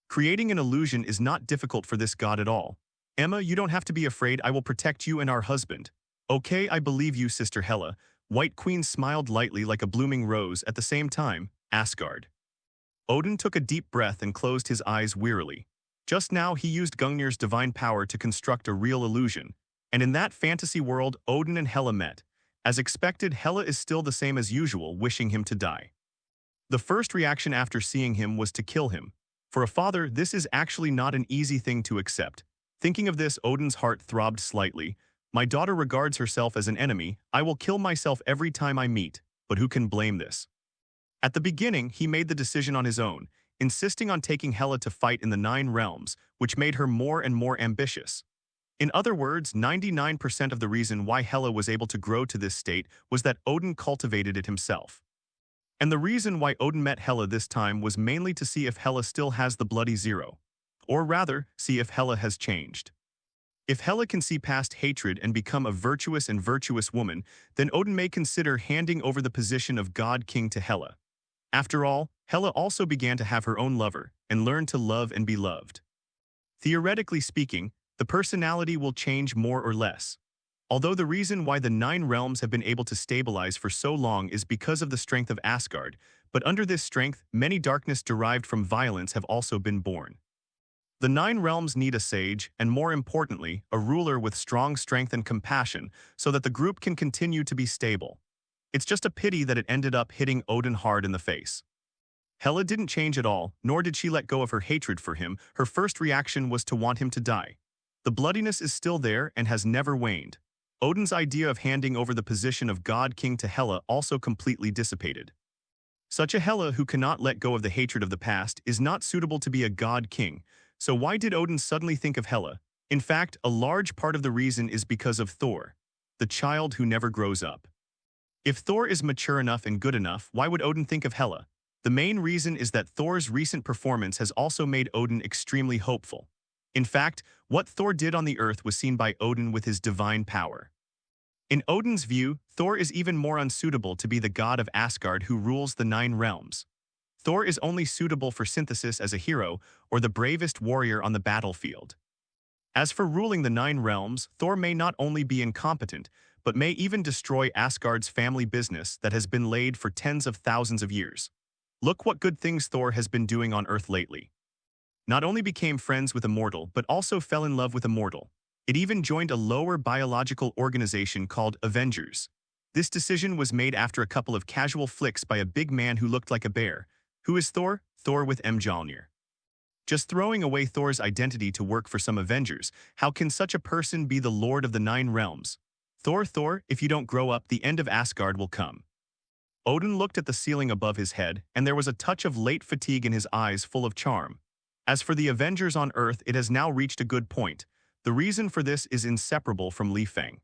Creating an illusion is not difficult for this god at all. Emma, you don't have to be afraid, I will protect you and our husband. Okay, I believe you, Sister Hela. White Queen smiled lightly like a blooming rose. At the same time, Asgard. Odin took a deep breath and closed his eyes wearily. Just now he used Gungnir's divine power to construct a real illusion, and in that fantasy world, Odin and Hela met. As expected, Hela is still the same as usual, wishing him to die. The first reaction after seeing him was to kill him. For a father, this is actually not an easy thing to accept. Thinking of this, Odin's heart throbbed slightly. My daughter regards herself as an enemy. I will kill myself every time I meet, but who can blame this? At the beginning, he made the decision on his own, insisting on taking Hela to fight in the Nine Realms, which made her more and more ambitious. In other words, 99% of the reason why Hela was able to grow to this state was that Odin cultivated it himself. And the reason why Odin met Hela this time was mainly to see if Hela still has the bloody zero. Or rather, see if Hela has changed. If Hela can see past hatred and become a virtuous woman, then Odin may consider handing over the position of God King to Hela. After all, Hela also began to have her own lover and learn to love and be loved. Theoretically speaking, the personality will change more or less. Although the reason why the Nine Realms have been able to stabilize for so long is because of the strength of Asgard, but under this strength, many darkness derived from violence have also been born. The Nine Realms need a sage, and more importantly, a ruler with strong strength and compassion, so that the group can continue to be stable. It's just a pity that it ended up hitting Odin hard in the face. Hela didn't change at all, nor did she let go of her hatred for him. Her first reaction was to want him to die. The bloodiness is still there and has never waned. Odin's idea of handing over the position of God King to Hela also completely dissipated. Such a Hela who cannot let go of the hatred of the past is not suitable to be a God King. So why did Odin suddenly think of Hela? In fact, a large part of the reason is because of Thor, the child who never grows up. If Thor is mature enough and good enough, why would Odin think of Hela? The main reason is that Thor's recent performance has also made Odin extremely hopeful. In fact, what Thor did on the earth was seen by Odin with his divine power. In Odin's view, Thor is even more unsuitable to be the god of Asgard who rules the Nine Realms. Thor is only suitable for synthesis as a hero or the bravest warrior on the battlefield. As for ruling the Nine Realms, Thor may not only be incompetent, but may even destroy Asgard's family business that has been laid for tens of thousands of years. Look what good things Thor has been doing on Earth lately. Not only became friends with a mortal, but also fell in love with a mortal. It even joined a lower biological organization called Avengers. This decision was made after a couple of casual flicks by a big man who looked like a bear. Who is Thor? Thor with Mjolnir. Just throwing away Thor's identity to work for some Avengers, how can such a person be the Lord of the Nine Realms? Thor, if you don't grow up, the end of Asgard will come. Odin looked at the ceiling above his head, and there was a touch of late fatigue in his eyes full of charm. As for the Avengers on Earth, it has now reached a good point. The reason for this is inseparable from Feng.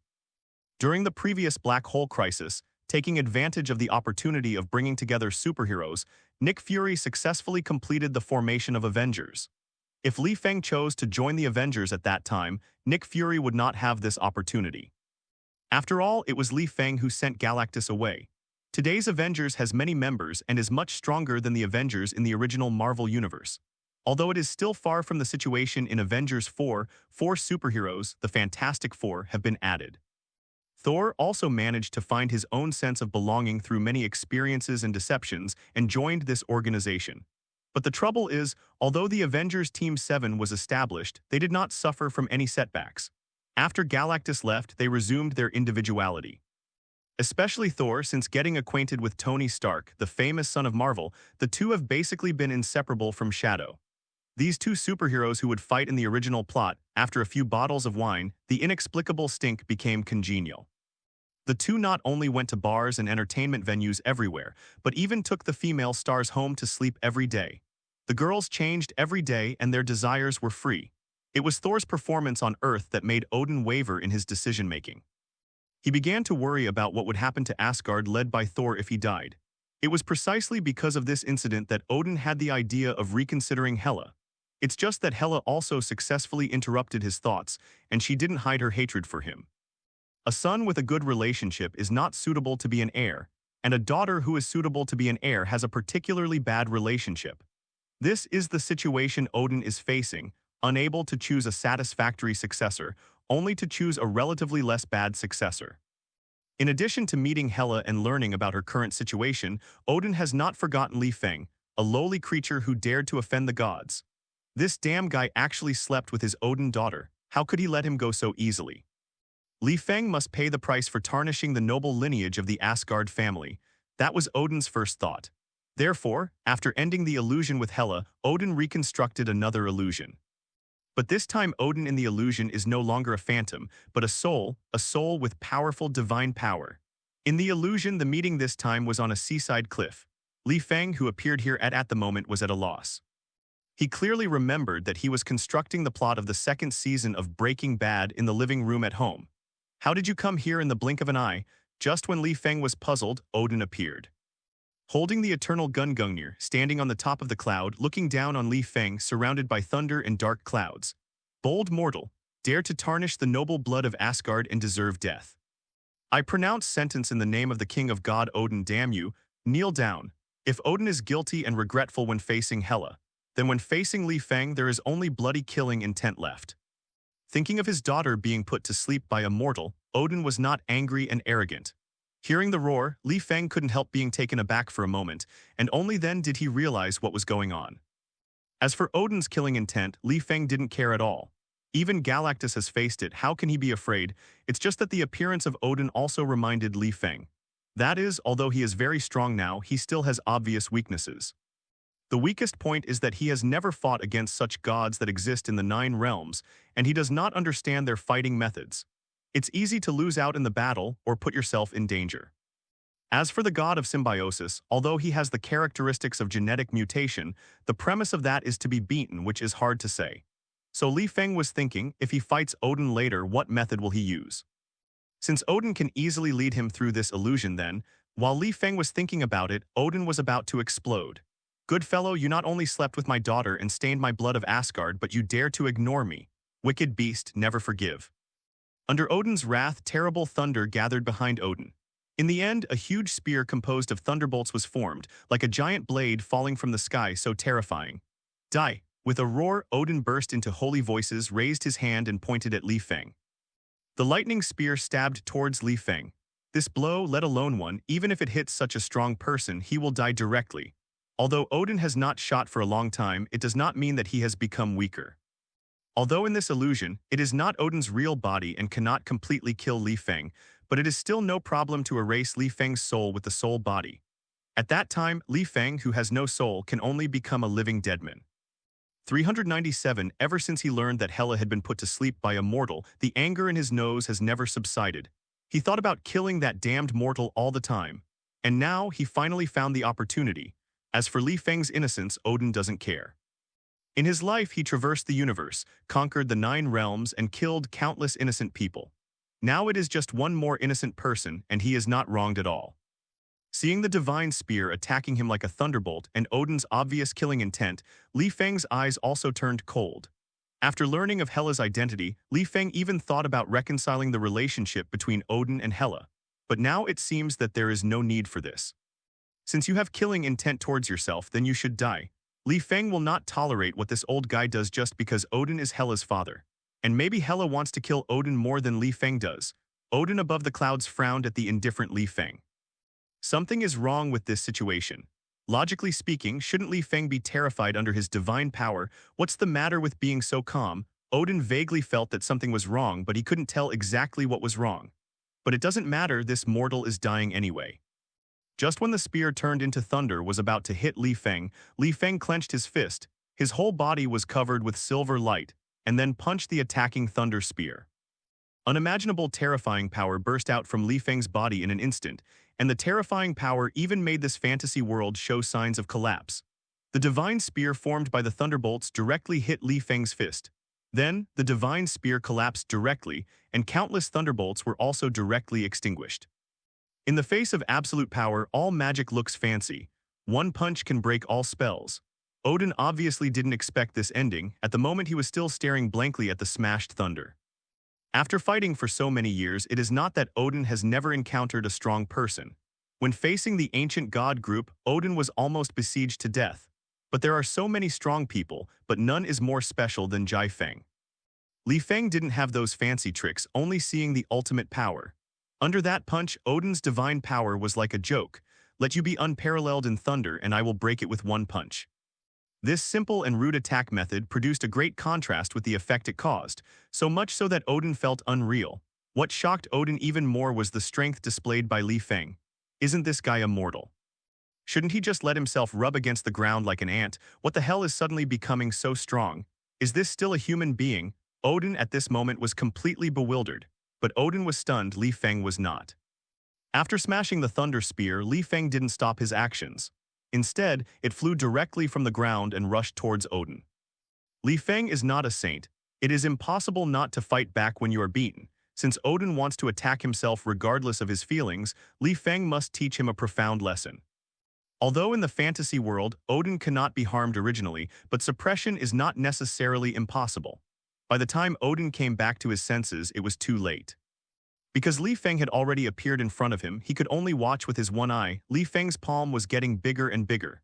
During the previous Black Hole crisis, taking advantage of the opportunity of bringing together superheroes, Nick Fury successfully completed the formation of Avengers. If Feng chose to join the Avengers at that time, Nick Fury would not have this opportunity. After all, it was Feng who sent Galactus away. Today's Avengers has many members and is much stronger than the Avengers in the original Marvel Universe. Although it is still far from the situation in Avengers 4, 4 superheroes, the Fantastic Four, have been added. Thor also managed to find his own sense of belonging through many experiences and deceptions and joined this organization. But the trouble is, although the Avengers Team 7 was established, they did not suffer from any setbacks. After Galactus left, they resumed their individuality. Especially Thor, since getting acquainted with Tony Stark, the famous son of Marvel, the two have basically been inseparable from Shadow. These two superheroes who would fight in the original plot, after a few bottles of wine, the inexplicable stink became congenial. The two not only went to bars and entertainment venues everywhere, but even took the female stars home to sleep every day. The girls changed every day and their desires were free. It was Thor's performance on Earth that made Odin waver in his decision-making. He began to worry about what would happen to Asgard led by Thor if he died. It was precisely because of this incident that Odin had the idea of reconsidering Hela. It's just that Hela also successfully interrupted his thoughts, and she didn't hide her hatred for him. A son with a good relationship is not suitable to be an heir, and a daughter who is suitable to be an heir has a particularly bad relationship. This is the situation Odin is facing, unable to choose a satisfactory successor, only to choose a relatively less bad successor. In addition to meeting Hela and learning about her current situation, Odin has not forgotten Feng, a lowly creature who dared to offend the gods. This damn guy actually slept with his Odin daughter. How could he let him go so easily? Feng must pay the price for tarnishing the noble lineage of the Asgard family. That was Odin's first thought. Therefore, after ending the illusion with Hela, Odin reconstructed another illusion. But this time Odin in the illusion is no longer a phantom, but a soul with powerful divine power. In the illusion, the meeting this time was on a seaside cliff. Feng, who appeared here at the moment, was at a loss. He clearly remembered that he was constructing the plot of the second season of Breaking Bad in the living room at home. How did you come here in the blink of an eye? Just when Feng was puzzled, Odin appeared. Holding the eternal Gungnir, standing on the top of the cloud, looking down on Feng, surrounded by thunder and dark clouds. Bold mortal, dare to tarnish the noble blood of Asgard and deserve death. I pronounce sentence in the name of the king of God Odin, damn you, kneel down. If Odin is guilty and regretful when facing Hela, then when facing Feng there is only bloody killing intent left. Thinking of his daughter being put to sleep by a mortal, Odin was not angry and arrogant. Hearing the roar, Feng couldn't help being taken aback for a moment, and only then did he realize what was going on. As for Odin's killing intent, Feng didn't care at all. Even Galactus has faced it, how can he be afraid? It's just that the appearance of Odin also reminded Feng. That is, although he is very strong now, he still has obvious weaknesses. The weakest point is that he has never fought against such gods that exist in the 9 realms, and he does not understand their fighting methods. It's easy to lose out in the battle or put yourself in danger. As for the god of symbiosis, although he has the characteristics of genetic mutation, the premise of that is to be beaten, which is hard to say. So Feng was thinking, if he fights Odin later, what method will he use? Since Odin can easily lead him through this illusion then, while Feng was thinking about it, Odin was about to explode. Good fellow, you not only slept with my daughter and stained my blood of Asgard, but you dare to ignore me. Wicked beast, never forgive. Under Odin's wrath, terrible thunder gathered behind Odin. In the end, a huge spear composed of thunderbolts was formed, like a giant blade falling from the sky, so terrifying. Die! With a roar, Odin burst into holy voices, raised his hand and pointed at Feng. The lightning spear stabbed towards Feng. This blow, let alone one, even if it hits such a strong person, he will die directly. Although Odin has not shot for a long time, it does not mean that he has become weaker. Although in this illusion, it is not Odin's real body and cannot completely kill Feng, but it is still no problem to erase Feng's soul with the soul body. At that time, Feng, who has no soul, can only become a living deadman. 397 Ever since he learned that Hela had been put to sleep by a mortal, the anger in his nose has never subsided. He thought about killing that damned mortal all the time. And now, he finally found the opportunity. As for Feng's innocence, Odin doesn't care. In his life, he traversed the universe, conquered the 9 realms, and killed countless innocent people. Now it is just one more innocent person, and he is not wronged at all. Seeing the divine spear attacking him like a thunderbolt and Odin's obvious killing intent, Feng's eyes also turned cold. After learning of Hela's identity, Feng even thought about reconciling the relationship between Odin and Hela. But now it seems that there is no need for this. Since you have killing intent towards yourself, then you should die. Feng will not tolerate what this old guy does just because Odin is Hela's father. And maybe Hela wants to kill Odin more than Feng does. Odin above the clouds frowned at the indifferent Feng. Something is wrong with this situation. Logically speaking, shouldn't Feng be terrified under his divine power? What's the matter with being so calm? Odin vaguely felt that something was wrong, but he couldn't tell exactly what was wrong. But it doesn't matter, this mortal is dying anyway. Just when the spear turned into thunder was about to hit Feng clenched his fist. His whole body was covered with silver light, and then punched the attacking thunder spear. Unimaginable terrifying power burst out from Feng's body in an instant, and the terrifying power even made this fantasy world show signs of collapse. The divine spear formed by the thunderbolts directly hit Feng's fist. Then, the divine spear collapsed directly, and countless thunderbolts were also directly extinguished. In the face of absolute power, all magic looks fancy. One punch can break all spells. Odin obviously didn't expect this ending. At the moment he was still staring blankly at the smashed thunder. After fighting for so many years, it is not that Odin has never encountered a strong person. When facing the ancient god group, Odin was almost besieged to death. But there are so many strong people, but none is more special than Feng. Feng didn't have those fancy tricks, only seeing the ultimate power. Under that punch, Odin's divine power was like a joke. Let you be unparalleled in thunder and I will break it with one punch. This simple and rude attack method produced a great contrast with the effect it caused, so much so that Odin felt unreal. What shocked Odin even more was the strength displayed by Feng. Isn't this guy immortal? Shouldn't he just let himself rub against the ground like an ant? What the hell is suddenly becoming so strong? Is this still a human being? Odin at this moment was completely bewildered, but Odin was stunned, Li Feng was not. After smashing the thunder spear, Li Feng didn't stop his actions. Instead, it flew directly from the ground and rushed towards Odin. Li Feng is not a saint. It is impossible not to fight back when you are beaten. Since Odin wants to attack himself regardless of his feelings, Li Feng must teach him a profound lesson. Although in the fantasy world, Odin cannot be harmed originally, but suppression is not necessarily impossible. By the time Odin came back to his senses, it was too late. Because Li Feng had already appeared in front of him, he could only watch with his one eye. Li Feng's palm was getting bigger and bigger.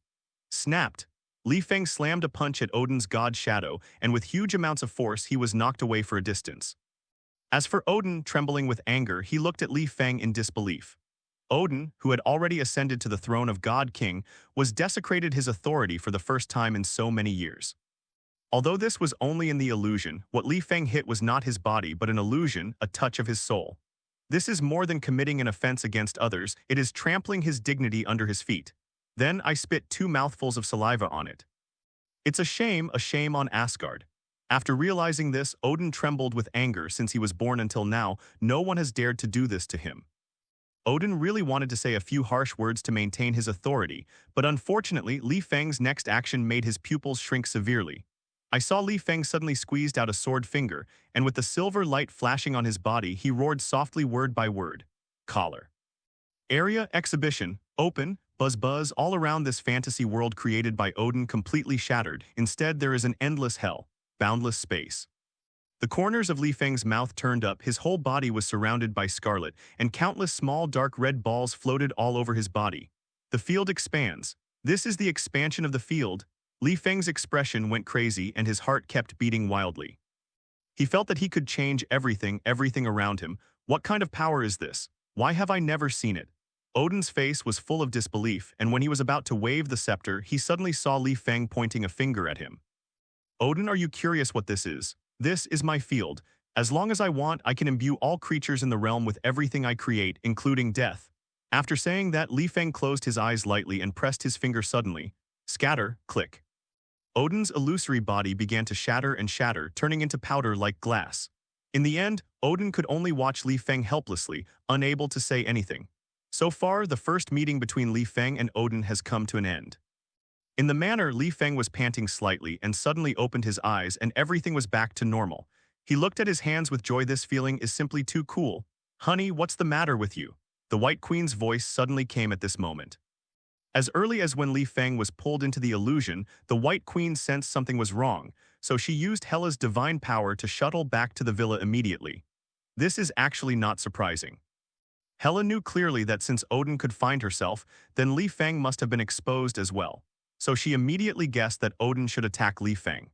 Snapped! Li Feng slammed a punch at Odin's god shadow, and with huge amounts of force, he was knocked away for a distance. As for Odin, trembling with anger, he looked at Li Feng in disbelief. Odin, who had already ascended to the throne of God King, was desecrated his authority for the first time in so many years. Although this was only in the illusion, what Li Feng hit was not his body but an illusion, a touch of his soul. This is more than committing an offense against others, it is trampling his dignity under his feet. Then I spit 2 mouthfuls of saliva on it. It's a shame on Asgard. After realizing this, Odin trembled with anger. Since he was born until now, no one has dared to do this to him. Odin really wanted to say a few harsh words to maintain his authority, but unfortunately, Li Feng's next action made his pupils shrink severely. I saw Li Feng suddenly squeezed out a sword finger, and with the silver light flashing on his body, he roared softly word by word. Collar. Area, exhibition, open, buzz buzz, all around this fantasy world created by Odin completely shattered. Instead, there is an endless hell, boundless space. The corners of Li Feng's mouth turned up, his whole body was surrounded by scarlet, and countless small dark red balls floated all over his body. The field expands. This is the expansion of the field. Li Feng's expression went crazy and his heart kept beating wildly. He felt that he could change everything around him. What kind of power is this? Why have I never seen it? Odin's face was full of disbelief, and when he was about to wave the scepter, he suddenly saw Li Feng pointing a finger at him. Odin, are you curious what this is? This is my field. As long as I want, I can imbue all creatures in the realm with everything I create, including death. After saying that, Li Feng closed his eyes lightly and pressed his finger suddenly. Scatter, click. Odin's illusory body began to shatter and shatter, turning into powder like glass. In the end, Odin could only watch Li Feng helplessly, unable to say anything. So far, the first meeting between Li Feng and Odin has come to an end. In the manner, Li Feng was panting slightly and suddenly opened his eyes and everything was back to normal. He looked at his hands with joy. This feeling is simply too cool. Honey, what's the matter with you? The White Queen's voice suddenly came at this moment. As early as when Li Feng was pulled into the illusion, the White Queen sensed something was wrong, so she used Hela's divine power to shuttle back to the villa immediately. This is actually not surprising. Hela knew clearly that since Odin could find herself, then Li Feng must have been exposed as well. So she immediately guessed that Odin should attack Li Feng.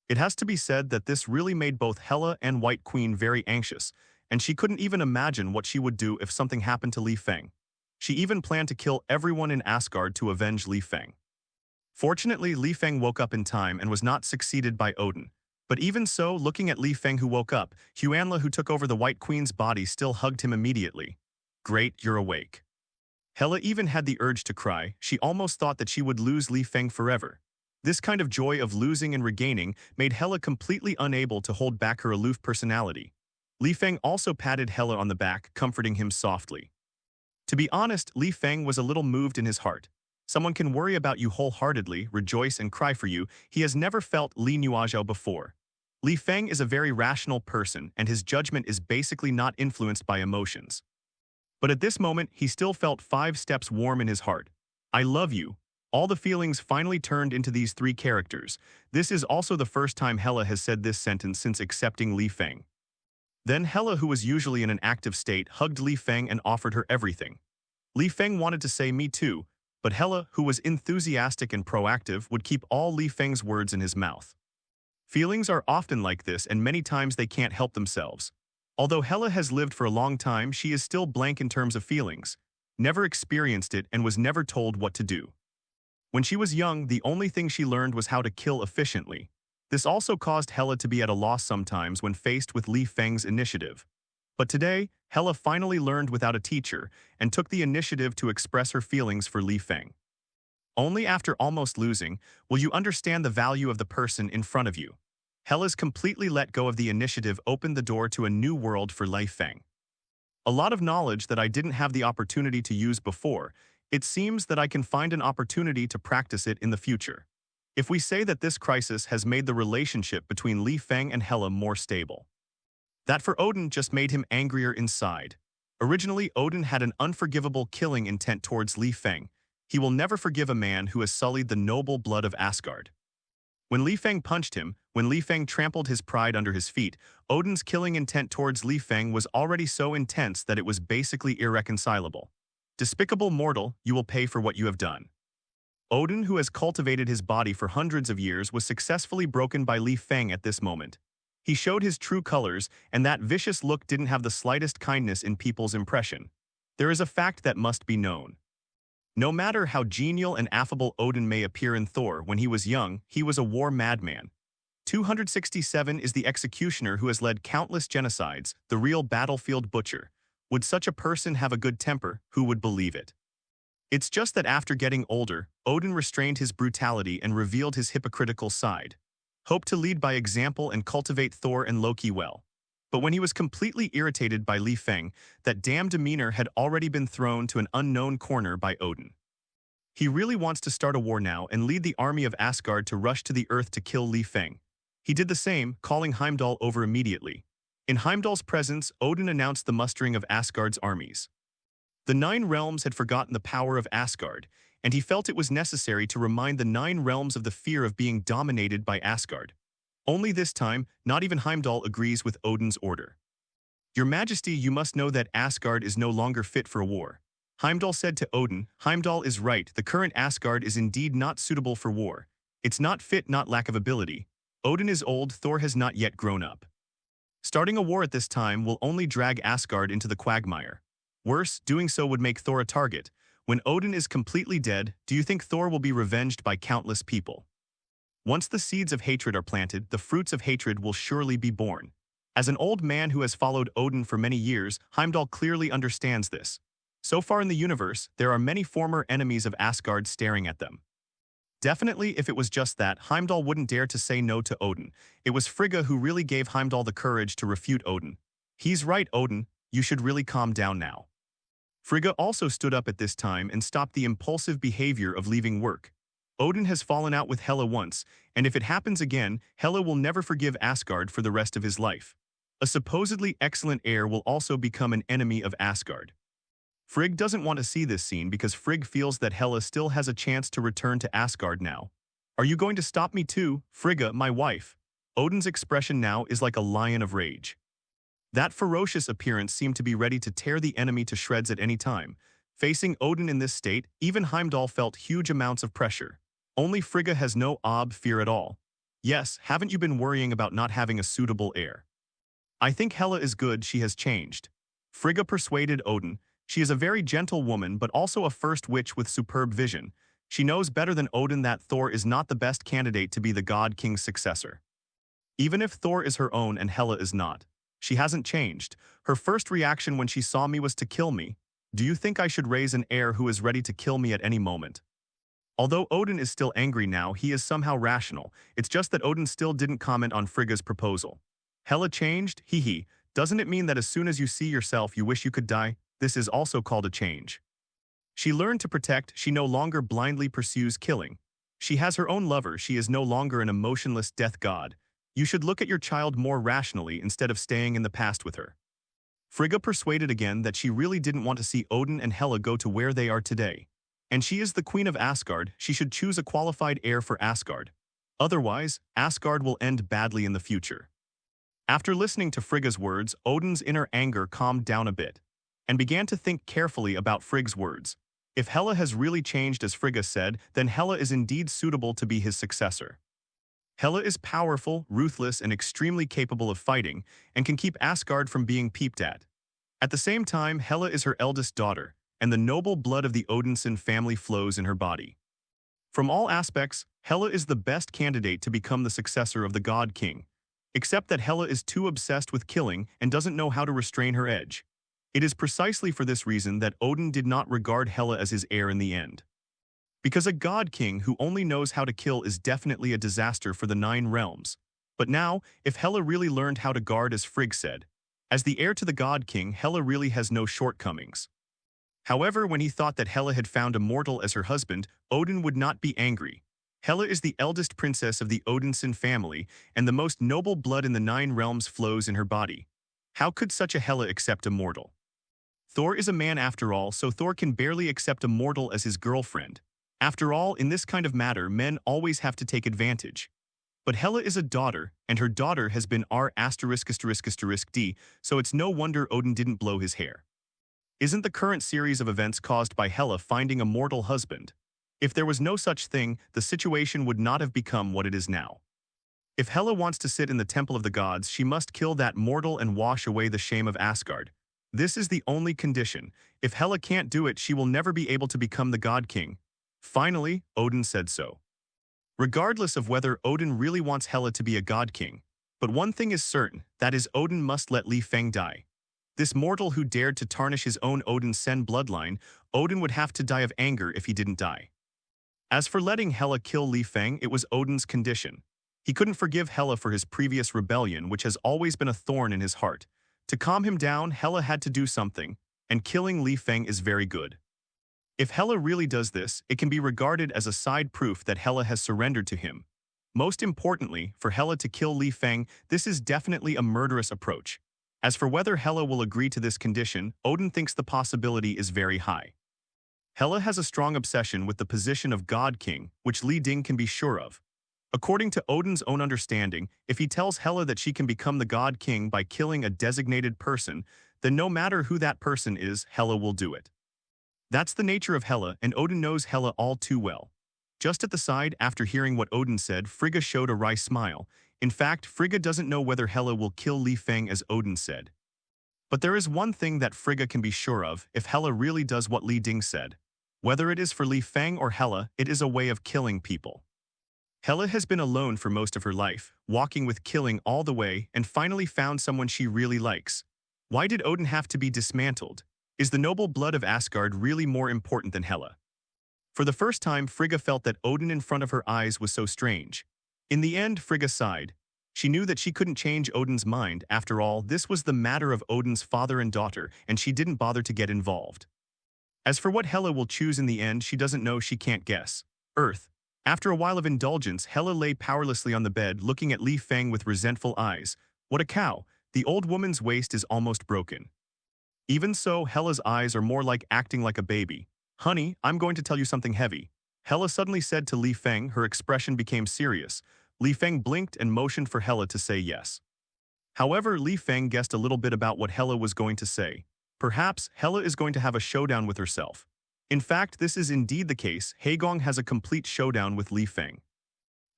It has to be said that this really made both Hela and White Queen very anxious, and she couldn't even imagine what she would do if something happened to Li Feng. She even planned to kill everyone in Asgard to avenge Li Feng. Fortunately, Li Feng woke up in time and was not succeeded by Odin. But even so, looking at Li Feng who woke up, Hela who took over the White Queen's body still hugged him immediately. Great, you're awake. Hela even had the urge to cry. She almost thought that she would lose Li Feng forever. This kind of joy of losing and regaining made Hela completely unable to hold back her aloof personality. Li Feng also patted Hela on the back, comforting him softly. To be honest, Li Feng was a little moved in his heart. Someone can worry about you wholeheartedly, rejoice and cry for you. He has never felt Li Nuaozhou before. Li Feng is a very rational person and his judgment is basically not influenced by emotions. But at this moment, he still felt 5 steps warm in his heart. I love you. All the feelings finally turned into these 3 characters. This is also the first time Hela has said this sentence since accepting Li Feng. Then Hela, who was usually in an active state, hugged Li Feng and offered her everything. Li Feng wanted to say me too, but Hela, who was enthusiastic and proactive, would keep all Li Feng's words in his mouth. Feelings are often like this and many times they can't help themselves. Although Hela has lived for a long time, she is still blank in terms of feelings, never experienced it and was never told what to do. When she was young, the only thing she learned was how to kill efficiently. This also caused Hela to be at a loss sometimes when faced with Li Feng's initiative. But today, Hela finally learned without a teacher and took the initiative to express her feelings for Li Feng. Only after almost losing will you understand the value of the person in front of you. Hela's completely let go of the initiative opened the door to a new world for Feng. A lot of knowledge that I didn't have the opportunity to use before. It seems that I can find an opportunity to practice it in the future. If we say that this crisis has made the relationship between Feng and Hela more stable. That for Odin just made him angrier inside. Originally, Odin had an unforgivable killing intent towards Feng. He will never forgive a man who has sullied the noble blood of Asgard. When Feng punched him, when Feng trampled his pride under his feet, Odin's killing intent towards Feng was already so intense that it was basically irreconcilable. Despicable mortal, you will pay for what you have done. Odin, who has cultivated his body for hundreds of years, was successfully broken by Feng at this moment. He showed his true colors, and that vicious look didn't have the slightest kindness in people's impression. There is a fact that must be known. No matter how genial and affable Odin may appear in Thor, when he was young, he was a war madman. 267 is the executioner who has led countless genocides, the real battlefield butcher. Would such a person have a good temper? Who would believe it? It's just that after getting older, Odin restrained his brutality and revealed his hypocritical side. Hoped to lead by example and cultivate Thor and Loki well. But when he was completely irritated by Feng, that damn demeanor had already been thrown to an unknown corner by Odin. He really wants to start a war now and lead the army of Asgard to rush to the earth to kill Feng. He did the same, calling Heimdall over immediately. In Heimdall's presence, Odin announced the mustering of Asgard's armies. The Nine Realms had forgotten the power of Asgard, and he felt it was necessary to remind the Nine Realms of the fear of being dominated by Asgard. Only this time, not even Heimdall agrees with Odin's order. Your Majesty, you must know that Asgard is no longer fit for war. Heimdall said to Odin. Heimdall is right, the current Asgard is indeed not suitable for war. It's not fit, not lack of ability. Odin is old, Thor has not yet grown up. Starting a war at this time will only drag Asgard into the quagmire. Worse, doing so would make Thor a target. When Odin is completely dead, do you think Thor will be revenged by countless people? Once the seeds of hatred are planted, the fruits of hatred will surely be born. As an old man who has followed Odin for many years, Heimdall clearly understands this. So far in the universe, there are many former enemies of Asgard staring at them. Definitely, if it was just that, Heimdall wouldn't dare to say no to Odin. It was Frigga who really gave Heimdall the courage to refute Odin. He's right, Odin, you should really calm down now. Frigga also stood up at this time and stopped the impulsive behavior of leaving work. Odin has fallen out with Hela once, and if it happens again, Hela will never forgive Asgard for the rest of his life. A supposedly excellent heir will also become an enemy of Asgard. Frigg doesn't want to see this scene because Frigg feels that Hela still has a chance to return to Asgard now. Are you going to stop me too, Frigga, my wife? Odin's expression now is like a lion of rage. That ferocious appearance seemed to be ready to tear the enemy to shreds at any time. Facing Odin in this state, even Heimdall felt huge amounts of pressure. Only Frigga has no fear at all. Yes, haven't you been worrying about not having a suitable heir? I think Hela is good, she has changed. Frigga persuaded Odin. She is a very gentle woman but also a first witch with superb vision. She knows better than Odin that Thor is not the best candidate to be the God King's successor. Even if Thor is her own and Hela is not. She hasn't changed. Her first reaction when she saw me was to kill me. Do you think I should raise an heir who is ready to kill me at any moment? Although Odin is still angry now, he is somehow rational. It's just that Odin still didn't comment on Frigga's proposal. Hela changed? Hee. Doesn't it mean that as soon as you see yourself you wish you could die? This is also called a change. She learned to protect, she no longer blindly pursues killing. She has her own lover, she is no longer an emotionless death god. You should look at your child more rationally instead of staying in the past with her. Frigga persuaded again that she really didn't want to see Odin and Hela go to where they are today. And she is the queen of Asgard, she should choose a qualified heir for Asgard. Otherwise, Asgard will end badly in the future. After listening to Frigga's words, Odin's inner anger calmed down a bit, and began to think carefully about Frigg's words. If Hela has really changed as Frigga said, then Hela is indeed suitable to be his successor. Hela is powerful, ruthless, and extremely capable of fighting, and can keep Asgard from being peeped at. At the same time, Hela is her eldest daughter, and the noble blood of the Odinson family flows in her body. From all aspects, Hela is the best candidate to become the successor of the God King, except that Hela is too obsessed with killing and doesn't know how to restrain her edge. It is precisely for this reason that Odin did not regard Hela as his heir in the end. Because a God King who only knows how to kill is definitely a disaster for the Nine Realms. But now, if Hela really learned how to guard as Frigg said, as the heir to the God King, Hela really has no shortcomings. However, when he thought that Hela had found a mortal as her husband, Odin would not be angry. Hela is the eldest princess of the Odinson family, and the most noble blood in the 9 realms flows in her body. How could such a Hela accept a mortal? Thor is a man after all, so Thor can barely accept a mortal as his girlfriend. After all, in this kind of matter, men always have to take advantage. But Hela is a daughter, and her daughter has been R******D, so it's no wonder Odin didn't blow his hair. Isn't the current series of events caused by Hela finding a mortal husband? If there was no such thing, the situation would not have become what it is now. If Hela wants to sit in the Temple of the Gods, she must kill that mortal and wash away the shame of Asgard. This is the only condition. If Hela can't do it, she will never be able to become the God King. Finally, Odin said so. Regardless of whether Odin really wants Hela to be a God King. But one thing is certain, that is Odin must let Feng die. This mortal who dared to tarnish his own Odin-Sen bloodline, Odin would have to die of anger if he didn't die. As for letting Hela kill Feng, it was Odin's condition. He couldn't forgive Hela for his previous rebellion, which has always been a thorn in his heart. To calm him down, Hela had to do something, and killing Feng is very good. If Hela really does this, it can be regarded as a side proof that Hela has surrendered to him. Most importantly, for Hela to kill Feng, this is definitely a murderous approach. As for whether Hela will agree to this condition, Odin thinks the possibility is very high. Hela has a strong obsession with the position of God King, which Li Ding can be sure of. According to Odin's own understanding, if he tells Hela that she can become the God King by killing a designated person, then no matter who that person is, Hela will do it. That's the nature of Hela, and Odin knows Hela all too well. Just at the side, after hearing what Odin said, Frigga showed a wry smile. In fact, Frigga doesn't know whether Hela will kill Feng as Odin said. But there is one thing that Frigga can be sure of, if Hela really does what Li Ding said. Whether it is for Feng or Hela, it is a way of killing people. Hela has been alone for most of her life, walking with killing all the way, and finally found someone she really likes. Why did Odin have to be dismantled? Is the noble blood of Asgard really more important than Hela? For the first time, Frigga felt that Odin in front of her eyes was so strange. In the end, Frigga sighed. She knew that she couldn't change Odin's mind. After all, this was the matter of Odin's father and daughter, and she didn't bother to get involved. As for what Hela will choose in the end, she doesn't know, she can't guess. Earth. After a while of indulgence, Hela lay powerlessly on the bed, looking at Feng with resentful eyes. What a cow! The old woman's waist is almost broken. Even so, Hela's eyes are more like acting like a baby. Honey, I'm going to tell you something heavy. Hela suddenly said to Feng. Her expression became serious. Feng blinked and motioned for Hela to say yes. However, Feng guessed a little bit about what Hela was going to say. Perhaps Hela is going to have a showdown with herself. In fact, this is indeed the case. Haegong has a complete showdown with Feng.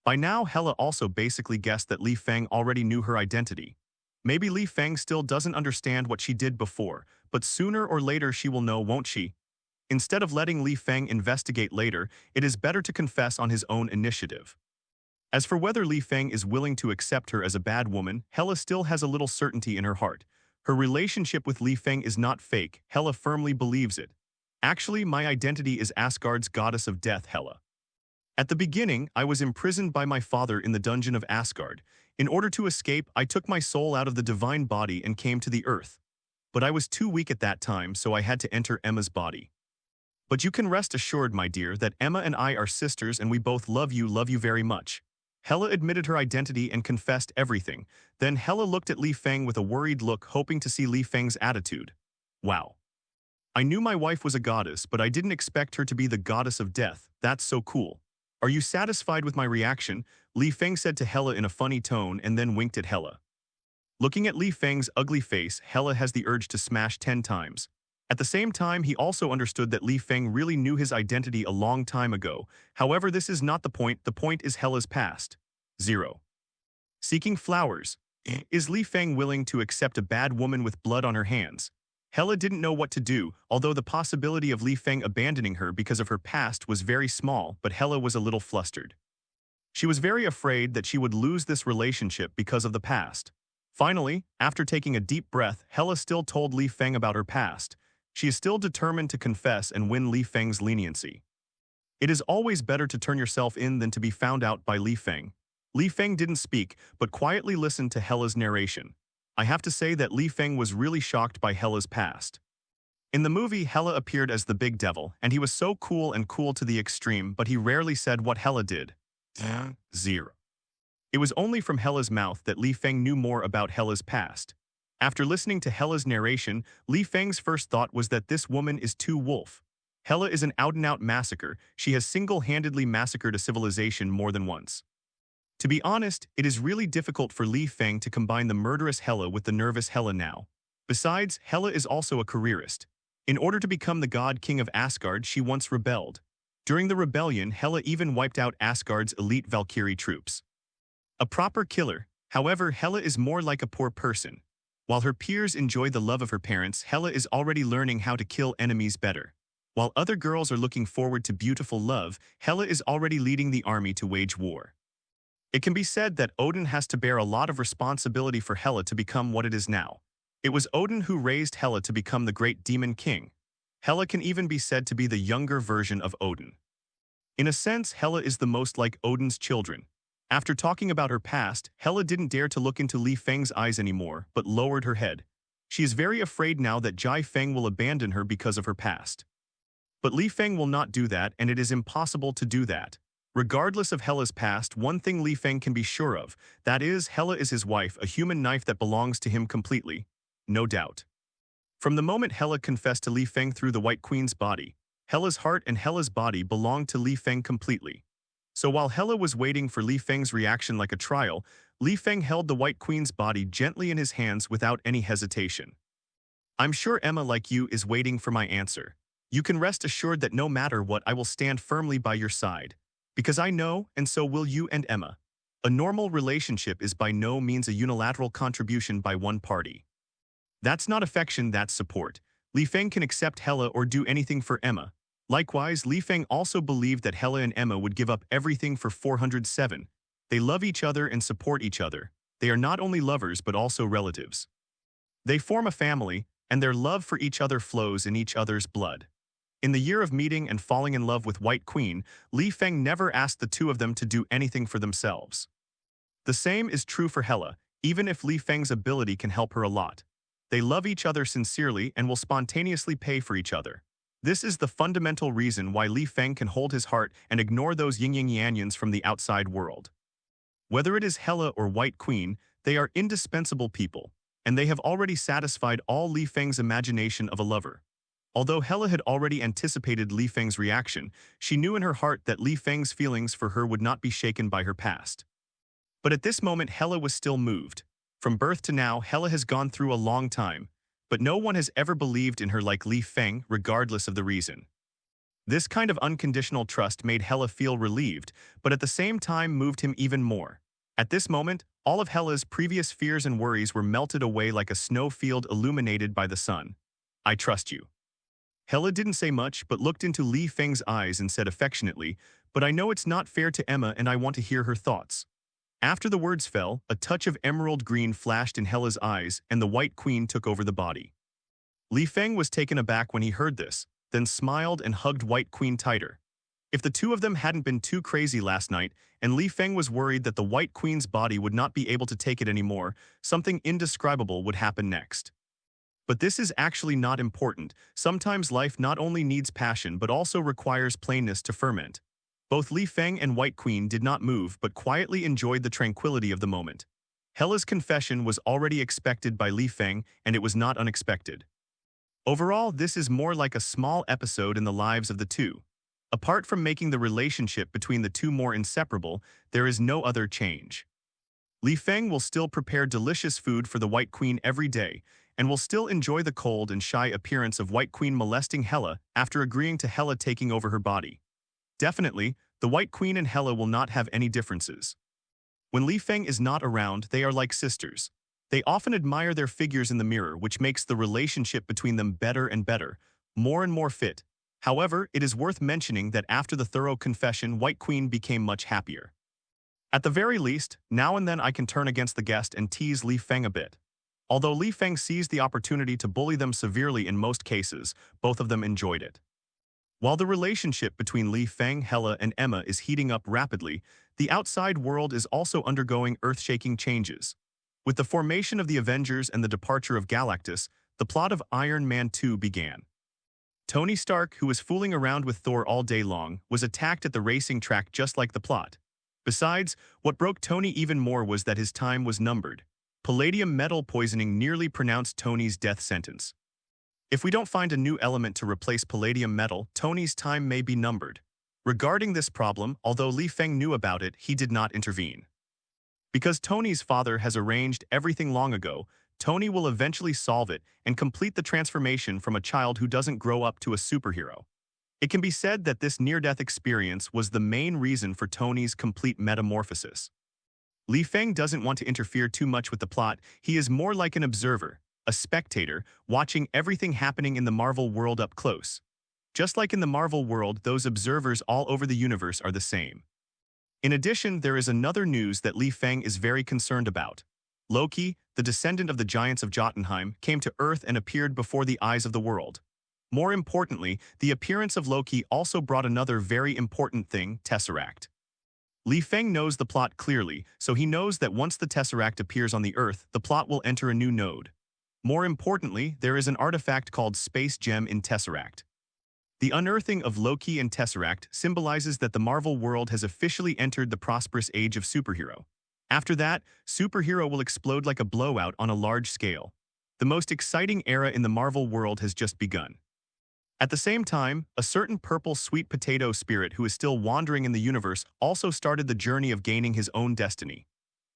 By now, Hela also basically guessed that Feng already knew her identity. Maybe Feng still doesn't understand what she did before, but sooner or later she will know, won't she? Instead of letting Feng investigate later, it is better to confess on his own initiative. As for whether Feng is willing to accept her as a bad woman, Hela still has a little certainty in her heart. Her relationship with Feng is not fake. Hela firmly believes it. Actually, my identity is Asgard's goddess of death, Hela. At the beginning, I was imprisoned by my father in the dungeon of Asgard. In order to escape, I took my soul out of the divine body and came to the earth. But I was too weak at that time, so I had to enter Emma's body. But you can rest assured, my dear, that Emma and I are sisters and we both love you very much. Hela admitted her identity and confessed everything. Then Hela looked at Feng with a worried look, hoping to see Feng's attitude. Wow. I knew my wife was a goddess, but I didn't expect her to be the goddess of death. That's so cool. Are you satisfied with my reaction? Feng said to Hela in a funny tone and then winked at Hela. Looking at Feng's ugly face, Hela has the urge to smash 10 times. At the same time, he also understood that Feng really knew his identity a long time ago. However, this is not the point is Hela's past. 0. Seeking flowers. Is Feng willing to accept a bad woman with blood on her hands? Hela didn't know what to do, although the possibility of Feng abandoning her because of her past was very small, but Hela was a little flustered. She was very afraid that she would lose this relationship because of the past. Finally, after taking a deep breath, Hela still told Feng about her past. She is still determined to confess and win Feng's leniency. It is always better to turn yourself in than to be found out by Feng. Li Feng didn't speak, but quietly listened to Hela's narration. I have to say that Li Feng was really shocked by Hela's past. In the movie, Hela appeared as the big devil, and he was so cool and cool to the extreme, but he rarely said what Hela did. Zero. It was only from Hela's mouth that Li Feng knew more about Hela's past. After listening to Hela's narration, Li Feng's first thought was that this woman is too wolf. Hela is an out-and-out massacre. She has single-handedly massacred a civilization more than once. To be honest, it is really difficult for Li Feng to combine the murderous Hela with the nervous Hela now. Besides, Hela is also a careerist. In order to become the god king of Asgard, she once rebelled. During the rebellion, Hela even wiped out Asgard's elite Valkyrie troops. A proper killer. However, Hela is more like a poor person. While her peers enjoy the love of her parents, Hela is already learning how to kill enemies better. While other girls are looking forward to beautiful love, Hela is already leading the army to wage war. It can be said that Odin has to bear a lot of responsibility for Hela to become what it is now. It was Odin who raised Hela to become the great demon king. Hela can even be said to be the younger version of Odin. In a sense, Hela is the most like Odin's children. After talking about her past, Hela didn't dare to look into Li Feng's eyes anymore, but lowered her head. She is very afraid now that Jai Feng will abandon her because of her past. But Li Feng will not do that, and it is impossible to do that. Regardless of Hela's past, one thing Li Feng can be sure of, that is, Hela is his wife, a human knife that belongs to him completely. No doubt. From the moment Hela confessed to Li Feng through the White Queen's body, Hela's heart and Hela's body belonged to Li Feng completely. So while Hela was waiting for Li Feng's reaction like a trial, Li Feng held the White Queen's body gently in his hands without any hesitation. I'm sure Emma, like you, is waiting for my answer. You can rest assured that no matter what, I will stand firmly by your side. Because I know, and so will you and Emma. A normal relationship is by no means a unilateral contribution by one party. That's not affection, that's support. Li Feng can accept Hela or do anything for Emma. Likewise, Li Feng also believed that Hela and Emma would give up everything for 407. They love each other and support each other. They are not only lovers but also relatives. They form a family, and their love for each other flows in each other's blood. In the year of meeting and falling in love with White Queen, Li Feng never asked the two of them to do anything for themselves. The same is true for Hela, even if Li Feng's ability can help her a lot. They love each other sincerely and will spontaneously pay for each other. This is the fundamental reason why Li Feng can hold his heart and ignore those yin-yang-yanyans from the outside world. Whether it is Hela or White Queen, they are indispensable people, and they have already satisfied all Li Feng's imagination of a lover. Although Hela had already anticipated Li Feng's reaction, she knew in her heart that Li Feng's feelings for her would not be shaken by her past. But at this moment, Hela was still moved. From birth to now, Hela has gone through a long time, but no one has ever believed in her like Li Feng, regardless of the reason. This kind of unconditional trust made Hela feel relieved, but at the same time moved him even more. At this moment, all of Hela's previous fears and worries were melted away like a snow field illuminated by the sun. I trust you. Hela didn't say much, but looked into Li Feng's eyes and said affectionately, but I know it's not fair to Emma and I want to hear her thoughts. After the words fell, a touch of emerald green flashed in Hela's eyes and the White Queen took over the body. Li Feng was taken aback when he heard this, then smiled and hugged White Queen tighter. If the two of them hadn't been too crazy last night, and Li Feng was worried that the White Queen's body would not be able to take it anymore, something indescribable would happen next. But this is actually not important. Sometimes life not only needs passion but also requires plainness to ferment. Both Li Feng and White Queen did not move but quietly enjoyed the tranquility of the moment. Hela's confession was already expected by Li Feng, and it was not unexpected. Overall, this is more like a small episode in the lives of the two. Apart from making the relationship between the two more inseparable, there is no other change. Li Feng will still prepare delicious food for the White Queen every day, and will still enjoy the cold and shy appearance of White Queen molesting Hela after agreeing to Hela taking over her body. Definitely, the White Queen and Hela will not have any differences. When Li Feng is not around, they are like sisters. They often admire their figures in the mirror, which makes the relationship between them better and better, more and more fit. However, it is worth mentioning that after the thorough confession, White Queen became much happier. At the very least, now and then I can turn against the guest and tease Li Feng a bit. Although Li Feng seized the opportunity to bully them severely in most cases, both of them enjoyed it. While the relationship between Feng, Hela, and Emma is heating up rapidly, the outside world is also undergoing earth-shaking changes. With the formation of the Avengers and the departure of Galactus, the plot of Iron Man 2 began. Tony Stark, who was fooling around with Thor all day long, was attacked at the racing track just like the plot. Besides, what broke Tony even more was that his time was numbered. Palladium metal poisoning nearly pronounced Tony's death sentence. If we don't find a new element to replace palladium metal, Tony's time may be numbered. Regarding this problem, although Feng knew about it, he did not intervene. Because Tony's father has arranged everything long ago, Tony will eventually solve it and complete the transformation from a child who doesn't grow up to a superhero. It can be said that this near-death experience was the main reason for Tony's complete metamorphosis. Feng doesn't want to interfere too much with the plot. He is more like an observer, a spectator, watching everything happening in the Marvel world up close. Just like in the Marvel world, those observers all over the universe are the same. In addition, there is another news that Feng is very concerned about. Loki, the descendant of the giants of Jotunheim, came to Earth and appeared before the eyes of the world. More importantly, the appearance of Loki also brought another very important thing, Tesseract. Feng knows the plot clearly, so he knows that once the Tesseract appears on the Earth, the plot will enter a new node. More importantly, there is an artifact called Space Gem in Tesseract. The unearthing of Loki and Tesseract symbolizes that the Marvel world has officially entered the prosperous age of superhero. After that, superhero will explode like a blowout on a large scale. The most exciting era in the Marvel world has just begun. At the same time, a certain purple sweet potato spirit who is still wandering in the universe also started the journey of gaining his own destiny.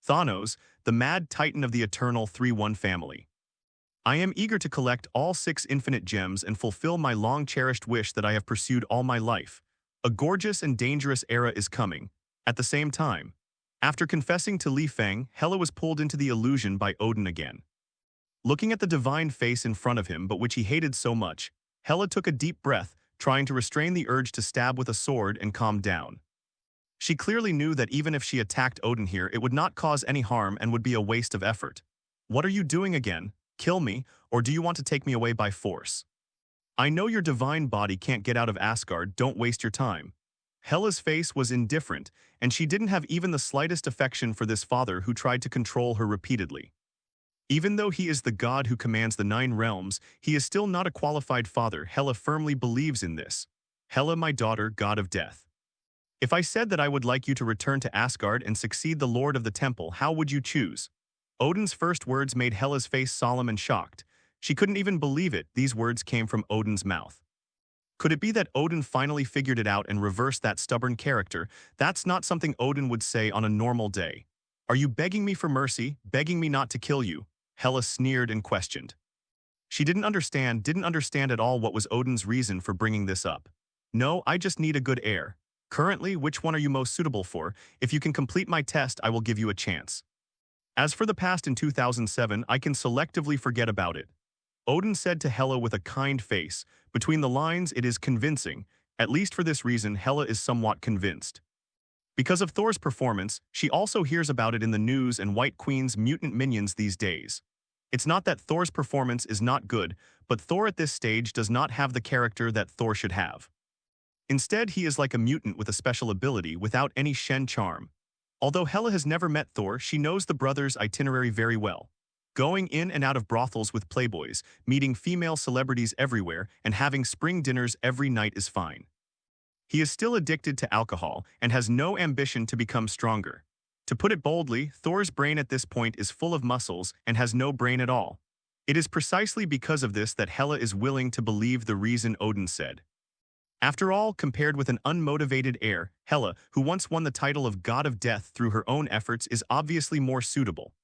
Thanos, the mad titan of the eternal 3-1 family. I am eager to collect all 6 infinite gems and fulfill my long-cherished wish that I have pursued all my life. A gorgeous and dangerous era is coming. At the same time, after confessing to Feng, Hela was pulled into the illusion by Odin again. Looking at the divine face in front of him, but which he hated so much, Hela took a deep breath, trying to restrain the urge to stab with a sword and calm down. She clearly knew that even if she attacked Odin here, it would not cause any harm and would be a waste of effort. What are you doing again? Kill me, or do you want to take me away by force? I know your divine body can't get out of Asgard, don't waste your time. Hela's face was indifferent, and she didn't have even the slightest affection for this father who tried to control her repeatedly. Even though he is the god who commands the 9 realms, he is still not a qualified father. Hela firmly believes in this. Hela, my daughter, god of death. If I said that I would like you to return to Asgard and succeed the lord of the temple, how would you choose? Odin's first words made Hela's face solemn and shocked. She couldn't even believe it. These words came from Odin's mouth. Could it be that Odin finally figured it out and reversed that stubborn character? That's not something Odin would say on a normal day. Are you begging me for mercy, begging me not to kill you? Hela sneered and questioned. She didn't understand at all what was Odin's reason for bringing this up. No, I just need a good heir. Currently, which one are you most suitable for? If you can complete my test, I will give you a chance. As for the past in 2007, I can selectively forget about it. Odin said to Hela with a kind face. Between the lines, it is convincing. At least for this reason, Hela is somewhat convinced. Because of Thor's performance, she also hears about it in the news and White Queen's mutant minions these days. It's not that Thor's performance is not good, but Thor at this stage does not have the character that Thor should have. Instead, he is like a mutant with a special ability without any Shen charm. Although Hela has never met Thor, she knows the brothers' itinerary very well. Going in and out of brothels with playboys, meeting female celebrities everywhere, and having spring dinners every night is fine. He is still addicted to alcohol and has no ambition to become stronger. To put it boldly, Thor's brain at this point is full of muscles and has no brain at all. It is precisely because of this that Hela is willing to believe the reason Odin said. After all, compared with an unmotivated heir, Hela, who once won the title of God of Death through her own efforts, is obviously more suitable.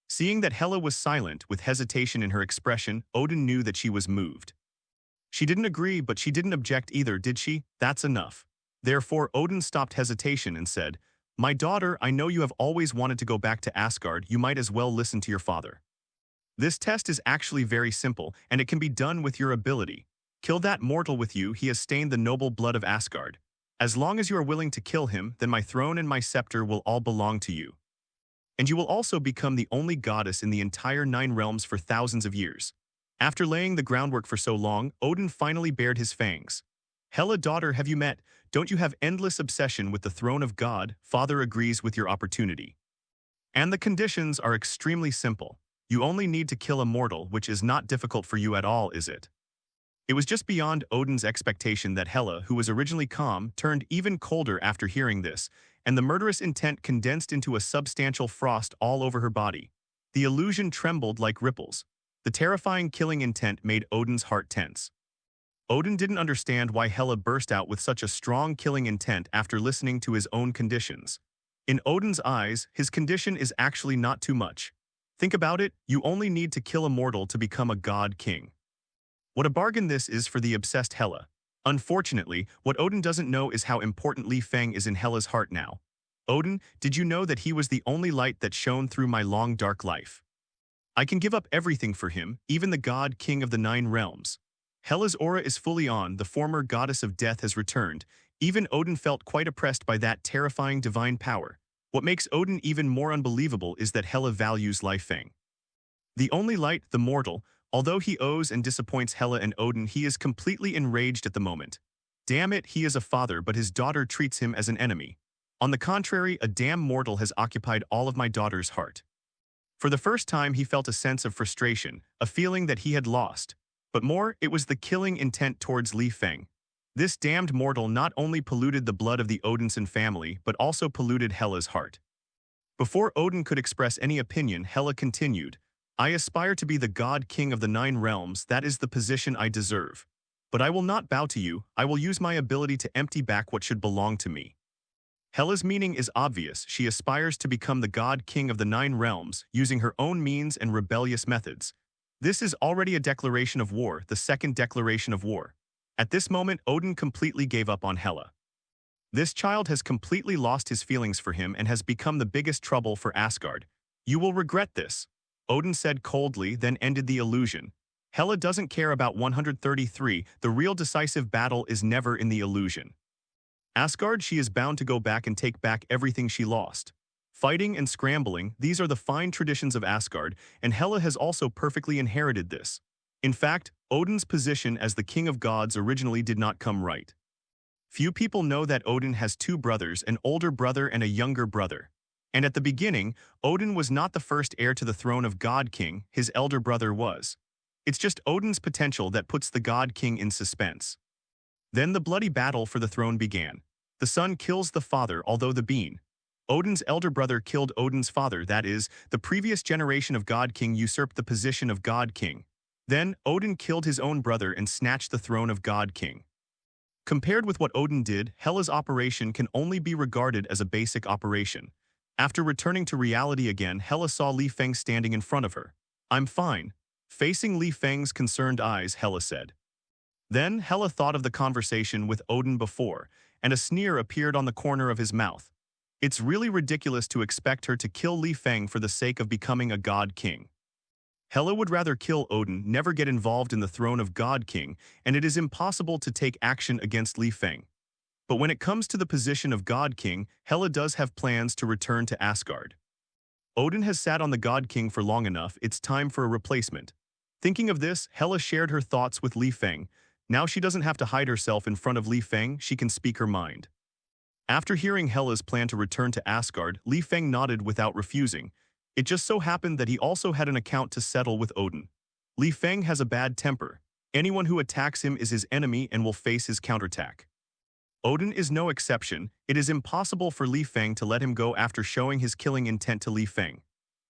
Seeing that Hela was silent, with hesitation in her expression, Odin knew that she was moved. She didn't agree, but she didn't object either, did she? That's enough. Therefore, Odin stopped hesitation and said, "My daughter, I know you have always wanted to go back to Asgard. You might as well listen to your father. This test is actually very simple, and it can be done with your ability. Kill that mortal with you. He has stained the noble blood of Asgard. As long as you are willing to kill him, then my throne and my scepter will all belong to you. And you will also become the only goddess in the entire 9 realms for thousands of years." After laying the groundwork for so long, Odin finally bared his fangs. Hela, daughter, have you met? Don't you have endless obsession with the throne of God? Father agrees with your opportunity. And the conditions are extremely simple. You only need to kill a mortal, which is not difficult for you at all, is it? It was just beyond Odin's expectation that Hela, who was originally calm, turned even colder after hearing this, and the murderous intent condensed into a substantial frost all over her body. The illusion trembled like ripples. The terrifying killing intent made Odin's heart tense. Odin didn't understand why Hela burst out with such a strong killing intent after listening to his own conditions. In Odin's eyes, his condition is actually not too much. Think about it, you only need to kill a mortal to become a god king. What a bargain this is for the obsessed Hela. Unfortunately, what Odin doesn't know is how important Feng is in Hela's heart now. Odin, did you know that he was the only light that shone through my long dark life? I can give up everything for him, even the god king of the 9 realms. Hela's aura is fully on, the former goddess of death has returned. Even Odin felt quite oppressed by that terrifying divine power. What makes Odin even more unbelievable is that Hela values Feng. The only light, the mortal, although he owes and disappoints Hela and Odin, he is completely enraged at the moment. Damn it, he is a father, but his daughter treats him as an enemy. On the contrary, a damn mortal has occupied all of my daughter's heart. For the first time, he felt a sense of frustration, a feeling that he had lost. But more, it was the killing intent towards Feng. This damned mortal not only polluted the blood of the Odinson family, but also polluted Hela's heart. Before Odin could express any opinion, Hela continued, I aspire to be the god king of the 9 realms, that is the position I deserve. But I will not bow to you, I will use my ability to empty back what should belong to me. Hela's meaning is obvious, she aspires to become the god king of the 9 realms, using her own means and rebellious methods. This is already a declaration of war, the second declaration of war. At this moment, Odin completely gave up on Hela. This child has completely lost his feelings for him and has become the biggest trouble for Asgard. You will regret this, Odin said coldly, then ended the illusion. Hela doesn't care about 133, the real decisive battle is never in the illusion. Asgard, she is bound to go back and take back everything she lost. Fighting and scrambling, these are the fine traditions of Asgard, and Hela has also perfectly inherited this. In fact, Odin's position as the king of gods originally did not come right. Few people know that Odin has 2 brothers, an older brother and a younger brother. And at the beginning, Odin was not the first heir to the throne of God King, his elder brother was. It's just Odin's potential that puts the God King in suspense. Then the bloody battle for the throne began. The son kills the father, although the being. Odin's elder brother killed Odin's father, that is, the previous generation of God King usurped the position of God King. Then, Odin killed his own brother and snatched the throne of God King. Compared with what Odin did, Hela's operation can only be regarded as a basic operation. After returning to reality again, Hela saw Feng standing in front of her. I'm fine. Facing Feng's concerned eyes, Hela said. Then, Hela thought of the conversation with Odin before, and a sneer appeared on the corner of his mouth. It's really ridiculous to expect her to kill Feng for the sake of becoming a god king. Hela would rather kill Odin, never get involved in the throne of God King, and it is impossible to take action against Feng. But when it comes to the position of God King, Hela does have plans to return to Asgard. Odin has sat on the God King for long enough, it's time for a replacement. Thinking of this, Hela shared her thoughts with Feng. Now she doesn't have to hide herself in front of Feng, she can speak her mind. After hearing Hela's plan to return to Asgard, Feng nodded without refusing. It just so happened that he also had an account to settle with Odin. Feng has a bad temper. Anyone who attacks him is his enemy and will face his counterattack. Odin is no exception. It is impossible for Feng to let him go after showing his killing intent to Feng.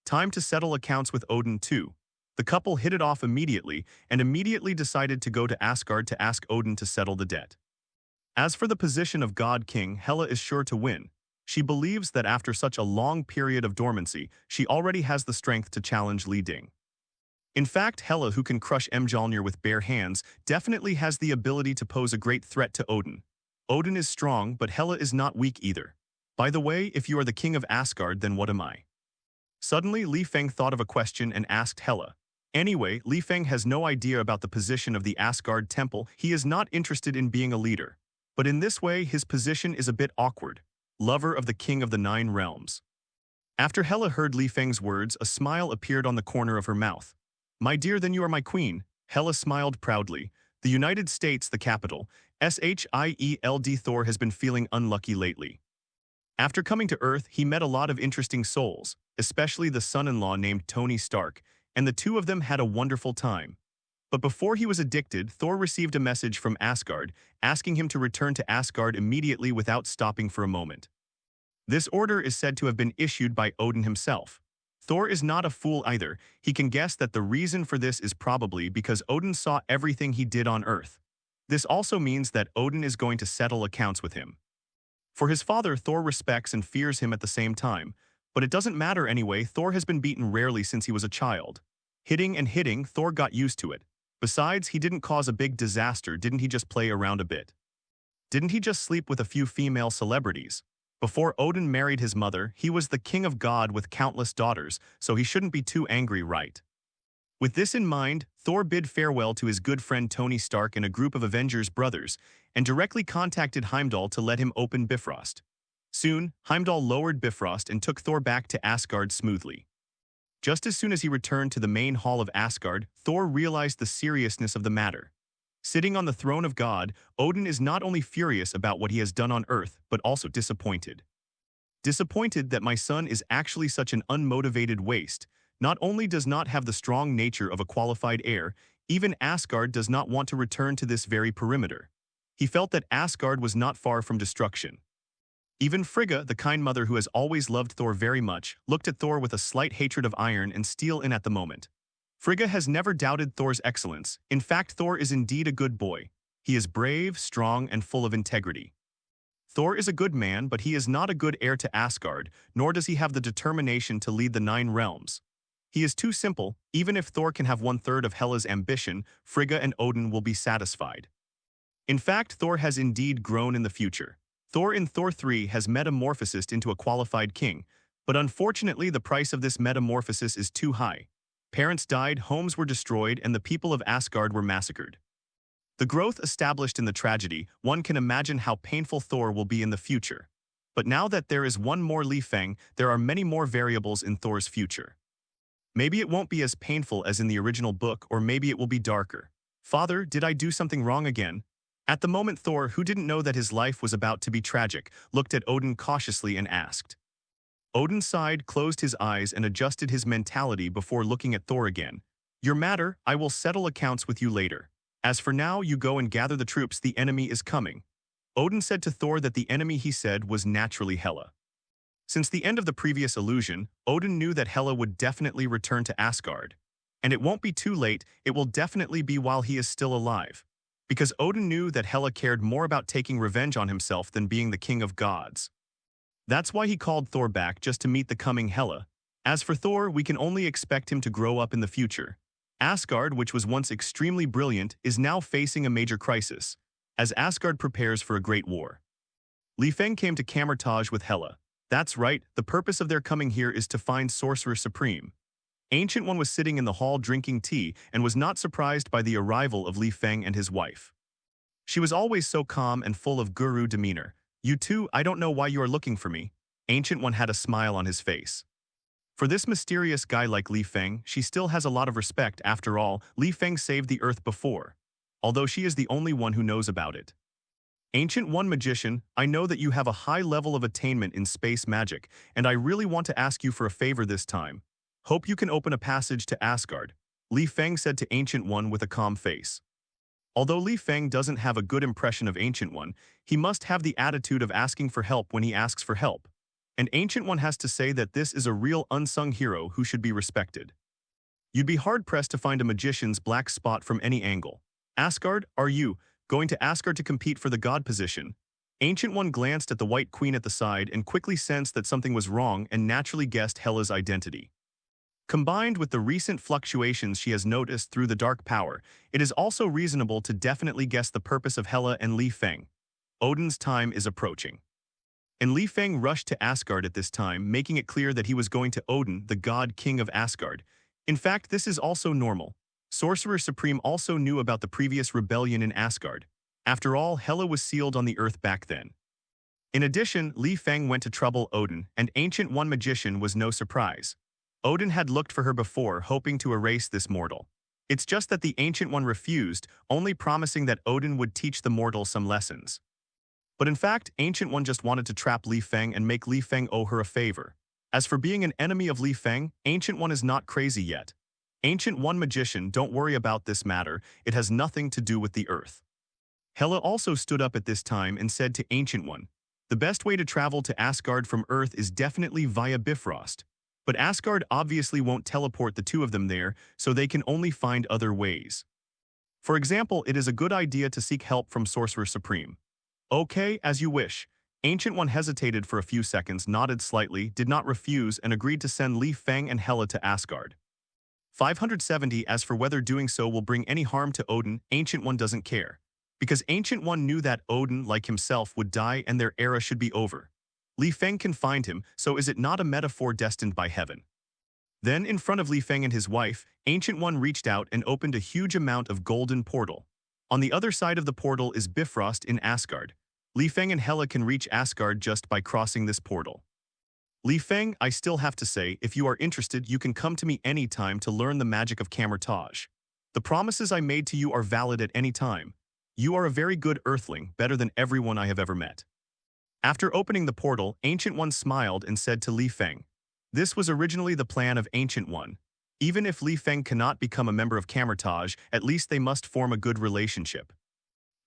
Time to settle accounts with Odin too. The couple hit it off immediately and immediately decided to go to Asgard to ask Odin to settle the debt. As for the position of God King, Hela is sure to win. She believes that after such a long period of dormancy, she already has the strength to challenge Li Ding. In fact, Hela, who can crush Mjolnir with bare hands, definitely has the ability to pose a great threat to Odin. Odin is strong, but Hela is not weak either. By the way, if you are the king of Asgard, then what am I? Suddenly, Feng thought of a question and asked Hela. Anyway, Feng has no idea about the position of the Asgard temple. He is not interested in being a leader. But in this way, his position is a bit awkward. Lover of the king of the 9 realms. After Hela heard Feng's words, a smile appeared on the corner of her mouth. My dear, then you are my queen. Hela smiled proudly. The United States, the capital, S.H.I.E.L.D. Thor has been feeling unlucky lately. After coming to Earth, he met a lot of interesting souls, especially the son-in-law named Tony Stark, and the two of them had a wonderful time. But before he was addicted, Thor received a message from Asgard, asking him to return to Asgard immediately without stopping for a moment. This order is said to have been issued by Odin himself. Thor is not a fool either. He can guess that the reason for this is probably because Odin saw everything he did on Earth. This also means that Odin is going to settle accounts with him. For his father, Thor respects and fears him at the same time, but it doesn't matter anyway. Thor has been beaten rarely since he was a child. Hitting and hitting, Thor got used to it. Besides, he didn't cause a big disaster, didn't he just play around a bit? Didn't he just sleep with a few female celebrities? Before Odin married his mother, he was the king of God with countless daughters, so he shouldn't be too angry, right? With this in mind, Thor bid farewell to his good friend Tony Stark and a group of Avengers brothers, and directly contacted Heimdall to let him open Bifrost. Soon, Heimdall lowered Bifrost and took Thor back to Asgard smoothly. Just as soon as he returned to the main hall of Asgard, Thor realized the seriousness of the matter. Sitting on the throne of God, Odin is not only furious about what he has done on Earth, but also disappointed. Disappointed that my son is actually such an unmotivated waste. Not only does not have the strong nature of a qualified heir, even Asgard does not want to return to this very perimeter. He felt that Asgard was not far from destruction. Even Frigga, the kind mother who has always loved Thor very much, looked at Thor with a slight hatred of iron and steel at the moment. Frigga has never doubted Thor's excellence. In fact, Thor is indeed a good boy. He is brave, strong, and full of integrity. Thor is a good man, but he is not a good heir to Asgard, nor does he have the determination to lead the 9 realms. He is too simple. Even if Thor can have 1/3 of Hela's ambition, Frigga and Odin will be satisfied. In fact, Thor has indeed grown in the future. Thor in Thor 3 has metamorphosed into a qualified king, but unfortunately the price of this metamorphosis is too high. Parents died, homes were destroyed, and the people of Asgard were massacred. The growth established in the tragedy, one can imagine how painful Thor will be in the future. But now that there is one more Feng, there are many more variables in Thor's future. Maybe it won't be as painful as in the original book, or maybe it will be darker. Father, did I do something wrong again? At the moment, Thor, who didn't know that his life was about to be tragic, looked at Odin cautiously and asked. Odin sighed, closed his eyes, and adjusted his mentality before looking at Thor again. Your matter, I will settle accounts with you later. As for now, you go and gather the troops, the enemy is coming. Odin said to Thor that the enemy, he said, was naturally Hela. Since the end of the previous illusion, Odin knew that Hela would definitely return to Asgard. And it won't be too late, it will definitely be while he is still alive. Because Odin knew that Hela cared more about taking revenge on himself than being the king of gods. That's why he called Thor back, just to meet the coming Hela. As for Thor, we can only expect him to grow up in the future. Asgard, which was once extremely brilliant, is now facing a major crisis, as Asgard prepares for a great war. Feng came to Camertage with Hela. That's right, the purpose of their coming here is to find Sorcerer Supreme. Ancient One was sitting in the hall drinking tea and was not surprised by the arrival of Feng and his wife. She was always so calm and full of guru demeanor. You two, I don't know why you are looking for me. Ancient One had a smile on his face. For this mysterious guy like Feng, she still has a lot of respect. After all, Feng saved the Earth before, although she is the only one who knows about it. Ancient One Magician, I know that you have a high level of attainment in space magic, and I really want to ask you for a favor this time. Hope you can open a passage to Asgard, Feng said to Ancient One with a calm face. Although Feng doesn't have a good impression of Ancient One, he must have the attitude of asking for help when he asks for help. And Ancient One has to say that this is a real unsung hero who should be respected. You'd be hard-pressed to find a magician's black spot from any angle. Asgard, are you going to Asgard to compete for the god position? Ancient One glanced at the White Queen at the side and quickly sensed that something was wrong and naturally guessed Hela's identity. Combined with the recent fluctuations she has noticed through the dark power, it is also reasonable to definitely guess the purpose of Hela and Feng. Odin's time is approaching. And Feng rushed to Asgard at this time, making it clear that he was going to Odin, the god king of Asgard. In fact, this is also normal. Sorcerer Supreme also knew about the previous rebellion in Asgard. After all, Hela was sealed on the earth back then. In addition, Feng went to trouble Odin, and Ancient One Magician was no surprise. Odin had looked for her before, hoping to erase this mortal. It's just that the Ancient One refused, only promising that Odin would teach the mortal some lessons. But in fact, Ancient One just wanted to trap Li Feng and make Li Feng owe her a favor. As for being an enemy of Li Feng, Ancient One is not crazy yet. Ancient One magician, don't worry about this matter, it has nothing to do with the Earth. Hela also stood up at this time and said to Ancient One, the best way to travel to Asgard from Earth is definitely via Bifrost. But Asgard obviously won't teleport the two of them there, so they can only find other ways. For example, it is a good idea to seek help from Sorcerer Supreme. Okay, as you wish. Ancient One hesitated for a few seconds, nodded slightly, did not refuse, and agreed to send Li Feng and Hela to Asgard. 570. As for whether doing so will bring any harm to Odin, Ancient One doesn't care. Because Ancient One knew that Odin, like himself, would die and their era should be over. Li Feng can find him, so is it not a metaphor destined by heaven? Then, in front of Li Feng and his wife, Ancient One reached out and opened a huge amount of golden portal. On the other side of the portal is Bifrost in Asgard. Li Feng and Hela can reach Asgard just by crossing this portal. Li Feng, I still have to say, if you are interested, you can come to me anytime to learn the magic of camouflage. The promises I made to you are valid at any time. You are a very good earthling, better than everyone I have ever met. After opening the portal, Ancient One smiled and said to Li Feng, this was originally the plan of Ancient One. Even if Li Feng cannot become a member of camouflage, at least they must form a good relationship.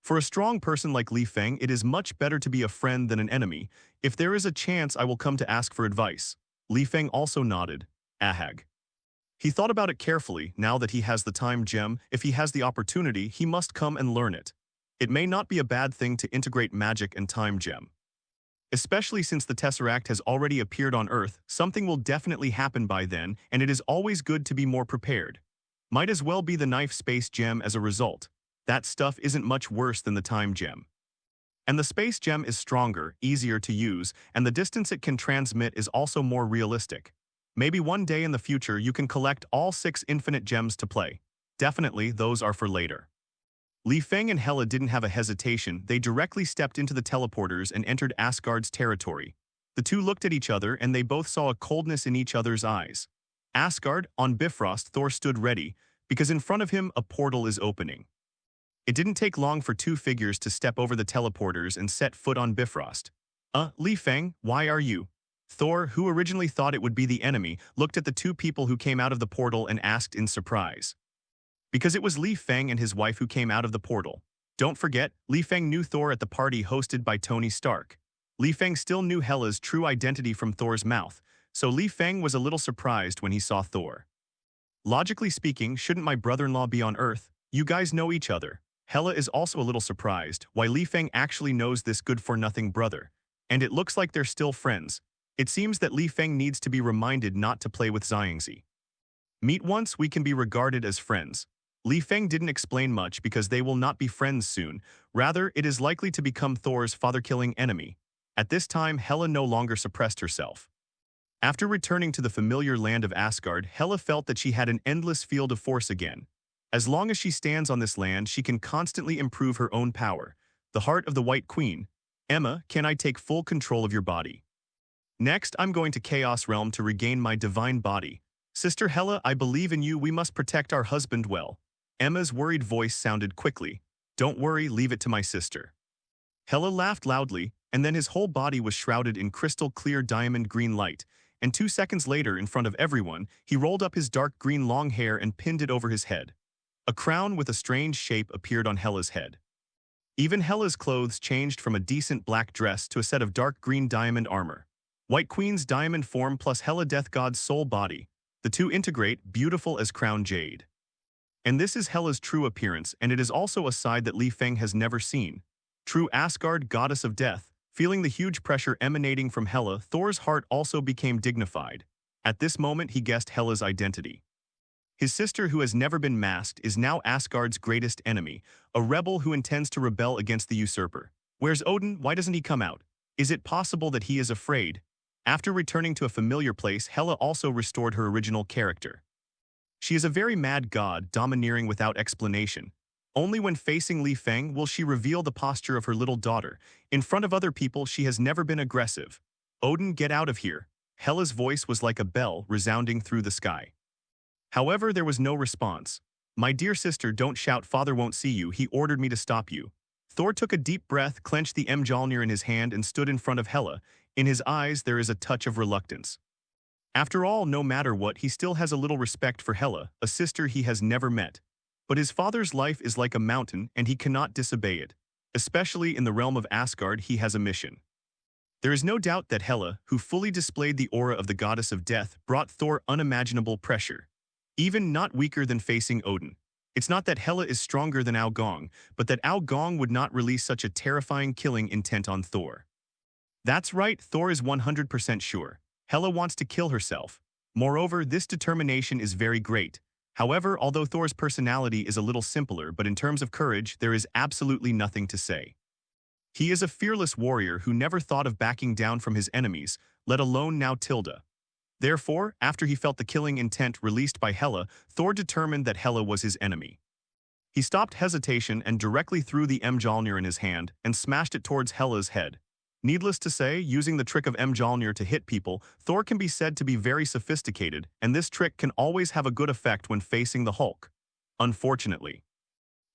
For a strong person like Li Feng, it is much better to be a friend than an enemy. If there is a chance, I will come to ask for advice. Li Feng also nodded. Ahag. He thought about it carefully. Now that he has the time gem, if he has the opportunity, he must come and learn it. It may not be a bad thing to integrate magic and time gem. Especially since the Tesseract has already appeared on Earth, something will definitely happen by then, and it is always good to be more prepared. Might as well be the knife space gem as a result. That stuff isn't much worse than the time gem. And the space gem is stronger, easier to use, and the distance it can transmit is also more realistic. Maybe one day in the future you can collect all 6 infinite gems to play. Definitely, those are for later. Li Feng and Hela didn't have a hesitation, they directly stepped into the teleporters and entered Asgard's territory. The two looked at each other and they both saw a coldness in each other's eyes. Asgard, on Bifrost, Thor stood ready, because in front of him a portal is opening. It didn't take long for two figures to step over the teleporters and set foot on Bifrost. Li Feng, why are you? Thor, who originally thought it would be the enemy, looked at the two people who came out of the portal and asked in surprise. Because it was Li Feng and his wife who came out of the portal. Don't forget, Li Feng knew Thor at the party hosted by Tony Stark. Li Feng still knew Hela's true identity from Thor's mouth, so Li Feng was a little surprised when he saw Thor. Logically speaking, shouldn't my brother-in-law be on Earth? You guys know each other. Hela is also a little surprised why Li Feng actually knows this good-for-nothing brother. And it looks like they're still friends. It seems that Li Feng needs to be reminded not to play with Xiangzi. Meet once, we can be regarded as friends. Li Feng didn't explain much because they will not be friends soon. Rather, it is likely to become Thor's father-killing enemy. At this time, Hela no longer suppressed herself. After returning to the familiar land of Asgard, Hela felt that she had an endless field of force again. As long as she stands on this land, she can constantly improve her own power. The heart of the White Queen. Emma, can I take full control of your body? Next, I'm going to Chaos Realm to regain my divine body. Sister Hela, I believe in you. We must protect our husband well. Emma's worried voice sounded quickly. Don't worry, leave it to my sister. Hela laughed loudly, and then his whole body was shrouded in crystal-clear diamond green light, and 2 seconds later, in front of everyone, he rolled up his dark green long hair and pinned it over his head. A crown with a strange shape appeared on Hela's head. Even Hela's clothes changed from a decent black dress to a set of dark green diamond armor. White Queen's diamond form plus Hela Death God's soul body. The two integrate, beautiful as crown jade. And this is Hela's true appearance, and it is also a side that Li Feng has never seen. True Asgard, goddess of death. Feeling the huge pressure emanating from Hela, Thor's heart also became dignified. At this moment, he guessed Hela's identity. His sister, who has never been masked, is now Asgard's greatest enemy, a rebel who intends to rebel against the usurper. Where's Odin? Why doesn't he come out? Is it possible that he is afraid? After returning to a familiar place, Hela also restored her original character. She is a very mad god, domineering without explanation. Only when facing Li Feng will she reveal the posture of her little daughter. In front of other people, she has never been aggressive. Odin, get out of here. Hela's voice was like a bell resounding through the sky. However, there was no response. My dear sister, don't shout, father won't see you, he ordered me to stop you. Thor took a deep breath, clenched the Mjolnir in his hand and stood in front of Hela. In his eyes there is a touch of reluctance. After all, no matter what, he still has a little respect for Hela, a sister he has never met. But his father's life is like a mountain and he cannot disobey it. Especially in the realm of Asgard, he has a mission. There is no doubt that Hela, who fully displayed the aura of the goddess of death, brought Thor unimaginable pressure. Even not weaker than facing Odin. It's not that Hela is stronger than Gong, but that Gong would not release such a terrifying killing intent on Thor. That's right, Thor is 100% sure. Hela wants to kill herself. Moreover, this determination is very great. However, although Thor's personality is a little simpler, but in terms of courage, there is absolutely nothing to say. He is a fearless warrior who never thought of backing down from his enemies, let alone now Tilda. Therefore, after he felt the killing intent released by Hela, Thor determined that Hela was his enemy. He stopped hesitation and directly threw the Mjolnir in his hand and smashed it towards Hela's head. Needless to say, using the trick of Mjolnir to hit people, Thor can be said to be very sophisticated, and this trick can always have a good effect when facing the Hulk. Unfortunately.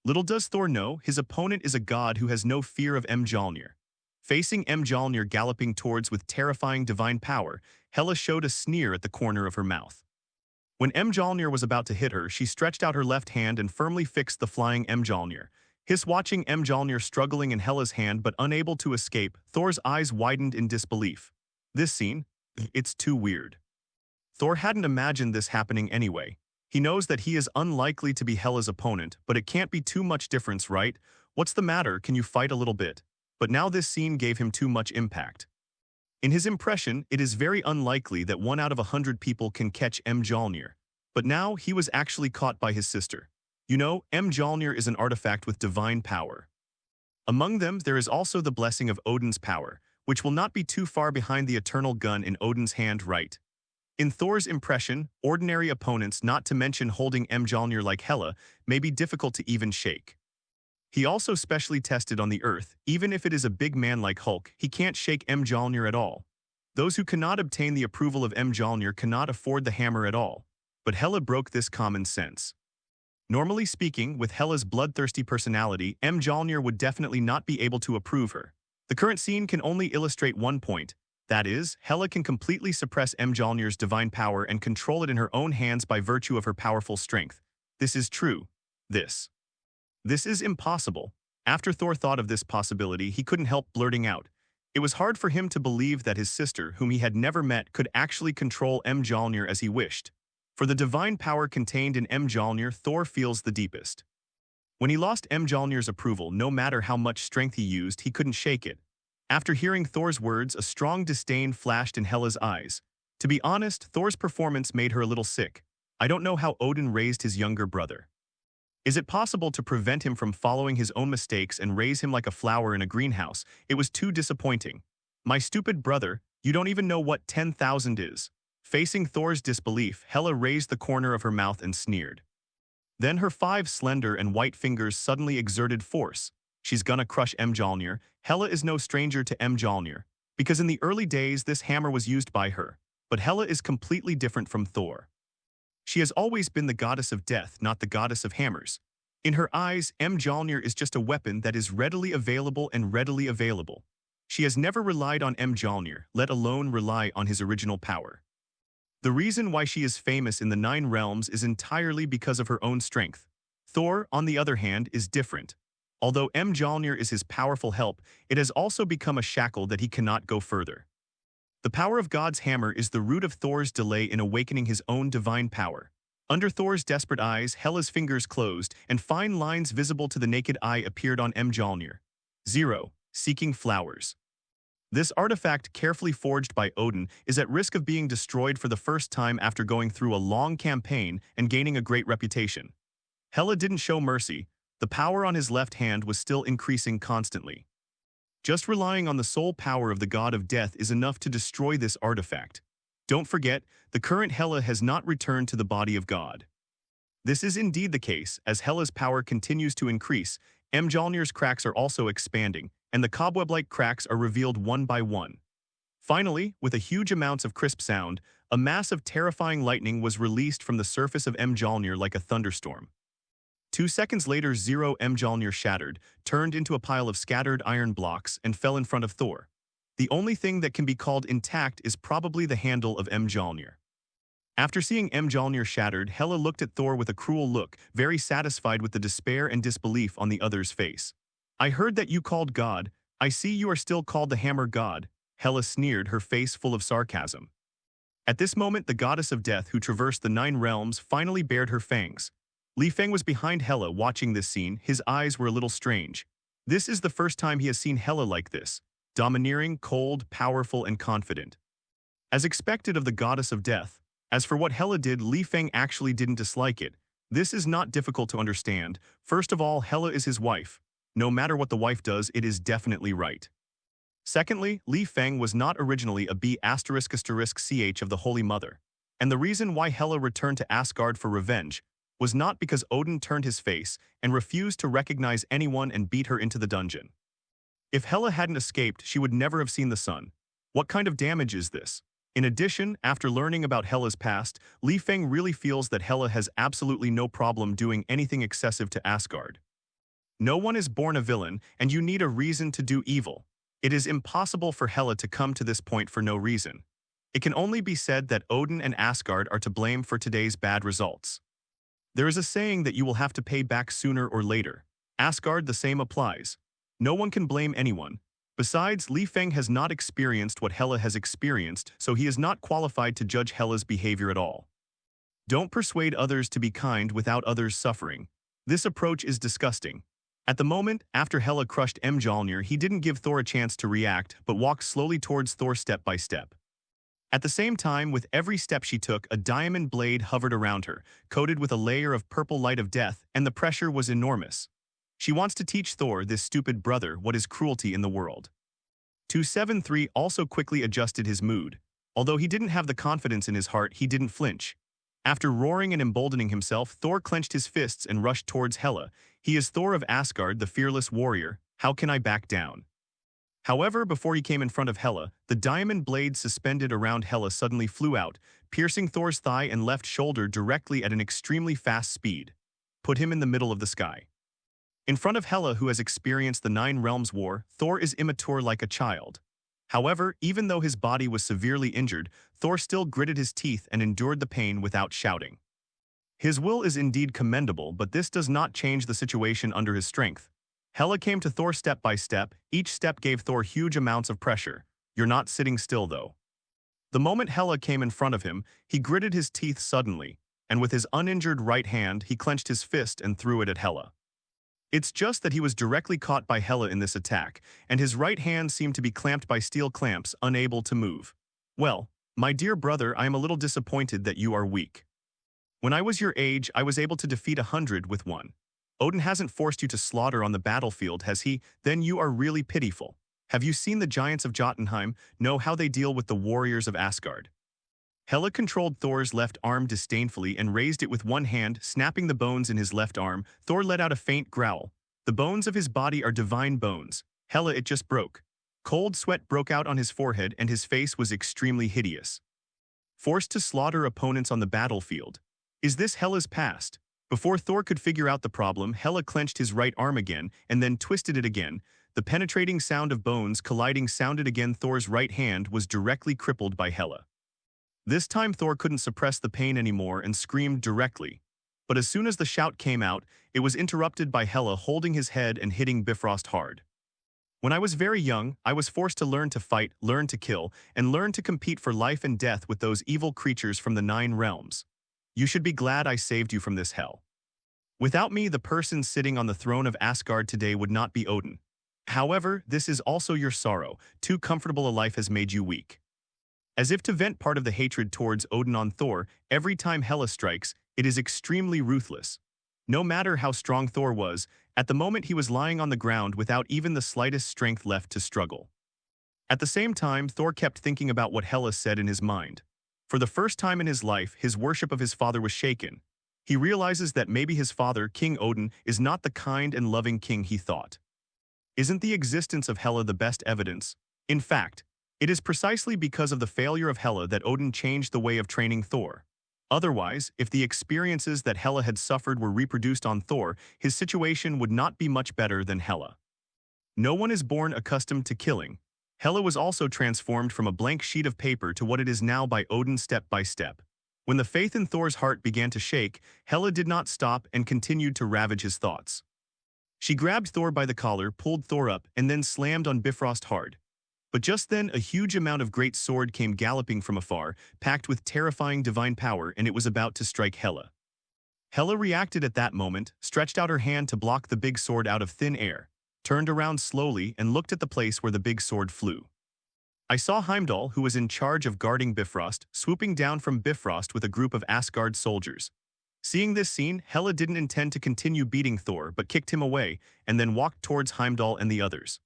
Little does Thor know, his opponent is a god who has no fear of Mjolnir. Facing Mjolnir galloping towards with terrifying divine power, Hela showed a sneer at the corner of her mouth. When Mjolnir was about to hit her, she stretched out her left hand and firmly fixed the flying Mjolnir. Watching Mjolnir struggling in Hela's hand but unable to escape, Thor's eyes widened in disbelief. This scene? It's too weird. Thor hadn't imagined this happening anyway. He knows that he is unlikely to be Hela's opponent, but it can't be too much difference, right? What's the matter, can you fight a little bit? But now this scene gave him too much impact. In his impression, it is very unlikely that 1 out of 100 people can catch Mjolnir. But now he was actually caught by his sister. You know, Mjolnir is an artifact with divine power. Among them, there is also the blessing of Odin's power, which will not be too far behind the eternal gun in Odin's hand, right? In Thor's impression, ordinary opponents, not to mention holding Mjolnir like Hela, may be difficult to even shake. He also specially tested on the Earth, even if it is a big man like Hulk, he can't shake Mjolnir at all. Those who cannot obtain the approval of Mjolnir cannot afford the hammer at all. But Hela broke this common sense. Normally speaking, with Hela's bloodthirsty personality, Mjolnir would definitely not be able to approve her. The current scene can only illustrate one point. That is, Hela can completely suppress Mjolnir's divine power and control it in her own hands by virtue of her powerful strength. This is true. This is impossible. After Thor thought of this possibility, he couldn't help blurting out. It was hard for him to believe that his sister, whom he had never met, could actually control Mjolnir as he wished. For the divine power contained in Mjolnir, Thor feels the deepest. When he lost Mjolnir's approval, no matter how much strength he used, he couldn't shake it. After hearing Thor's words, a strong disdain flashed in Hela's eyes. To be honest, Thor's performance made her a little sick. I don't know how Odin raised his younger brother. Is it possible to prevent him from following his own mistakes and raise him like a flower in a greenhouse? It was too disappointing. My stupid brother, you don't even know what 10,000 is. Facing Thor's disbelief, Hela raised the corner of her mouth and sneered. Then her 5 slender and white fingers suddenly exerted force. She's gonna crush Mjolnir. Hela is no stranger to Mjolnir, because in the early days this hammer was used by her. But Hela is completely different from Thor. She has always been the goddess of death, not the goddess of hammers. In her eyes, Mjolnir is just a weapon that is readily available and readily available. She has never relied on Mjolnir, let alone rely on his original power. The reason why she is famous in the 9 realms is entirely because of her own strength. Thor, on the other hand, is different. Although Mjolnir is his powerful help, it has also become a shackle that he cannot go further. The power of God's hammer is the root of Thor's delay in awakening his own divine power. Under Thor's desperate eyes, Hela's fingers closed, and fine lines visible to the naked eye appeared on Mjolnir. 0. Seeking flowers. This artifact, carefully forged by Odin, is at risk of being destroyed for the first time after going through a long campaign and gaining a great reputation. Hela didn't show mercy. The power on his left hand was still increasing constantly. Just relying on the sole power of the god of death is enough to destroy this artifact. Don't forget, the current Hela has not returned to the body of God. This is indeed the case, as Hela's power continues to increase. Mjolnir's cracks are also expanding, and the cobweb-like cracks are revealed one by one. Finally, with a huge amounts of crisp sound, a mass of terrifying lightning was released from the surface of Mjolnir like a thunderstorm. 2 seconds later, Zero Mjolnir shattered, turned into a pile of scattered iron blocks, and fell in front of Thor. The only thing that can be called intact is probably the handle of Mjolnir. After seeing Mjolnir shattered, Hela looked at Thor with a cruel look, very satisfied with the despair and disbelief on the other's face. "I heard that you called God. I see you are still called the Hammer God," Hela sneered, her face full of sarcasm. At this moment, the goddess of death who traversed the 9 realms finally bared her fangs. Feng was behind Hela watching this scene, his eyes were a little strange. This is the first time he has seen Hela like this, domineering, cold, powerful, and confident. As expected of the goddess of death, as for what Hela did, Feng actually didn't dislike it. This is not difficult to understand. First of all, Hela is his wife. No matter what the wife does, it is definitely right. Secondly, Feng was not originally a B****ch of the Holy Mother. And the reason why Hela returned to Asgard for revenge was not because Odin turned his face and refused to recognize anyone and beat her into the dungeon. If Hela hadn't escaped, she would never have seen the sun. What kind of damage is this? In addition, after learning about Hela's past, Feng really feels that Hela has absolutely no problem doing anything excessive to Asgard. No one is born a villain, and you need a reason to do evil. It is impossible for Hela to come to this point for no reason. It can only be said that Odin and Asgard are to blame for today's bad results. There is a saying that you will have to pay back sooner or later. Asgard, the same applies. No one can blame anyone. Besides, Feng has not experienced what Hela has experienced, so he is not qualified to judge Hela's behavior at all. Don't persuade others to be kind without others suffering. This approach is disgusting. At the moment, after Hela crushed Mjolnir, he didn't give Thor a chance to react, but walked slowly towards Thor step by step. At the same time, with every step she took, a diamond blade hovered around her, coated with a layer of purple light of death, and the pressure was enormous. She wants to teach Thor, this stupid brother, what is cruelty in the world. 273 also quickly adjusted his mood. Although he didn't have the confidence in his heart, he didn't flinch. After roaring and emboldening himself, Thor clenched his fists and rushed towards Hela. He is Thor of Asgard, the fearless warrior. How can I back down? However, before he came in front of Hela, the diamond blade suspended around Hela suddenly flew out, piercing Thor's thigh and left shoulder directly at an extremely fast speed. Put him in the middle of the sky. In front of Hela, who has experienced the 9 Realms War, Thor is immature like a child. However, even though his body was severely injured, Thor still gritted his teeth and endured the pain without shouting. His will is indeed commendable, but this does not change the situation under his strength. Hela came to Thor step by step. Each step gave Thor huge amounts of pressure. You're not sitting still, though. The moment Hela came in front of him, he gritted his teeth suddenly, and with his uninjured right hand, he clenched his fist and threw it at Hela. It's just that he was directly caught by Hela in this attack, and his right hand seemed to be clamped by steel clamps, unable to move. Well, my dear brother, I am a little disappointed that you are weak. When I was your age, I was able to defeat 100 with one. Odin hasn't forced you to slaughter on the battlefield, has he? Then you are really pitiful. Have you seen the giants of Jotunheim? Know how they deal with the warriors of Asgard? Hela controlled Thor's left arm disdainfully and raised it with one hand, snapping the bones in his left arm. Thor let out a faint growl. The bones of his body are divine bones. Hela, it just broke. Cold sweat broke out on his forehead and his face was extremely hideous. Forced to slaughter opponents on the battlefield. Is this Hela's past? Before Thor could figure out the problem, Hela clenched his right arm again and then twisted it again. The penetrating sound of bones colliding sounded again. Thor's right hand was directly crippled by Hela. This time Thor couldn't suppress the pain anymore and screamed directly. But as soon as the shout came out, it was interrupted by Hela holding his head and hitting Bifrost hard. When I was very young, I was forced to learn to fight, learn to kill, and learn to compete for life and death with those evil creatures from the 9 realms. You should be glad I saved you from this hell. Without me, the person sitting on the throne of Asgard today would not be Odin. However, this is also your sorrow. Too comfortable a life has made you weak. As if to vent part of the hatred towards Odin on Thor, every time Hela strikes, it is extremely ruthless. No matter how strong Thor was, at the moment he was lying on the ground without even the slightest strength left to struggle. At the same time, Thor kept thinking about what Hela said in his mind. For the first time in his life, his worship of his father was shaken. He realizes that maybe his father, King Odin, is not the kind and loving king he thought. Isn't the existence of Hela the best evidence? In fact, it is precisely because of the failure of Hela that Odin changed the way of training Thor. Otherwise, if the experiences that Hela had suffered were reproduced on Thor, his situation would not be much better than Hela. No one is born accustomed to killing. Hela was also transformed from a blank sheet of paper to what it is now by Odin step by step. When the faith in Thor's heart began to shake, Hela did not stop and continued to ravage his thoughts. She grabbed Thor by the collar, pulled Thor up, and then slammed on Bifrost hard. But just then, a huge amount of great sword came galloping from afar, packed with terrifying divine power, and it was about to strike Hela. Hela reacted at that moment, stretched out her hand to block the big sword out of thin air, turned around slowly and looked at the place where the big sword flew. I saw Heimdall, who was in charge of guarding Bifrost, swooping down from Bifrost with a group of Asgard soldiers. Seeing this scene, Hela didn't intend to continue beating Thor but kicked him away and then walked towards Heimdall and the others.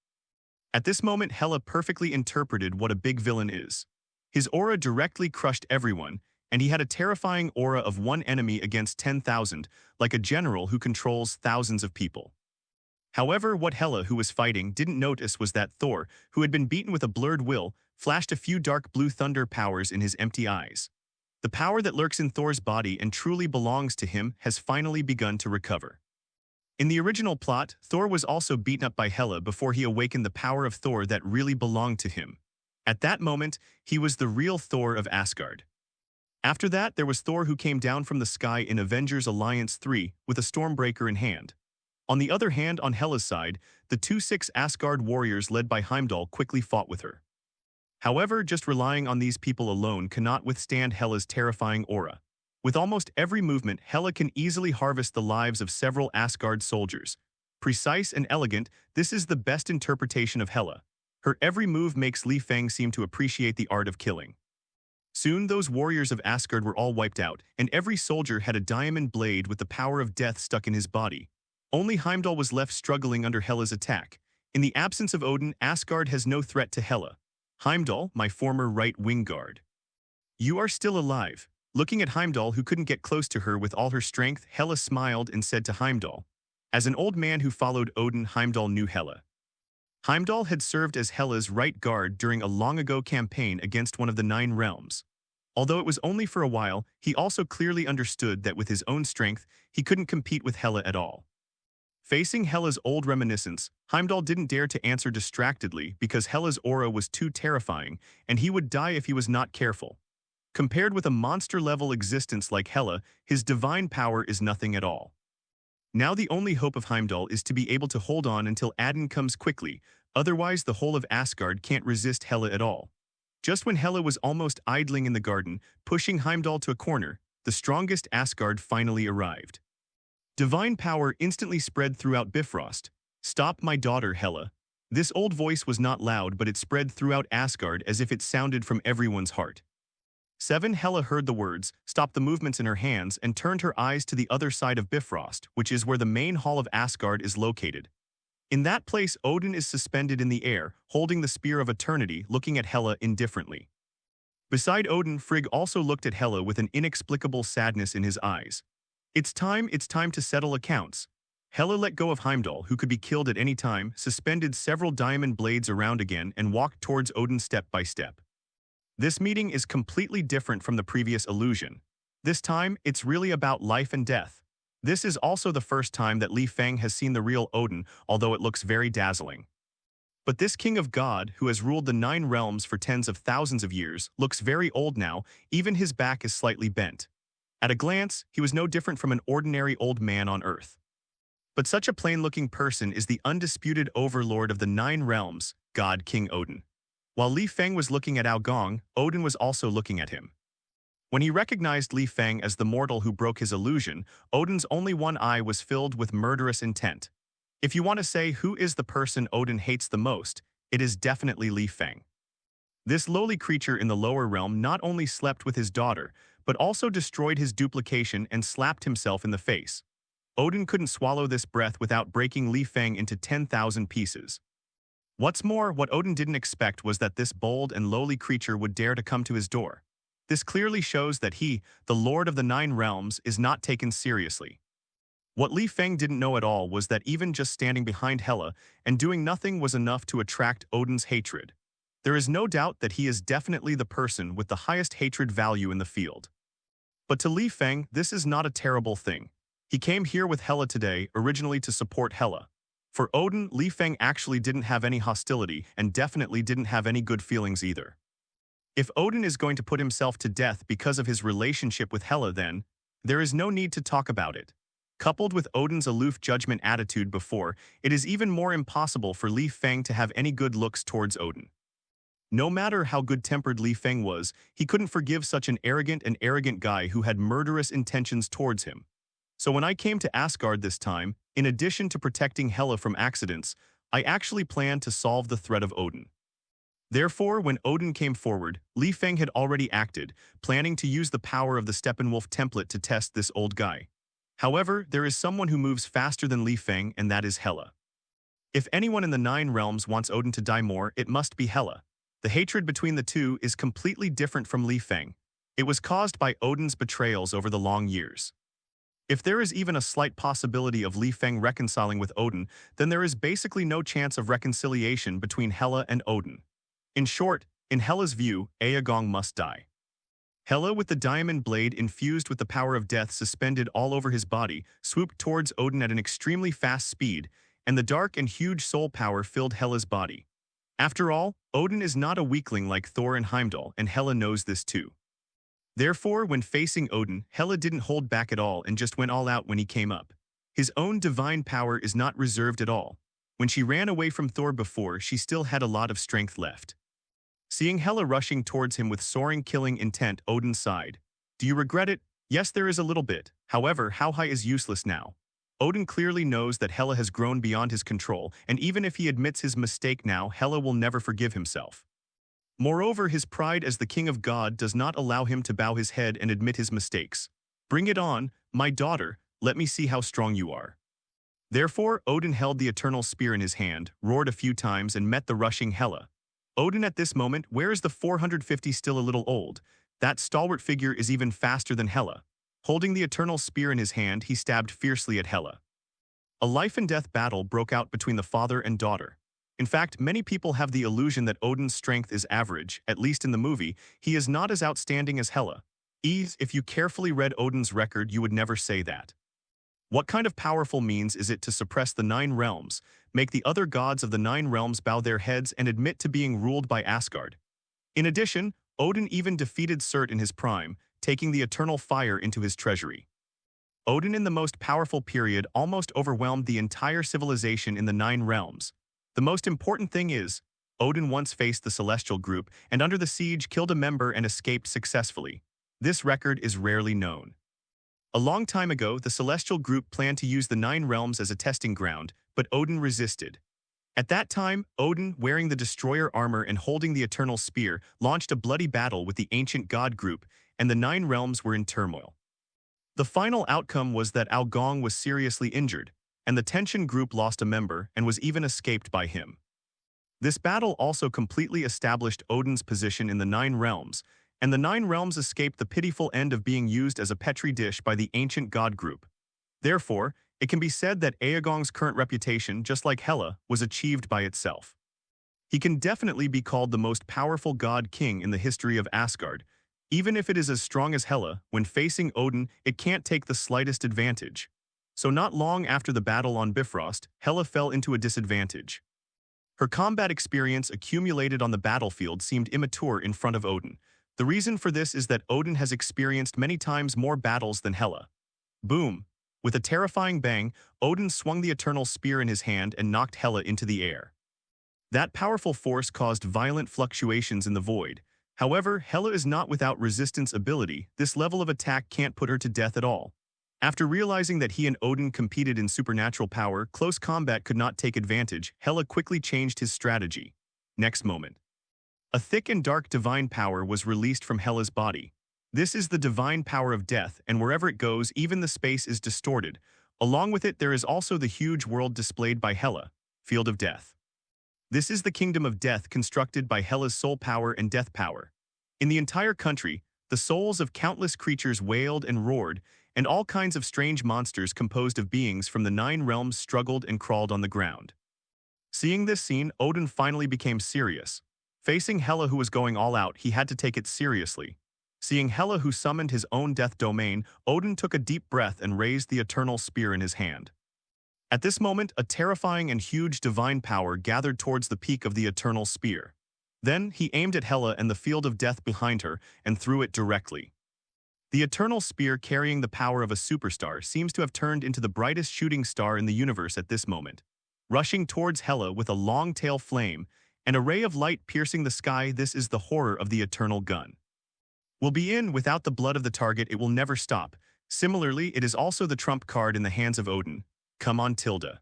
At this moment, Hela perfectly interpreted what a big villain is. His aura directly crushed everyone, and he had a terrifying aura of one enemy against 10,000, like a general who controls thousands of people. However, what Hela, who was fighting, didn't notice was that Thor, who had been beaten with a blurred will, flashed a few dark blue thunder powers in his empty eyes. The power that lurks in Thor's body and truly belongs to him has finally begun to recover. In the original plot, Thor was also beaten up by Hela before he awakened the power of Thor that really belonged to him. At that moment, he was the real Thor of Asgard. After that, there was Thor, who came down from the sky in Avengers Alliance 3 with a Stormbreaker in hand. On the other hand, on Hela's side, the 2-6 Asgard warriors led by Heimdall quickly fought with her. However, just relying on these people alone cannot withstand Hela's terrifying aura. With almost every movement, Hela can easily harvest the lives of several Asgard soldiers. Precise and elegant, this is the best interpretation of Hela. Her every move makes Feng seem to appreciate the art of killing. Soon, those warriors of Asgard were all wiped out, and every soldier had a diamond blade with the power of death stuck in his body. Only Heimdall was left struggling under Hela's attack. In the absence of Odin, Asgard has no threat to Hela. Heimdall, my former right wing guard. You are still alive. Looking at Heimdall, who couldn't get close to her with all her strength, Hela smiled and said to Heimdall. As an old man who followed Odin, Heimdall knew Hela. Heimdall had served as Hela's right guard during a long-ago campaign against one of the 9 realms. Although it was only for a while, he also clearly understood that with his own strength, he couldn't compete with Hela at all. Facing Hela's old reminiscence, Heimdall didn't dare to answer distractedly because Hela's aura was too terrifying, and he would die if he was not careful. Compared with a monster-level existence like Hela, his divine power is nothing at all. Now the only hope of Heimdall is to be able to hold on until Odin comes quickly, otherwise the whole of Asgard can't resist Hela at all. Just when Hela was almost idling in the garden, pushing Heimdall to a corner, the strongest Asgard finally arrived. Divine power instantly spread throughout Bifrost. Stop, my daughter, Hela. This old voice was not loud, but it spread throughout Asgard as if it sounded from everyone's heart. 7 Hela heard the words, stopped the movements in her hands, and turned her eyes to the other side of Bifrost, which is where the main hall of Asgard is located. In that place, Odin is suspended in the air, holding the Spear of Eternity, looking at Hela indifferently. Beside Odin, Frigg also looked at Hela with an inexplicable sadness in his eyes. It's time to settle accounts. Hela let go of Heimdall, who could be killed at any time, suspended several diamond blades around again, and walked towards Odin step by step. This meeting is completely different from the previous illusion. This time, it's really about life and death. This is also the first time that Feng has seen the real Odin, although it looks very dazzling. But this king of God, who has ruled the 9 realms for tens of thousands of years, looks very old now, even his back is slightly bent. At a glance, he was no different from an ordinary old man on Earth. But such a plain-looking person is the undisputed overlord of the 9 realms, God King Odin. While Feng was looking at Gong, Odin was also looking at him. When he recognized Feng as the mortal who broke his illusion, Odin's only one eye was filled with murderous intent. If you want to say who is the person Odin hates the most, it is definitely Feng. This lowly creature in the lower realm not only slept with his daughter, but also destroyed his duplication and slapped himself in the face. Odin couldn't swallow this breath without breaking Feng into 10,000 pieces. What's more, what Odin didn't expect was that this bold and lowly creature would dare to come to his door. This clearly shows that he, the Lord of the 9 realms, is not taken seriously. What Feng didn't know at all was that even just standing behind Hela and doing nothing was enough to attract Odin's hatred. There is no doubt that he is definitely the person with the highest hatred value in the field. But to Li Feng, this is not a terrible thing. He came here with Hela today, originally to support Hela. For Odin, Li Feng actually didn't have any hostility and definitely didn't have any good feelings either. If Odin is going to put himself to death because of his relationship with Hela, then there is no need to talk about it. Coupled with Odin's aloof judgment attitude before, it is even more impossible for Li Feng to have any good looks towards Odin. No matter how good-tempered Li Feng was, he couldn't forgive such an arrogant guy who had murderous intentions towards him. So when I came to Asgard this time, in addition to protecting Hela from accidents, I actually planned to solve the threat of Odin. Therefore, when Odin came forward, Li Feng had already acted, planning to use the power of the Steppenwolf template to test this old guy. However, there is someone who moves faster than Li Feng, and that is Hela. If anyone in the 9 realms wants Odin to die more, it must be Hela. The hatred between the two is completely different from Li Feng. It was caused by Odin's betrayals over the long years. If there is even a slight possibility of Li Feng reconciling with Odin, then there is basically no chance of reconciliation between Hela and Odin. In short, in Hela's view, Aegon must die. Hela, with the diamond blade infused with the power of death suspended all over his body, swooped towards Odin at an extremely fast speed, and the dark and huge soul power filled Hela's body. After all, Odin is not a weakling like Thor and Heimdall, and Hela knows this too. Therefore, when facing Odin, Hela didn't hold back at all and just went all out when he came up. His own divine power is not reserved at all. When she ran away from Thor before, she still had a lot of strength left. Seeing Hela rushing towards him with soaring killing intent, Odin sighed. Do you regret it? Yes, there is a little bit. However, how high is useless now? Odin clearly knows that Hela has grown beyond his control, and even if he admits his mistake now, Hela will never forgive himself. Moreover, his pride as the king of God does not allow him to bow his head and admit his mistakes. Bring it on, my daughter, let me see how strong you are. Therefore, Odin held the eternal spear in his hand, roared a few times, and met the rushing Hela. Odin at this moment, where is the 450 still a little old? That stalwart figure is even faster than Hela. Holding the eternal spear in his hand, he stabbed fiercely at Hela. A life-and-death battle broke out between the father and daughter. In fact, many people have the illusion that Odin's strength is average, at least in the movie. He is not as outstanding as Hela. If you carefully read Odin's record, you would never say that. What kind of powerful means is it to suppress the 9 realms, make the other gods of the 9 realms bow their heads and admit to being ruled by Asgard? In addition, Odin even defeated S.H.I.E.L.D in his prime, taking the eternal fire into his treasury. Odin in the most powerful period almost overwhelmed the entire civilization in the 9 realms. The most important thing is, Odin once faced the Celestial group and under the siege killed a member and escaped successfully. This record is rarely known. A long time ago, the Celestial group planned to use the 9 realms as a testing ground, but Odin resisted. At that time, Odin, wearing the destroyer armor and holding the eternal spear, launched a bloody battle with the ancient god group, and the 9 realms were in turmoil. The final outcome was that Aegon was seriously injured, and the Tension group lost a member and was even escaped by him. This battle also completely established Odin's position in the 9 realms, and the 9 realms escaped the pitiful end of being used as a petri dish by the ancient god group. Therefore, it can be said that Aegon's current reputation, just like Hela, was achieved by itself. He can definitely be called the most powerful god king in the history of Asgard. Even if it is as strong as Hela, when facing Odin, it can't take the slightest advantage. So not long after the battle on Bifrost, Hela fell into a disadvantage. Her combat experience accumulated on the battlefield seemed immature in front of Odin. The reason for this is that Odin has experienced many times more battles than Hela. Boom! With a terrifying bang, Odin swung the eternal spear in his hand and knocked Hela into the air. That powerful force caused violent fluctuations in the void. However, Hela is not without resistance ability. This level of attack can't put her to death at all. After realizing that he and Odin competed in supernatural power, close combat could not take advantage, Hela quickly changed his strategy. Next moment. A thick and dark divine power was released from Hela's body. This is the divine power of death, and wherever it goes, even the space is distorted. Along with it, there is also the huge world displayed by Hela, Field of Death. This is the kingdom of death constructed by Hela's soul power and death power. In the entire country, the souls of countless creatures wailed and roared, and all kinds of strange monsters composed of beings from the 9 realms struggled and crawled on the ground. Seeing this scene, Odin finally became serious. Facing Hela, who was going all out, he had to take it seriously. Seeing Hela who summoned his own death domain, Odin took a deep breath and raised the eternal spear in his hand. At this moment, a terrifying and huge divine power gathered towards the peak of the eternal spear. Then, he aimed at Hela and the field of death behind her and threw it directly. The eternal spear carrying the power of a superstar seems to have turned into the brightest shooting star in the universe at this moment. Rushing towards Hela with a long tail flame, and a ray of light piercing the sky, this is the horror of the eternal gun. Will be in, without the blood of the target it will never stop. Similarly, it is also the trump card in the hands of Odin. Come on, Tilda.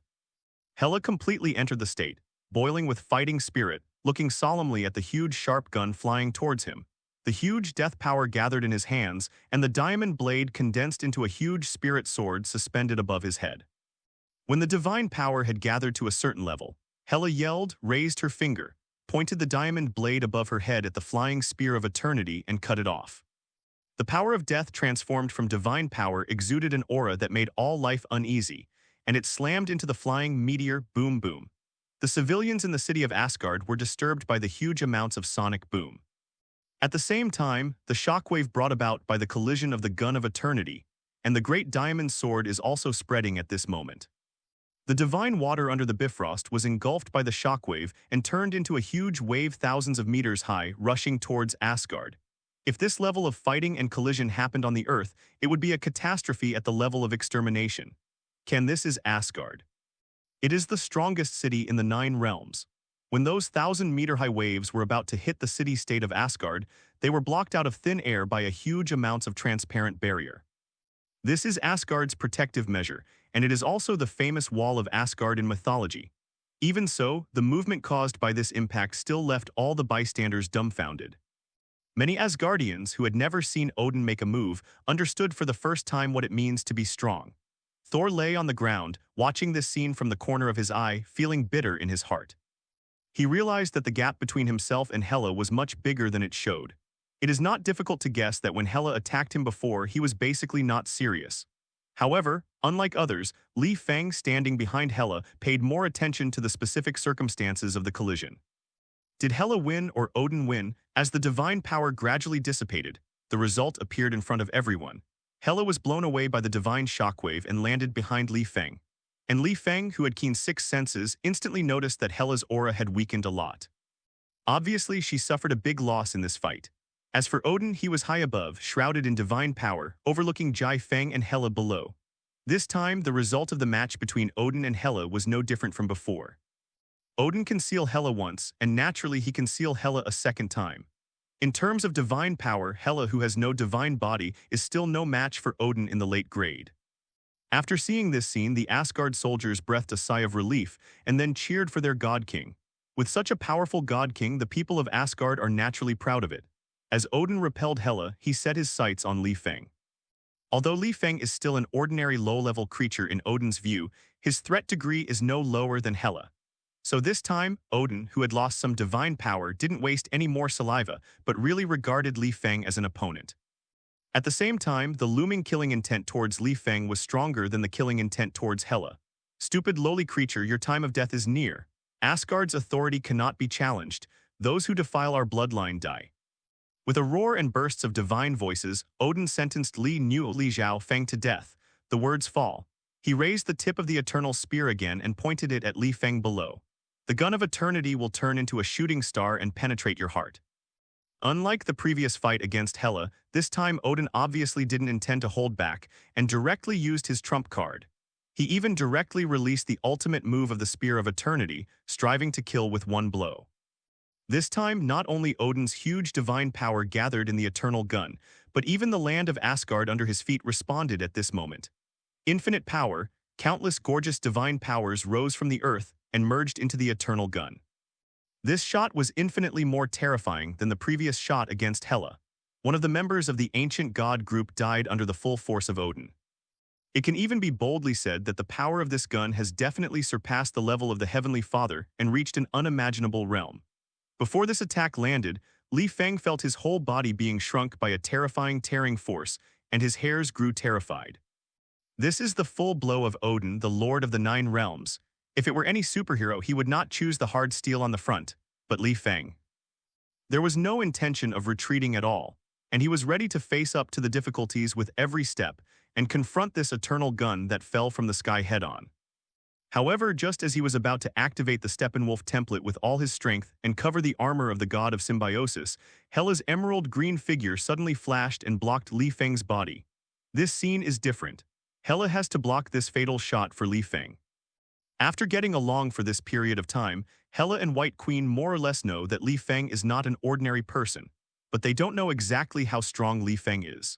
Hela completely entered the state, boiling with fighting spirit, looking solemnly at the huge sharp gun flying towards him. The huge death power gathered in his hands, and the diamond blade condensed into a huge spirit sword suspended above his head. When the divine power had gathered to a certain level, Hela yelled, raised her finger, pointed the diamond blade above her head at the flying spear of eternity and cut it off. The power of death transformed from divine power exuded an aura that made all life uneasy, and it slammed into the flying meteor, boom boom. The civilians in the city of Asgard were disturbed by the huge amounts of sonic boom. At the same time, the shockwave brought about by the collision of the gun of eternity, and the great diamond sword is also spreading at this moment. The divine water under the Bifrost was engulfed by the shockwave and turned into a huge wave thousands of meters high, rushing towards Asgard. If this level of fighting and collision happened on the Earth, it would be a catastrophe at the level of extermination. This is Asgard. It is the strongest city in the 9 realms. When those 1,000-meter-high waves were about to hit the city-state of Asgard, they were blocked out of thin air by a huge amounts of transparent barrier. This is Asgard's protective measure, and it is also the famous wall of Asgard in mythology. Even so, the movement caused by this impact still left all the bystanders dumbfounded. Many Asgardians who had never seen Odin make a move understood for the first time what it means to be strong. Thor lay on the ground, watching this scene from the corner of his eye, feeling bitter in his heart. He realized that the gap between himself and Hela was much bigger than it showed. It is not difficult to guess that when Hela attacked him before, he was basically not serious. However, unlike others, Feng standing behind Hela paid more attention to the specific circumstances of the collision. Did Hela win or Odin win? As the divine power gradually dissipated, the result appeared in front of everyone. Hela was blown away by the divine shockwave and landed behind Feng. And Feng, who had keen 6 senses, instantly noticed that Hela's aura had weakened a lot. Obviously, she suffered a big loss in this fight. As for Odin, he was high above, shrouded in divine power, overlooking Feng and Hela below. This time, the result of the match between Odin and Hela was no different from before. Odin can seal Hela once, and naturally he can seal Hela a second time. In terms of divine power, Hela, who has no divine body, is still no match for Odin in the late grade. After seeing this scene, the Asgard soldiers breathed a sigh of relief and then cheered for their god king. With such a powerful god king, the people of Asgard are naturally proud of it. As Odin repelled Hela, he set his sights on Feng. Although Feng is still an ordinary low-level creature in Odin's view, his threat degree is no lower than Hela. So this time, Odin, who had lost some divine power, didn't waste any more saliva, but really regarded Feng as an opponent. At the same time, the looming killing intent towards Feng was stronger than the killing intent towards Hela. Stupid lowly creature, your time of death is near. Asgard's authority cannot be challenged. Those who defile our bloodline die. With a roar and bursts of divine voices, Odin sentenced Li Zhao Feng to death. The words fall. He raised the tip of the eternal spear again and pointed it at Feng below. The gun of eternity will turn into a shooting star and penetrate your heart. Unlike the previous fight against Hela, this time Odin obviously didn't intend to hold back and directly used his trump card. He even directly released the ultimate move of the Spear of Eternity, striving to kill with one blow. This time, not only Odin's huge divine power gathered in the eternal gun, but even the land of Asgard under his feet responded at this moment. Infinite power, countless gorgeous divine powers rose from the earth and merged into the eternal gun. This shot was infinitely more terrifying than the previous shot against Hela. One of the members of the ancient god group died under the full force of Odin. It can even be boldly said that the power of this gun has definitely surpassed the level of the Heavenly Father and reached an unimaginable realm. Before this attack landed, Feng felt his whole body being shrunk by a terrifying tearing force, and his hairs grew terrified. This is the full blow of Odin, the Lord of the 9 realms. If it were any superhero, he would not choose the hard steel on the front, but Feng. There was no intention of retreating at all. and he was ready to face up to the difficulties with every step and confront this eternal gun that fell from the sky head-on. However, just as he was about to activate the Steppenwolf template with all his strength and cover the armor of the god of symbiosis, Hela's emerald green figure suddenly flashed and blocked Li Feng's body. This scene is different. Hela has to block this fatal shot for Li Feng. After getting along for this period of time, Hela and White Queen more or less know that Li Feng is not an ordinary person, but they don't know exactly how strong Li Feng is.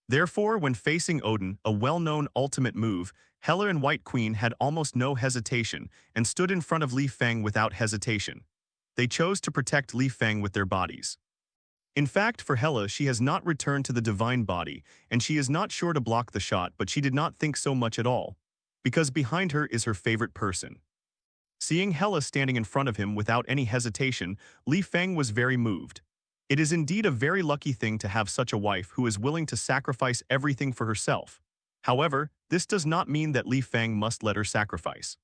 Therefore, when facing Odin, a well-known ultimate move, Hela and White Queen had almost no hesitation and stood in front of Li Feng without hesitation. They chose to protect Li Feng with their bodies. In fact, for Hela, she has not returned to the divine body, and she is not sure to block the shot, but she did not think so much at all, because behind her is her favorite person. Seeing Hela standing in front of him without any hesitation, Li Feng was very moved. It is indeed a very lucky thing to have such a wife who is willing to sacrifice everything for herself. However, this does not mean that Li Feng must let her sacrifice.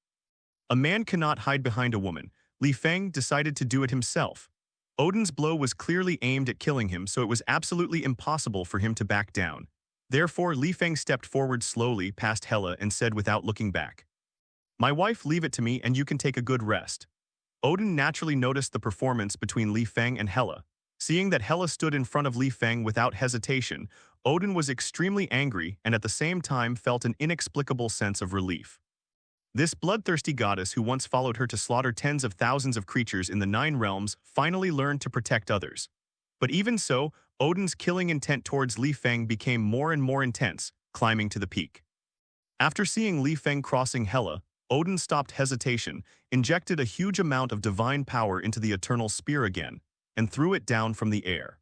A man cannot hide behind a woman. Li Feng decided to do it himself. Odin's blow was clearly aimed at killing him, so it was absolutely impossible for him to back down. Therefore, Li Feng stepped forward slowly past Hela and said without looking back, "My wife, leave it to me and you can take a good rest." Odin naturally noticed the performance between Li Feng and Hela. Seeing that Hela stood in front of Li Feng without hesitation, Odin was extremely angry and at the same time felt an inexplicable sense of relief. This bloodthirsty goddess who once followed her to slaughter tens of thousands of creatures in the 9 realms finally learned to protect others. But even so, Odin's killing intent towards Li Feng became more and more intense, climbing to the peak. After seeing Li Feng crossing Hela, Odin stopped hesitation, injected a huge amount of divine power into the eternal spear again, and threw it down from the air.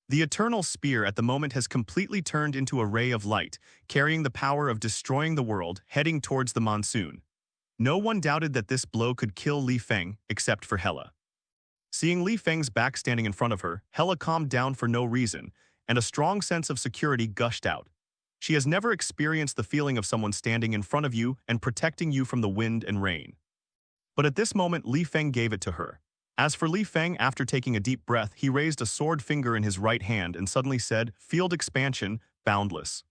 The eternal spear at the moment has completely turned into a ray of light, carrying the power of destroying the world, heading towards the monsoon. No one doubted that this blow could kill Li Feng, except for Hela. Seeing Li Feng's back standing in front of her, Hela calmed down for no reason, and a strong sense of security gushed out. She has never experienced the feeling of someone standing in front of you and protecting you from the wind and rain. But at this moment, Li Feng gave it to her. As for Li Feng, after taking a deep breath, he raised a sword finger in his right hand and suddenly said, "Field expansion, boundless."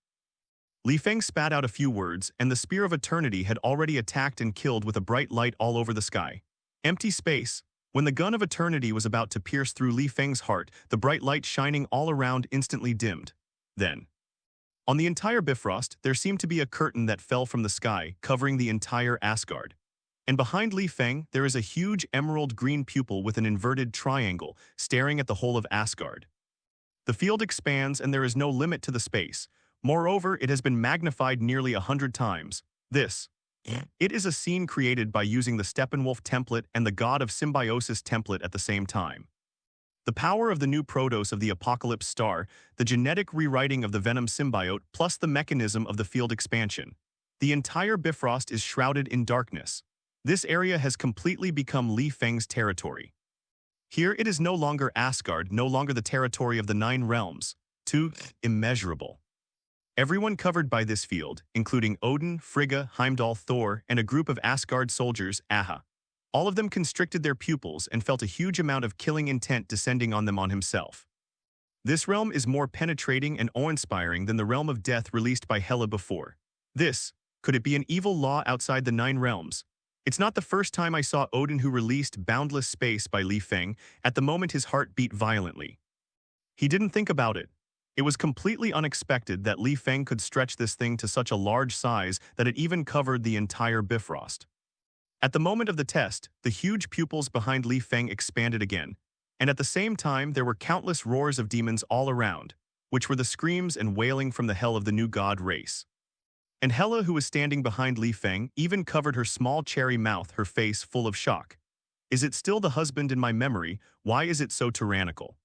Li Feng spat out a few words, and the Spear of Eternity had already attacked and killed with a bright light all over the sky. Empty space. When the gun of eternity was about to pierce through Li Feng's heart, the bright light shining all around instantly dimmed. Then, on the entire Bifrost, there seemed to be a curtain that fell from the sky, covering the entire Asgard. And behind Li Feng, there is a huge emerald green pupil with an inverted triangle, staring at the whole of Asgard. The field expands and there is no limit to the space. Moreover, it has been magnified nearly 100 times. It is a scene created by using the Steppenwolf template and the God of Symbiosis template at the same time. The power of the new Protos of the Apocalypse star, the genetic rewriting of the Venom symbiote, plus the mechanism of the field expansion. The entire Bifrost is shrouded in darkness. This area has completely become Li Feng's territory. Here it is no longer Asgard, no longer the territory of the 9 realms. Too immeasurable. Everyone covered by this field, including Odin, Frigga, Heimdall, Thor, and a group of Asgard soldiers, Aha. All of them constricted their pupils and felt a huge amount of killing intent descending on them on himself. This realm is more penetrating and awe-inspiring than the realm of death released by Hela before. Could it be an evil law outside the 9 realms? It's not the first time I saw Odin who released Boundless Space by Li Feng. At the moment his heart beat violently. He didn't think about it. It was completely unexpected that Li Feng could stretch this thing to such a large size that it even covered the entire Bifrost. At the moment of the test, the huge pupils behind Li Feng expanded again, and at the same time there were countless roars of demons all around, which were the screams and wailing from the hell of the new god race. And Hela, who was standing behind Li Feng, even covered her small cherry mouth, her face full of shock. Is it still the husband in my memory? Why is it so tyrannical?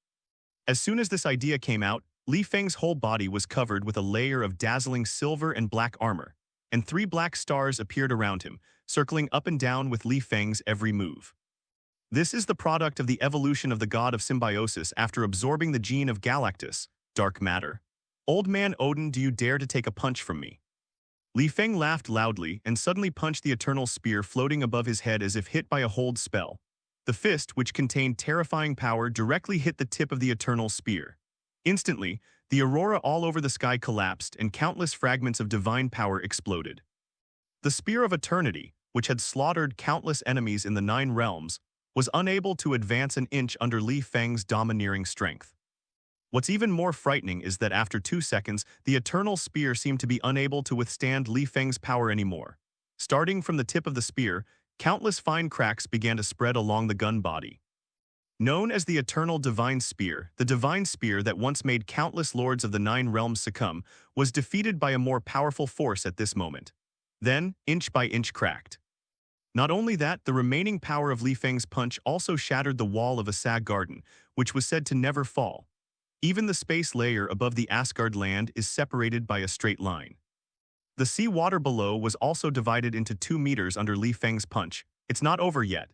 As soon as this idea came out, Li Feng's whole body was covered with a layer of dazzling silver and black armor, and 3 black stars appeared around him, circling up and down with Li Feng's every move. This is the product of the evolution of the god of symbiosis after absorbing the gene of Galactus, dark matter. Old man Odin, do you dare to take a punch from me? Li Feng laughed loudly and suddenly punched the eternal spear floating above his head as if hit by a hold spell. The fist, which contained terrifying power, directly hit the tip of the eternal spear. Instantly, the aurora all over the sky collapsed and countless fragments of divine power exploded. The Spear of Eternity, which had slaughtered countless enemies in the 9 realms, was unable to advance an inch under Li Feng's domineering strength. What's even more frightening is that after 2 seconds, the Eternal Spear seemed to be unable to withstand Li Feng's power anymore. Starting from the tip of the spear, countless fine cracks began to spread along the gun body. Known as the Eternal Divine Spear, the Divine Spear that once made countless lords of the 9 realms succumb, was defeated by a more powerful force at this moment. Then, inch by inch cracked. Not only that, the remaining power of Li Feng's punch also shattered the wall of Asgardian, which was said to never fall. Even the space layer above the Asgard land is separated by a straight line. The sea water below was also divided into 2 meters under Li Feng's punch. It's not over yet.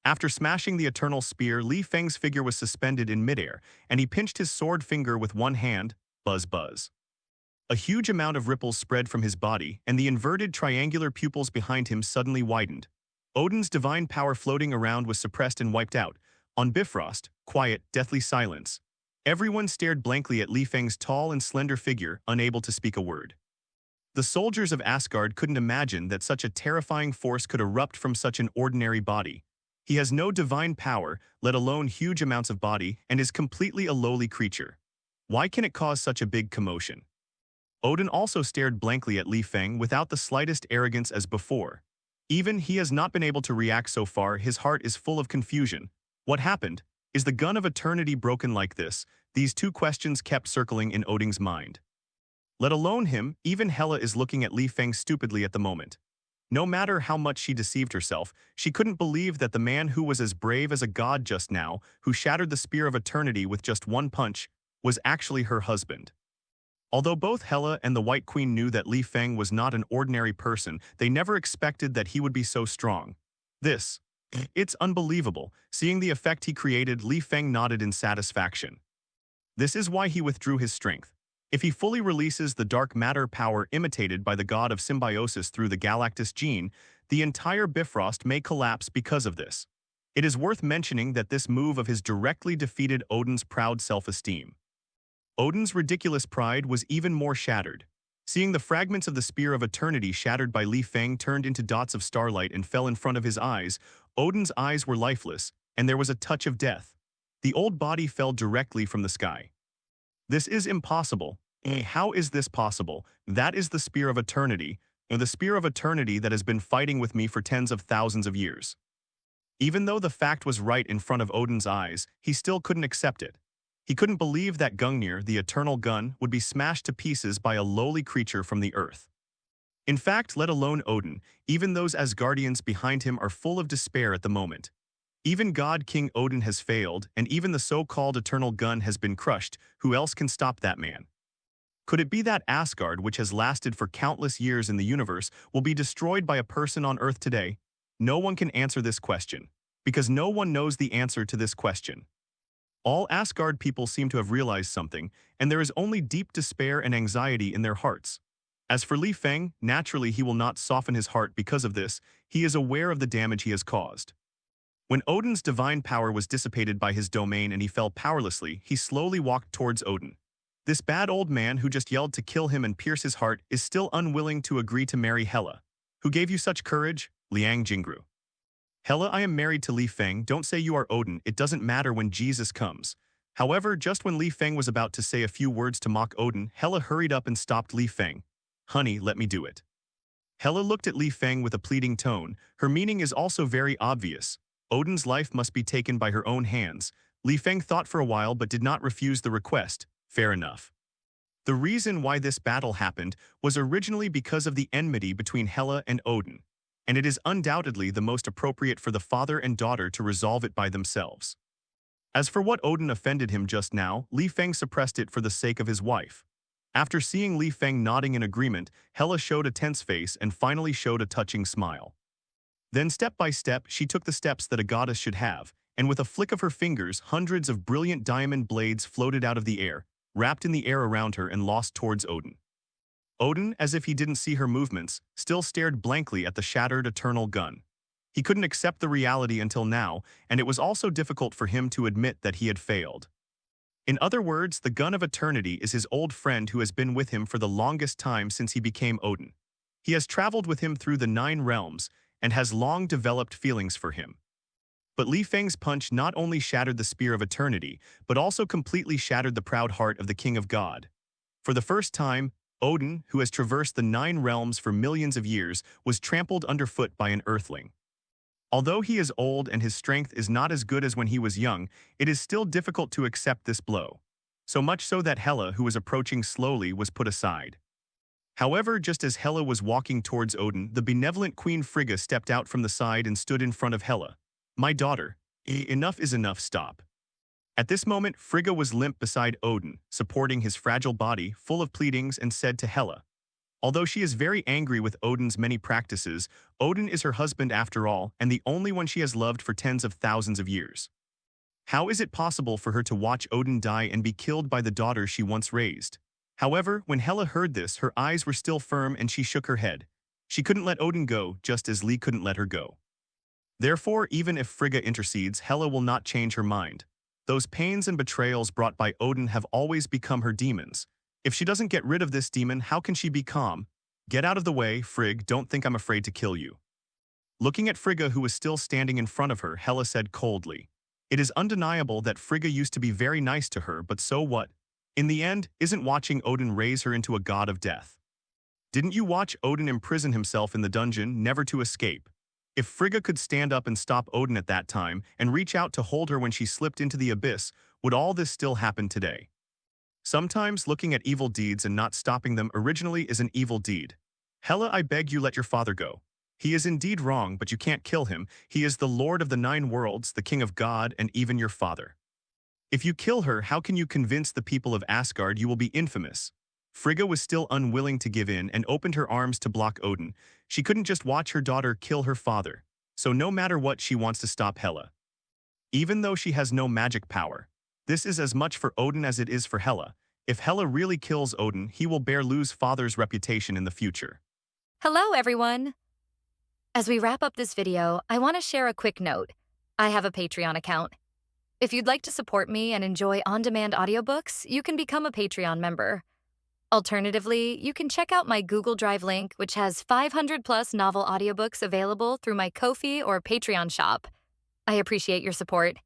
After smashing the Eternal Spear, Li Feng's figure was suspended in midair, and he pinched his sword finger with one hand, buzz buzz. A huge amount of ripples spread from his body, and the inverted triangular pupils behind him suddenly widened. Odin's divine power floating around was suppressed and wiped out. On Bifrost, quiet, deathly silence. Everyone stared blankly at Li Feng's tall and slender figure, unable to speak a word. The soldiers of Asgard couldn't imagine that such a terrifying force could erupt from such an ordinary body. He has no divine power, let alone huge amounts of body, and is completely a lowly creature. Why can it cause such a big commotion? Odin also stared blankly at Li Feng without the slightest arrogance as before. Even he has not been able to react so far. His heart is full of confusion. What happened? Is the gun of eternity broken like this? These 2 questions kept circling in Odin's mind. Let alone him, even Hela is looking at Li Feng stupidly at the moment. No matter how much she deceived herself, she couldn't believe that the man who was as brave as a god just now, who shattered the Spear of Eternity with just one punch, was actually her husband. Although both Hela and the White Queen knew that Li Feng was not an ordinary person, they never expected that he would be so strong. It's unbelievable. Seeing the effect he created, Li Feng nodded in satisfaction. This is why he withdrew his strength. If he fully releases the dark matter power imitated by the god of symbiosis through the Galactus gene, the entire Bifrost may collapse because of this. It is worth mentioning that this move of his directly defeated Odin's proud self-esteem. Odin's ridiculous pride was even more shattered. Seeing the fragments of the Spear of Eternity shattered by Li Feng turned into dots of starlight and fell in front of his eyes, Odin's eyes were lifeless, and there was a touch of death. The old body fell directly from the sky. This is impossible. How is this possible? That is the Spear of Eternity, the Spear of Eternity that has been fighting with me for tens of thousands of years. Even though the fact was right in front of Odin's eyes, he still couldn't accept it. He couldn't believe that Gungnir, the eternal gun, would be smashed to pieces by a lowly creature from the earth. In fact, let alone Odin, even those Asgardians behind him are full of despair at the moment. Even God King Odin has failed, and even the so-called eternal gun has been crushed. Who else can stop that man? Could it be that Asgard, which has lasted for countless years in the universe, will be destroyed by a person on Earth today? No one can answer this question, because no one knows the answer to this question. All Asgard people seem to have realized something, and there is only deep despair and anxiety in their hearts. As for Li Feng, naturally he will not soften his heart because of this. He is aware of the damage he has caused. When Odin's divine power was dissipated by his domain and he fell powerlessly, he slowly walked towards Odin. This bad old man who just yelled to kill him and pierce his heart is still unwilling to agree to marry Hela. Who gave you such courage? Liang Jingru. Hela, I am married to Li Feng. Don't say you are Odin. It doesn't matter when Jesus comes. However, just when Li Feng was about to say a few words to mock Odin, Hela hurried up and stopped Li Feng. Honey, let me do it. Hela looked at Li Feng with a pleading tone. Her meaning is also very obvious. Odin's life must be taken by her own hands. Li Feng thought for a while but did not refuse the request. Fair enough. The reason why this battle happened was originally because of the enmity between Hela and Odin, and it is undoubtedly the most appropriate for the father and daughter to resolve it by themselves. As for what Odin offended him just now, Li Feng suppressed it for the sake of his wife. After seeing Li Feng nodding in agreement, Hela showed a tense face and finally showed a touching smile. Then step by step, she took the steps that a goddess should have, and with a flick of her fingers, hundreds of brilliant diamond blades floated out of the air, wrapped in the air around her and lost towards Odin. Odin, as if he didn't see her movements, still stared blankly at the shattered eternal gun. He couldn't accept the reality until now, and it was also difficult for him to admit that he had failed. In other words, the gun of eternity is his old friend who has been with him for the longest time since he became Odin. He has traveled with him through the 9 realms and has long developed feelings for him. But Li Feng's punch not only shattered the spear of eternity, but also completely shattered the proud heart of the King of God. For the first time, Odin, who has traversed the 9 realms for millions of years, was trampled underfoot by an earthling. Although he is old and his strength is not as good as when he was young, it is still difficult to accept this blow. So much so that Hela, who was approaching slowly, was put aside. However, just as Hela was walking towards Odin, the benevolent Queen Frigga stepped out from the side and stood in front of Hela. "My daughter, enough is enough, stop." At this moment, Frigga was limp beside Odin, supporting his fragile body, full of pleadings, and said to Hela, although she is very angry with Odin's many practices, Odin is her husband after all, and the only one she has loved for tens of thousands of years. How is it possible for her to watch Odin die and be killed by the daughter she once raised? However, when Hela heard this, her eyes were still firm and she shook her head. She couldn't let Odin go, just as Li couldn't let her go. Therefore, even if Frigga intercedes, Hela will not change her mind. Those pains and betrayals brought by Odin have always become her demons. If she doesn't get rid of this demon, how can she be calm? "Get out of the way, Frigg, don't think I'm afraid to kill you." Looking at Frigga, who was still standing in front of her, Hela said coldly, "It is undeniable that Frigga used to be very nice to her, but so what? In the end, isn't watching Odin raise her into a god of death? Didn't you watch Odin imprison himself in the dungeon, never to escape? If Frigga could stand up and stop Odin at that time, and reach out to hold her when she slipped into the abyss, would all this still happen today? Sometimes looking at evil deeds and not stopping them originally is an evil deed. Hela, I beg you, let your father go. He is indeed wrong, but you can't kill him. He is the Lord of the 9 worlds, the King of God, and even your father. If you kill her, how can you convince the people of Asgard you will be infamous?" Frigga was still unwilling to give in and opened her arms to block Odin. She couldn't just watch her daughter kill her father, so no matter what, she wants to stop Hela. Even though she has no magic power, this is as much for Odin as it is for Hela. If Hela really kills Odin, he will lose father's reputation in the future. Hello, everyone! As we wrap up this video, I want to share a quick note. I have a Patreon account. If you'd like to support me and enjoy on-demand audiobooks, you can become a Patreon member. Alternatively, you can check out my Google Drive link, which has 500+ novel audiobooks available through my Ko-fi or Patreon shop. I appreciate your support.